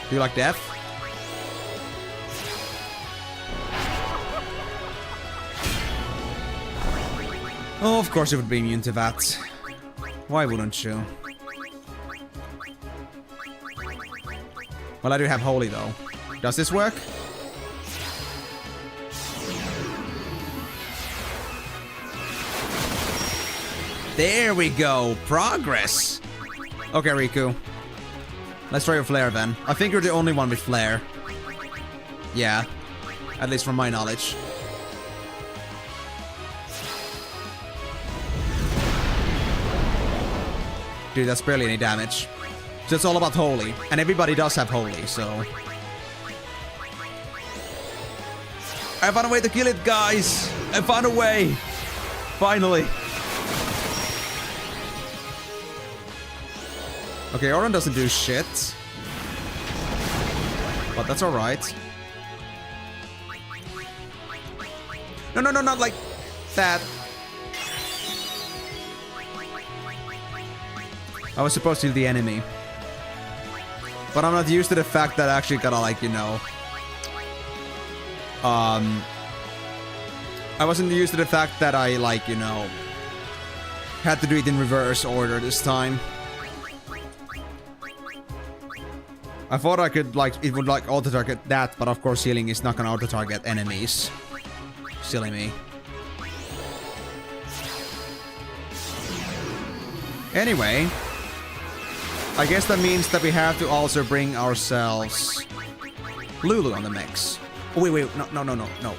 Do you like death? Oh, of course you would be immune to that. Why wouldn't you? Well, I do have Holy though. Does this work? There we go. Progress. Okay, Riku. Let's try your flare then. I think you're the only one with flare. Yeah. At least from my knowledge. Dude, that's barely any damage. So it's all about Holy. And everybody does have Holy, so... I found a way to kill it, guys! I found a way! Finally! Okay, Oran doesn't do shit. But that's alright. No, no, no, not like that. I was supposed to heal the enemy. But I'm not used to the fact that I actually gotta, like, you know... I wasn't used to the fact that I, like, you know... had to do it in reverse order this time. I thought I could, like, it would, like, auto-target that, but of course healing is not gonna auto-target enemies. Silly me. Anyway... I guess that means that we have to also bring ourselves Lulu on the mix. Oh, wait, no.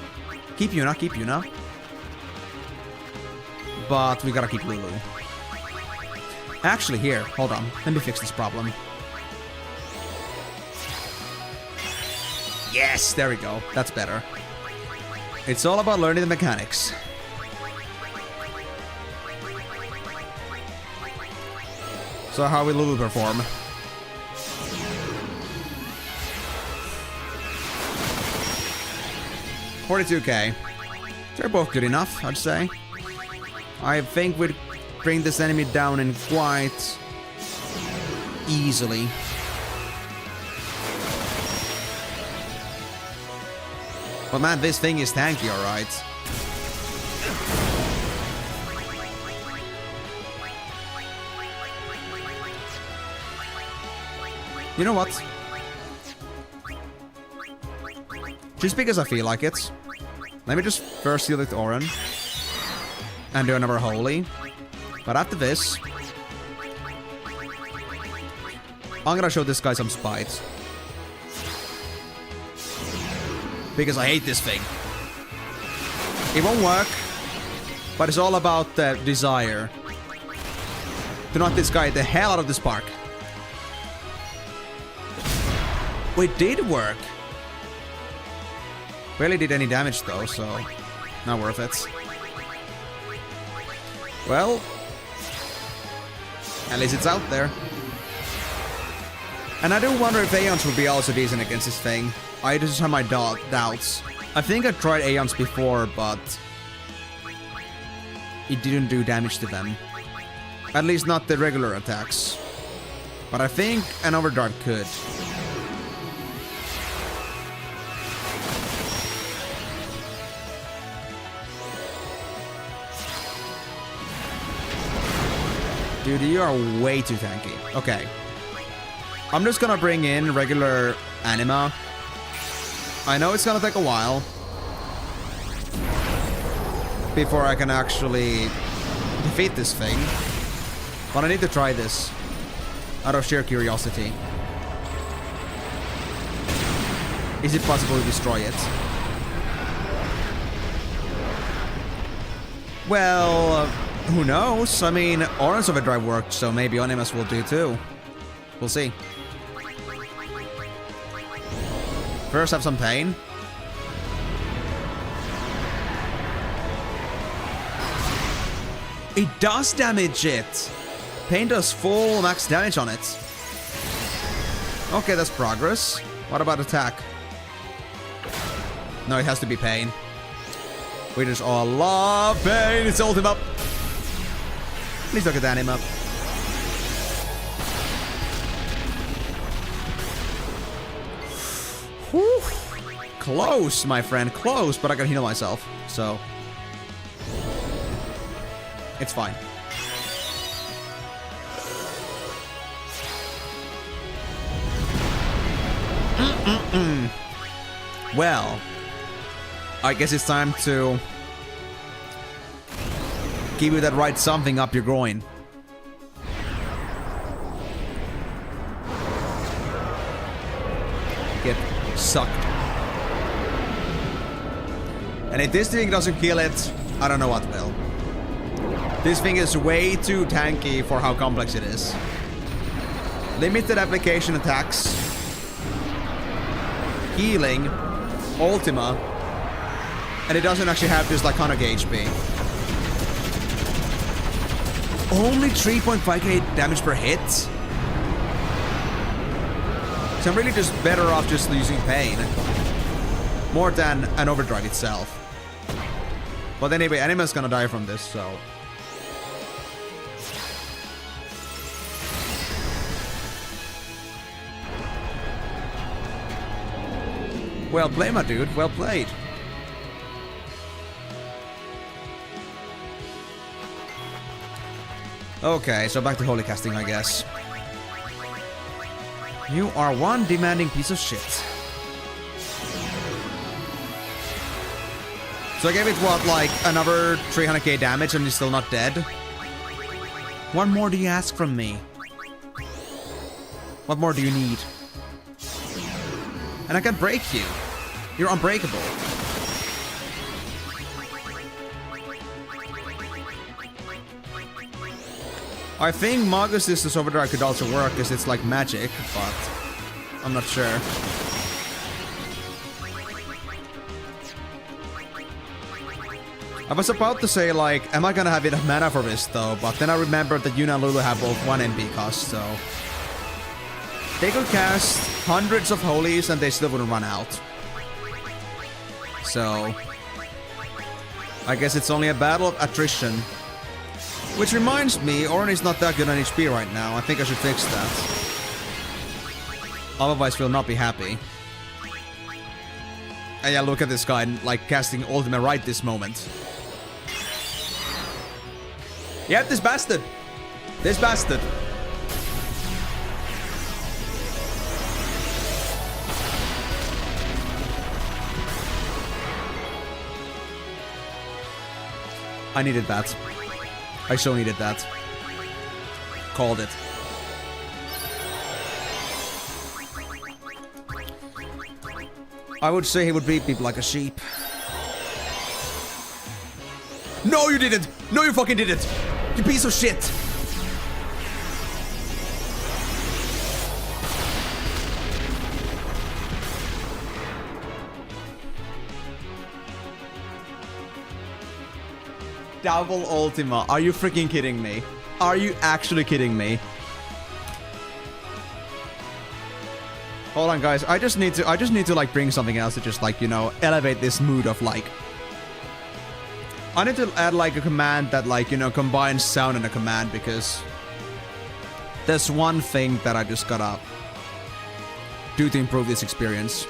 Keep Yuna. But we gotta keep Lulu. Actually, here, hold on. Let me fix this problem. Yes, there we go. That's better. It's all about learning the mechanics. So how will Lulu perform? $42k. They're both good enough, I'd say. I think we'd bring this enemy down in quite easily. But man, this thing is tanky, alright. You know what? Just because I feel like it. Let me just first heal with Oran. And do another Holy. But after this... I'm gonna show this guy some spite. Because I hate this thing. It won't work. But it's all about the desire. To knock this guy the hell out of this park. Oh, it did work. Barely did any damage though, so not worth it. Well, at least it's out there. And I do wonder if Aeons will be also decent against this thing. I just have my doubts. I think I tried Aeons before, but it didn't do damage to them. At least not the regular attacks. But I think an Overdrive could. Dude, you are way too tanky. Okay. I'm just gonna bring in regular anima. I know it's gonna take a while before I can actually defeat this thing. But I need to try this out of sheer curiosity. Is it possible to destroy it? Well, who knows? I mean, Orange Overdrive worked, so maybe Onimus will do too. We'll see. First, have some pain. It does damage it! Pain does full max damage on it. Okay, that's progress. What about attack? No, it has to be pain. We just all love pain. It's ultimate up. Please look at that him up. Whew. Close, my friend. Close, but I can heal myself. So it's fine. Well, I guess it's time to give you that right something up your groin. Get sucked. And if this thing doesn't kill it, I don't know what will. This thing is way too tanky for how complex it is. Limited application attacks. Healing. Ultima. And it doesn't actually have this like 100 HP. Only 3.5k damage per hit? So I'm really just better off just using pain. More than an overdrive itself. But anyway, Anima's gonna die from this, so... Well played, my dude. Well played. Okay, so back to holy casting, I guess. You are one demanding piece of shit. So I gave it, what, like, another 300k damage and he's still not dead? What more do you ask from me? What more do you need? And I can break you. You're unbreakable. I think Magus' Overdrive could also work because it's like magic, but I'm not sure. I was about to say, like, am I gonna have enough mana for this though? But then I remembered that Yuna and Lulu have both 1 MP cost, so... They could cast hundreds of holies and they still wouldn't run out. So... I guess it's only a battle of attrition. Which reminds me, Orin is not that good on HP right now. I think I should fix that. Otherwise, we'll not be happy. And yeah, look at this guy, like, casting ultimate right this moment. Yep, this bastard. This bastard. I needed that. I so needed that. Called it. I would say he would beat people like a sheep. No, you didn't! No, you fucking didn't! You piece of shit! Double Ultima. Are you freaking kidding me? Are you actually kidding me? Hold on, guys. I just need to like bring something else to just like, you know, elevate this mood of like. I need to add like a command that like, you know, combines sound and a command because there's one thing that I just gotta do to improve this experience.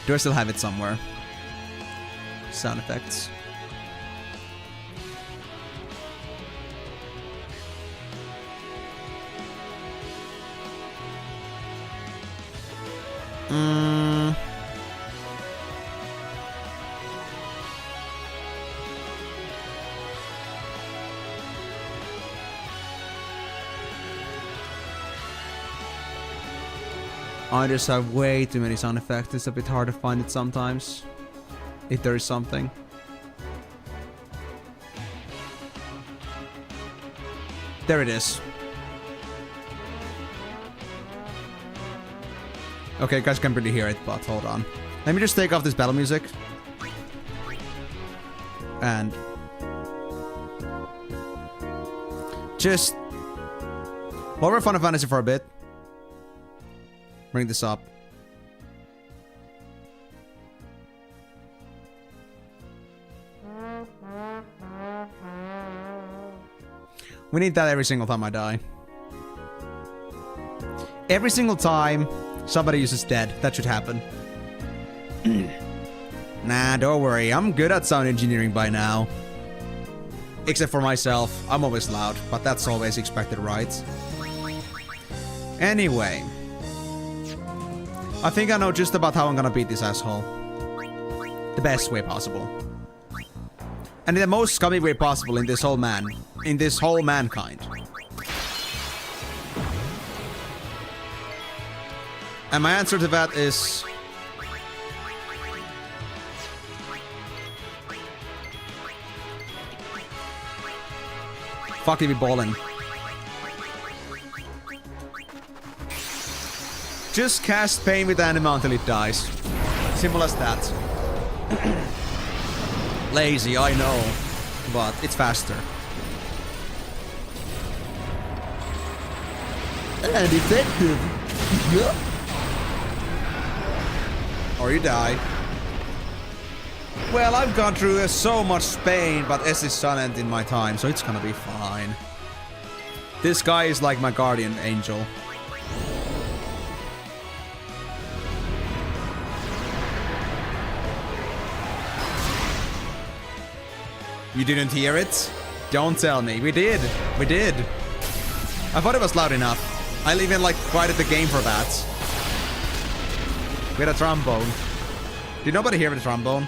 Do I still have it somewhere? Sound effects. I just have way too many sound effects. It's a bit hard to find it sometimes. If there is something. There it is. Okay, guys can't really hear it, but hold on. Let me just take off this battle music. And just lower Final Fantasy for a bit. Bring this up. We need that every single time I die. Every single time somebody uses dead, that should happen. Nah, don't worry. I'm good at sound engineering by now. Except for myself. I'm always loud, but that's always expected, right? Anyway. I think I know just about how I'm gonna beat this asshole. The best way possible. And in the most scummy way possible in this whole mankind. And my answer to that is fuck it, be ballin'. Just cast pain with anima until it dies. Simple as that. Lazy, I know, but it's faster. And effective. Or you die. Well, I've gone through so much pain, but S is silent in my time, so it's gonna be fine. This guy is like my guardian angel. You didn't hear it? Don't tell me. We did. We did. I thought it was loud enough. I even like quieted the game for that. We had a trombone. Did nobody hear the trombone?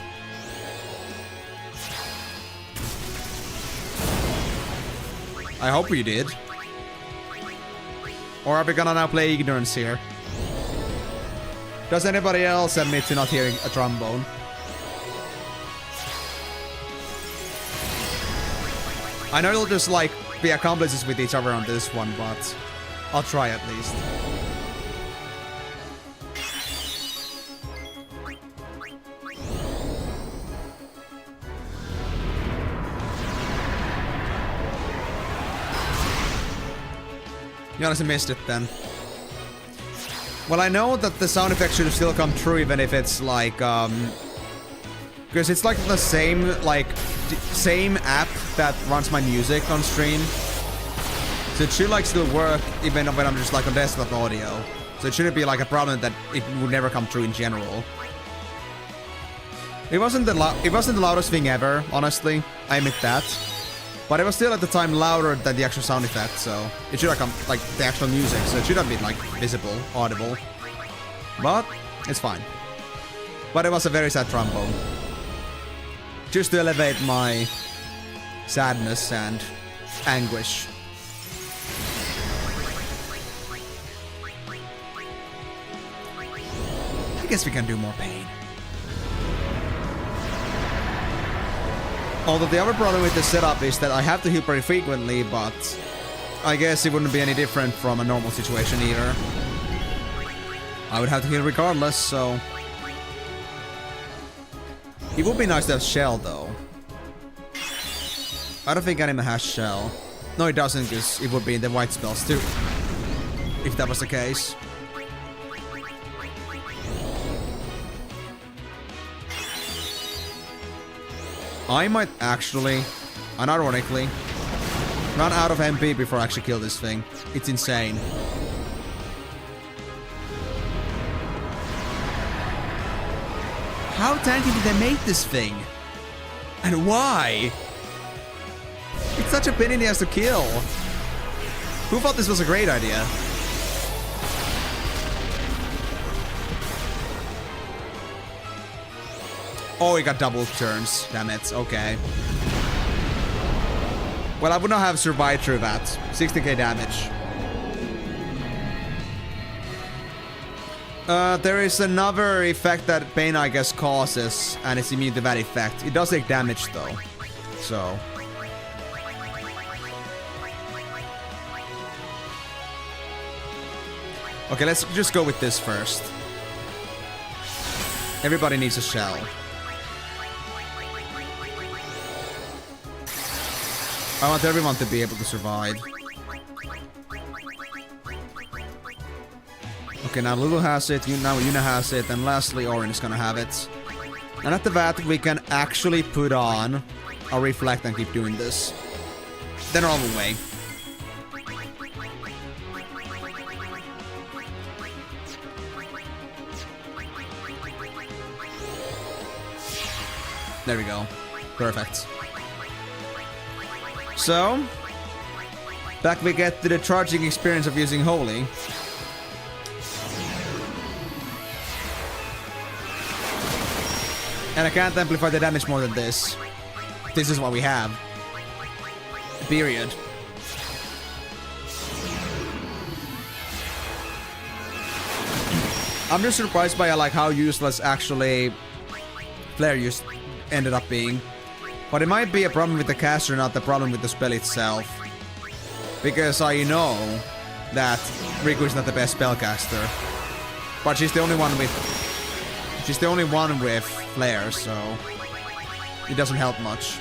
I hope we did. Or are we gonna now play ignorance here? Does anybody else admit to not hearing a trombone? I know it'll just like be accomplices with each other on this one, but I'll try at least. You honestly missed it then. Well, I know that the sound effects should still come true even if it's like, because it's like the same, same app that runs my music on stream. So it should like still work even when I'm just like on desktop audio. So it shouldn't be like a problem that it would never come true in general. It wasn't the loudest thing ever, honestly. I admit that. But it was still at the time louder than the actual sound effect, so it should have come like the actual music, so it should have been like visible, audible. But it's fine. But it was a very sad trombone. Just to elevate my sadness and anguish. I guess we can do more pain. Although the other problem with the setup is that I have to heal pretty frequently, but I guess it wouldn't be any different from a normal situation either. I would have to heal regardless, so... It would be nice to have Shell, though. I don't think anime has Shell. No, it doesn't, because it would be in the white spells, too. If that was the case. I might actually, unironically, run out of MP before I actually kill this thing. It's insane. How tanky did they make this thing? And why? It's such a pain in the ass to kill. Who thought this was a great idea? Oh, he got double turns. Damn it. Okay. Well, I would not have survived through that. 60k damage. There is another effect that pain, I guess, causes, and it's immune to that effect. It does take damage, though. So... Okay, let's just go with this first. Everybody needs a shell. I want everyone to be able to survive. Okay, now Lulu has it, now Yuna has it, and lastly Orin is gonna have it. And after that, we can actually put on a reflect and keep doing this. The normal way. There we go. Perfect. So, back we get to the charging experience of using Holy. And I can't amplify the damage more than this. This is what we have. Period. I'm just surprised by like how useless actually Flare use ended up being. But it might be a problem with the caster, not the problem with the spell itself. Because I know that Riku is not the best spellcaster. But she's the only one with... She's the only one with Flare, so... It doesn't help much.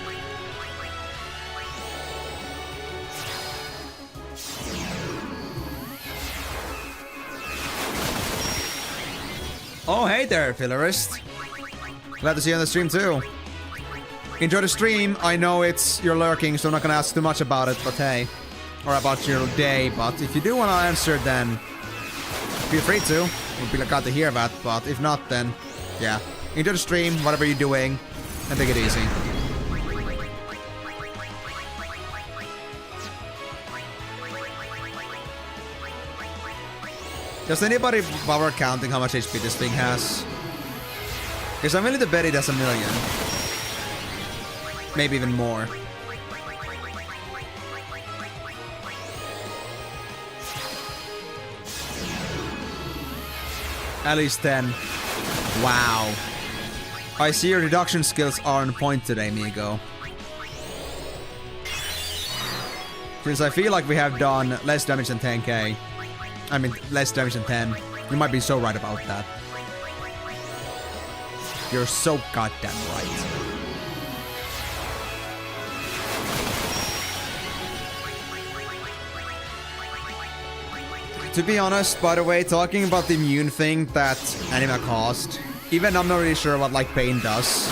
Oh, hey there, Fillerist. Glad to see you on the stream, too. Enjoy the stream. I know you're lurking, so I'm not gonna ask too much about it, but hey. Or about your day, but if you do want to answer, then feel free to. Would be glad to hear that, but if not, then yeah. Enjoy the stream, whatever you're doing, and take it easy. Does anybody bother counting how much HP this thing has? Because I'm willing to bet it has 1 million. Maybe even more. At least 10. Wow. I see your reduction skills are on point today, Migo. Since I feel like we have done less damage than 10k. I mean, less damage than 10. You might be so right about that. You're so goddamn right. To be honest, by the way, talking about the immune thing that anime caused, even I'm not really sure what like pain does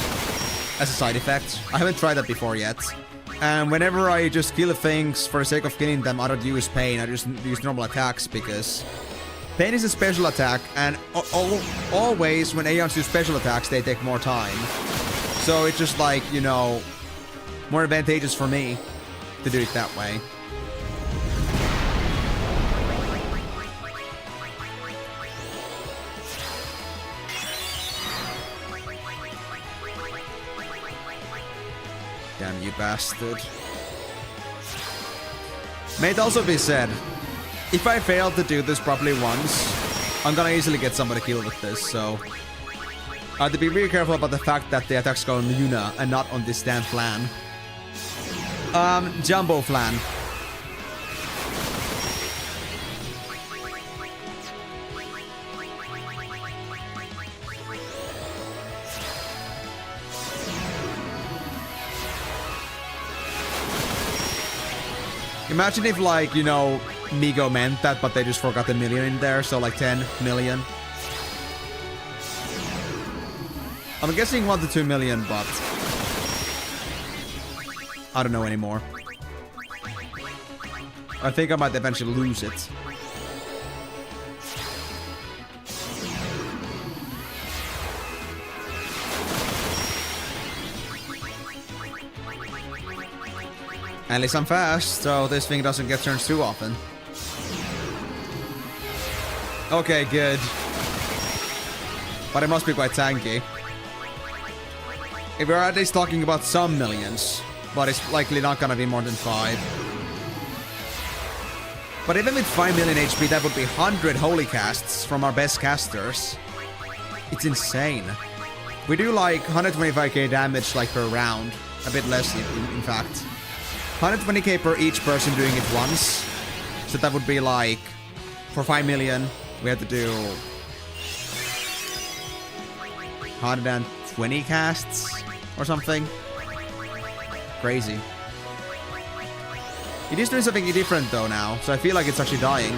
as a side effect. I haven't tried that before yet. And whenever I just kill things for the sake of killing them, I don't use pain, I just use normal attacks because pain is a special attack, and always when Aeons do special attacks, they take more time. So it's just like, you know, more advantageous for me to do it that way. Damn you bastard. May it also be said, if I fail to do this properly once, I'm gonna easily get somebody killed with this, so I have to be really careful about the fact that the attacks go on Yuna and not on this damn plan. Jumbo Flan. Imagine if, like, you know, Migo meant that, but they just forgot the million in there, so like 10 million. I'm guessing 1 to 2 million, but I don't know anymore. I think I might eventually lose it. At least I'm fast, so this thing doesn't get turned too often. Okay, good. But it must be quite tanky. If we're at least talking about some millions, but it's likely not gonna be more than 5. But even with 5 million HP, that would be 100 holy casts from our best casters. It's insane. We do like 125k damage like per round. A bit less, in fact. 120k per each person doing it once. So that would be like, for 5 million, we have to do 120 casts or something. Crazy. It is doing something different though now, so I feel like it's actually dying.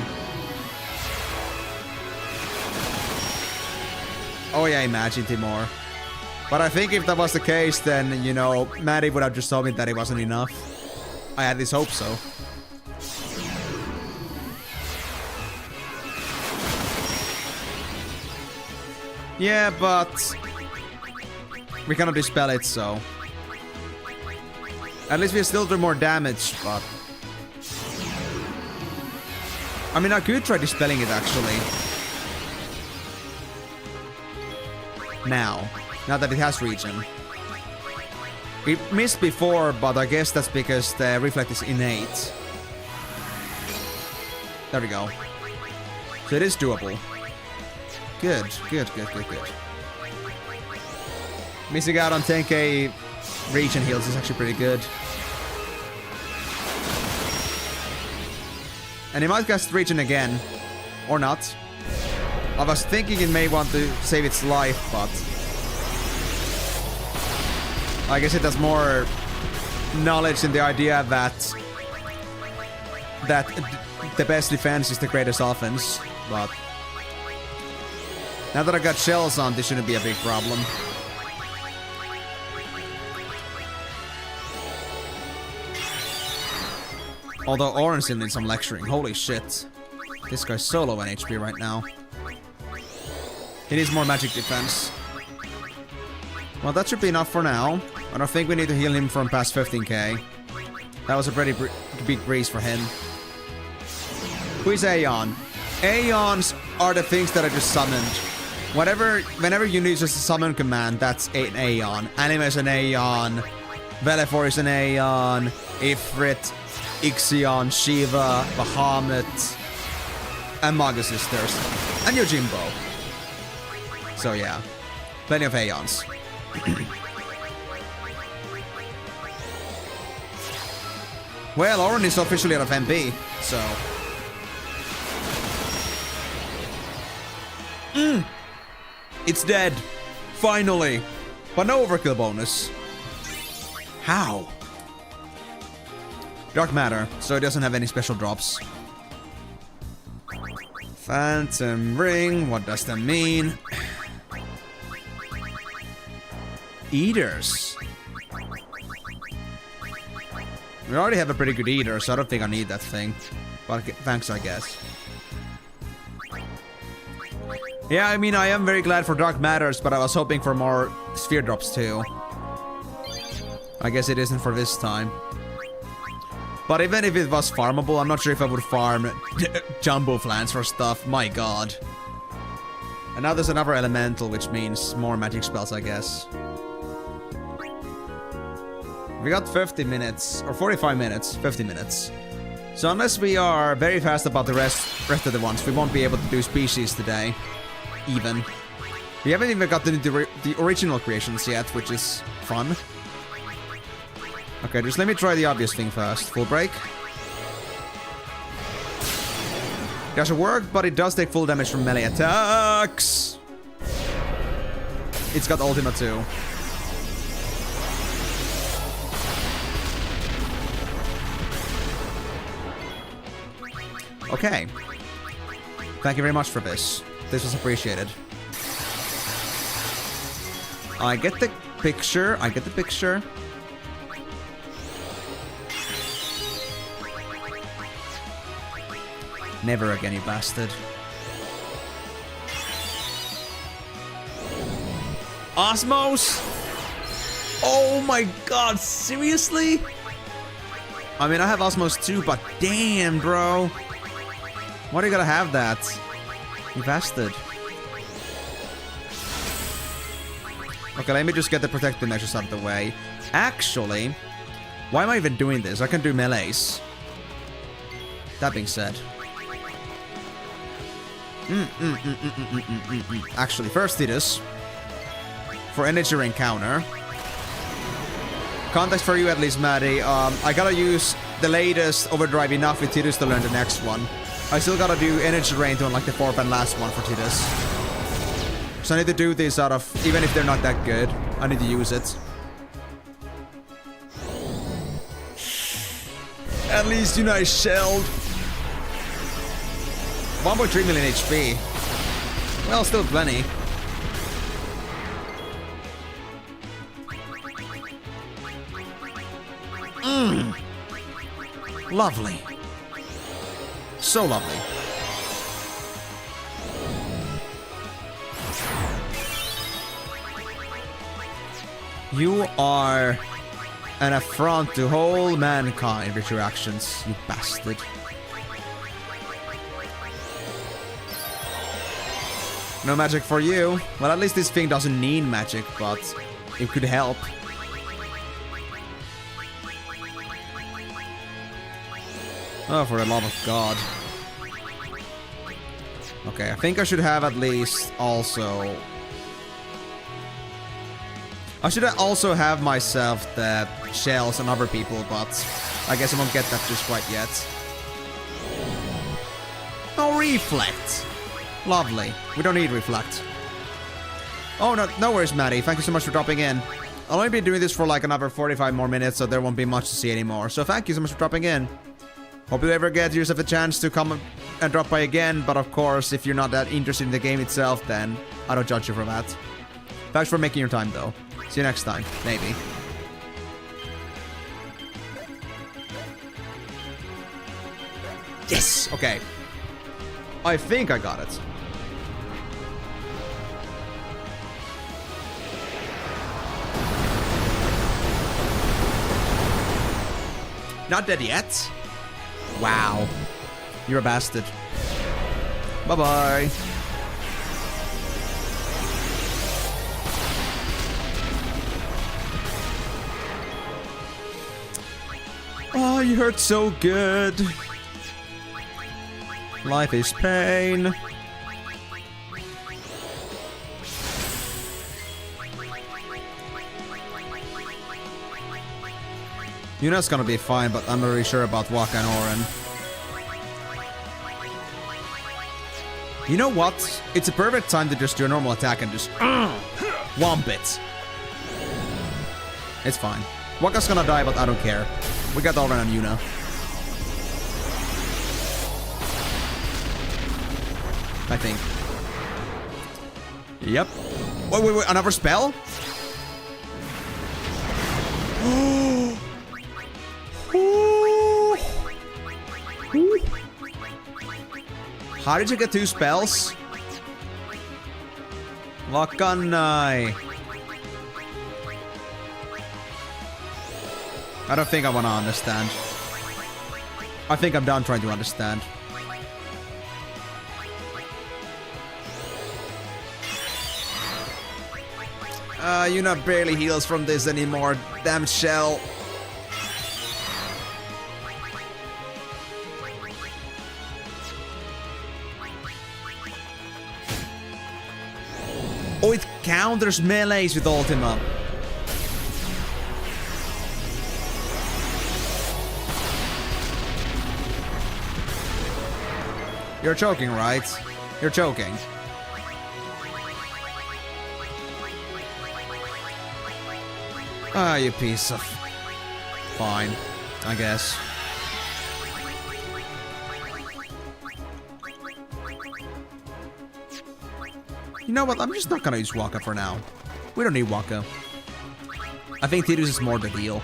Oh yeah, imagine Timor. But I think if that was the case, then, you know, Maddie would have just told me that it wasn't enough. I at least hope so. Yeah, but we cannot dispel it, so at least we still do more damage, but I mean, I could try dispelling it actually. Now that it has regen. We missed before, but I guess that's because the reflect is innate. There we go. So it is doable. Good. Missing out on 10k regen heals is actually pretty good. And it might cast regen again. Or not. I was thinking it may want to save its life, but I guess it has more knowledge in the idea that the best defense is the greatest offense. But now that I got shells on, this shouldn't be a big problem. Although Orange still needs some lecturing. Holy shit. This guy's so low on HP right now. He needs more magic defense. Well, that should be enough for now. I don't think we need to heal him from past 15k. That was a pretty big breeze for him. Who is Aeon? Aeons are the things that I just summoned. Whenever you use just a summon command, that's an Aeon. Anima is an Aeon. Velefor is an Aeon. Ifrit, Ixion, Shiva, Bahamut, and Maga Sisters. And Yojimbo. So yeah, plenty of Aeons. Well, Oren is officially out of MP, so it's dead. Finally. But no overkill bonus. How? Dark matter, so it doesn't have any special drops. Phantom ring, what does that mean? Eaters. We already have a pretty good eater, so I don't think I need that thing. But thanks, I guess. Yeah, I mean, I am very glad for Dark Matters, but I was hoping for more sphere drops too. I guess it isn't for this time. But even if it was farmable, I'm not sure if I would farm Jumbo Flans for stuff. My god. And now there's another elemental, which means more magic spells, I guess. We got 50 minutes, or 45 minutes, 50 minutes. So unless we are very fast about the rest of the ones, we won't be able to do species today. Even. We haven't even got to the original creations yet, which is fun. Okay, just let me try the obvious thing first. Full break. Doesn't work, but it does take full damage from melee attacks. It's got ultima too. Okay. Thank you very much for this. This was appreciated. I get the picture. I get the picture. Never again, you bastard. Osmos? Oh my god, seriously? I mean, I have Osmos too, but damn, bro. Why do you gotta have that? You bastard. Okay, let me just get the protective measures out of the way. Actually, why am I even doing this? I can do melees. That being said. Actually, first Tidus. For energy encounter. Context for you at least, Maddie. I gotta use the latest overdrive enough with Tidus to learn the next one. I still gotta do energy rain to unlock the fourth and last one for Tidus. So I need to do this out of, even if they're not that good, I need to use it. At least, you know, I shelled. 1.3 million HP. Well, still plenty. Lovely. So lovely. You are an affront to whole mankind with your actions, you bastard. No magic for you. Well, at least this thing doesn't need magic, but it could help. Oh, for the love of God. Okay, I think I should have at least also... I should also have myself the shells on other people, but I guess I won't get that just quite yet. Oh, reflect! Lovely. We don't need reflect. Oh, no worries, Maddie. Thank you so much for dropping in. I'll only be doing this for like another 45 more minutes, so there won't be much to see anymore. So thank you so much for dropping in. Hope you ever get yourself a chance to come and drop by again, but of course, if you're not that interested in the game itself, then I don't judge you for that. Thanks for making your time, though. See you next time. Maybe. Yes! Okay. I think I got it. Not dead yet? Wow. You're a bastard. Bye-bye. Oh, you hurt so good. Life is pain. Yuna's gonna be fine, but I'm not really sure about Waka and Oren. You know what? It's a perfect time to just do a normal attack and just womp it. It's fine. Waka's gonna die, but I don't care. We got Oren and Yuna. I think. Yep. Wait, another spell? How did you get 2 spells? Wakanai. I don't think I want to understand. I think I'm done trying to understand. Yuna barely heals from this anymore. Damn shell. Oh, it counters melees with ultima. You're choking, right? You're choking. Ah, you piece of... Fine, I guess. You know what? I'm just not gonna use Waka for now. We don't need Waka. I think Tidus is more the deal.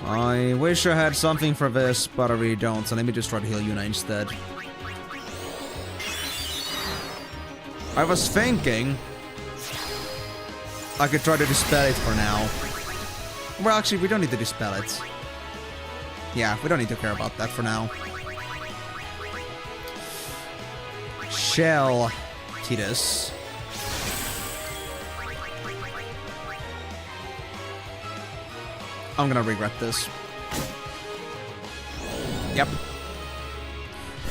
I wish I had something for this, but I really don't, so let me just try to heal Yuna instead. I was thinking I could try to dispel it for now. Well, actually, we don't need to dispel it. Yeah, we don't need to care about that for now. Shell Tidus. I'm gonna regret this. Yep.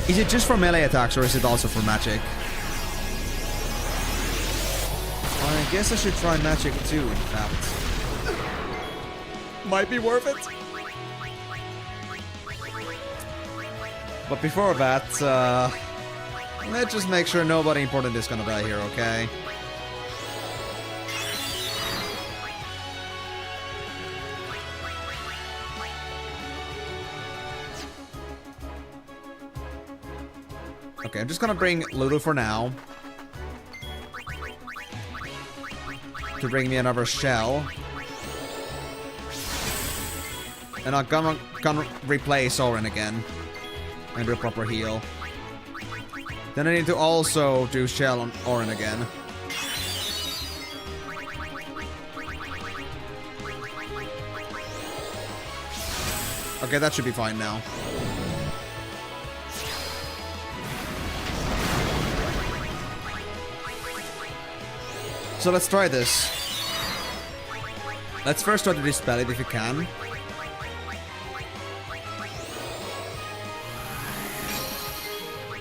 Is it just for melee attacks or is it also for magic? I guess I should try magic too, in fact. Might be worth it. But before that, let's just make sure nobody important is gonna die here, okay? Okay, I'm just gonna bring Lulu for now. To bring me another shell. And I'm gonna replace Orin again. And do a proper heal. Then I need to also do shell on Orin again. Okay, that should be fine now. So let's try this. Let's first try to dispel it if you can.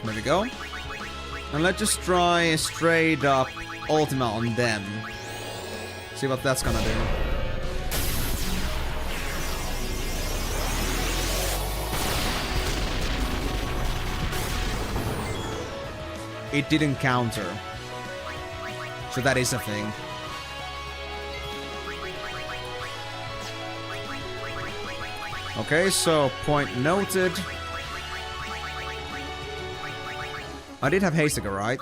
There we go. And let's just try straight up Ultima on them. See what that's gonna do. It didn't counter. So that is a thing. Okay, so point noted. I did have haste, right?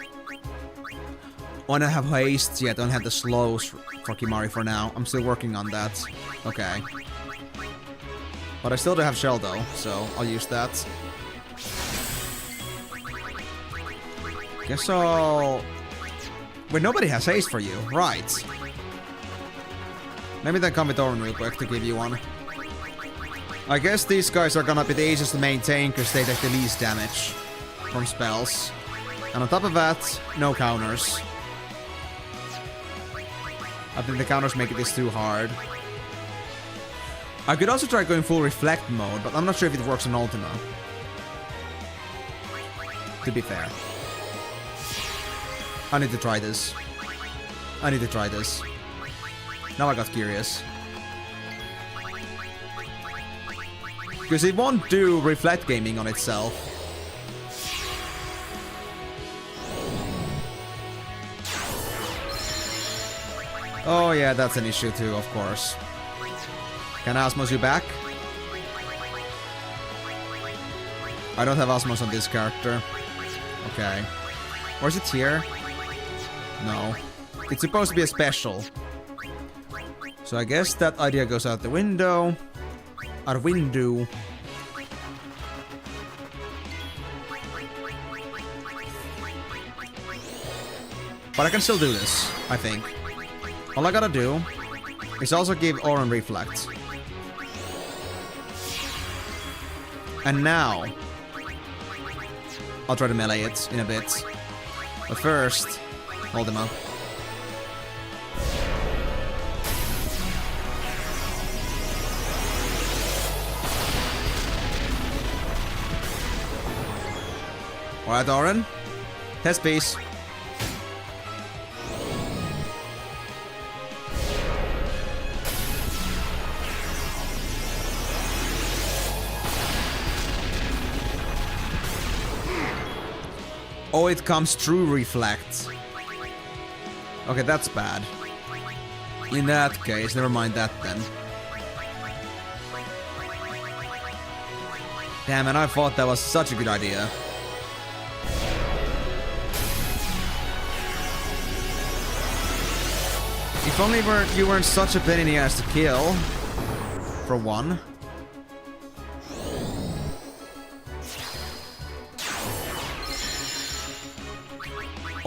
Oh, I don't have haste yet. I don't have the slows for Kimari for now. I'm still working on that. Okay. But I still do have shell though, so I'll use that. Guess I'll... Wait, nobody has haste for you. Right. Let me then come with Orin real quick to give you one. I guess these guys are gonna be the easiest to maintain because they take the least damage from spells. And on top of that, no counters. I think the counters make this too hard. I could also try going full reflect mode, but I'm not sure if it works on Ultima. To be fair. I need to try this. I need to try this. Now I got curious. Because it won't do reflect gaming on itself. Oh yeah, that's an issue too, of course. Can I Osmos you back? I don't have Osmos on this character. Okay. Or is it here? No. It's supposed to be a special. So I guess that idea goes out the window. Out window. But I can still do this, I think. All I gotta do is also give Orin reflect. And now I'll try to melee it in a bit. But first, hold him up. Alright, Orin. Test piece. Oh, it comes through reflect. Okay, that's bad. In that case, never mind that then. Damn, and I thought that was such a good idea. If only you weren't such a pain in the ass to kill. For one.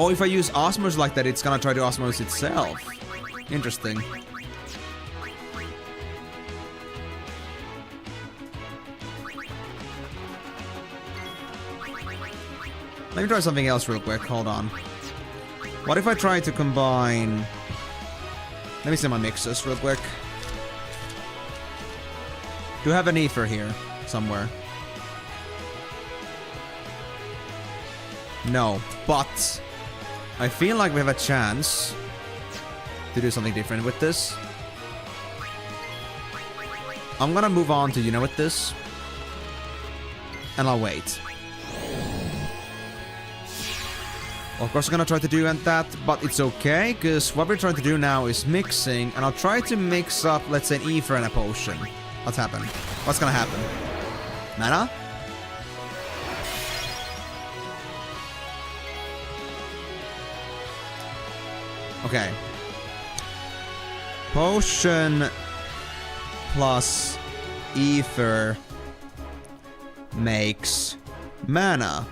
Oh, if I use Osmos like that, it's gonna try to Osmos itself. Interesting. Let me try something else real quick, hold on. What if I try to combine... Let me see my mixes real quick. Do I have an ether here somewhere? No, but I feel like we have a chance to do something different with this. I'm gonna move on to, you know, with this. And I'll wait. Of course I'm gonna try to do that, but it's okay, because what we're trying to do now is mixing, and I'll try to mix up, let's say, an ether and a potion. What's happened? What's gonna happen? Mana? Okay. Potion plus ether makes mana.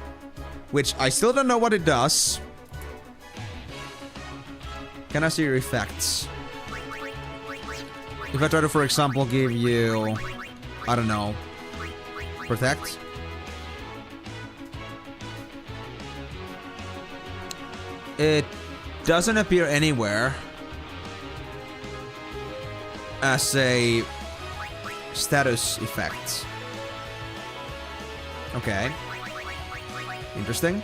Which I still don't know what it does. Can I see your effects? If I try to, for example, give you... I don't know. Protect? It doesn't appear anywhere as a status effect. Okay. Interesting.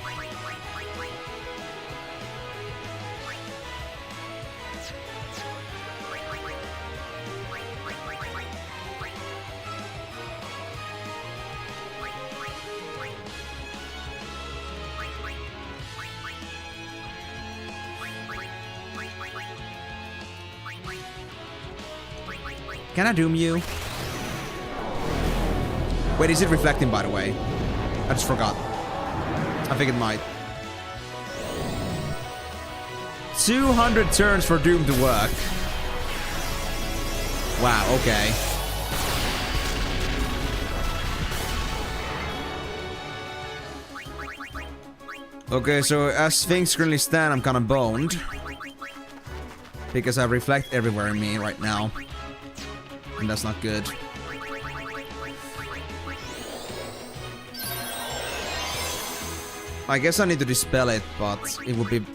Can I doom you? Wait, is it reflecting, by the way? I just forgot. I think it might. 200 turns for Doom to work. Wow, okay. Okay, so as things currently stand, I'm kinda boned. Because I reflect everywhere in me right now. And that's not good. I guess I need to dispel it, but it would be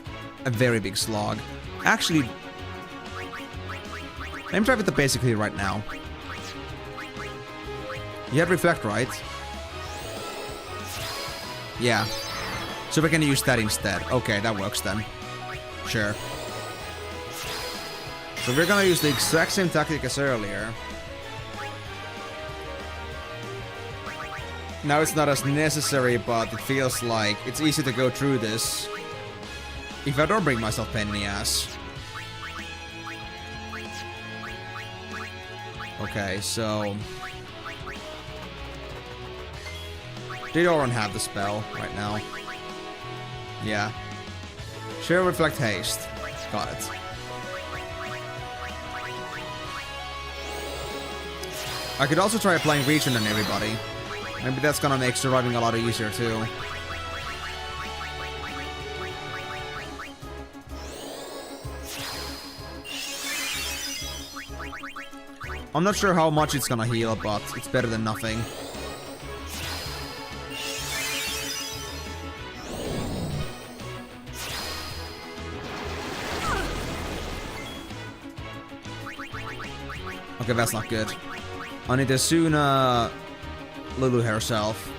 a very big slog. Actually, let me try with the basic heal right now. You have reflect, right? Yeah. So we can use that instead. Okay, that works then. Sure. So we're gonna use the exact same tactic as earlier. Now it's not as necessary, but it feels like it's easy to go through this if I don't bring myself pain in the ass. Okay, so... Did Oren have the spell right now? Yeah. Share Reflect Haste. Got it. I could also try applying Region on everybody. Maybe that's gonna make surviving a lot easier too. I'm not sure how much it's gonna heal, but it's better than nothing. Okay, that's not good. I need to Asuna Lulu herself.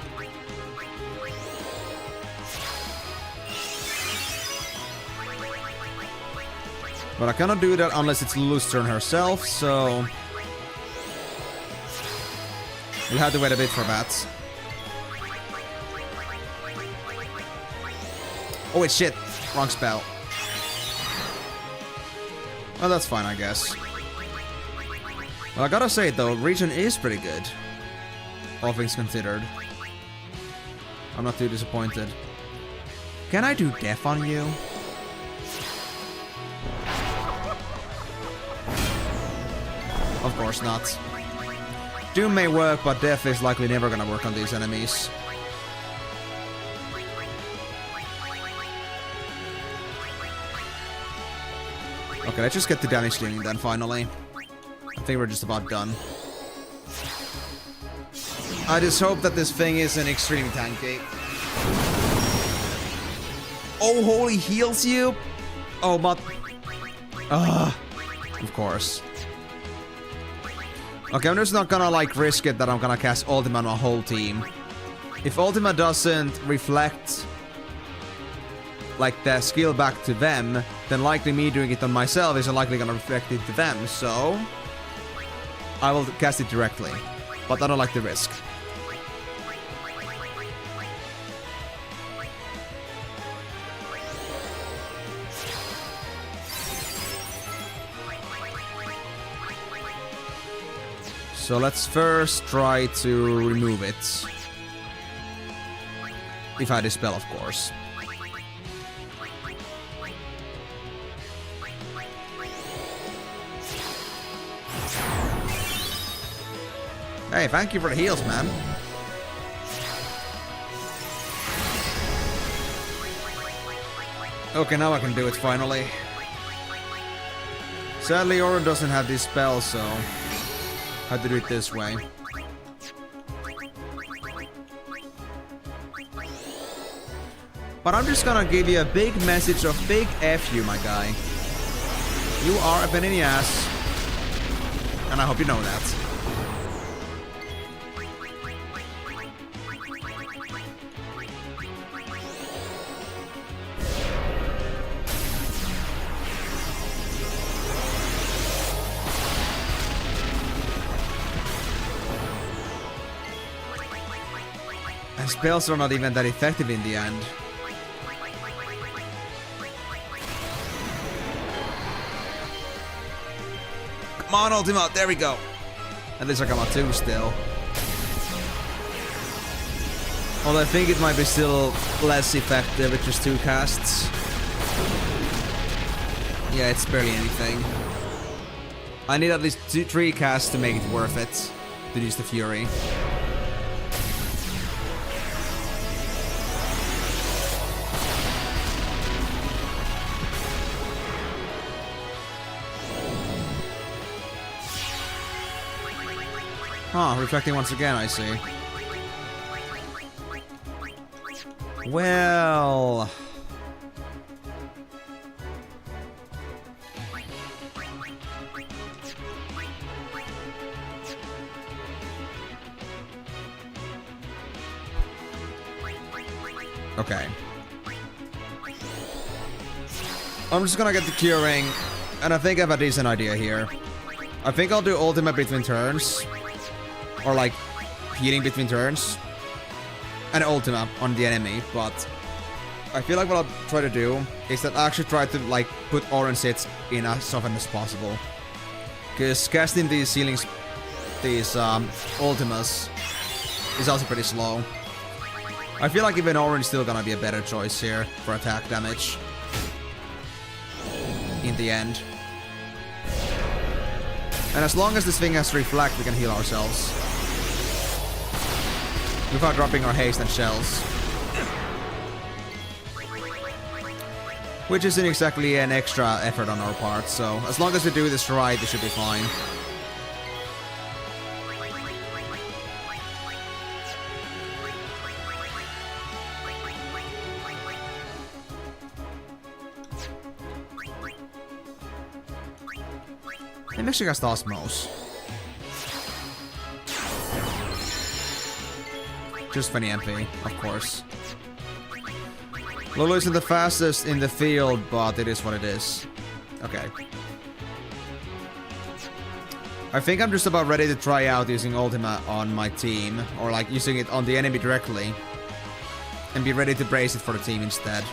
But I cannot do that unless it's Lulu's turn herself, so... we'll have to wait a bit for that. Oh wait, shit. Wrong spell. Well, that's fine, I guess. Well, I gotta say though, region is pretty good. All things considered. I'm not too disappointed. Can I do death on you? Of course not. Doom may work, but death is likely never gonna work on these enemies. Okay, let's just get the damage dealing then, finally. I think we're just about done. I just hope that this thing isn't extremely tanky. Oh, holy heals you? Oh, but... of course. Okay, I'm just not gonna, like, risk it that I'm gonna cast Ultima on my whole team. If Ultima doesn't reflect, like, the skill back to them, then likely me doing it on myself isn't likely gonna reflect it to them, so... I will cast it directly. But I don't like the risk. So let's first try to remove it. If I dispel, of course. Hey, thank you for the heals, man. Okay, now I can do it finally. Sadly, Orin doesn't have these spells, so I had to do it this way. But I'm just gonna give you a big message of big F you, my guy. You are a pain in the ass, and I hope you know that. And spells are not even that effective in the end. Come on, Ultima, there we go. At least I got my 2 still. Although I think it might be still less effective with just 2 casts. Yeah, it's barely anything. I need at least 3 casts to make it worth it to use the Fury. Huh, reflecting once again, I see. Well... Okay. I'm just gonna get the curing, and I think I have a decent idea here. I think I'll do Ultima between turns. Or like healing between turns. And Ultima on the enemy, but I feel like what I'll try to do is that I actually try to like put orange hits in as often as possible. Because casting these ceilings, these Ultimas is also pretty slow. I feel like even orange is still gonna be a better choice here for attack damage. In the end. And as long as this thing has reflect, we can heal ourselves. Without dropping our haste and shells. Which isn't exactly an extra effort on our part, so as long as we do this right, it should be fine. Maybe I should cast Osmos. Just for the MP, of course. Lulu isn't the fastest in the field, but it is what it is. Okay. I think I'm just about ready to try out using Ultima on my team, or like using it on the enemy directly. And be ready to brace it for the team instead.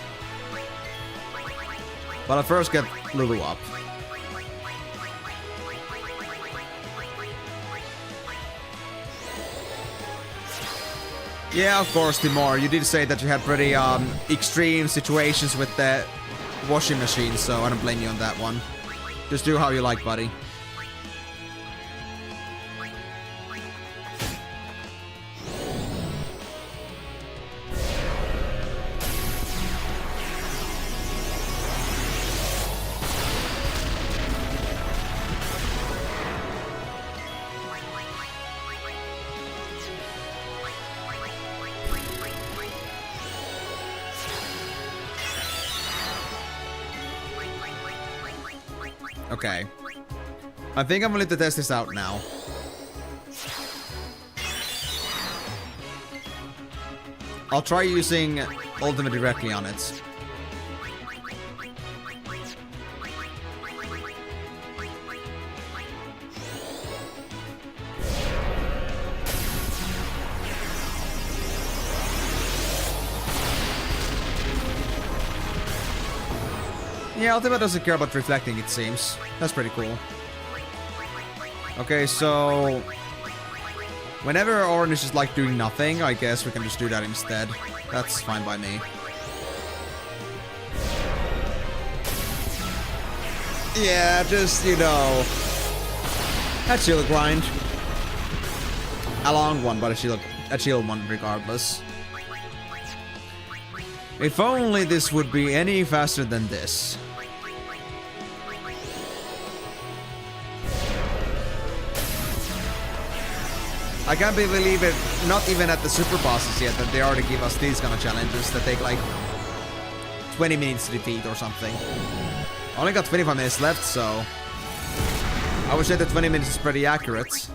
But I'll first get Lulu up. Yeah, of course, Timor. You did say that you had pretty extreme situations with the washing machine, so I don't blame you on that one. Just do how you like, buddy. Okay. I think I'm willing to test this out now. I'll try using ultimate directly on it. Yeah, Ultimate doesn't care about reflecting, it seems. That's pretty cool. Okay, so... whenever Orange is just like doing nothing, I guess we can just do that instead. That's fine by me. Yeah, just, you know... a shield grind. A long one, but a shield one regardless. If only this would be any faster than this. I can't believe it, not even at the super bosses yet, that they already give us these kind of challenges that take like 20 minutes to defeat or something. I only got 25 minutes left, so I would say that 20 minutes is pretty accurate.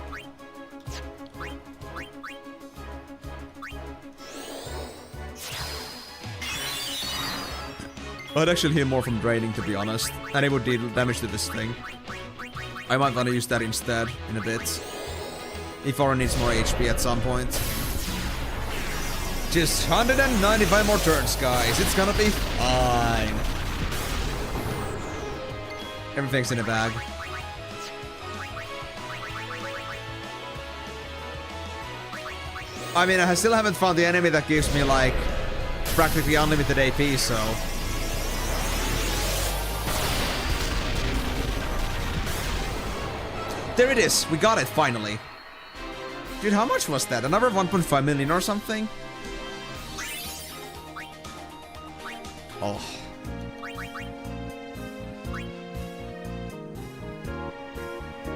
I'd actually heal more from draining, to be honest, and it would deal damage to this thing. I might want to use that instead in a bit. If Aura needs more HP at some point. Just 195 more turns, guys. It's gonna be fine. Everything's in a bag. I mean, I still haven't found the enemy that gives me, like, practically unlimited AP, so... there it is. We got it, finally. Dude, how much was that? Another 1.5 million or something? Oh.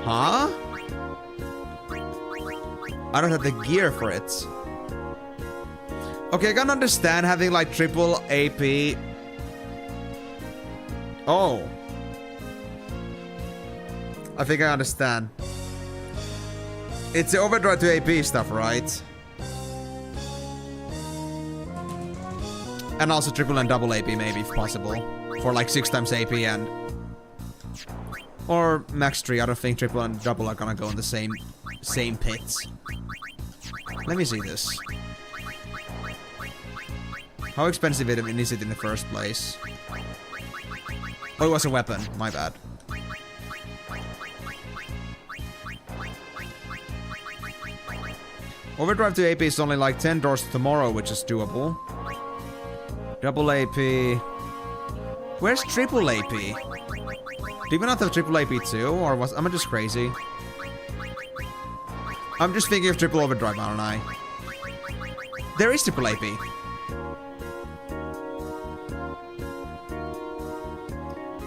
Huh? I don't have the gear for it. Okay, I can understand having like triple AP. Oh. I think I understand. It's the overdrive to AP stuff, right? And also triple and double AP maybe, if possible. For like 6 times AP and... or max 3. I don't think triple and double are gonna go in the same pits. Let me see this. How expensive is it in the first place? Oh, it was a weapon. My bad. Overdrive to AP is only like 10 doors tomorrow, which is doable. Double AP. Where's triple AP? Do we not have triple AP too? Or am I just crazy? I'm just thinking of triple overdrive, aren't I? There is triple AP.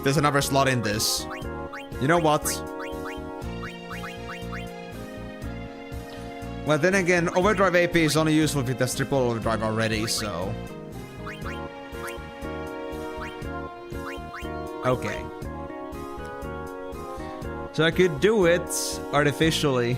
There's another slot in this. You know what? Well, then again, overdrive AP is only useful if it has triple overdrive already, so... okay. So I could do it artificially.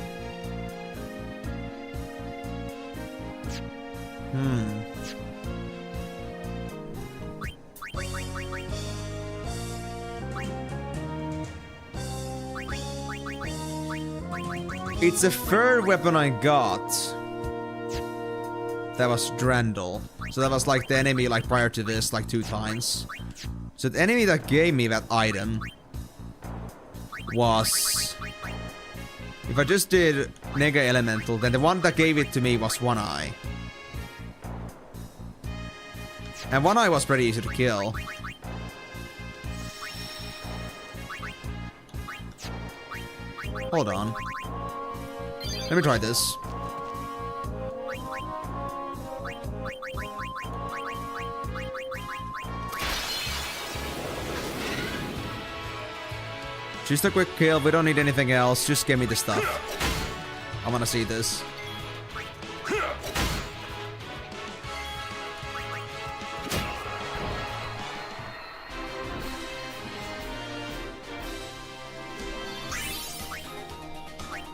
It's the third weapon I got. That was Drandle. So that was like the enemy like prior to this, like 2 times. So the enemy that gave me that item was... If I just did Nega Elemental, then the one that gave it to me was One Eye. And One Eye was pretty easy to kill. Hold on. Let me try this. Just a quick kill, we don't need anything else, just give me the stuff. I wanna see this.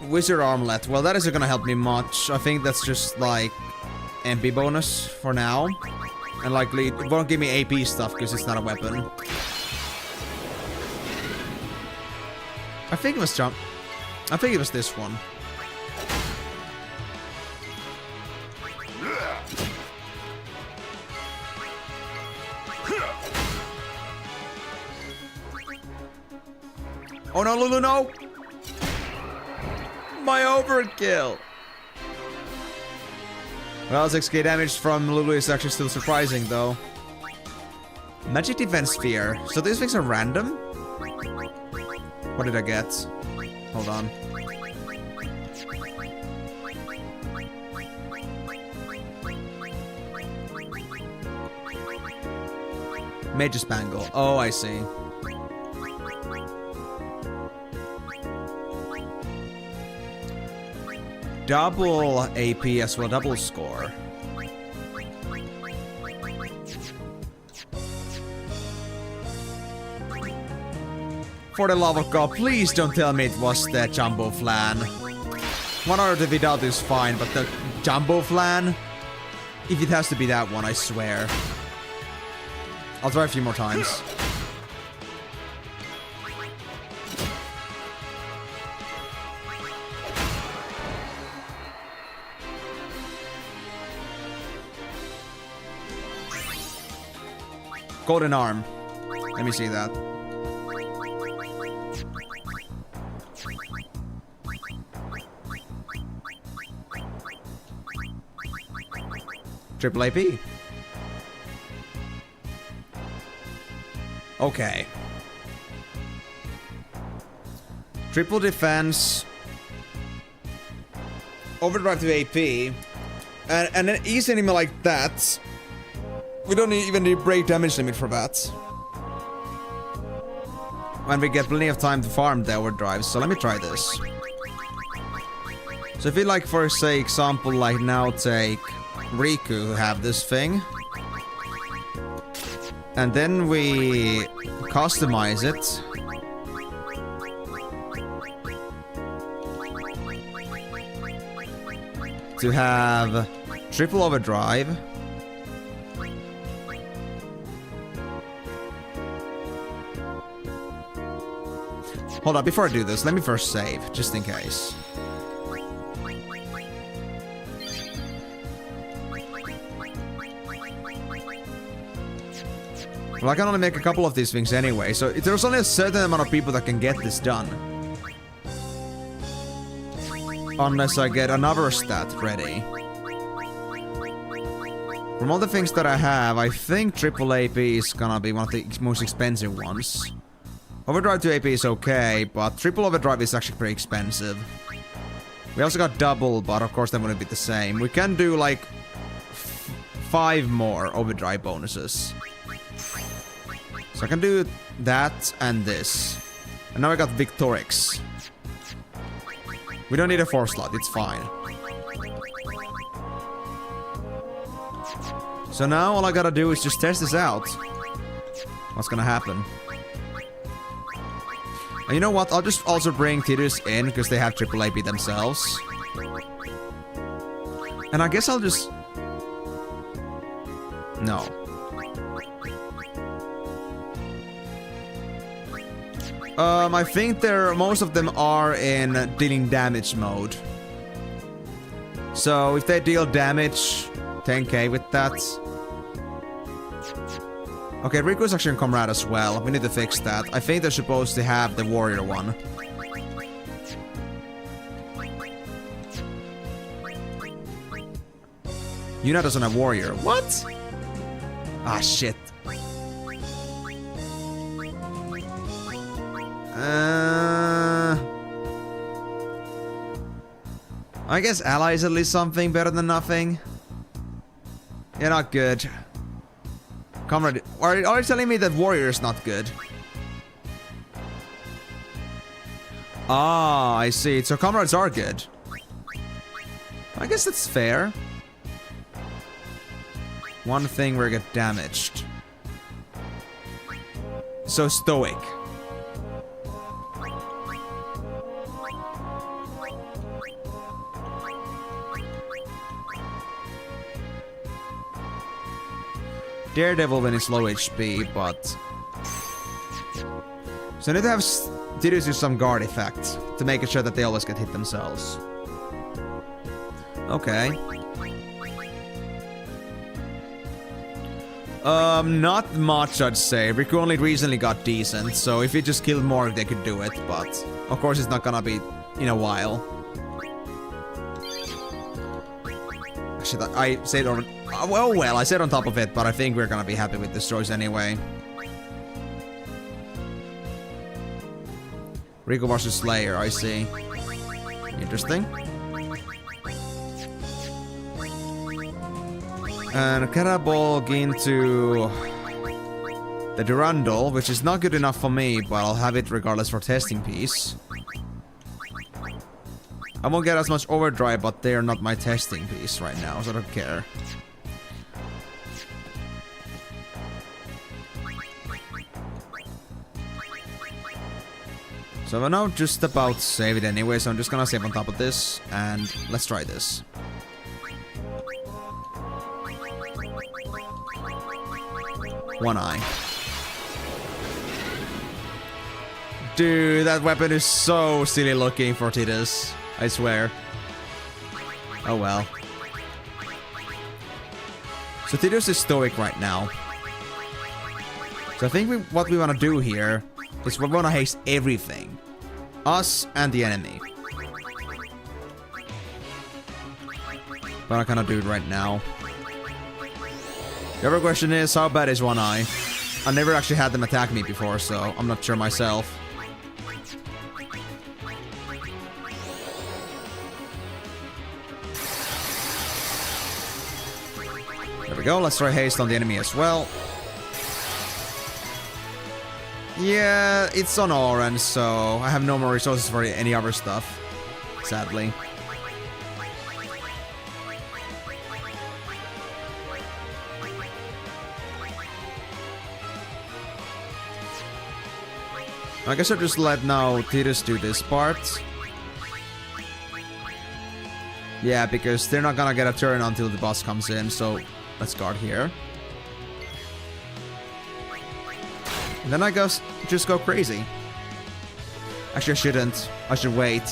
Wizard Armlet, well that isn't gonna help me much. I think that's just like MP bonus for now. And likely it won't give me AP stuff because it's not a weapon. I think it was jump. I think it was this one. Oh no, Lulu, no! My overkill! Well, 6k damage from Lulu is actually still surprising, though. Magic Defense Sphere. So these things are random? What did I get? Hold on. Major Spangle. Oh, I see. Double AP as well, double score. For the love of God, please don't tell me it was the Jumbo Flan. One out of the without is fine, but the Jumbo Flan? If it has to be that one, I swear. I'll try a few more times. Golden Arm. Let me see that. Triple AP. Okay. Triple defense. Overdrive to AP. And an easy enemy like that. We don't even need break damage limit for that. And we get plenty of time to farm the overdrive, so let me try this. So if you like, for say, example, like now take Riku who have this thing. And then we customize it. To have triple overdrive. Hold on, before I do this, let me first save, just in case. Well, I can only make a couple of these things anyway, so there's only a certain amount of people that can get this done. Unless I get another stat ready. From all the things that I have, I think triple AP is gonna be one of the most expensive ones. Overdrive to AP is okay, but triple overdrive is actually pretty expensive. We also got double, but of course that wouldn't be the same. We can do like 5 more overdrive bonuses. So I can do that and this. And now I got Victorix. We don't need a 4 slot, it's fine. So now all I gotta do is just test this out. What's gonna happen? And you know what? I'll just also bring Tidus in because they have triple AP themselves. And I guess I'll just... No. I think most of them are in dealing damage mode. So if they deal damage, 10k with that. Okay, Riku's actually in Comrade as well. We need to fix that. I think they're supposed to have the warrior one. Yuna doesn't have warrior. What? Ah, shit. I guess ally is at least something better than nothing. Yeah, not good. Comrade, are you telling me that warrior is not good? Ah, I see. So comrades are good. I guess that's fair. One thing where I get damaged. So stoic. Daredevil when it's low HP, but... So I need to have Tidus use some guard effect to make sure that they always get hit themselves. Okay. Not much, I'd say. Riku only recently got decent, so if he just killed more, they could do it, but... Of course, it's not gonna be in a while. Actually, I said on... Well, I said on top of it, but I think we're gonna be happy with this choice anyway. Riku versus Slayer, I see. Interesting. And Carabolg into the Durandal, which is not good enough for me, but I'll have it regardless for testing piece. I won't get as much overdrive, but they are not my testing piece right now, so I don't care. So I know just about save it anyway, so I'm just gonna save on top of this, and let's try this. One eye. Dude, that weapon is so silly looking for Tidus. I swear. Oh well. So Tidus is stoic right now. So I think what we want to do here is we want to haste everything. Us and the enemy. But I cannot do it right now. The other question is, how bad is One Eye? I never actually had them attack me before, so I'm not sure myself. There we go, let's try haste on the enemy as well. Yeah, it's on orange, so I have no more resources for any other stuff. Sadly. I guess I'll just let now Tidus do this part. Yeah, because they're not gonna get a turn until the boss comes in, so let's guard here. And then I guess just go crazy. Actually, I shouldn't. I should wait.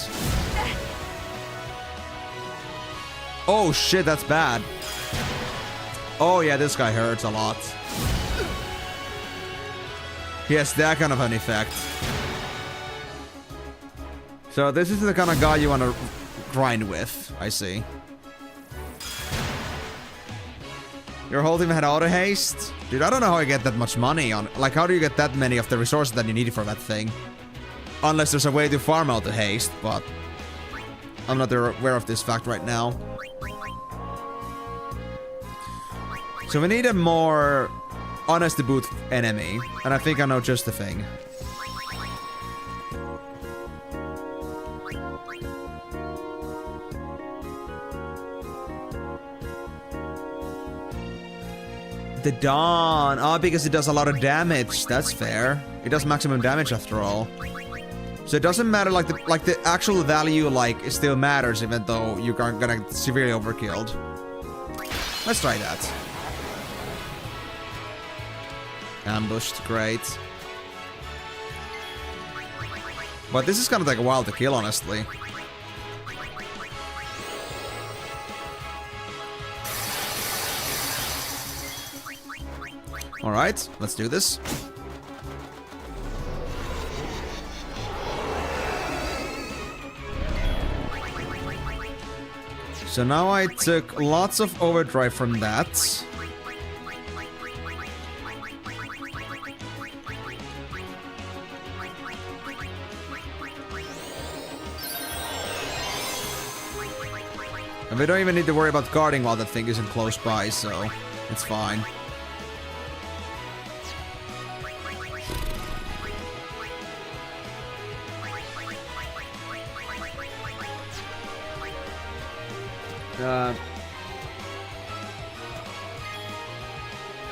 Oh shit, that's bad. Oh yeah, this guy hurts a lot. Yes, that kind of an effect. So this is the kind of guy you want to grind with, I see. Your whole team had auto haste? Dude, I don't know how I get that much money on... Like, how do you get that many of the resources that you need for that thing? Unless there's a way to farm out the haste, but... I'm not aware of this fact right now. So we need a more... honest to boot enemy, and I think I know just the thing. The Dawn. Oh, because it does a lot of damage. That's fair. It does maximum damage after all. So it doesn't matter, like the actual value, like, it still matters even though you're gonna get severely overkilled. Let's try that. Ambushed, great. But this is gonna take a while to kill, honestly. Alright, let's do this. So now I took lots of overdrive from that. And we don't even need to worry about guarding while that thing isn't close by, so it's fine.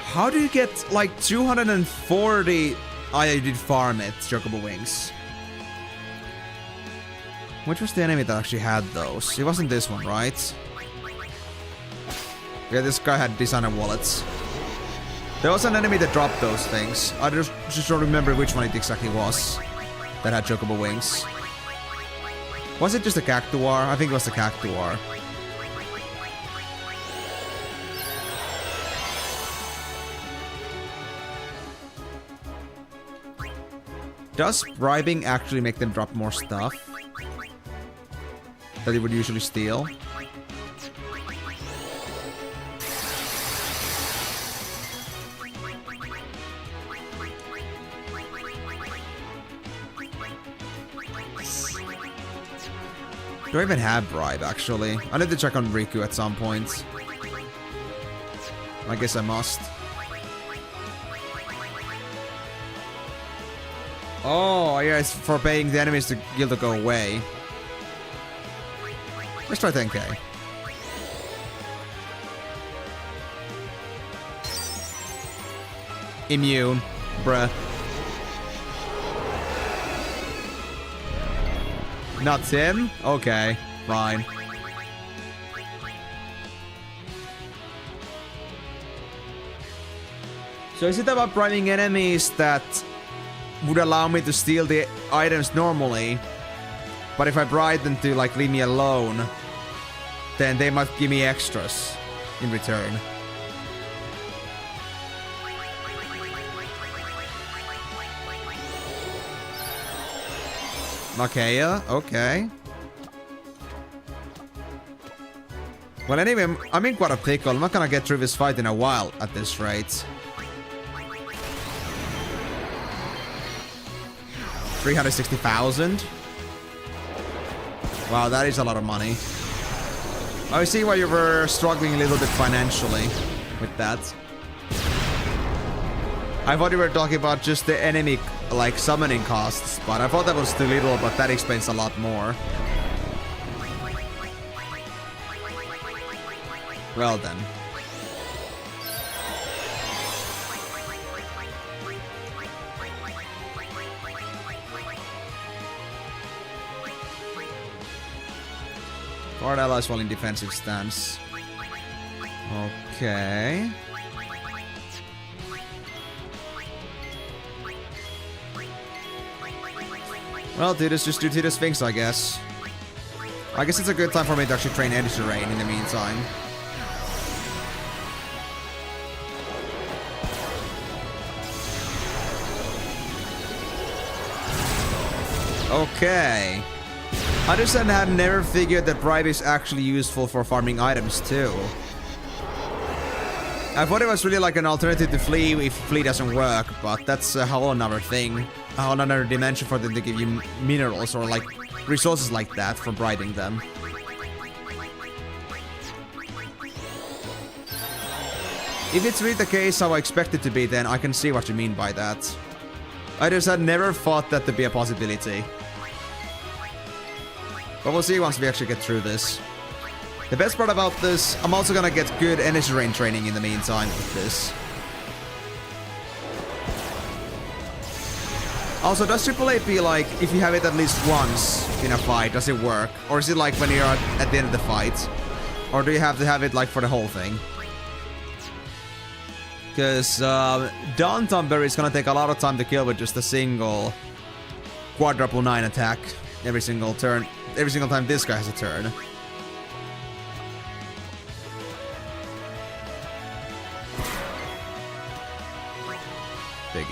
How do you get like 240? Oh yeah, you did farm it, Chocobo Wings. Which was the enemy that actually had those? It wasn't this one, right? Yeah, this guy had designer wallets. There was an enemy that dropped those things. I just don't remember which one it exactly was that had Chocobo Wings. Was it just a Cactuar? I think it was the Cactuar. Does bribing actually make them drop more stuff that they would usually steal? Do I even have bribe, actually? I need to check on Riku at some point. I guess I must. Oh, yeah, it's for paying the enemies to guild to go away. Let's try 10k. Immune, bruh. Not 10? Okay, fine. So is it about bribing enemies that would allow me to steal the items normally, but if I bribe them to like leave me alone, then they must give me extras in return? Okay, okay. Well, anyway, I'm in quite a pickle. I'm not gonna get through this fight in a while at this rate. 360,000? Wow, that is a lot of money. I see why you were struggling a little bit financially with that. I thought you were talking about just the enemy, like, summoning costs, but I thought that was too little, but that explains a lot more. Well then. Guard allies while in defensive stance. Okay. Well, Tidus, just do Tidus things, I guess. I guess it's a good time for me to actually train Energy Rain in the meantime. Okay. I just had never figured that bribe is actually useful for farming items too. I thought it was really like an alternative to Flea if Flea doesn't work, but that's a whole another thing. A whole another dimension for them to give you minerals or like resources like that for bribing them. If it's really the case how I expect it to be, then I can see what you mean by that. I just had never thought that to be a possibility. But we'll see once we actually get through this. The best part about this, I'm also gonna get good Energy Rain training in the meantime with this. Also, does AAA like, if you have it at least once in a fight, does it work? Or is it like when you're at the end of the fight? Or do you have to have it like for the whole thing? Because Dawn Thumper is gonna take a lot of time to kill with just a single quadruple 9 attack every single turn. Every single time this guy has a turn.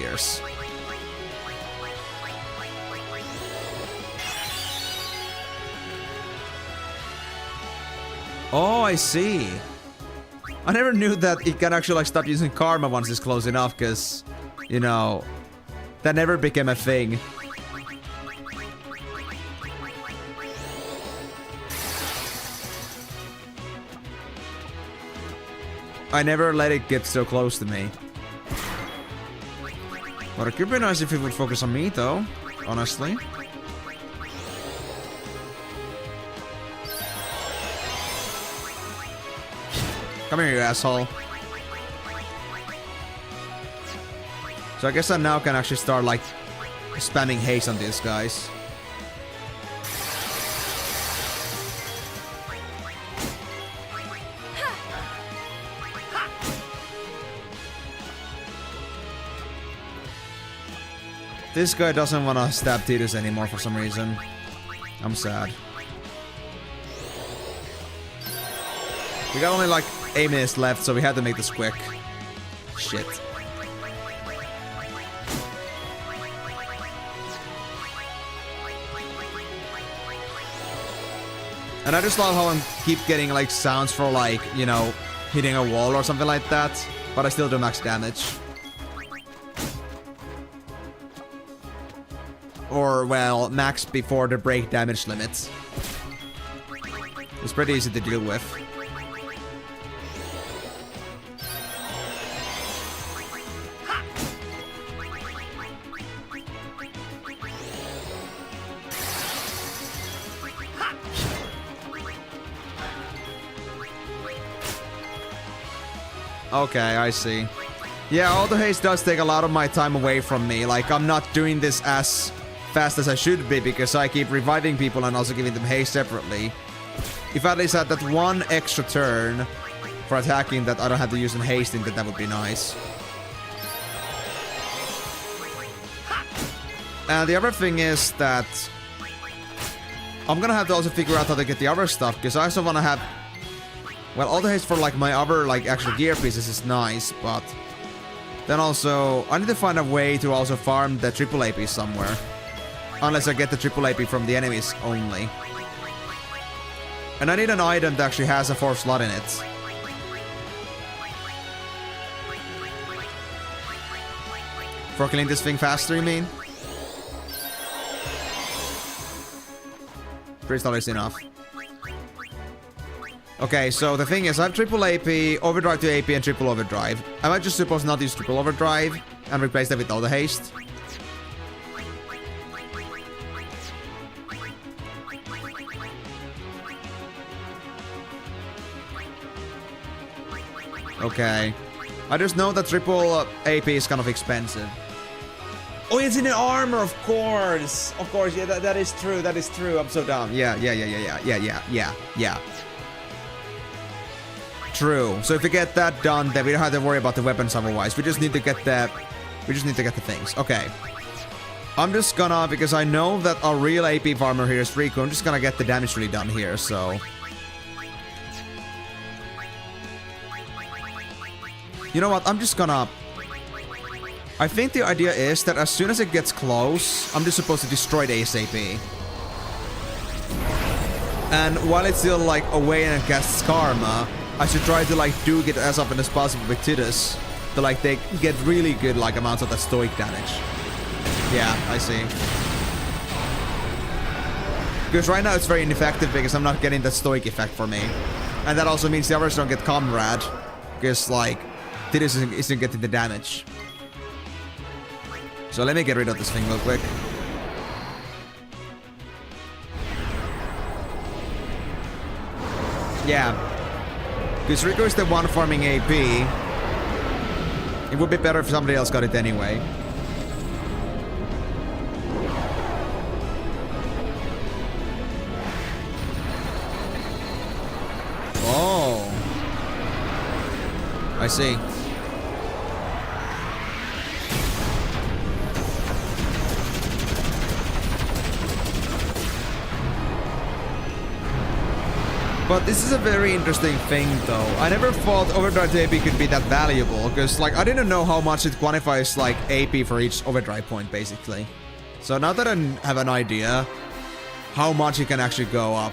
gears. Oh, I see. I never knew that it can actually like stop using karma once it's close enough, because, you know, that never became a thing. I never let it get so close to me. But it could be nice if it would focus on me, though, honestly. Come here, you asshole. So I guess I now can actually start, like, spamming haste on these guys. This guy doesn't want to stab Tidus anymore for some reason. I'm sad. We got only like 8 minutes left, so we had to make this quick. Shit. And I just love how I keep getting like sounds for like, you know, hitting a wall or something like that, but I still do max damage. Or, well, max before the break damage limits. It's pretty easy to deal with. Okay, I see. Yeah, auto haste does take a lot of my time away from me. Like, I'm not doing this as fast as I should be because I keep reviving people and also giving them haste separately. If I at least had that one extra turn for attacking that I don't have to use in hasting, that would be nice. And the other thing is that I'm gonna have to also figure out how to get the other stuff, because I also want to have... Well, auto haste for like my other like actual gear pieces is nice, but then also I need to find a way to also farm the triple AP somewhere. Unless I get the triple AP from the enemies only. And I need an item that actually has a 4th slot in it. For killing this thing faster, you mean? 3 slots is enough. Okay, so the thing is, I have triple AP, overdrive to AP, and triple overdrive. Am I just supposed not to use triple overdrive and replace that with auto haste? Okay. I just know that triple AP is kind of expensive. Oh, it's in the armor, of course. Of course, yeah, that is true. That is true. I'm so dumb. Yeah. True. So if we get that done, then we don't have to worry about the weapons otherwise. We just need to get the... We just need to get the things. Okay. I'm just gonna... Because I know that our real AP farmer here is Riku. I'm just gonna get the damage really done here, so... You know what? I'm just gonna... I think the idea is that as soon as it gets close, I'm just supposed to destroy the ASAP. And while it's still, like, away and casts Karma, I should try to, like, do it as often as possible with Tidus. To, like, they get really good, like, amounts of that stoic damage. Yeah, I see. Because right now it's very ineffective because I'm not getting that stoic effect for me. And that also means the others don't get Comrade. Because, like... Tidus isn't getting the damage. So let me get rid of this thing real quick. Yeah. Because Riku is the one farming AP. It would be better if somebody else got it anyway. Oh. I see. But this is a very interesting thing, though. I never thought overdrive to AP could be that valuable, because, like, I didn't know how much it quantifies, like, AP for each overdrive point, basically. So now that I have an idea how much it can actually go up.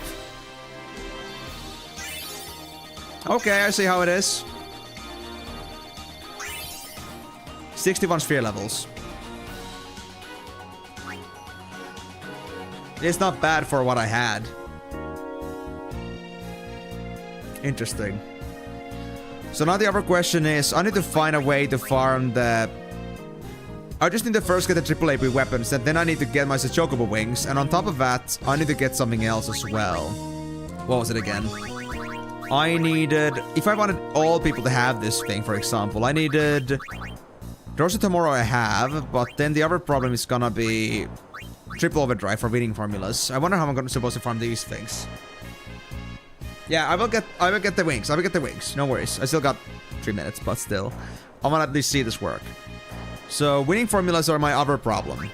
Okay, I see how it is. 61 sphere levels. It's not bad for what I had. Interesting. So now the other question is, I need to find a way to farm the... I just need to first get the triple AP weapons, and then I need to get myself chocobo wings, and on top of that, I need to get something else as well. What was it again? I needed... If I wanted all people to have this thing, for example, I needed... Doors of Tomorrow I have, but then the other problem is gonna be... Triple overdrive for winning formulas. I wonder how I'm supposed to farm these things. Yeah, I will get the wings. I will get the wings. No worries. I still got 3 minutes, but still. I want to at least see this work. So, winning formulas are my other problem.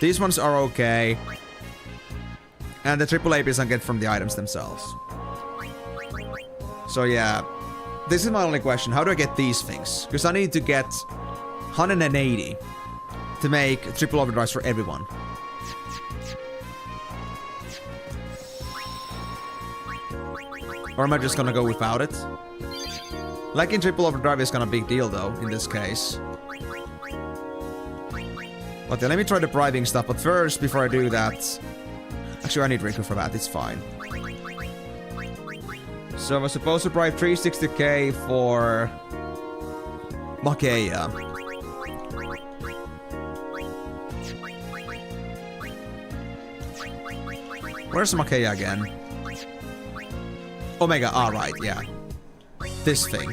These ones are okay. And the triple APs I get from the items themselves. So yeah. This is my only question. How do I get these things? Because I need to get 180 to make triple overdrives for everyone. Or am I just gonna go without it? Like in triple overdrive is gonna big deal though, in this case. Okay, let me try the bribing stuff, but first, before I do that... Actually, I need Riku for that, it's fine. So I was supposed to bribe 360k for... Makeya. Where's Makeya again? Omega, alright, yeah. This thing.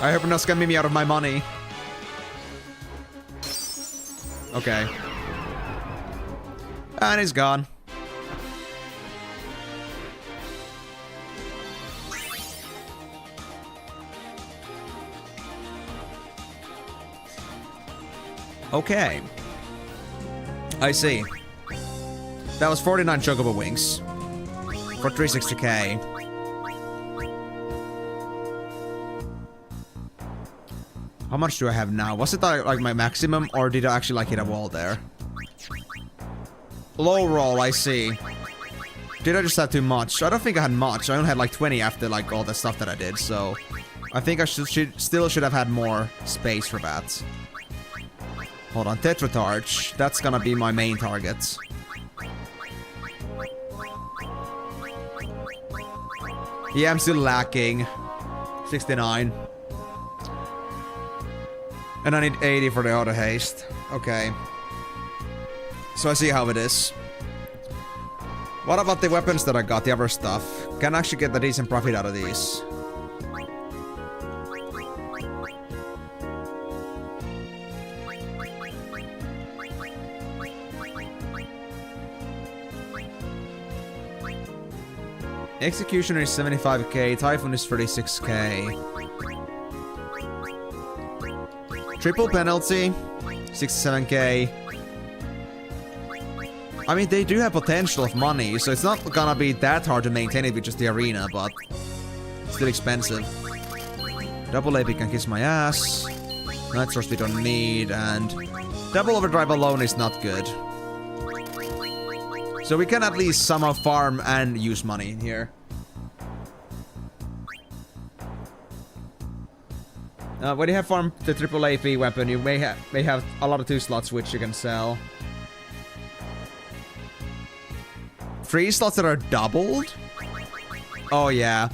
I hope you're not scamming me out of my money. Okay. And he's gone. Okay. I see. That was 49 chocobo wings. For 360k. How much do I have now? Was it like my maximum, or did I actually like hit a wall there? Low roll, I see. Did I just have too much? I don't think I had much. I only had like 20 after like all the stuff that I did, so... I think I still should have had more space for that. Hold on, Tetratarch. That's gonna be my main target. Yeah, I'm still lacking. 69. And I need 80 for the auto haste. Okay. So I see how it is. What about the weapons that I got, the other stuff? Can I actually get a decent profit out of these? Executioner is 75k, Typhoon is 36k. Triple penalty, 67k. I mean, they do have potential of money, so it's not gonna be that hard to maintain it with just the arena, but still expensive. Double AP can kiss my ass. Night Source we don't need, and double overdrive alone is not good. So we can at least somehow farm and use money here. When you have farmed the triple AP weapon, you may have a lot of 2 slots which you can sell. 3 slots that are doubled? Oh yeah.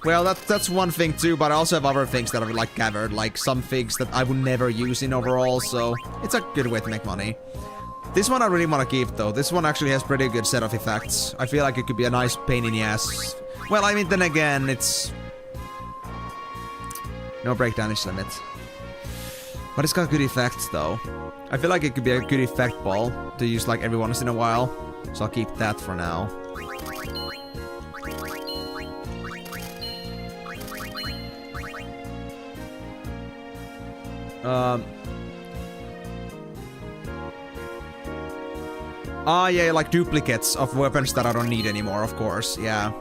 Well, that's one thing too, but I also have other things that I've like gathered, like some things that I would never use in overall, so it's a good way to make money. This one I really want to keep though. This one actually has pretty good set of effects. I feel like it could be a nice pain in the ass. Well, I mean, then again, it's... No break damage limit. But it's got good effects though. I feel like it could be a good effect ball to use like every once in a while. So I'll keep that for now. Yeah, like duplicates of weapons that I don't need anymore, of course. Yeah.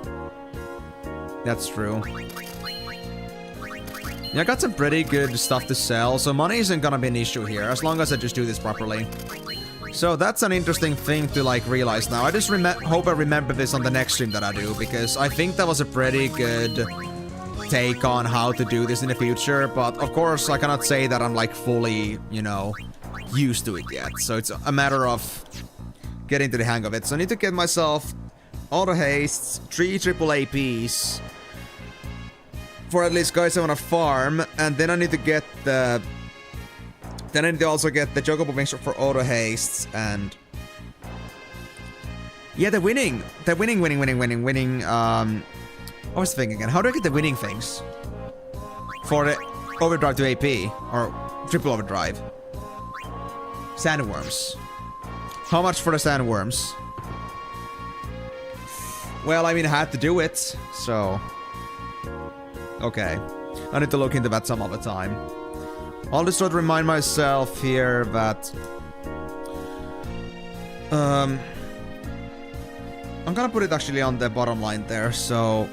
That's true. Yeah, I got some pretty good stuff to sell, so money isn't gonna be an issue here, as long as I just do this properly. So that's an interesting thing to, like, realize now. I just hope I remember this on the next stream that I do, because I think that was a pretty good take on how to do this in the future, but of course I cannot say that I'm, like, fully, you know, used to it yet. So it's a matter of getting to the hang of it. So I need to get myself auto hastes, 3 triple APs for at least guys I want to farm, and then I need to get the... Then I need to also get the Chocobo Wings for auto hastes, and... Yeah, the winning. What was the thing again? How do I get the winning things? For the overdrive to AP, or triple overdrive. Sandworms. How much for the sandworms? Well, I mean, I had to do it, so... Okay. I need to look into that some other time. I'll just sort of remind myself here that... I'm gonna put it actually on the bottom line there, so...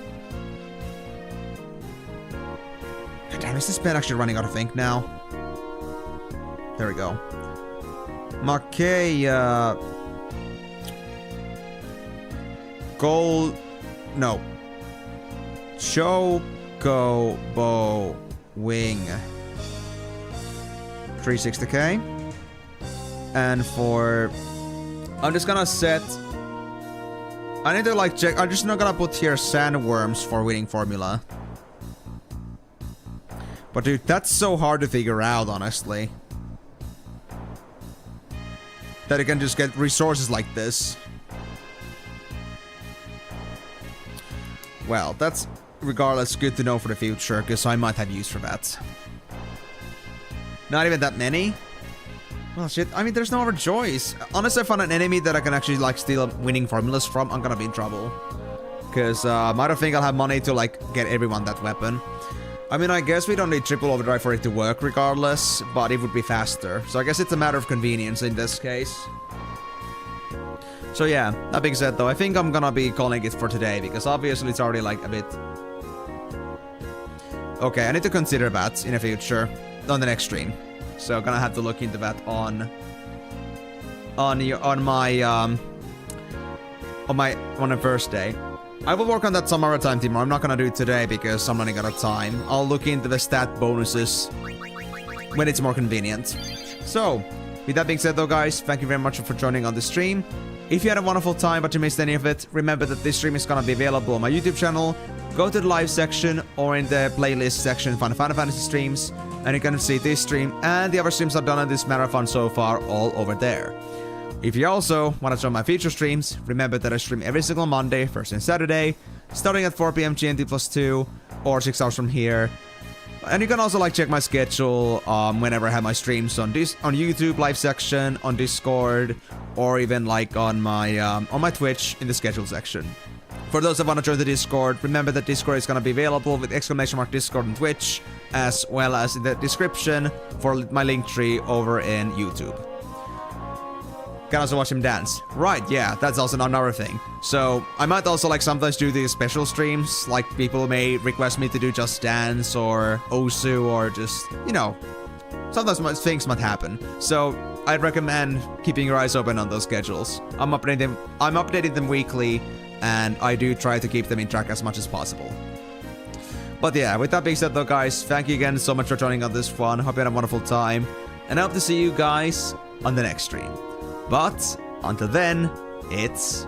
Damn, is this pen actually running out of ink now? There we go. Mackay, Gold... No. Chocobo Wing. 360k. And for... I'm just gonna set... I need to, like, check... I'm just not gonna put here sandworms for winning formula. But dude, that's so hard to figure out, honestly. That you can just get resources like this. Well, that's regardless good to know for the future, because I might have use for that. Not even that many? Well, shit, I mean, there's no other choice. Unless I find an enemy that I can actually, like, steal winning formulas from, I'm gonna be in trouble. Because I don't think I'll have money to, like, get everyone that weapon. I mean, I guess we don't need triple overdrive for it to work regardless, but it would be faster. So I guess it's a matter of convenience in this case. So yeah, that being said though, I think I'm gonna be calling it for today, because obviously it's already, like, a bit... Okay, I need to consider that in the future, on the next stream. So I'm gonna have to look into that on the first day. I will work on that some other time, Timo. I'm not gonna do it today because I'm running out of time. I'll look into the stat bonuses when it's more convenient. So, with that being said though, guys, thank you very much for joining on the stream. If you had a wonderful time but you missed any of it, remember that this stream is gonna be available on my YouTube channel. Go to the live section or in the playlist section, Final Fantasy streams, and you can see this stream and the other streams I've done on this marathon so far all over there. If you also want to join my future streams, remember that I stream every single Monday, Thursday and Saturday, starting at 4 PM GMT+2, or 6 hours from here. And you can also, like, check my schedule whenever I have my streams on YouTube live section, on Discord, or even, like, on my Twitch in the schedule section. For those that want to join the Discord, remember that Discord is going to be available with !Discord on Twitch, as well as in the description for my link tree over in YouTube. Can also watch him dance. Right, yeah, that's also another thing. So, I might also, like, sometimes do these special streams. Like, people may request me to do Just Dance or Osu or just, you know, sometimes things might happen. So, I'd recommend keeping your eyes open on those schedules. I'm updating them weekly, and I do try to keep them in track as much as possible. But yeah, with that being said though, guys, thank you again so much for joining on this one. Hope you had a wonderful time, and I hope to see you guys on the next stream. But, until then, it's